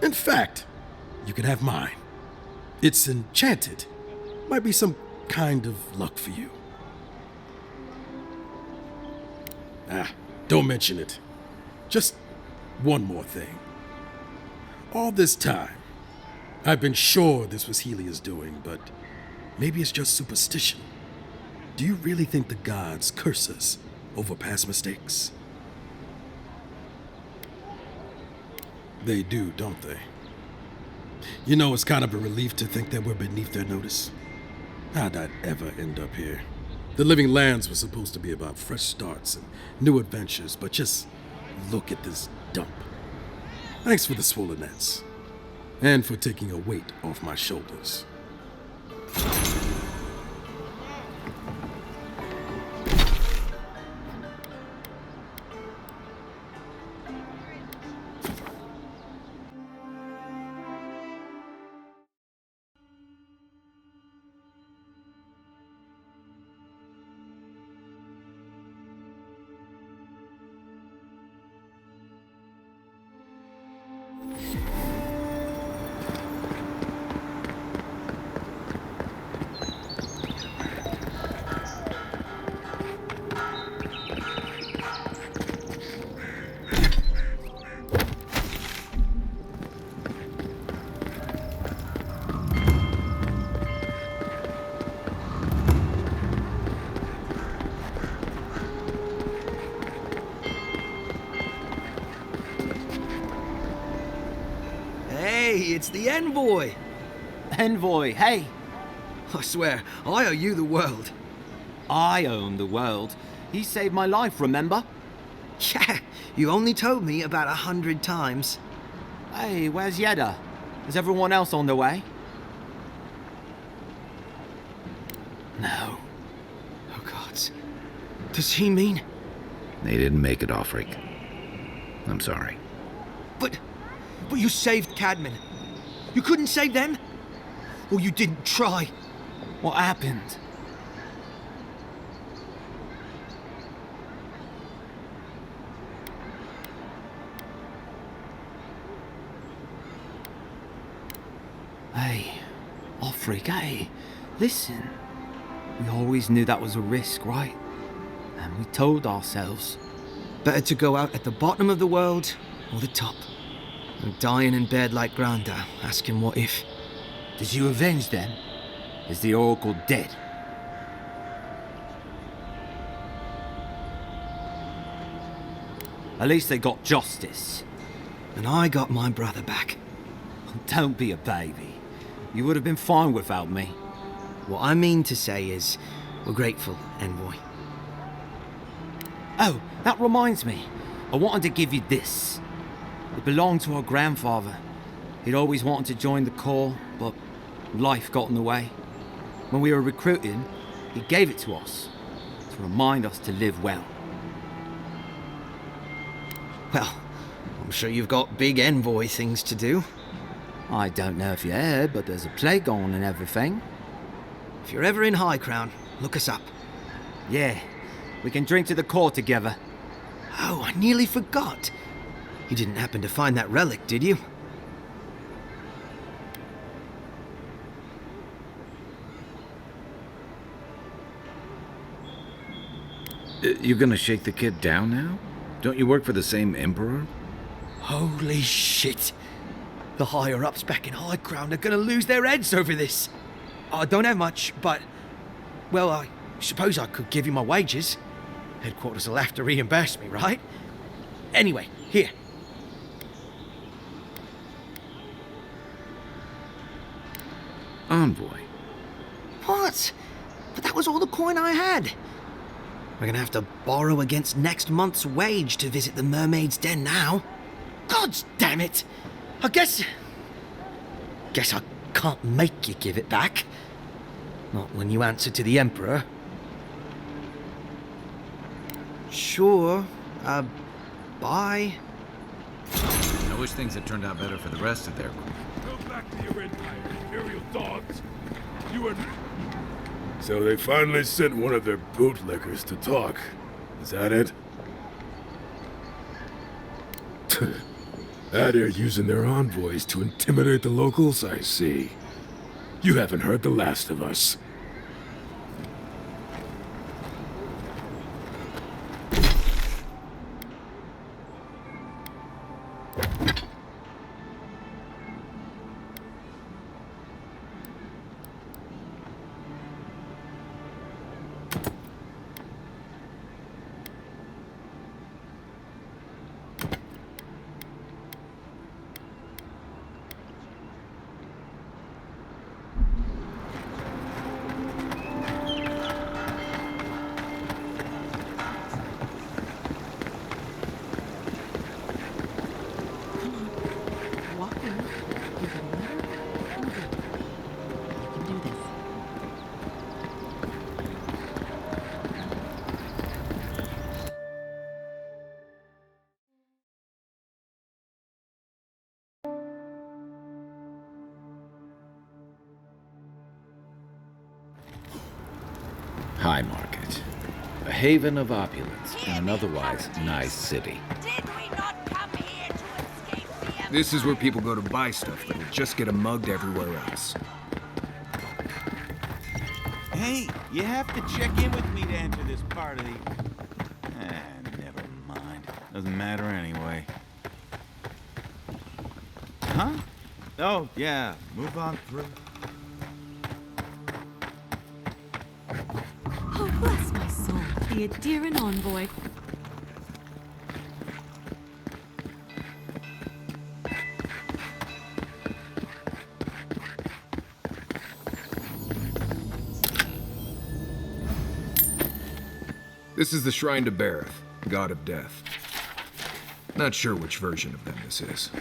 In fact, you can have mine. It's enchanted. Might be some kind of luck for you. Don't mention it. Just one more thing. All this time, I've been sure this was Helia's doing, but maybe it's just superstition. Do you really think the gods curse us over past mistakes? They do, don't they? You know, it's kind of a relief to think that we're beneath their notice. How'd I ever end up here? The Living Lands was supposed to be about fresh starts and new adventures, but just look at this dump. Thanks for the swollen nets, and for taking a weight off my shoulders. Hey, it's the envoy! Envoy, hey! I swear, I owe you the world. I own the world. He saved my life, remember? Yeah, you only told me about 100 times. Hey, where's Yeda? Is everyone else on their way? No. Oh, gods. Does he mean? They didn't make it, Offric. I'm sorry. But you saved Cadman. You couldn't save them? or you didn't try. What happened? Hey, Offric, hey, listen. We always knew that was a risk, right? And we told ourselves, better to go out at the bottom of the world or the top. And dying in bed like Granda, asking what if. Did you avenge them? Is the Oracle dead? At least they got justice. And I got my brother back. Don't be a baby. You would have been fine without me. What I mean to say is, we're grateful, Envoy. Oh, that reminds me. I wanted to give you this. It belonged to our grandfather. He'd always wanted to join the Corps, but life got in the way. When we were recruiting, he gave it to us, to remind us to live well. Well, I'm sure you've got big Envoy things to do. I don't know if you heard, but there's a plague on and everything. If you're ever in High Crown, look us up. Yeah, we can drink to the Corps together. Oh, I nearly forgot. You didn't happen to find that relic, did you? You gonna shake the kid down now? Don't you work for the same Emperor? Holy shit! The higher-ups back in High Crown are gonna lose their heads over this. I don't have much, but... well, I suppose I could give you my wages. Headquarters will have to reimburse me, right? Anyway, here. Envoy. What? But that was all the coin I had. We're gonna have to borrow against next month's wage to visit the Mermaid's Den now. God damn it! I guess I can't make you give it back. Not when you answer to the Emperor. Sure. Bye. I wish things had turned out better for the rest of their crew. Go back to your empire, Imperial dogs. You and... So they finally sent one of their bootlickers to talk. Is that it? That they're using their envoys to intimidate the locals, I see. You haven't heard the last of us. High Market. A haven of opulence in an otherwise nice city. This is where people go to buy stuff that'll just get them mugged everywhere else. Hey, you have to check in with me to enter this part of the... never mind. Doesn't matter anyway. Huh? Oh, yeah. Move on through. Oh, bless my soul. The Adherin envoy. This is the Shrine to Bareth, god of death. Not sure which version of them this is.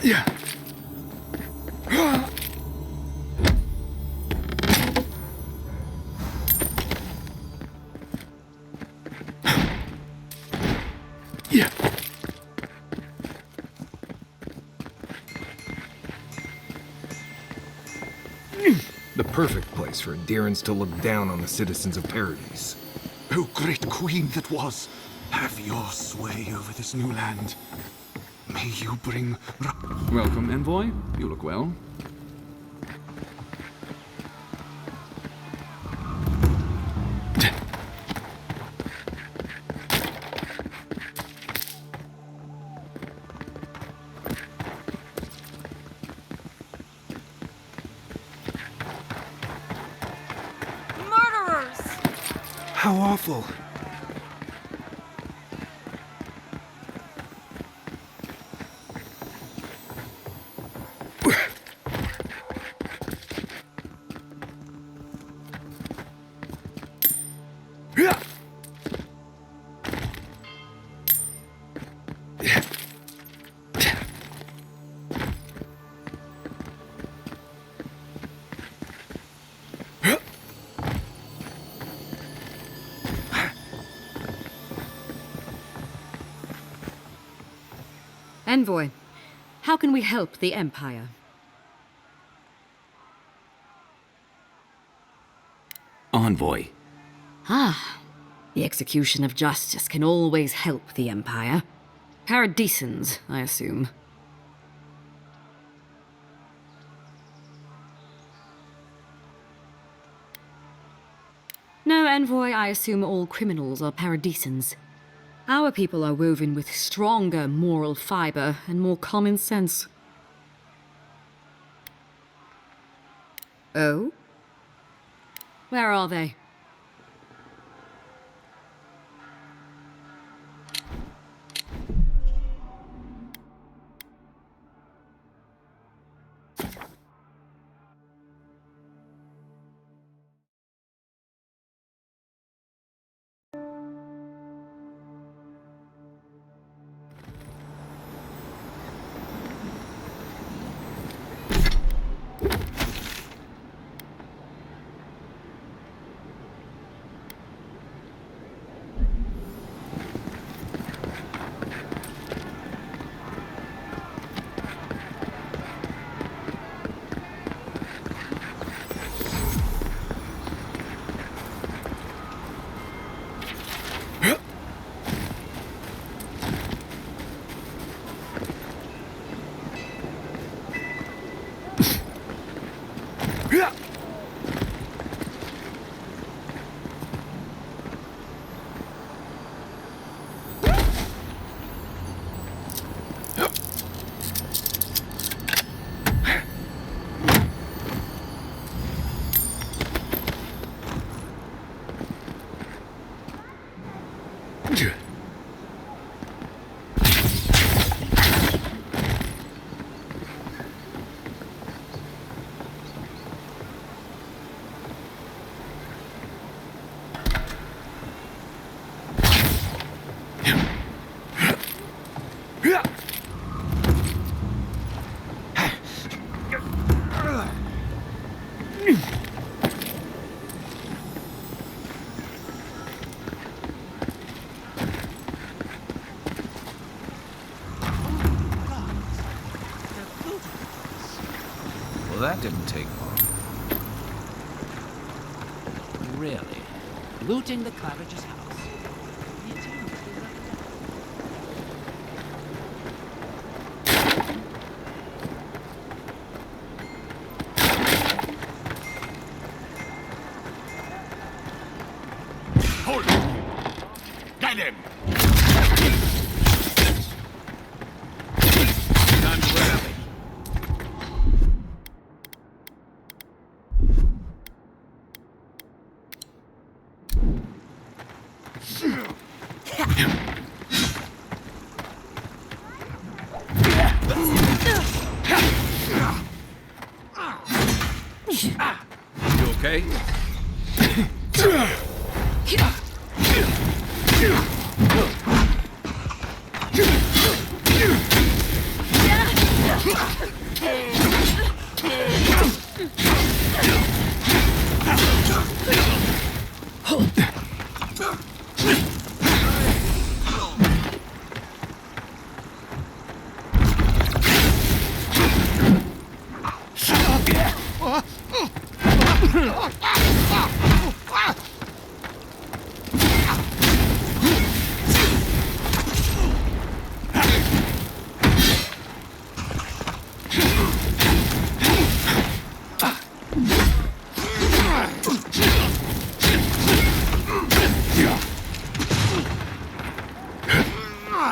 Yeah. The perfect place for Adherents to look down on the citizens of Paradise. O great queen that was, have your sway over this new land. May you bring... Welcome, envoy. You look well. Murderers! How awful. Envoy, how can we help the Empire? Envoy. Ah, the execution of justice can always help the Empire. Paradisans, I assume. No, Envoy, I assume all criminals are Paradisans. Our people are woven with stronger moral fiber and more common sense. Oh? Where are they? Well, that didn't take long. Really? Looting the Claridge's house. Hold him! Get him! Done well.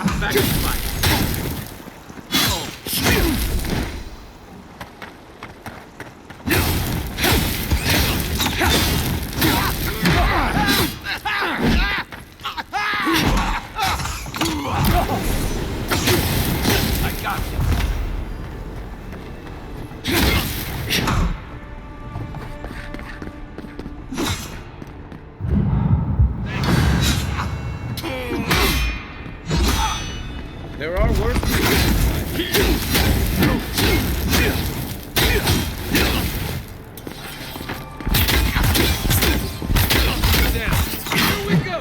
Back to fight. I got you. There are worse people. Here we go!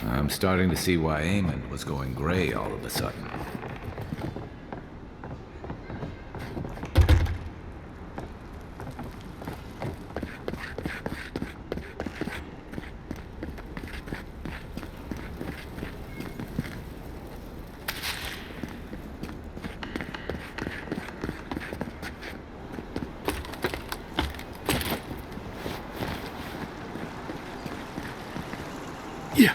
I'm starting to see why Eamon was going gray all of a sudden. Yeah.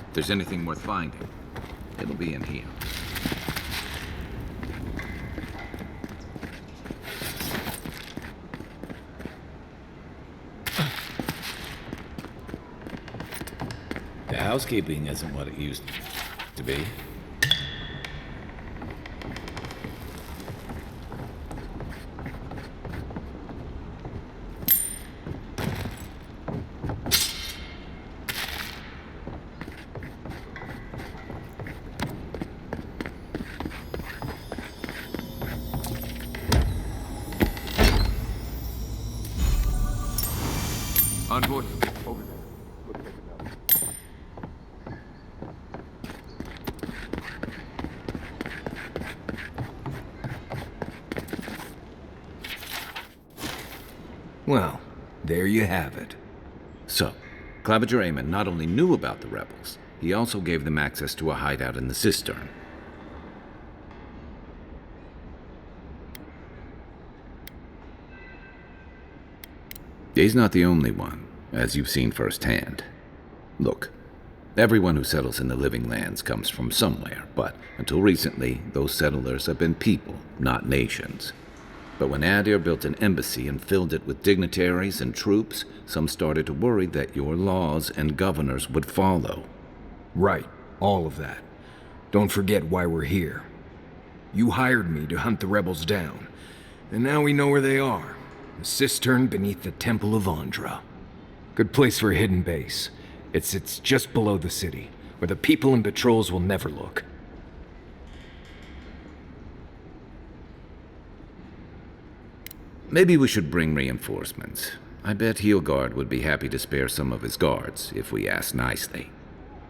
If there's anything worth finding, it'll be in here. The housekeeping isn't what it used to be. Envoy, over. Well, there you have it. So, Claviger Eamon not only knew about the rebels, he also gave them access to a hideout in the cistern. He's not the only one, as you've seen firsthand. Look, everyone who settles in the Living Lands comes from somewhere, but until recently, those settlers have been people, not nations. But when Adir built an embassy and filled it with dignitaries and troops, some started to worry that your laws and governors would follow. Right, all of that. Don't forget why we're here. You hired me to hunt the rebels down, and now we know where they are. The cistern beneath the Temple of Andra. Good place for a hidden base. It sits just below the city, where the people and patrols will never look. Maybe we should bring reinforcements. I bet Heelguard would be happy to spare some of his guards, if we ask nicely.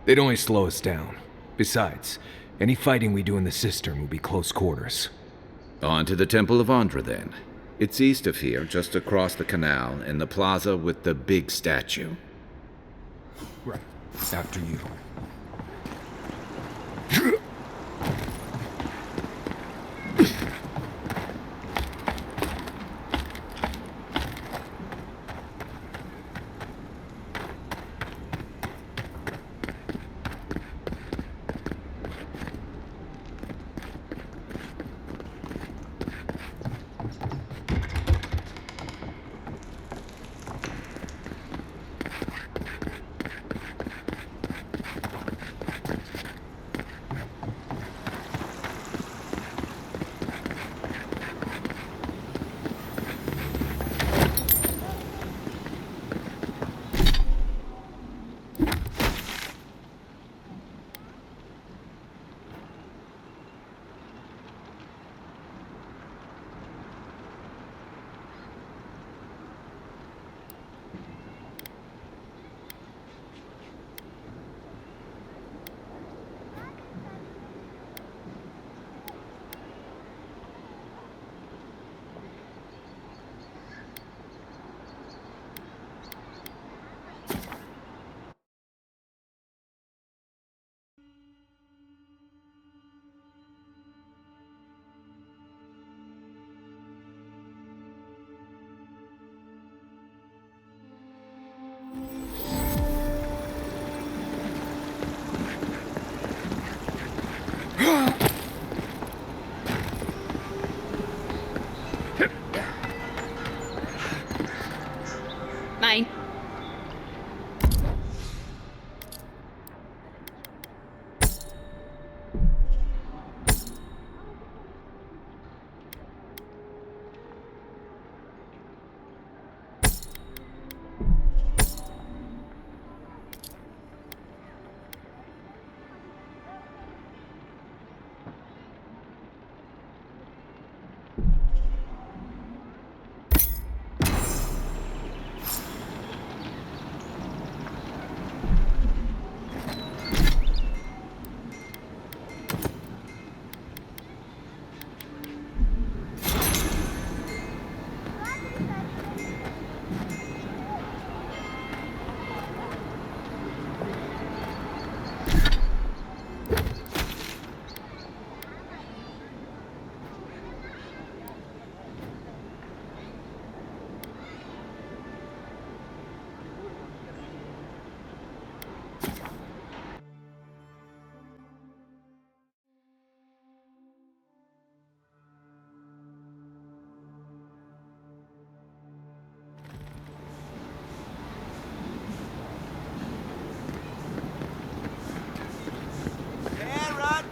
They'd only slow us down. Besides, any fighting we do in the cistern will be close quarters. On to the Temple of Andra, then. It's east of here, just across the canal, in the plaza with the big statue. Right. After you. Mine.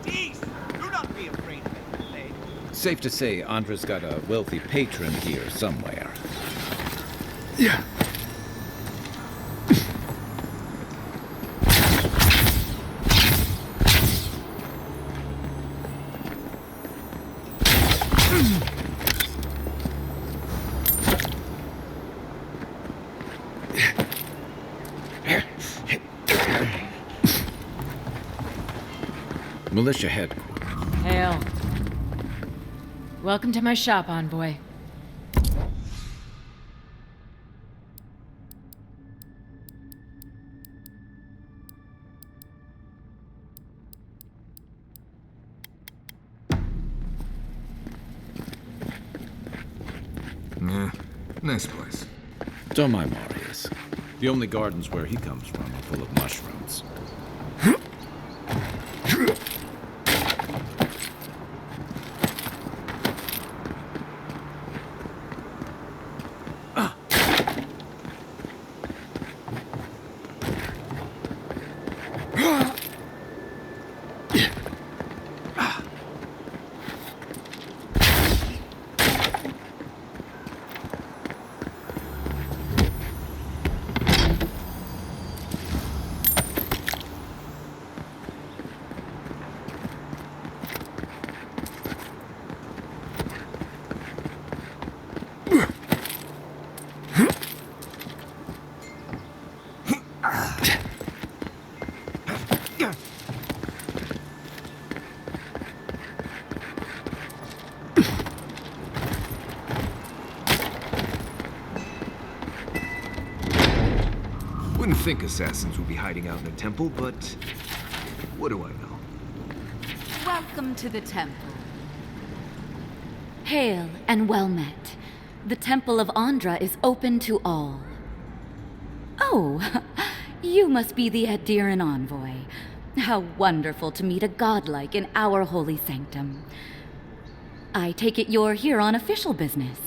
Do not be afraid of it, Safe to say, Andra's got a wealthy patron here somewhere. Yeah. Militia headquarters. Hail. Welcome to my shop, envoy. Yeah, nice place. Don't mind Marius. The only gardens where he comes from are full of mushrooms. Wouldn't think assassins would be hiding out in a temple, but what do I know? Welcome to the temple. Hail and well met. The Temple of Andra is open to all. Oh, you must be the Adiran envoy. How wonderful to meet a godlike in our holy sanctum. I take it you're here on official business.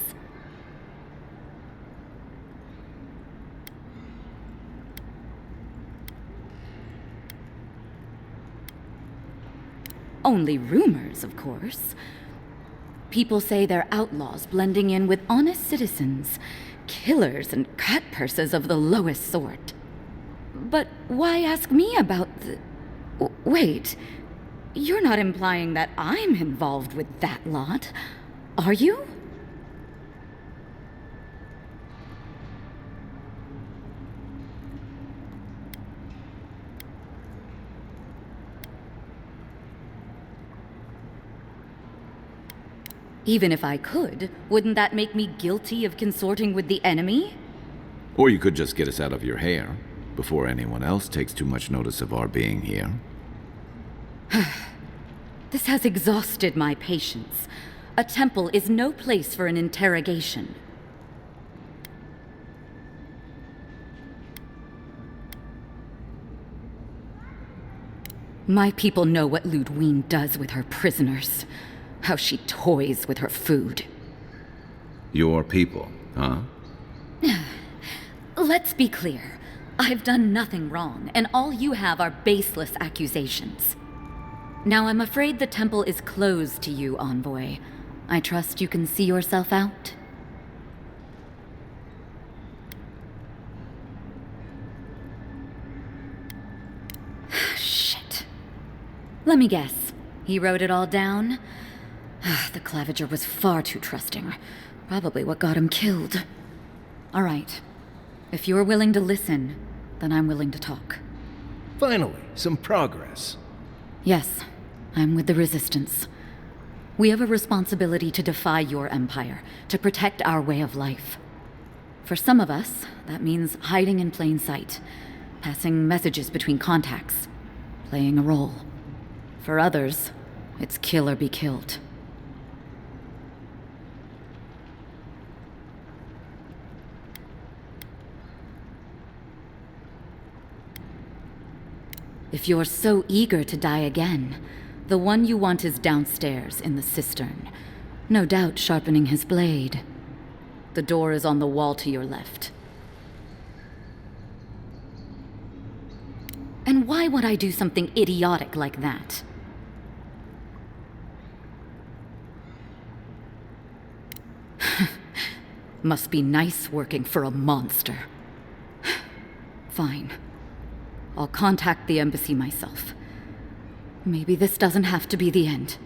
Only rumors, of course. People say they're outlaws blending in with honest citizens, killers and cutpurses of the lowest sort. But why ask me about the... Wait, you're not implying that I'm involved with that lot, are you? Even if I could, wouldn't that make me guilty of consorting with the enemy? Or you could just get us out of your hair before anyone else takes too much notice of our being here. This has exhausted my patience. A temple is no place for an interrogation. My people know what Ludwine does with her prisoners. How she toys with her food. Your people, huh? Let's be clear. I've done nothing wrong, and all you have are baseless accusations. Now I'm afraid the temple is closed to you, Envoy. I trust you can see yourself out? Shit. Let me guess. He wrote it all down? The Claviger was far too trusting. Probably what got him killed. All right. If you're willing to listen, then I'm willing to talk. Finally, some progress. Yes, I'm with the Resistance. We have a responsibility to defy your empire, to protect our way of life. For some of us, that means hiding in plain sight, passing messages between contacts, playing a role. For others, it's kill or be killed. If you're so eager to die again, the one you want is downstairs in the cistern, no doubt sharpening his blade. The door is on the wall to your left. And why would I do something idiotic like that? Must be nice working for a monster. Fine. I'll contact the embassy myself. Maybe this doesn't have to be the end.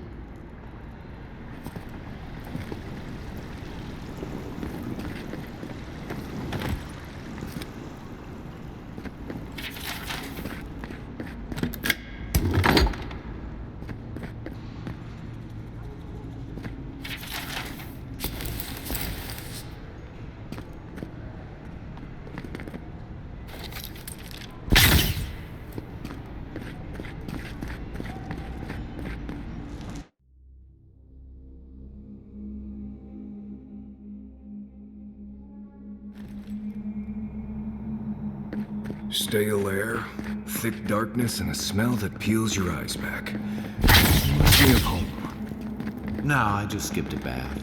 Stale air, thick darkness, and a smell that peels your eyes back. Reminds me of home. No, I just skipped a bath.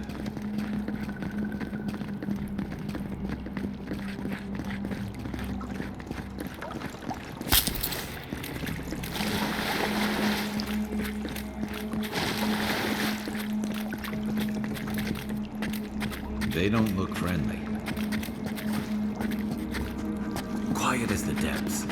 They don't look friendly. Quiet as the depths.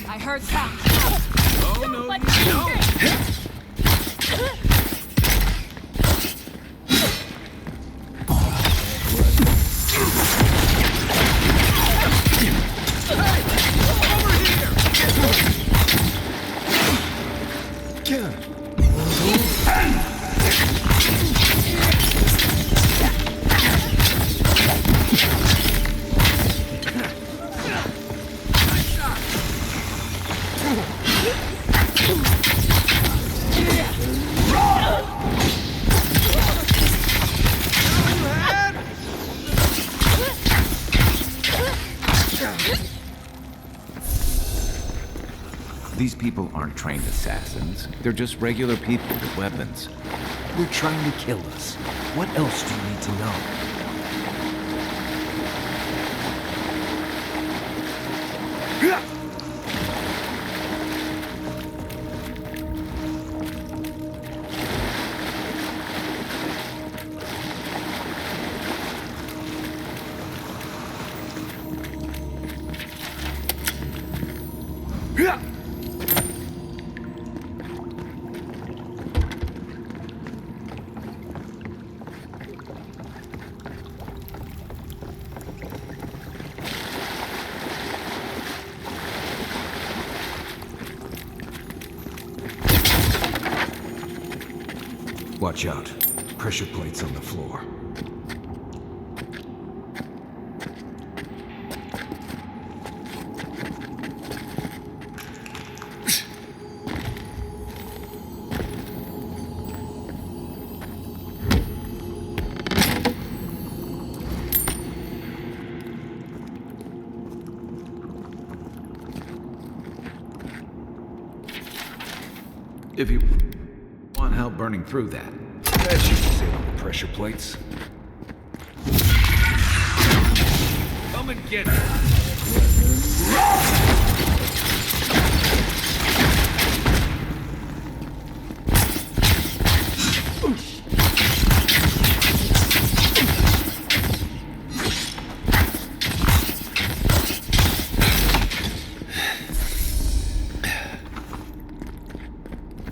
I heard sound. Oh, no, no! These people aren't trained assassins. They're just regular people with weapons. They're trying to kill us. What else do you need to know? Watch out. Pressure plates on the floor. If you want help burning through that. That should sit on the pressure plates. Come and get it.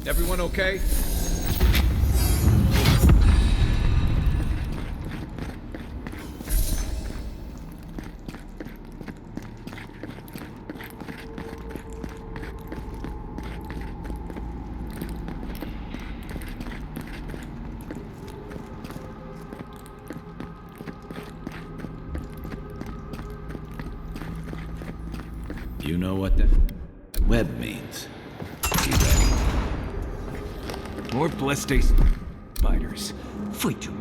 Everyone okay? You know what that web means. Be ready. More blessed spiders. Fight you.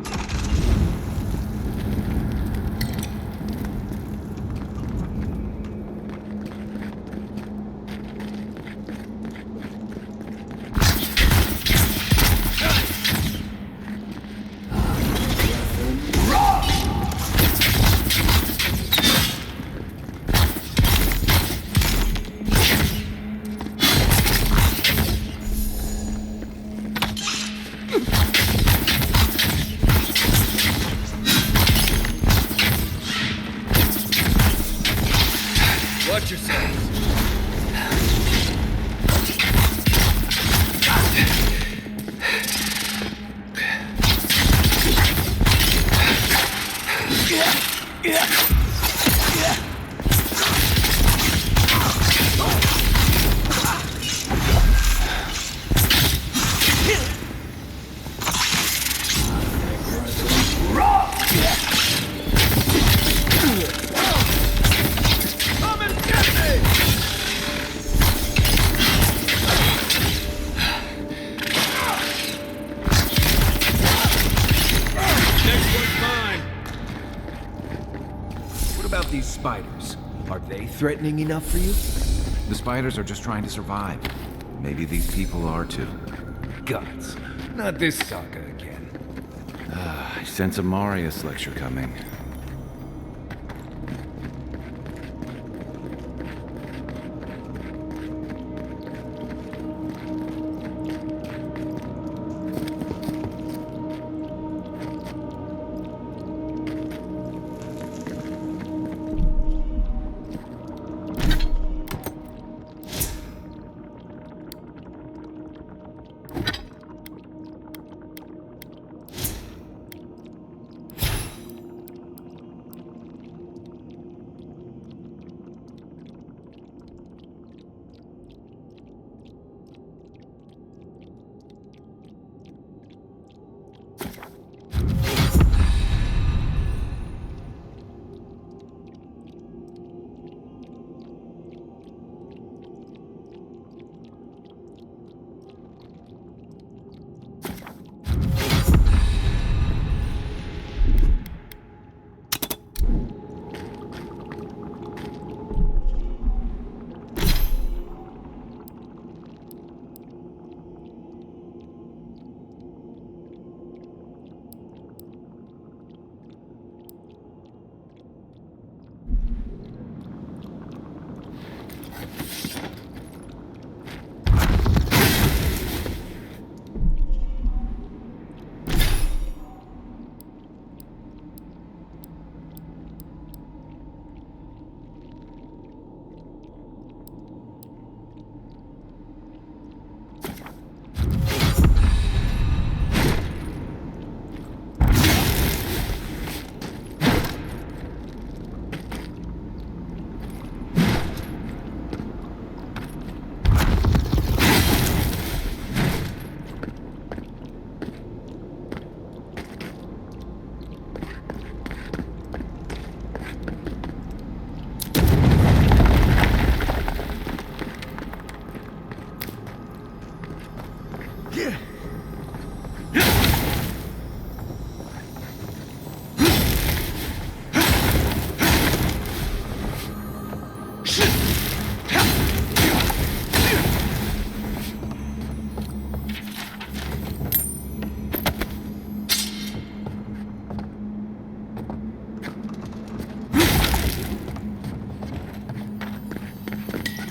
Watch yourselves. What about these spiders? Are they threatening enough for you? The spiders are just trying to survive. Maybe these people are too. Gods. Not this saga again. I sense a Marius lecture coming.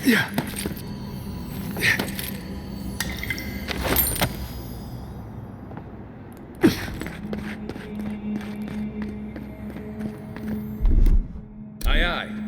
Aye, aye.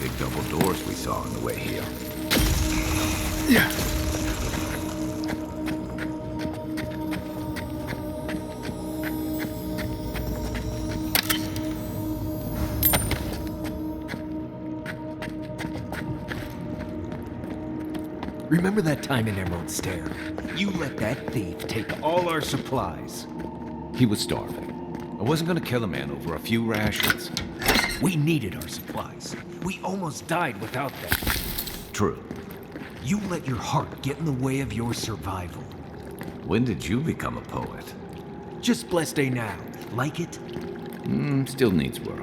big double doors we saw on the way here. Yeah. Remember that time in Emerald Stair? You let that thief take all our supplies. He was starving. I wasn't gonna kill a man over a few rations. We needed our supplies. We almost died without them. True. You let your heart get in the way of your survival. When did you become a poet? Just blessed day now. Like it? Still needs work.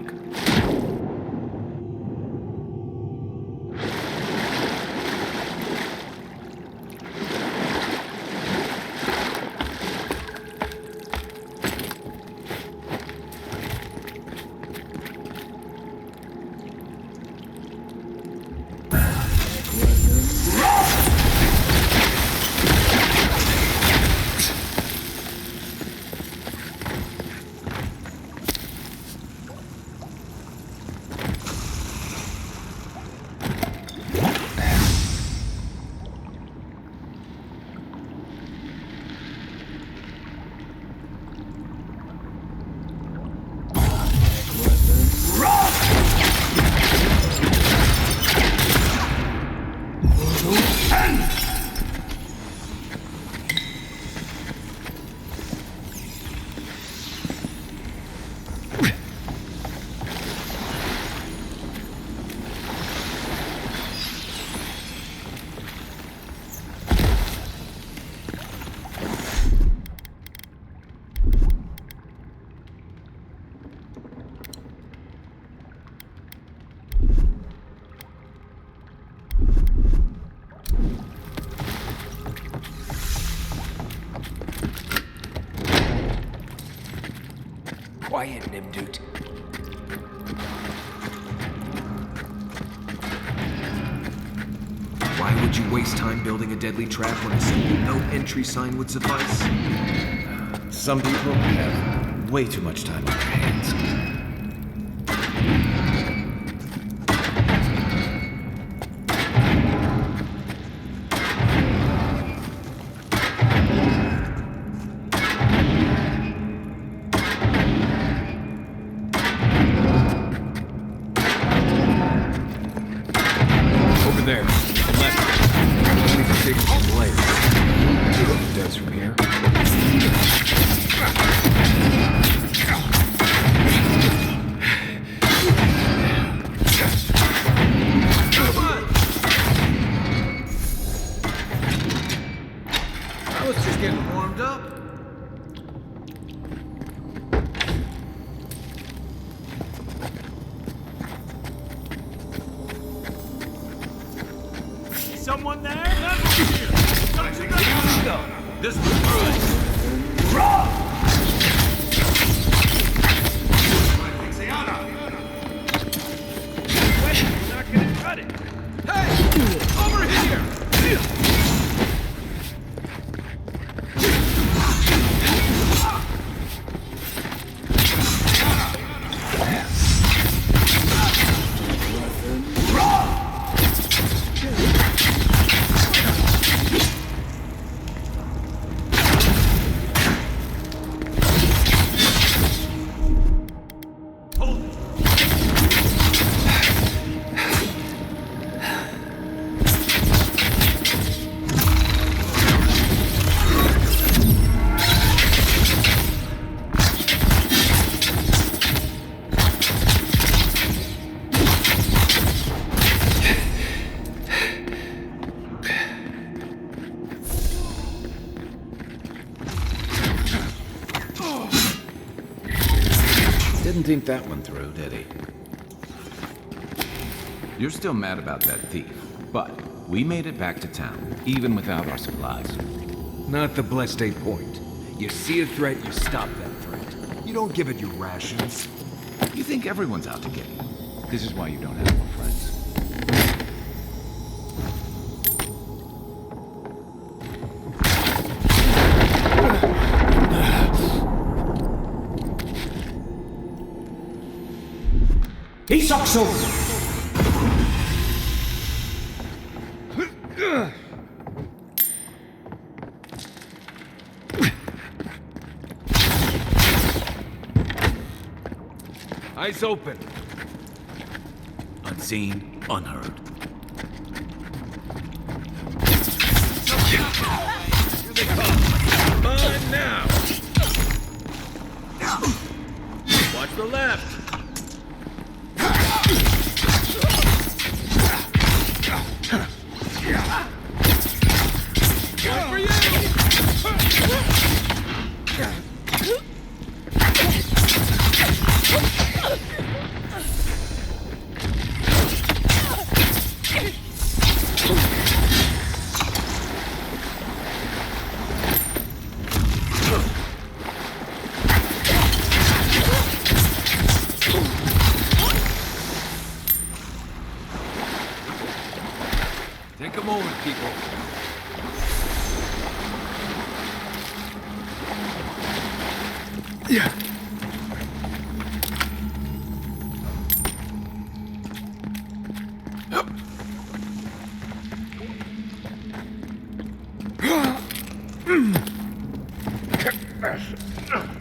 Quiet, Nimdut. Why would you waste time building a deadly trap when a simple no entry sign would suffice? Some people have way too much time on their hands. Over there, to the left. We can take some layers. See what it does from here. I was just getting warmed up. Someone there? This was good. Raw! Not gonna cut it. Hey! Over here! Didn't think that one through, did he? You're still mad about that thief, but we made it back to town, even without our supplies. Not the blessed day point. You see a threat, you stop that threat. You don't give it your rations. You think everyone's out to get you. This is why you don't have more friends. He sucks over. Eyes open. Unseen, unheard. Here they come. Mine now. Watch the left. One for you. Take a moment, people. Yeah.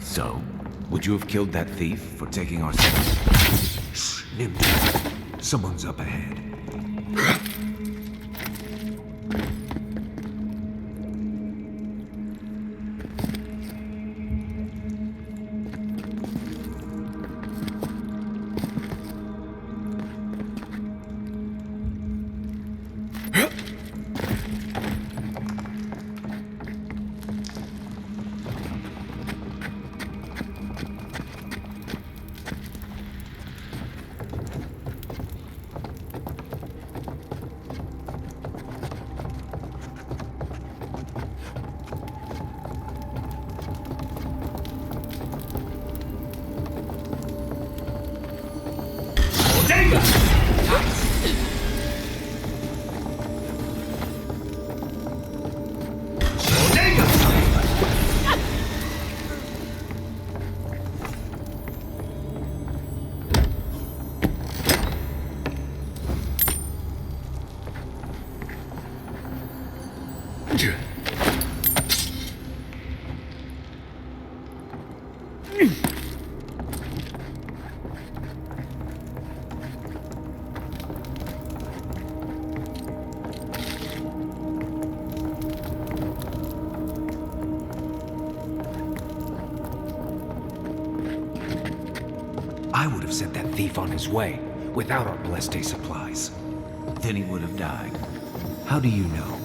So, would you have killed that thief for taking our stuff? Shh, Nimble. Someone's up ahead. I would have sent that thief on his way without our blessed day supplies. Then he would have died. How do you know?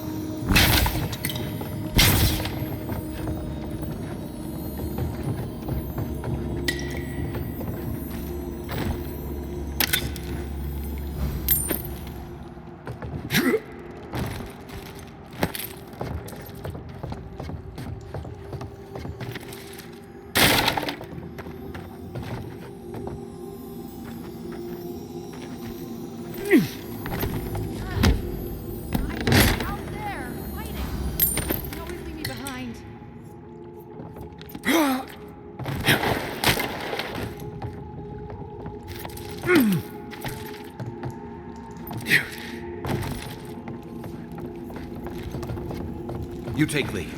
You take lead.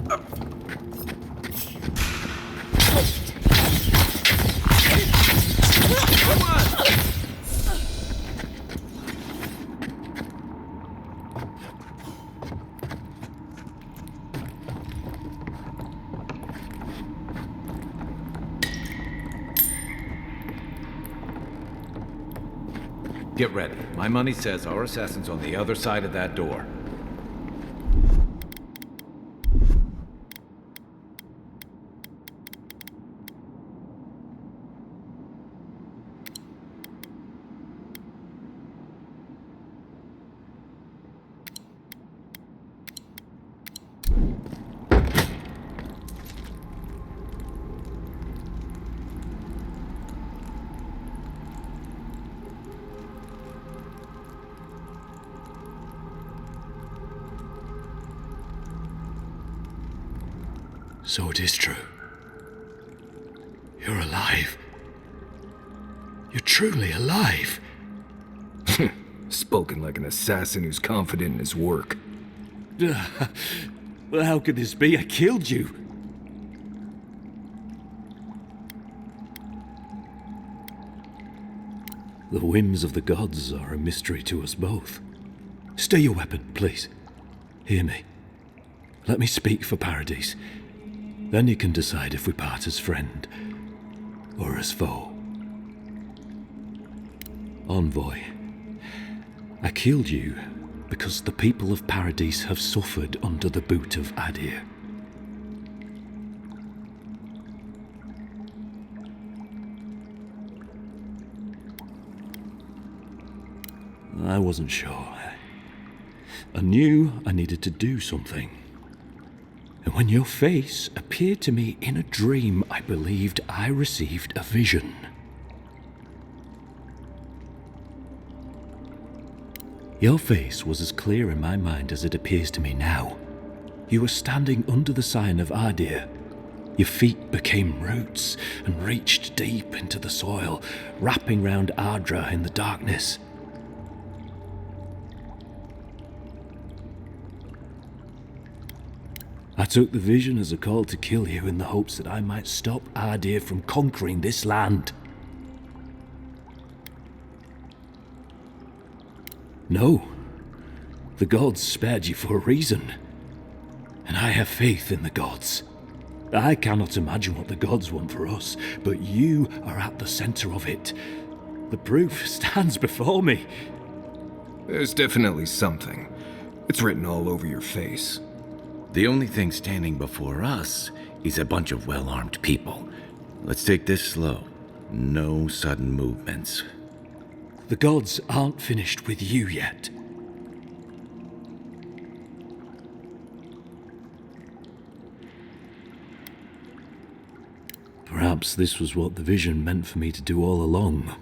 Come on! Get ready. My money says our assassin's on the other side of that door. So it is true. You're alive. You're truly alive. Spoken like an assassin who's confident in his work. Well, how could this be? I killed you. The whims of the gods are a mystery to us both. Stay your weapon, please. Hear me. Let me speak for Paradise. Then you can decide if we part as friend or as foe. Envoy, I killed you because the people of Paradise have suffered under the boot of Adir. I wasn't sure. I knew I needed to do something. And when your face appeared to me in a dream, I believed I received a vision. Your face was as clear in my mind as it appears to me now. You were standing under the sign of Adir. Your feet became roots and reached deep into the soil, wrapping round Ardra in the darkness. I took the vision as a call to kill you in the hopes that I might stop Adir from conquering this land. No. The gods spared you for a reason. And I have faith in the gods. I cannot imagine what the gods want for us, but you are at the center of it. The proof stands before me. There's definitely something. It's written all over your face. The only thing standing before us is a bunch of well-armed people. Let's take this slow. No sudden movements. The gods aren't finished with you yet. Perhaps this was what the vision meant for me to do all along.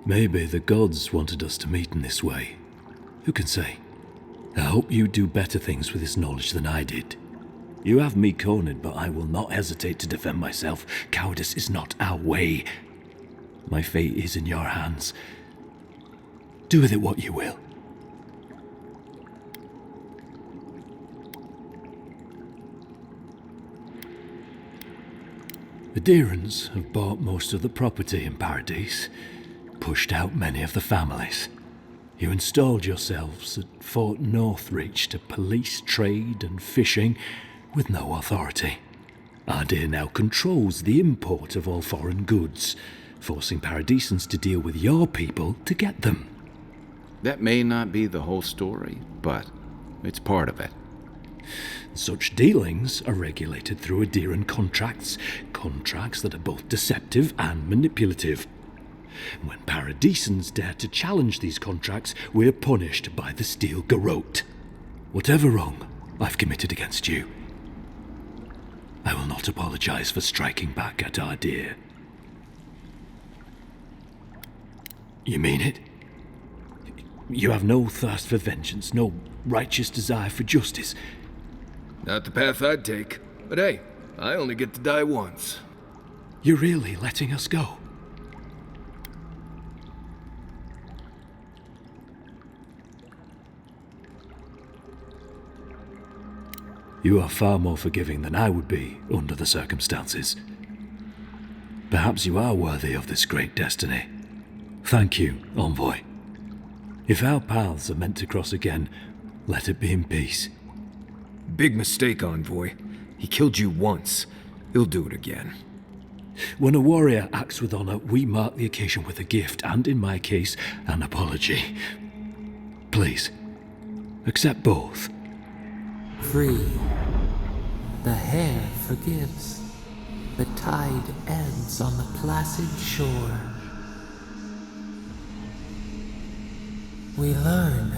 Maybe the gods wanted us to meet in this way. Who can say? I hope you do better things with this knowledge than I did. You have me cornered, but I will not hesitate to defend myself. Cowardice is not our way. My fate is in your hands. Do with it what you will. The Deerans have bought most of the property in Paradise, pushed out many of the families. You installed yourselves at Fort Northreach to police trade and fishing with no authority. Adir now controls the import of all foreign goods, forcing Paradisans to deal with your people to get them. That may not be the whole story, but it's part of it. Such dealings are regulated through Adiran contracts that are both deceptive and manipulative. When Paradisans dare to challenge these contracts, we're punished by the Steel Garrote. Whatever wrong I've committed against you, I will not apologize for striking back at Adir. You mean it? You have no thirst for vengeance, no righteous desire for justice? Not the path I'd take. But hey, I only get to die once. You're really letting us go? You are far more forgiving than I would be under the circumstances. Perhaps you are worthy of this great destiny. Thank you, Envoy. If our paths are meant to cross again, let it be in peace. Big mistake, Envoy. He killed you once. He'll do it again. When a warrior acts with honor, we mark the occasion with a gift, and in my case, an apology. Please, accept both. Free. The hair forgives. The tide ebbs on the placid shore. We learn.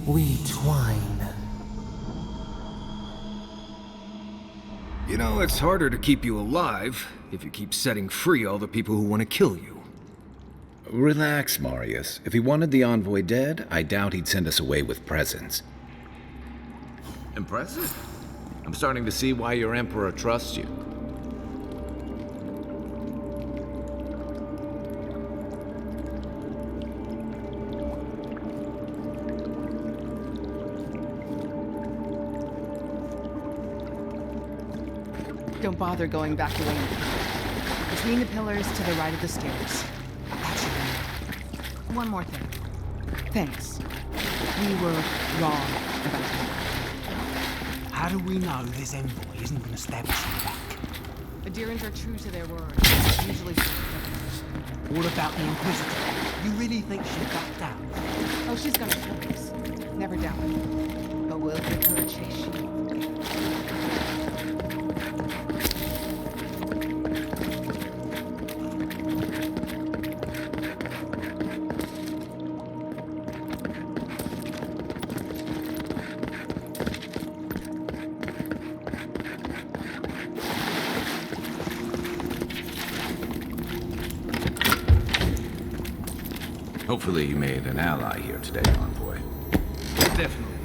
We twine. You know, it's harder to keep you alive if you keep setting free all the people who want to kill you. Relax, Marius. If he wanted the envoy dead, I doubt he'd send us away with presents. Impressive. I'm starting to see why your emperor trusts you. Don't bother going back the way. Between the pillars to the right of the stairs. That's your room. one more thing. Thanks. We were wrong about him. How do we know this envoy isn't going to stab us in the back? Adirans are true to their word. Usually. What about the Inquisitor? You really think she backed out? Oh, she's got her tricks. Never doubt it. But we'll give her a chase she won't forget. Hopefully you made an ally here today, Envoy. Definitely.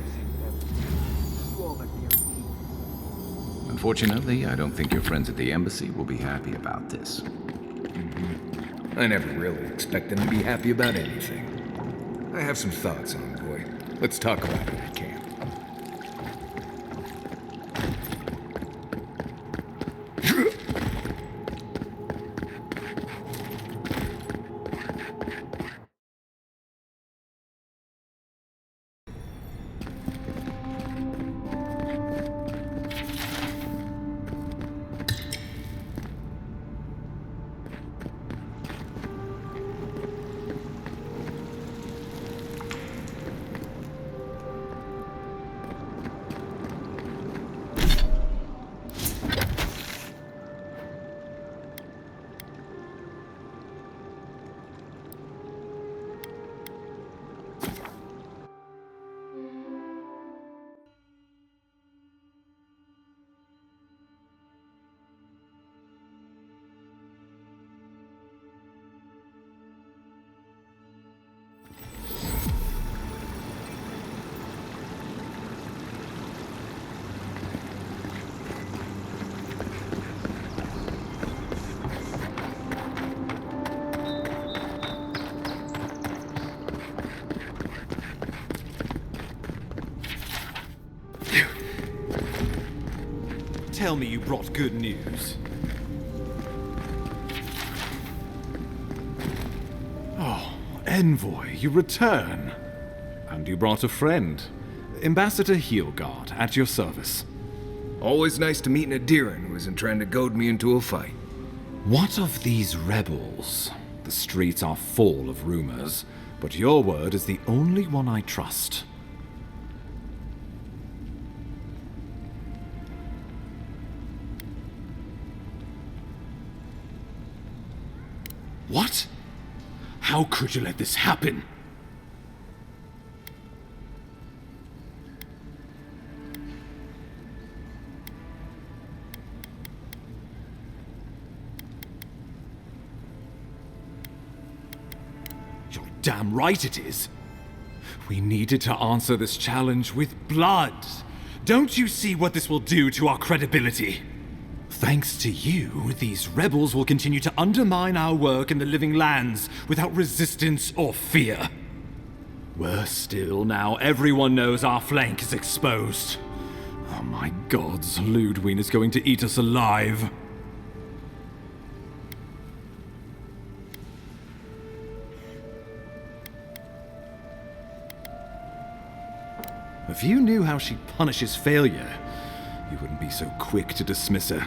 Unfortunately, I don't think your friends at the embassy will be happy about this. I never really expect them to be happy about anything. I have some thoughts, Envoy. Let's talk about it at camp. Tell me you brought good news. Oh, Envoy, you return. And you brought a friend. Ambassador Heelguard, at your service. Always nice to meet an Adiran who isn't trying to goad me into a fight. What of these rebels? The streets are full of rumors, but your word is the only one I trust. What? How could you let this happen? You're damn right it is. We needed to answer this challenge with blood. Don't you see what this will do to our credibility? Thanks to you, these rebels will continue to undermine our work in the Living Lands without resistance or fear. Worse still, now everyone knows our flank is exposed. Oh my gods, Ludwig is going to eat us alive. If you knew how she punishes failure, you wouldn't be so quick to dismiss her.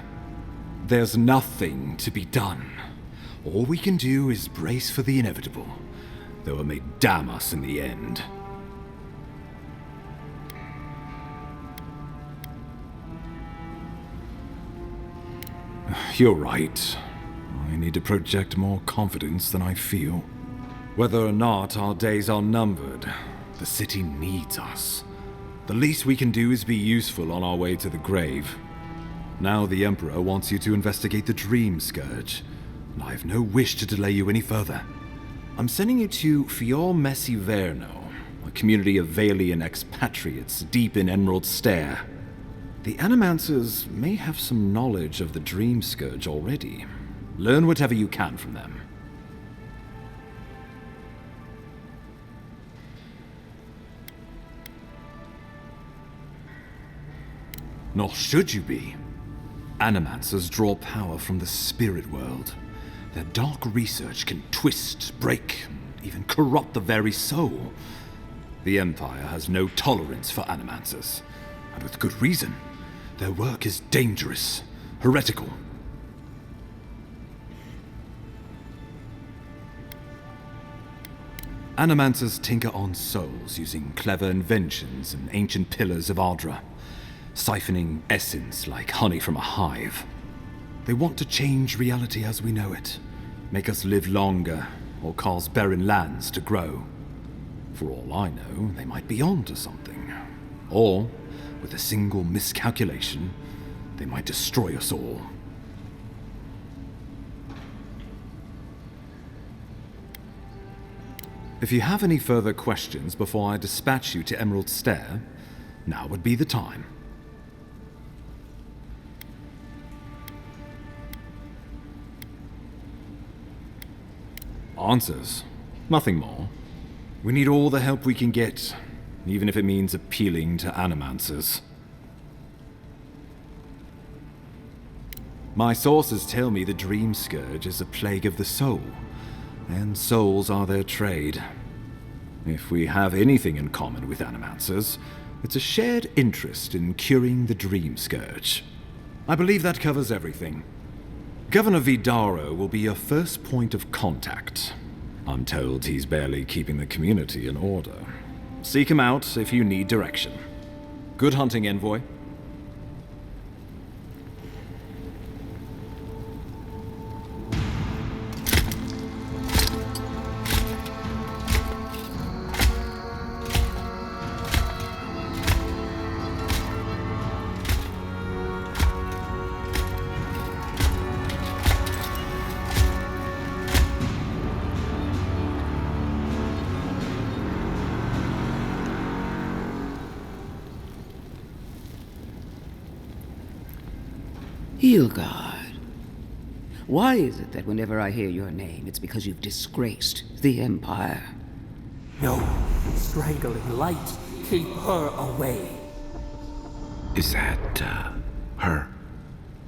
There's nothing to be done. All we can do is brace for the inevitable, though it may damn us in the end. You're right. I need to project more confidence than I feel. Whether or not our days are numbered, the city needs us. The least we can do is be useful on our way to the grave. Now the Emperor wants you to investigate the Dream Scourge, and I have no wish to delay you any further. I'm sending you to Fior Messi Verno, a community of Valian expatriates deep in Emerald Stair. The Animancers may have some knowledge of the Dream Scourge already. Learn whatever you can from them. Nor should you be. Animancers draw power from the spirit world. Their dark research can twist, break, even corrupt the very soul. The Empire has no tolerance for animancers, and with good reason. Their work is dangerous, heretical. Animancers tinker on souls using clever inventions and ancient pillars of Ardra, siphoning essence like honey from a hive. They want to change reality as we know it, make us live longer, or cause barren lands to grow. For all I know, they might be on to something. Or, with a single miscalculation, they might destroy us all. If you have any further questions before I dispatch you to Emerald Stair, now would be the time. Answers. Nothing more. We need all the help we can get, even if it means appealing to animancers. My sources tell me the Dream Scourge is a plague of the soul, and souls are their trade. If we have anything in common with animancers, it's a shared interest in curing the Dream Scourge. I believe that covers everything. Governor Vidaro will be your first point of contact. I'm told he's barely keeping the community in order. Seek him out if you need direction. Good hunting, Envoy. Hilgard, why is it that whenever I hear your name, it's because you've disgraced the Empire? No, strangling light. Keep her away. Is that, her?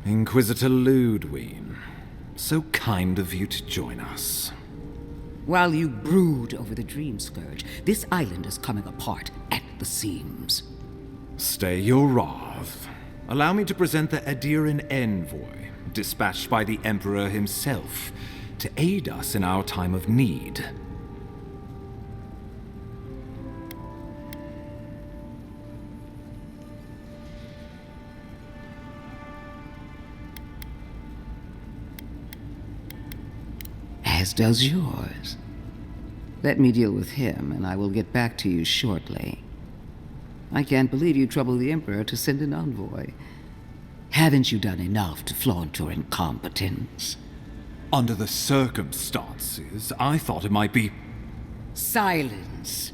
Inquisitor Ludwine. So kind of you to join us. While you brood over the Dream Scourge, this island is coming apart at the seams. Stay your wrath. Allow me to present the Adiran Envoy, dispatched by the Emperor himself, to aid us in our time of need. As does yours. Let me deal with him, and I will get back to you shortly. I can't believe you troubled the Emperor to send an envoy. Haven't you done enough to flaunt your incompetence? Under the circumstances, I thought it might be... Silence!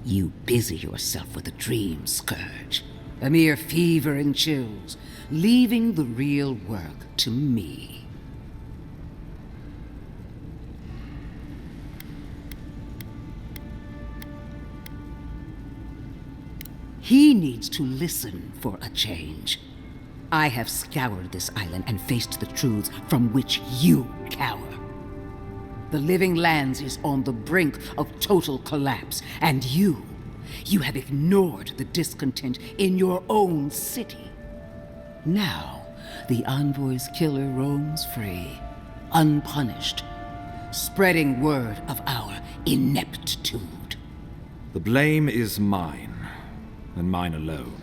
You busy yourself with the Dream Scourge. A mere fever and chills, leaving the real work to me. He needs to listen for a change. I have scoured this island and faced the truths from which you cower. The Living Lands is on the brink of total collapse, and you have ignored the discontent in your own city. Now, the Envoy's killer roams free, unpunished, spreading word of our ineptitude. The blame is mine, and mine alone.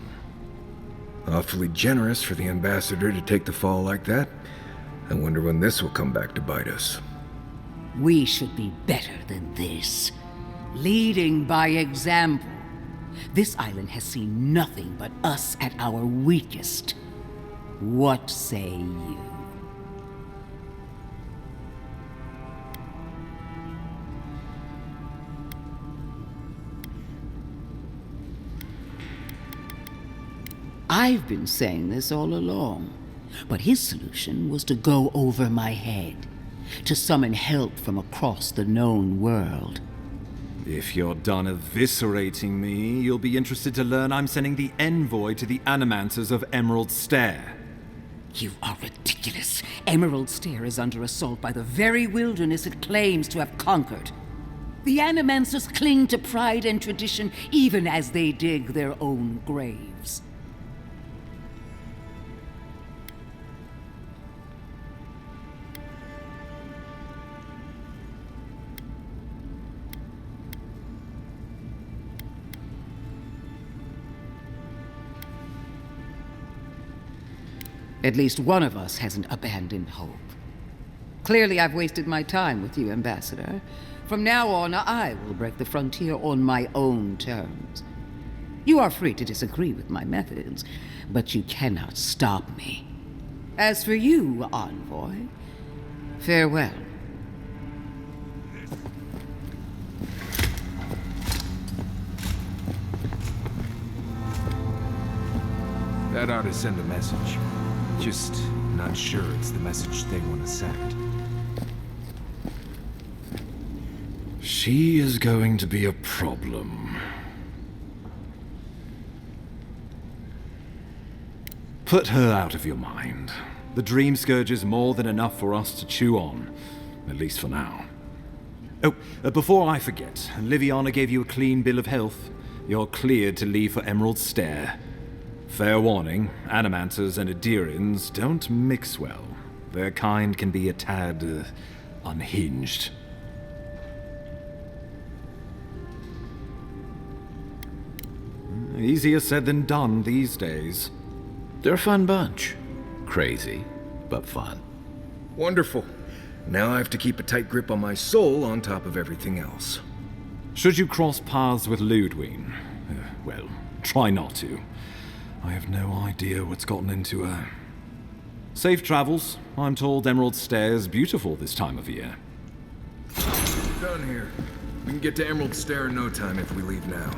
Awfully generous for the ambassador to take the fall like that. I wonder when this will come back to bite us. We should be better than this. Leading by example. This island has seen nothing but us at our weakest. What say you? I've been saying this all along, but his solution was to go over my head, to summon help from across the known world. If you're done eviscerating me, you'll be interested to learn I'm sending the envoy to the Animancers of Emerald Stair. You are ridiculous. Emerald Stair is under assault by the very wilderness it claims to have conquered. The Animancers cling to pride and tradition even as they dig their own graves. At least one of us hasn't abandoned hope. Clearly, I've wasted my time with you, Ambassador. From now on, I will break the frontier on my own terms. You are free to disagree with my methods, but you cannot stop me. As for you, Envoy, farewell. That ought to send a message. Just not sure it's the message they want to send. She is going to be a problem. Put her out of your mind. The Dream Scourge is more than enough for us to chew on, at least for now. Oh, before I forget, Liviana gave you a clean bill of health. You're cleared to leave for Emerald Stair. Fair warning, Animancers and Adirians don't mix well. Their kind can be a tad, unhinged. Easier said than done these days. They're a fun bunch. Crazy, but fun. Wonderful. Now I have to keep a tight grip on my soul on top of everything else. Should you cross paths with Ludwig, well, try not to. I have no idea what's gotten into her. Safe travels. I'm told Emerald Stair is beautiful this time of year. Done here. We can get to Emerald Stair in no time if we leave now.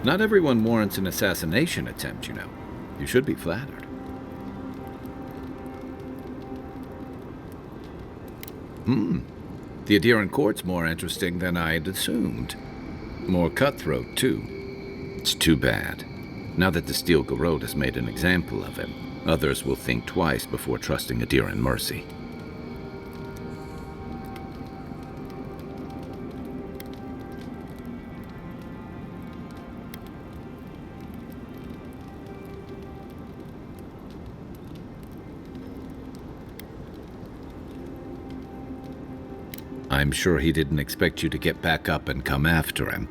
Not everyone warrants an assassination attempt, you know. You should be flattered. The Adiran court's more interesting than I had assumed. More cutthroat, too. It's too bad. Now that the Steel Garrote has made an example of him, others will think twice before trusting Adiran mercy. I'm sure he didn't expect you to get back up and come after him.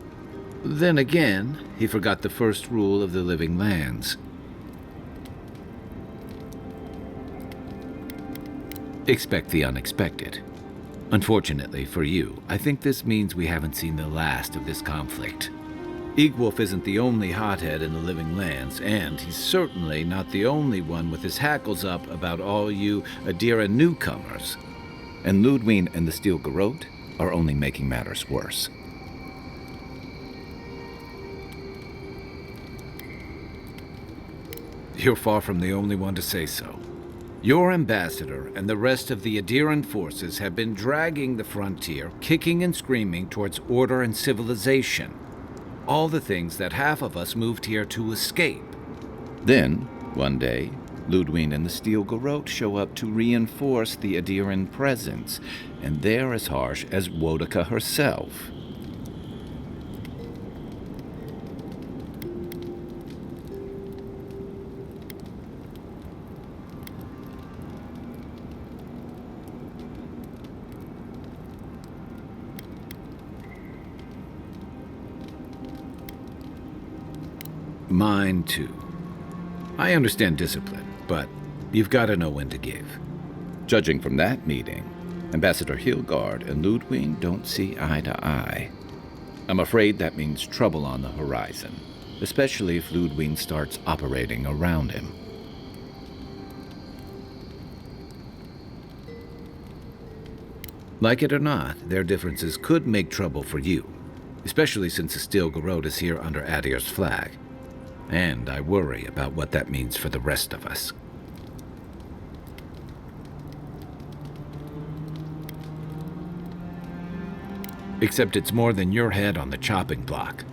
Then again, he forgot the first rule of the Living Lands. Expect the unexpected. Unfortunately for you, I think this means we haven't seen the last of this conflict. Eagwolf isn't the only hothead in the Living Lands, and he's certainly not the only one with his hackles up about all you Adira newcomers. And Ludwig and the Steel Garrote are only making matters worse. You're far from the only one to say so. Your ambassador and the rest of the Adiran forces have been dragging the frontier, kicking and screaming towards order and civilization. All the things that half of us moved here to escape. Then, one day, Ludwig and the Steel Garrote show up to reinforce the Adiran presence, and they're as harsh as Wodaka herself. Mine, too. I understand discipline, but you've got to know when to give. Judging from that meeting, Ambassador Hilgard and Ludwig don't see eye to eye. I'm afraid that means trouble on the horizon. especially if Ludwig starts operating around him. Like it or not, their differences could make trouble for you, especially since the Steel Garrote is here under Adir's flag. And I worry about what that means for the rest of us. Except it's more than your head on the chopping block.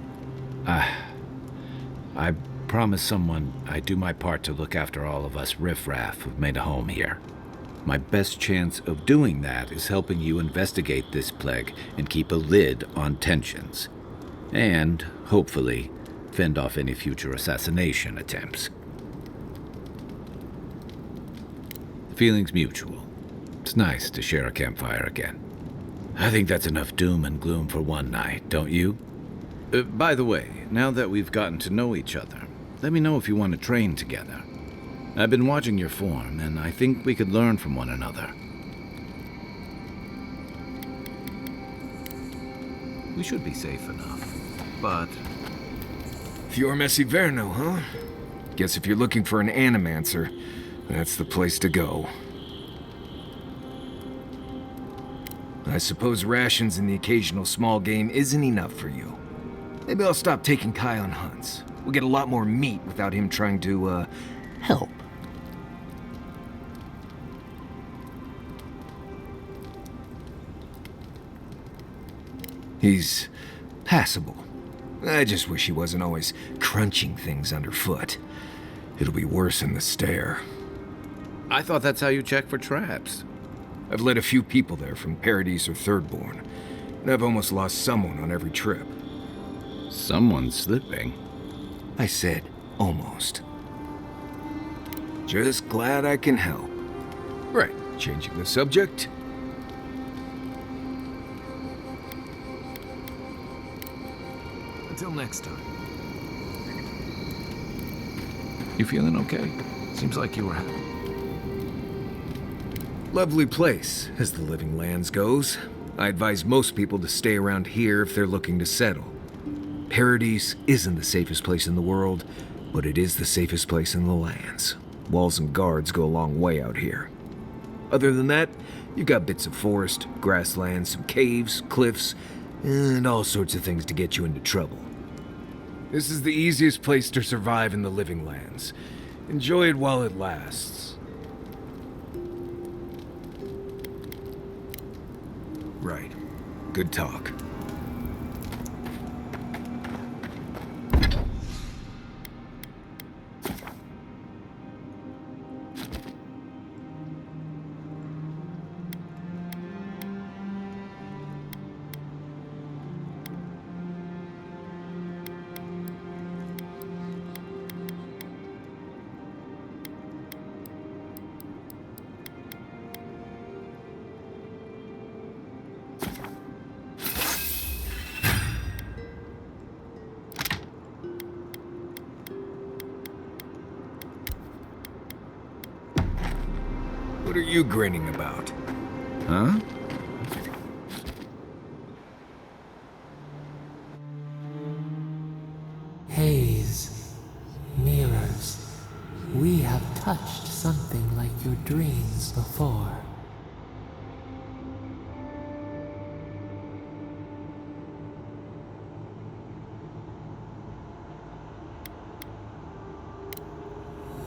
I promise someone I'd do my part to look after all of us riffraff who've made a home here. My best chance of doing that is helping you investigate this plague and keep a lid on tensions. And, hopefully, fend off any future assassination attempts. The feeling's mutual. It's nice to share a campfire again. I think that's enough doom and gloom for one night, don't you? By the way, now that we've gotten to know each other, let me know if you want to train together. I've been watching your form, and I think we could learn from one another. We should be safe enough, but... Fior Messiverno, huh? Guess if you're looking for an animancer, that's the place to go. I suppose rations and the occasional small game isn't enough for you. Maybe I'll stop taking Kai on hunts. We'll get a lot more meat without him trying to, help. He's passable. I just wish he wasn't always crunching things underfoot. It'll be worse in the stare. I thought that's how you check for traps. I've led a few people there from Paradise or Thirdborn, and I've almost lost someone on every trip. Someone's slipping? I said almost. Just glad I can help. Right, changing the subject. Until next time. You feeling okay? Seems like you were happy. Lovely place, as the Living Lands goes. I advise most people to stay around here if they're looking to settle. Paradise isn't the safest place in the world, but it is the safest place in the lands. Walls and guards go a long way out here. Other than that, you've got bits of forest, grasslands, some caves, cliffs, and all sorts of things to get you into trouble. This is the easiest place to survive in the Living Lands. Enjoy it while it lasts. Right. Good talk. What are you grinning about? Huh? Haze, mirrors, we have touched something like your dreams before.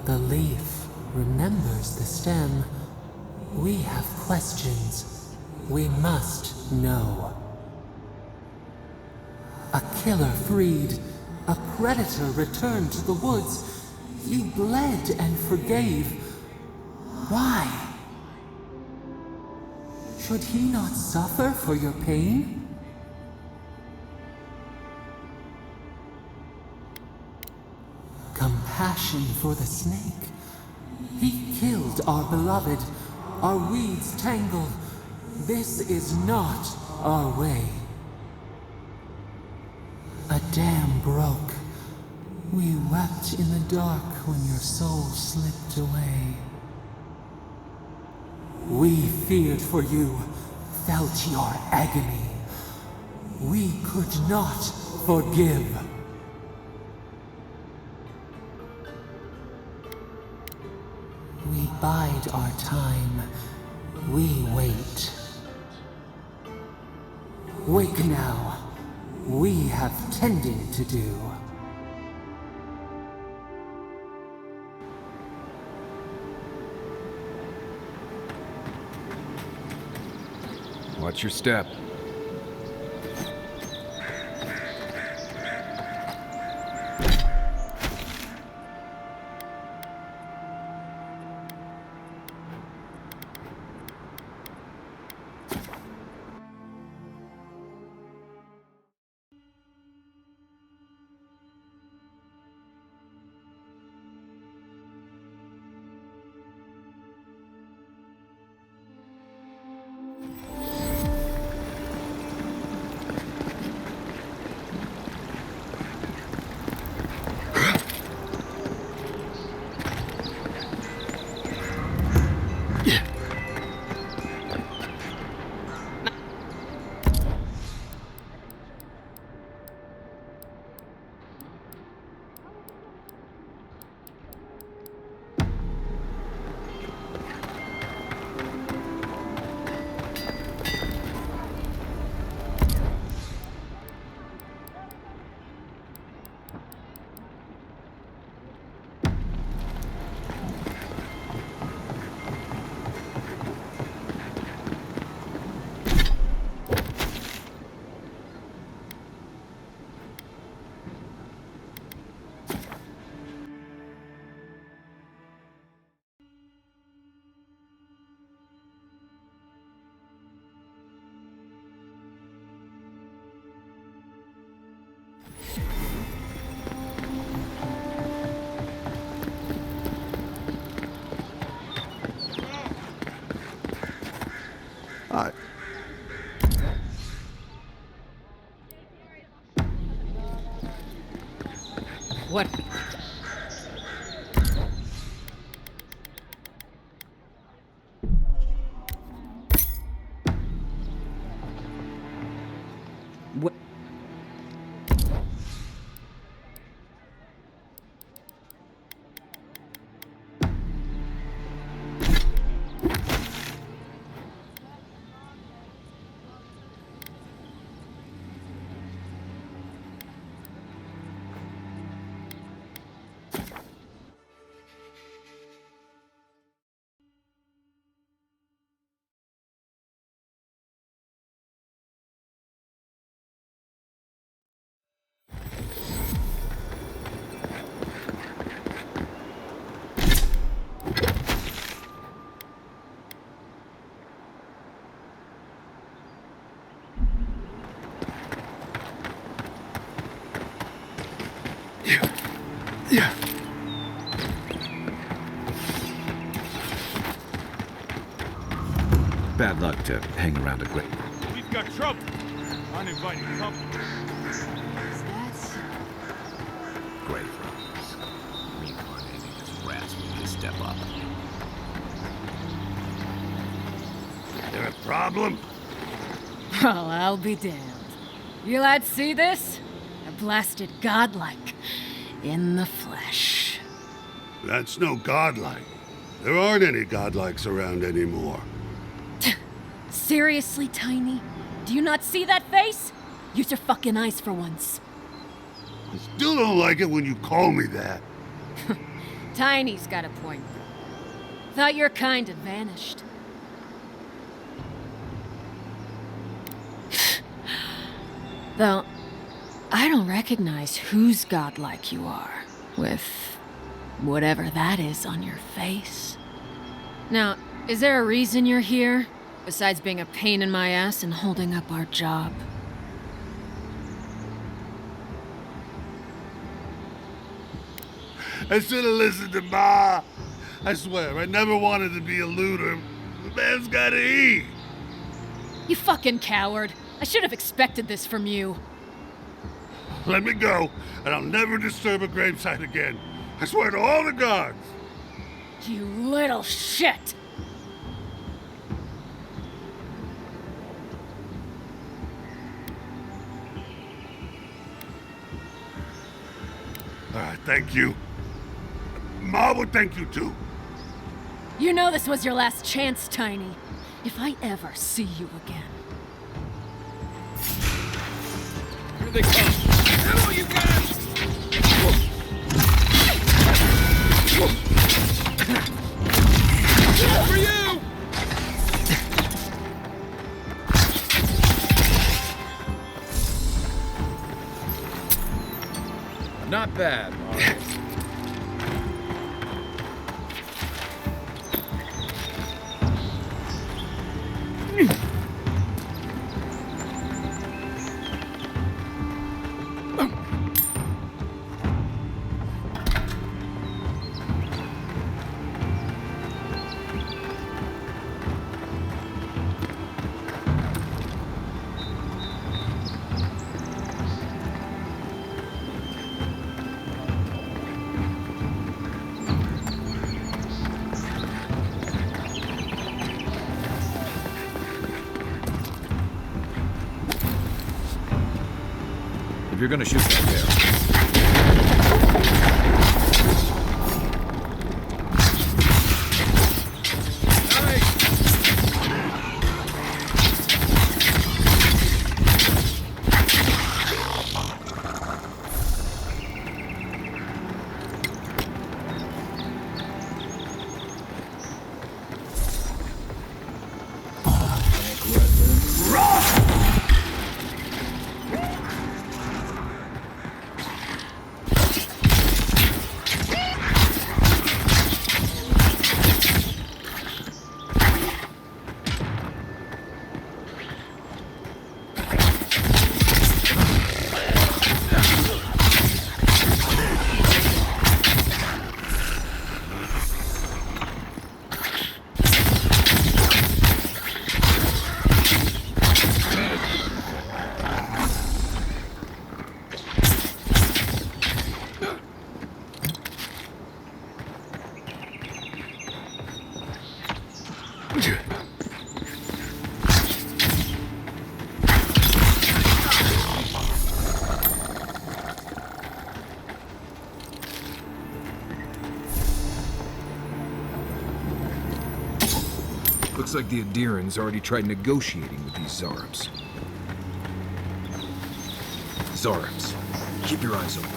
The leaf remembers the stem. We have questions. We must know. A killer freed. A predator returned to the woods. You bled and forgave. Why? Should he not suffer for your pain? Compassion for the snake. He killed our beloved. Our weeds tangled. This is not our way. A dam broke. We wept in the dark when your soul slipped away. We feared for you, felt your agony. We could not forgive. We bide our time. We wait. Wake now. We have tending to do. Watch your step. What? What? Yeah. Bad luck to hang around a grave. We've got trouble. Uninvited company. Grave robbers. Reincarnating as rats when you step up. There a problem? Well, I'll be damned. You lads see this? A blasted godlike. In the flesh. That's no godlike. There aren't any godlikes around anymore. Seriously, Tiny? Do you not see that face? Use your fucking eyes for once. I still don't like it when you call me that. Tiny's got a point. Thought your kind had vanished. Though, I don't recognize whose godlike you are, with whatever that is on your face. Now, is there a reason you're here, besides being a pain in my ass and holding up our job? I should have listened to Ma. I swear, I never wanted to be a looter. The man's gotta eat. You fucking coward. I should have expected this from you. Let me go, and I'll never disturb a gravesite again. I swear to all the gods. You little shit! All right, thank you. Ma would thank you too. You know this was your last chance, Tiny. If I ever see you again. Here they come. Ammo, you guys! For you! Not bad, Mark. If you're gonna shoot that Looks like the Adirans already tried negotiating with these Zarabs. Zarabs, keep your eyes open.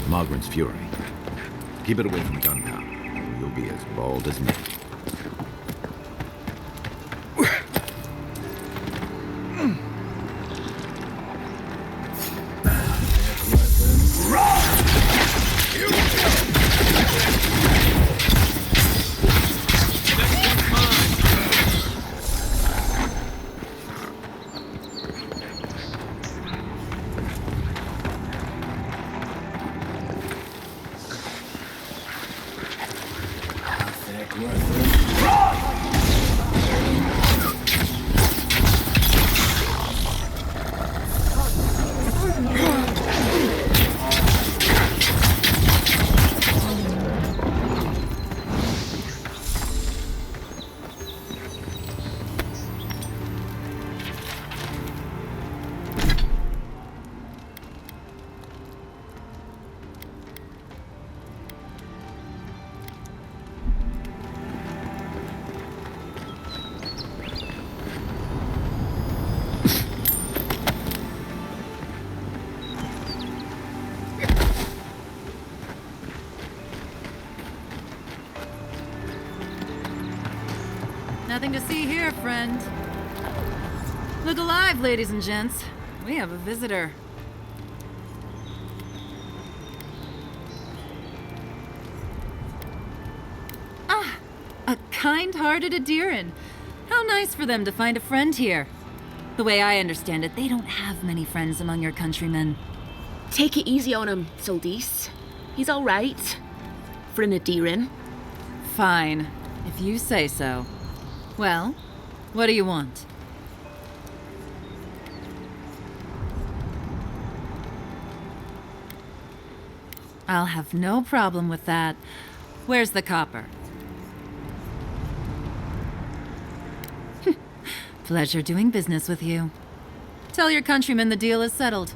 Mogren's fury. Keep it away from gunpowder. You'll be as bald as me. Nothing to see here, friend. Look alive, ladies and gents. We have a visitor. A kind-hearted Adiran. How nice for them to find a friend here. The way I understand it, they don't have many friends among your countrymen. Take it easy on him, Soldis. He's all right. For an Adiran. Fine, if you say so. Well, what do you want? I'll have no problem with that. Where's the copper? Pleasure doing business with you. Tell your countrymen the deal is settled.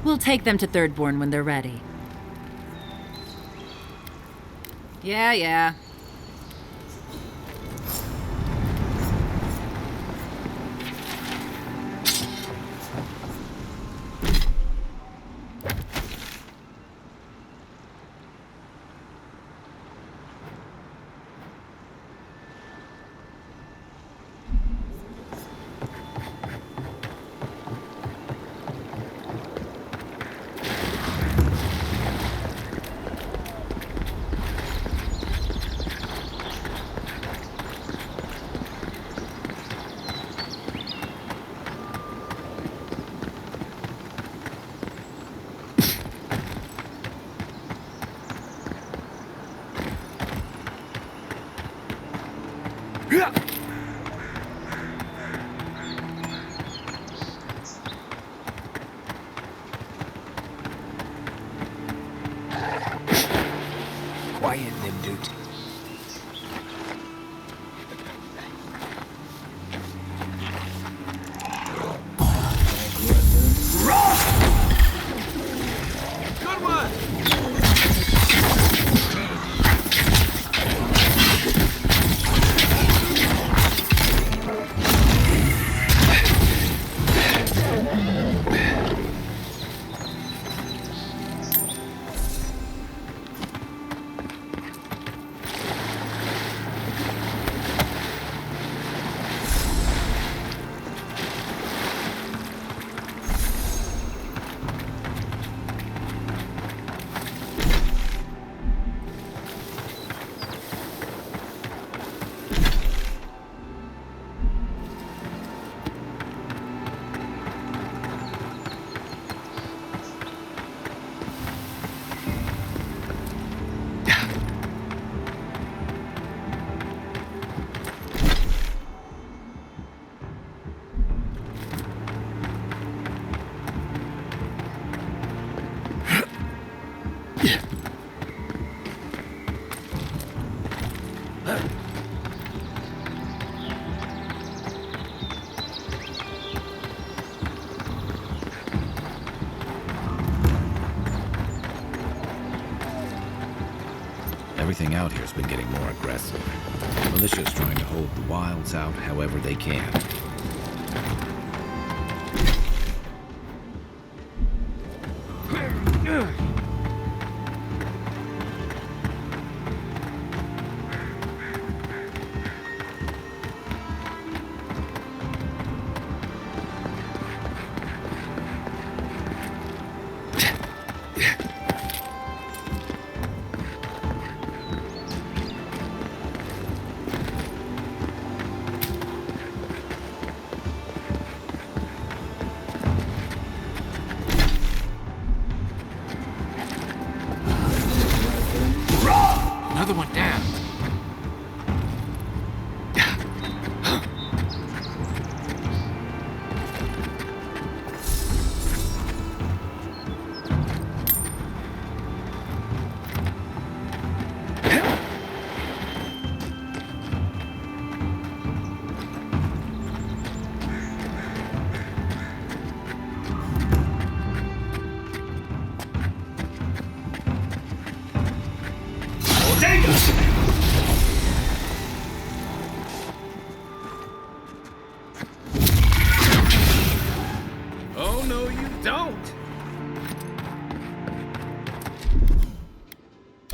We'll take them to Thirdborn when they're ready. Yeah. Quiet, Nimdut. Good one! Everything out here's been getting more aggressive. Militia's trying to hold the wilds out however they can. Another one down. Oh, no, you don't!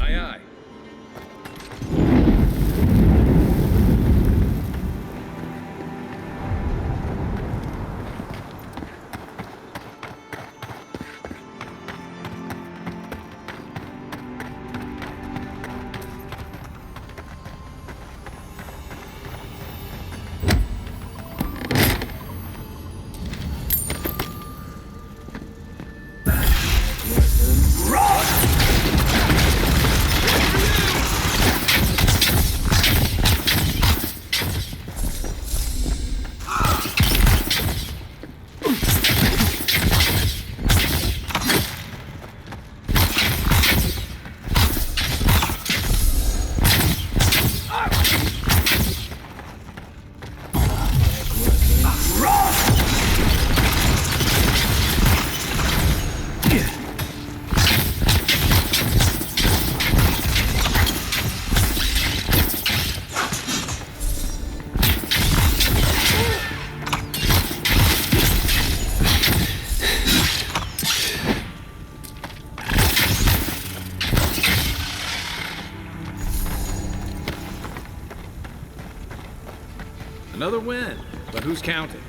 Aye, aye. Another win, but who's counting?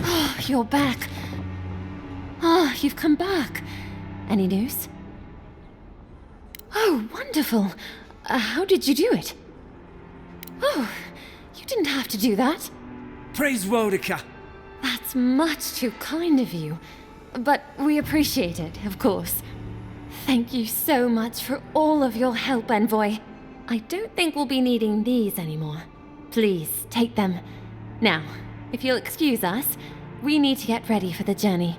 Oh, you're back. Ah, you've come back. Any news? Oh, wonderful. How did you do it? Oh, you didn't have to do that. Praise Rodica. That's much too kind of you. But we appreciate it, of course. Thank you so much for all of your help, Envoy. I don't think we'll be needing these anymore. Please, take them. Now, if you'll excuse us, we need to get ready for the journey.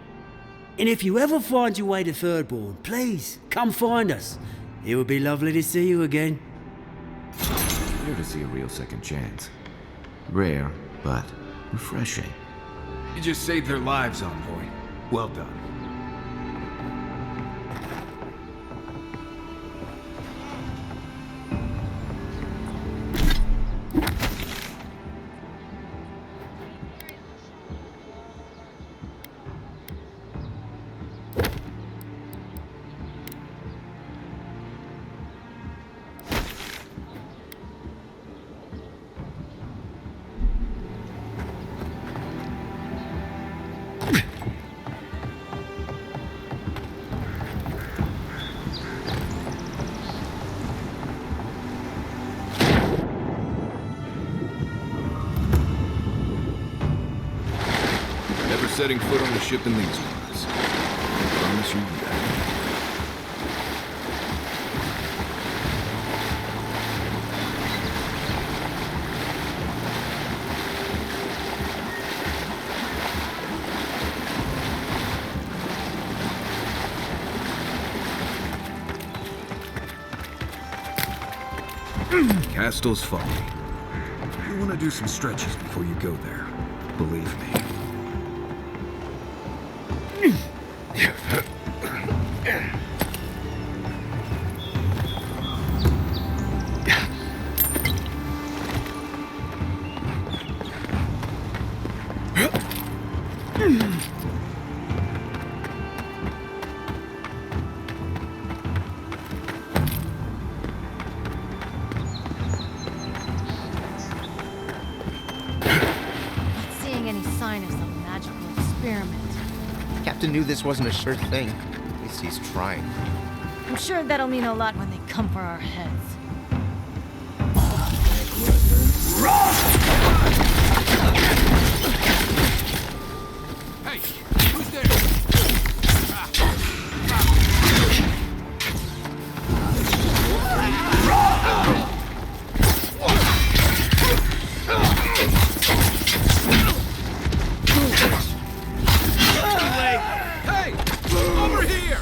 And if you ever find your way to Thirdborn, please, come find us. It would be lovely to see you again. Here to see a real second chance. Rare, but refreshing. You just saved their lives, Envoy. Well done. Setting foot on the ship in these waters. I promise you that. Castle's Folly. You want to do some stretches before you go there. Believe me. Captain knew this wasn't a sure thing. At least he's trying. I'm sure that'll mean a lot when they come for our heads. Hey, who's there? Hey, over here!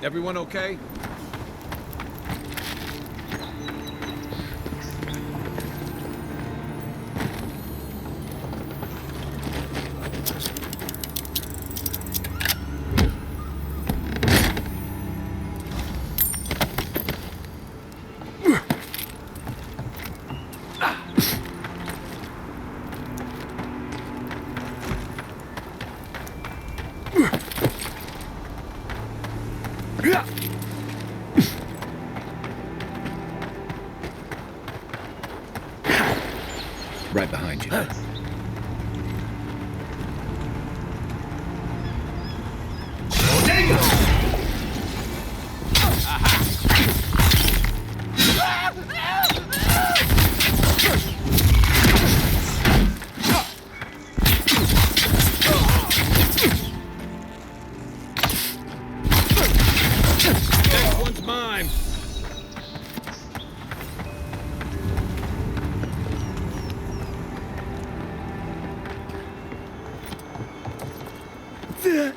Everyone okay? Right behind you. Next one's mine. Yeah.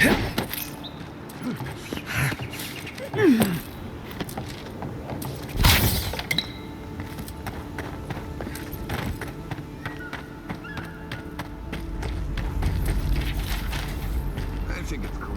Yeah. I think it's cool.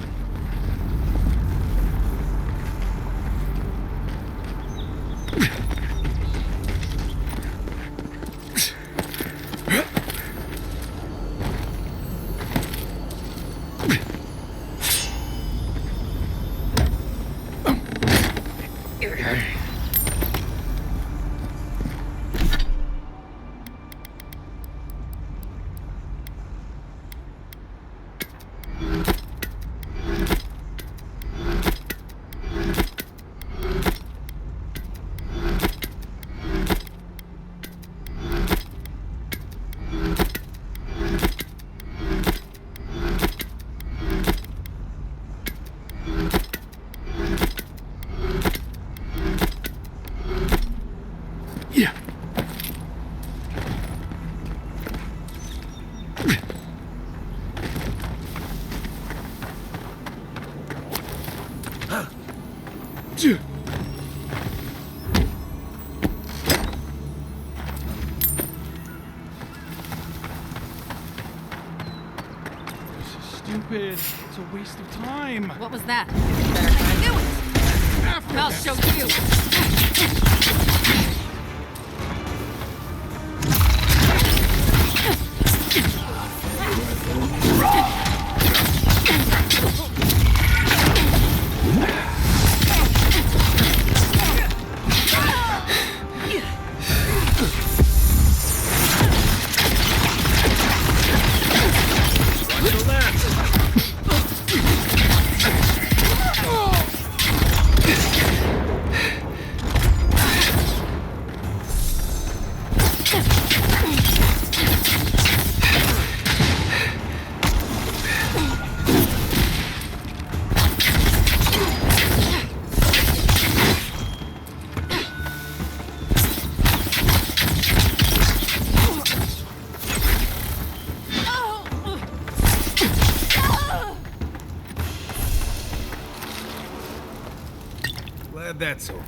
Yeah. Stupid. It's a waste of time. What was that? Better do it! I'll show you! That's all.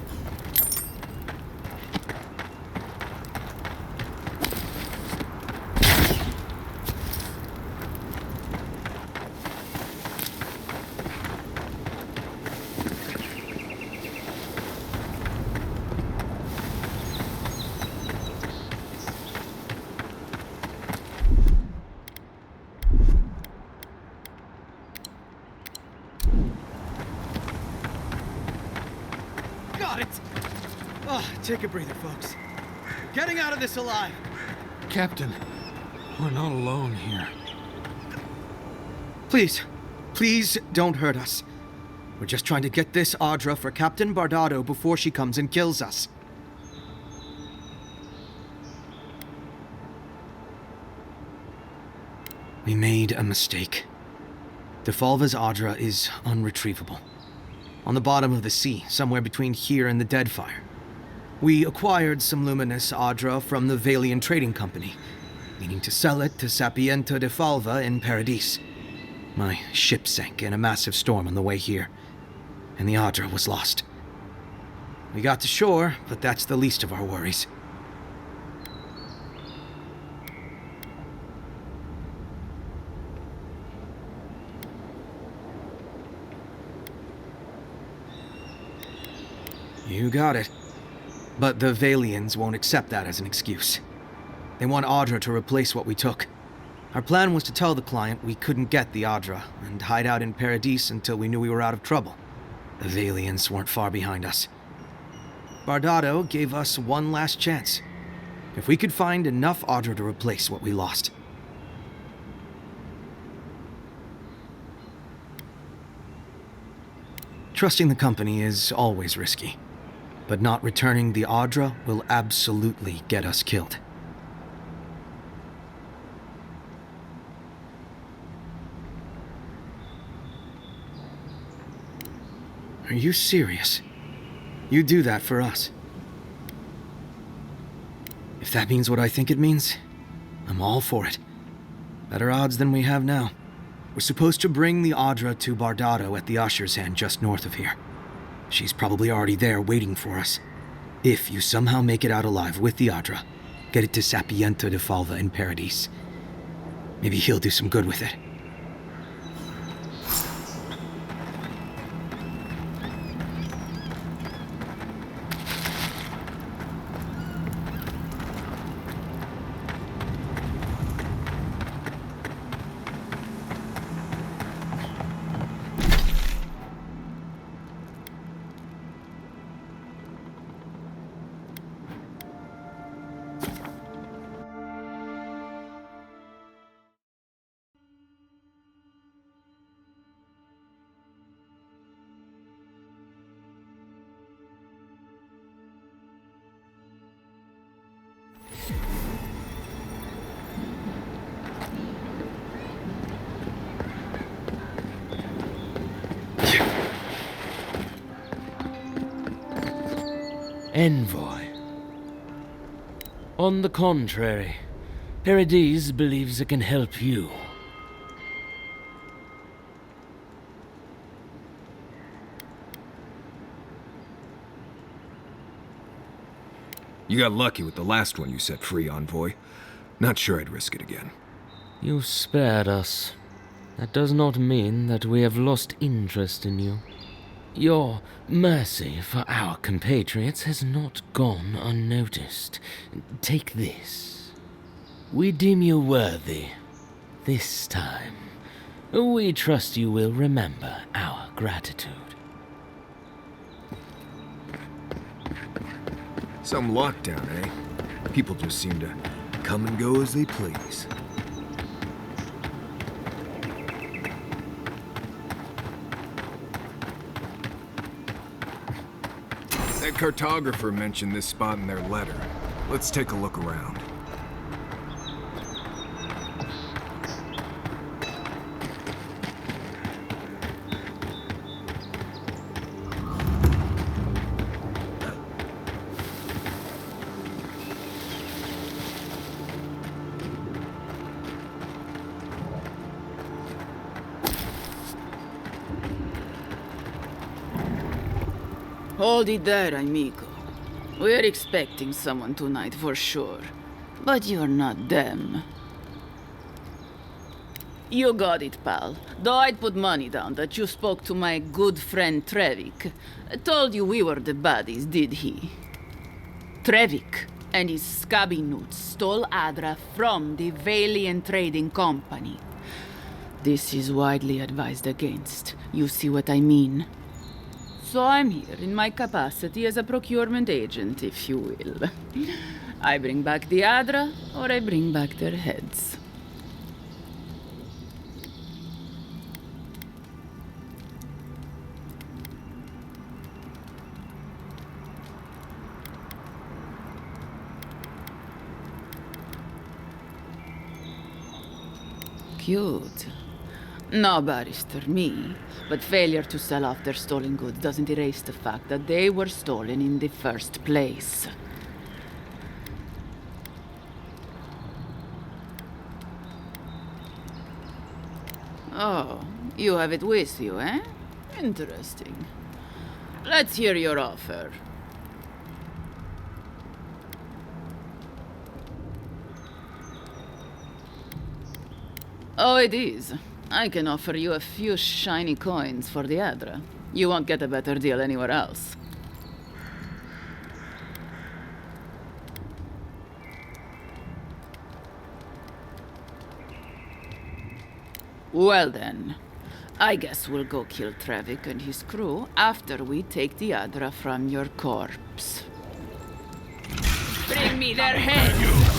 Got it! Oh, take a breather, folks. Getting out of this alive! Captain, we're not alone here. Please don't hurt us. We're just trying to get this Audra for Captain Bardado before she comes and kills us. We made a mistake. Defalva's Audra is unretrievable. On the bottom of the sea, somewhere between here and the Deadfire. We acquired some luminous Audra from the Valian Trading Company, meaning to sell it to Sapienta Defalva in Paradis. My ship sank in a massive storm on the way here, and the Audra was lost. We got to shore, but that's the least of our worries. You got it. But the Valians won't accept that as an excuse. They want Audra to replace what we took. Our plan was to tell the client we couldn't get the Audra and hide out in Paradis until we knew we were out of trouble. The Valians weren't far behind us. Bardado gave us one last chance. If we could find enough Audra to replace what we lost. Trusting the company is always risky. But not returning the Audra will absolutely get us killed. Are you serious? You do that for us? If that means what I think it means, I'm all for it. Better odds than we have now. We're supposed to bring the Audra to Bardado at the Usher's Hand just north of here. She's probably already there waiting for us. If you somehow make it out alive with the Audra, get it to Sapienta Defalva in Paradis. Maybe he'll do some good with it. Envoy. On the contrary, Paradis believes it can help you. You got lucky with the last one you set free, Envoy. Not sure I'd risk it again. You spared us. That does not mean that we have lost interest in you. Your mercy for our compatriots has not gone unnoticed. Take this. We deem you worthy. This time. We trust you will remember our gratitude. Some lockdown, eh? People just seem to come and go as they please. That cartographer mentioned this spot in their letter. Let's take a look around. Hold it there, amigo. We're expecting someone tonight for sure. But you're not them. You got it, pal. Though I'd put money down that you spoke to my good friend Trevik. Told you we were the baddies, did he? Trevik and his scabby newts stole Adra from the Valiant Trading Company. This is widely advised against. You see what I mean? So I'm here in my capacity as a procurement agent, if you will. I bring back the Adra, or I bring back their heads. Cute. No barrister, me. But failure to sell off their stolen goods doesn't erase the fact that they were stolen in the first place. Oh, you have it with you, eh? Interesting. Let's hear your offer. Oh, it is. I can offer you a few shiny coins for the Adra. You won't get a better deal anywhere else. Well then, I guess we'll go kill Trevik and his crew after we take the Adra from your corpse. Bring me their heads!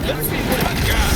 Let's see what I got.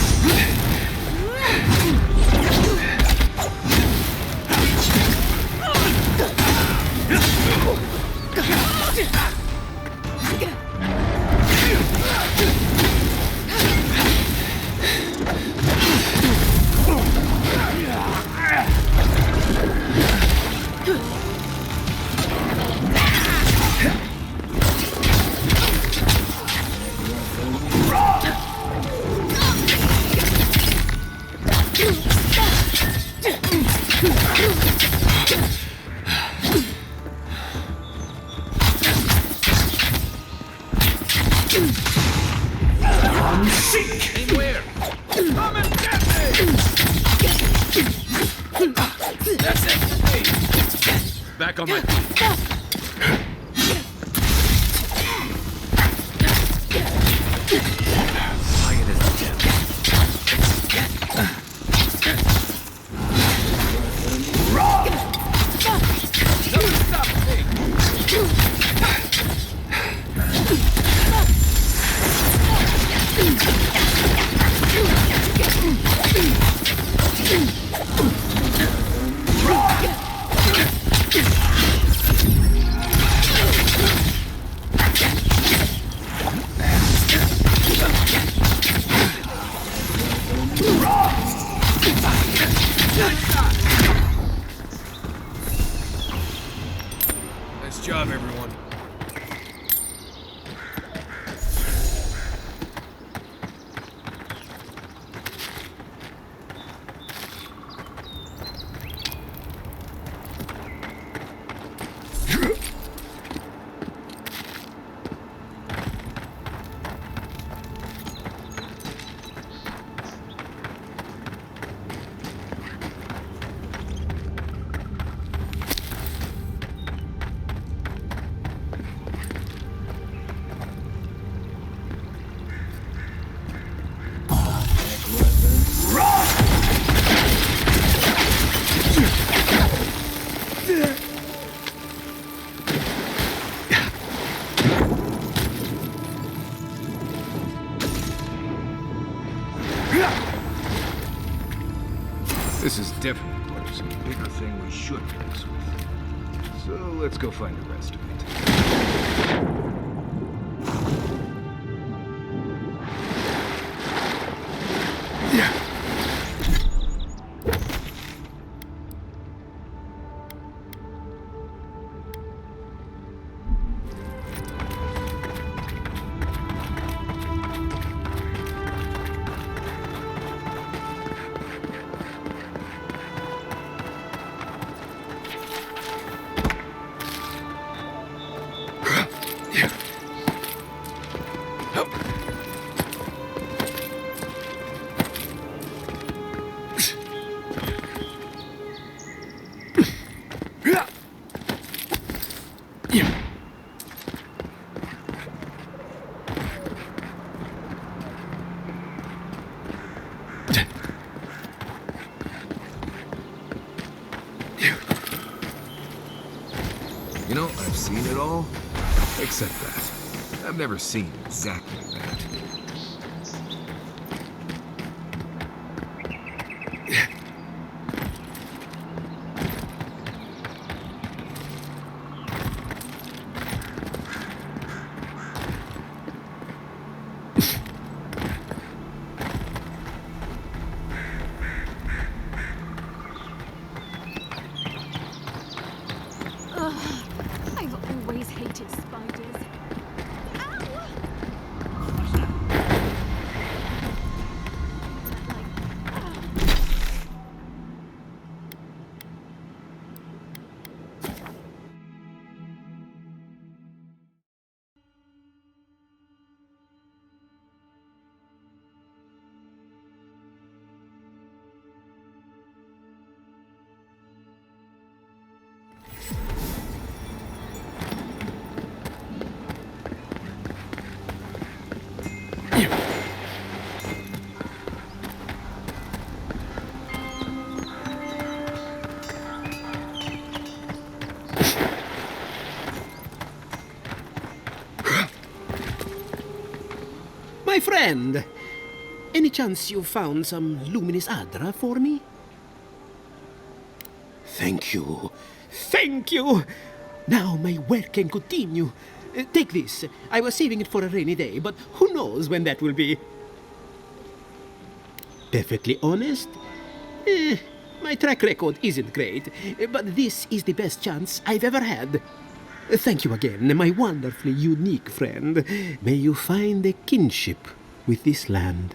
Back on my feet. Quiet as a gem. Nice job, everyone. This is definitely close. A bigger thing we should mess with. So let's go find the rest of it. You know, I've seen it all, except that. I've never seen exactly that. I've always hated spiders. My friend, any chance you found some luminous Adra for me? Thank you. Thank you! Now my work can continue. Take this. I was saving it for a rainy day, but who knows when that will be? Perfectly honest? My track record isn't great, but this is the best chance I've ever had. Thank you again, my wonderfully unique friend. May you find a kinship with this land.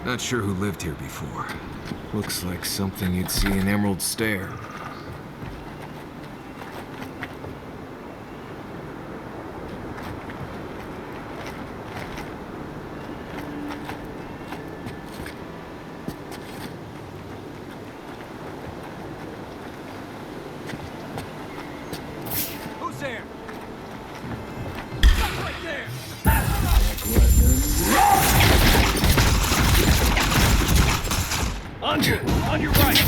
Not sure who lived here before. Looks like something you'd see in Emerald Stair. Who's there? Stop right there! On your right!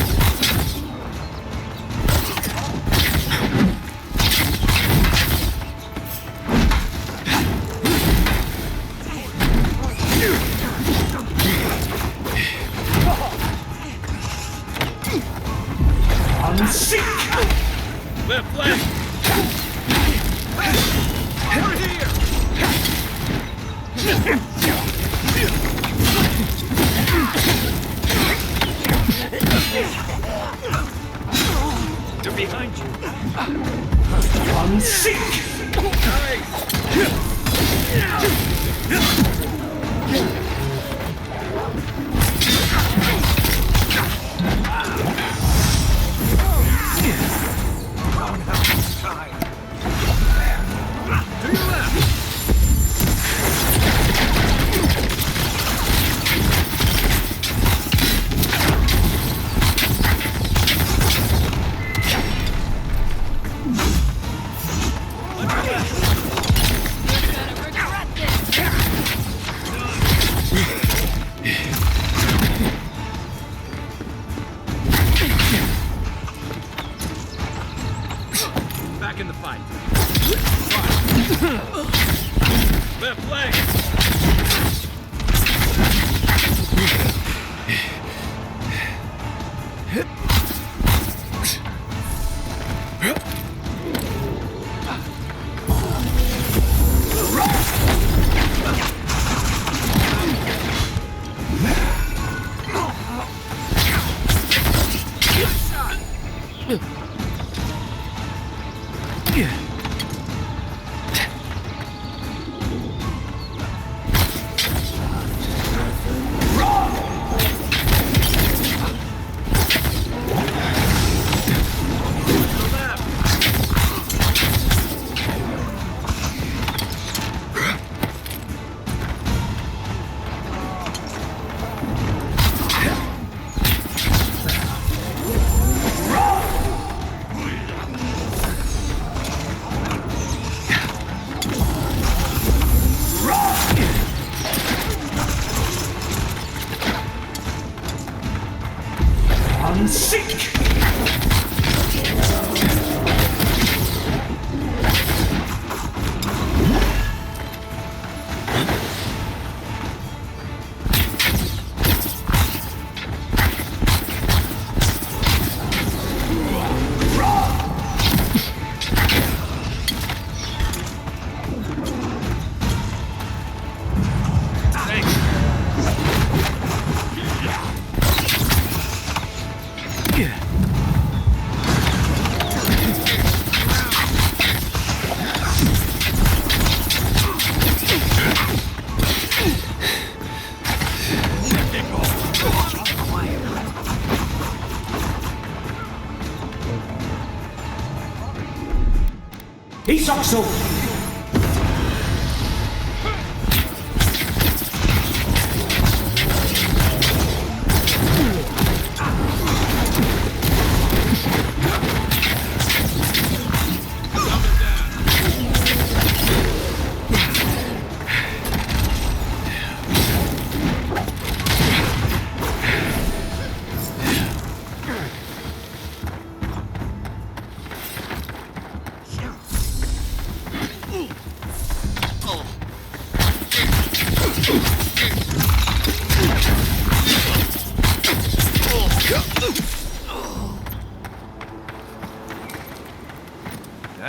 Left, left! Over here! They're behind you. Unseek! that flank! He's also...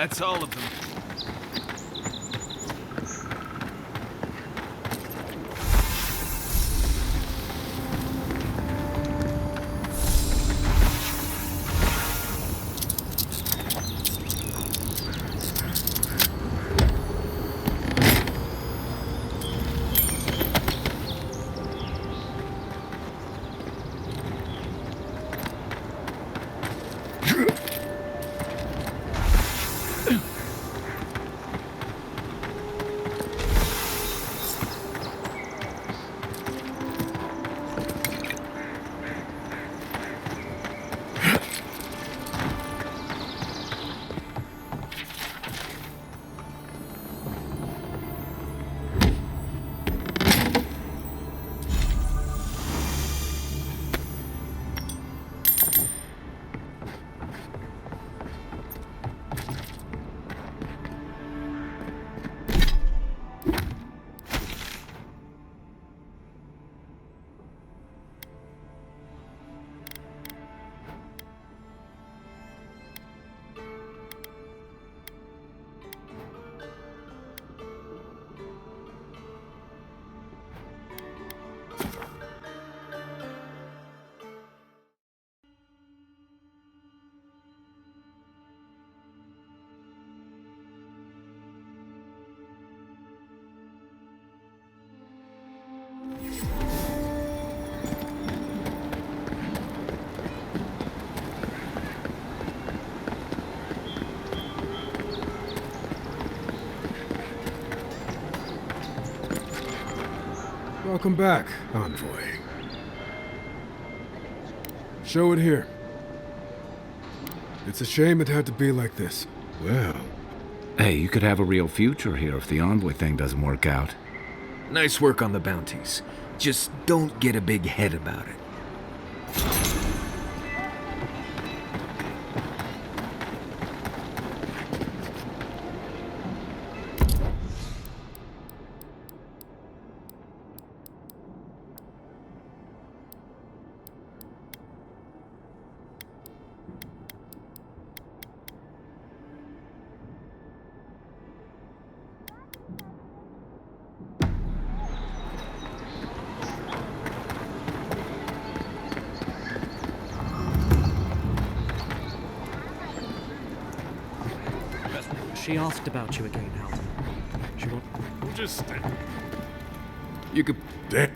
That's all of them. Welcome back, Envoy. Show it here. It's a shame it had to be like this. Well, hey, you could have a real future here if the Envoy thing doesn't work out. Nice work on the bounties. Just don't get a big head about it. She asked about you again, Halton. She want... Just stay. You could... Damn.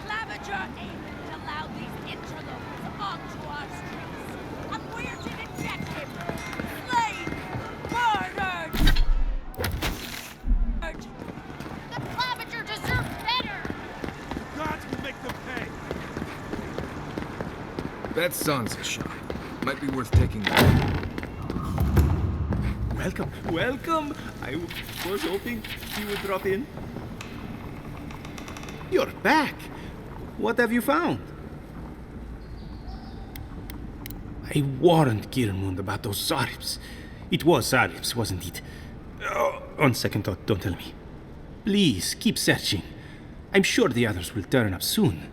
Clavager Aemond allowed these interlopers onto our streets. And where did it get him? Slain! Murdered! The Clavager deserves better! Gods will make them pay! That Sansa shot. Might be worth taking. Welcome, welcome! I was hoping you would drop in. You're back! What have you found? I warned Kirmund about those Zaribs. It was Zaribs, wasn't it? Oh, on second thought, don't tell me. Please, keep searching. I'm sure the others will turn up soon.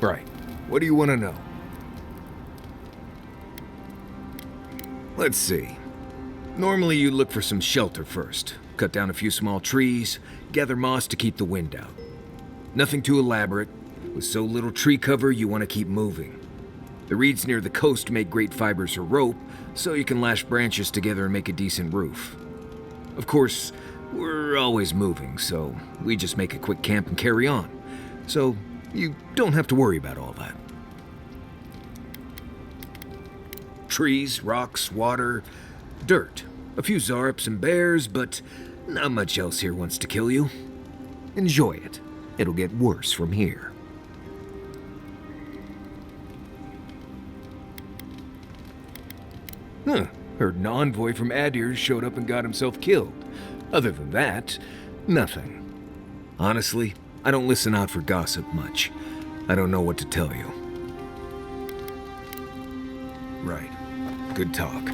Right. What do you want to know? Let's see. Normally you look for some shelter first. Cut down a few small trees, gather moss to keep the wind out. Nothing too elaborate. With so little tree cover, you want to keep moving. The reeds near the coast make great fibers for rope, so you can lash branches together and make a decent roof. Of course, we're always moving, so we just make a quick camp and carry on. So you don't have to worry about all that. Trees, rocks, water, dirt. A few Zarps and bears, but not much else here wants to kill you. Enjoy it. It'll get worse from here. Huh. Heard an envoy from Adir showed up and got himself killed. Other than that, nothing. Honestly, I don't listen out for gossip much. I don't know what to tell you. Right. Good talk.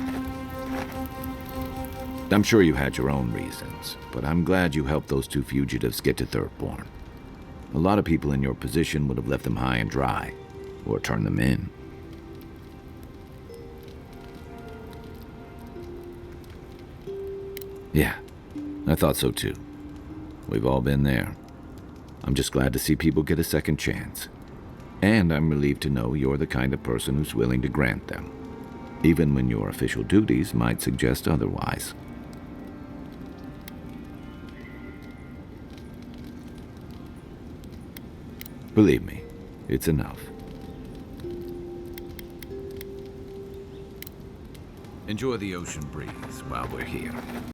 I'm sure you had your own reasons, but I'm glad you helped those two fugitives get to Thirdborn. A lot of people in your position would have left them high and dry, or turned them in. Yeah, I thought so too. We've all been there. I'm just glad to see people get a second chance. And I'm relieved to know you're the kind of person who's willing to grant them, even when your official duties might suggest otherwise. Believe me, it's enough. Enjoy the ocean breeze while we're here.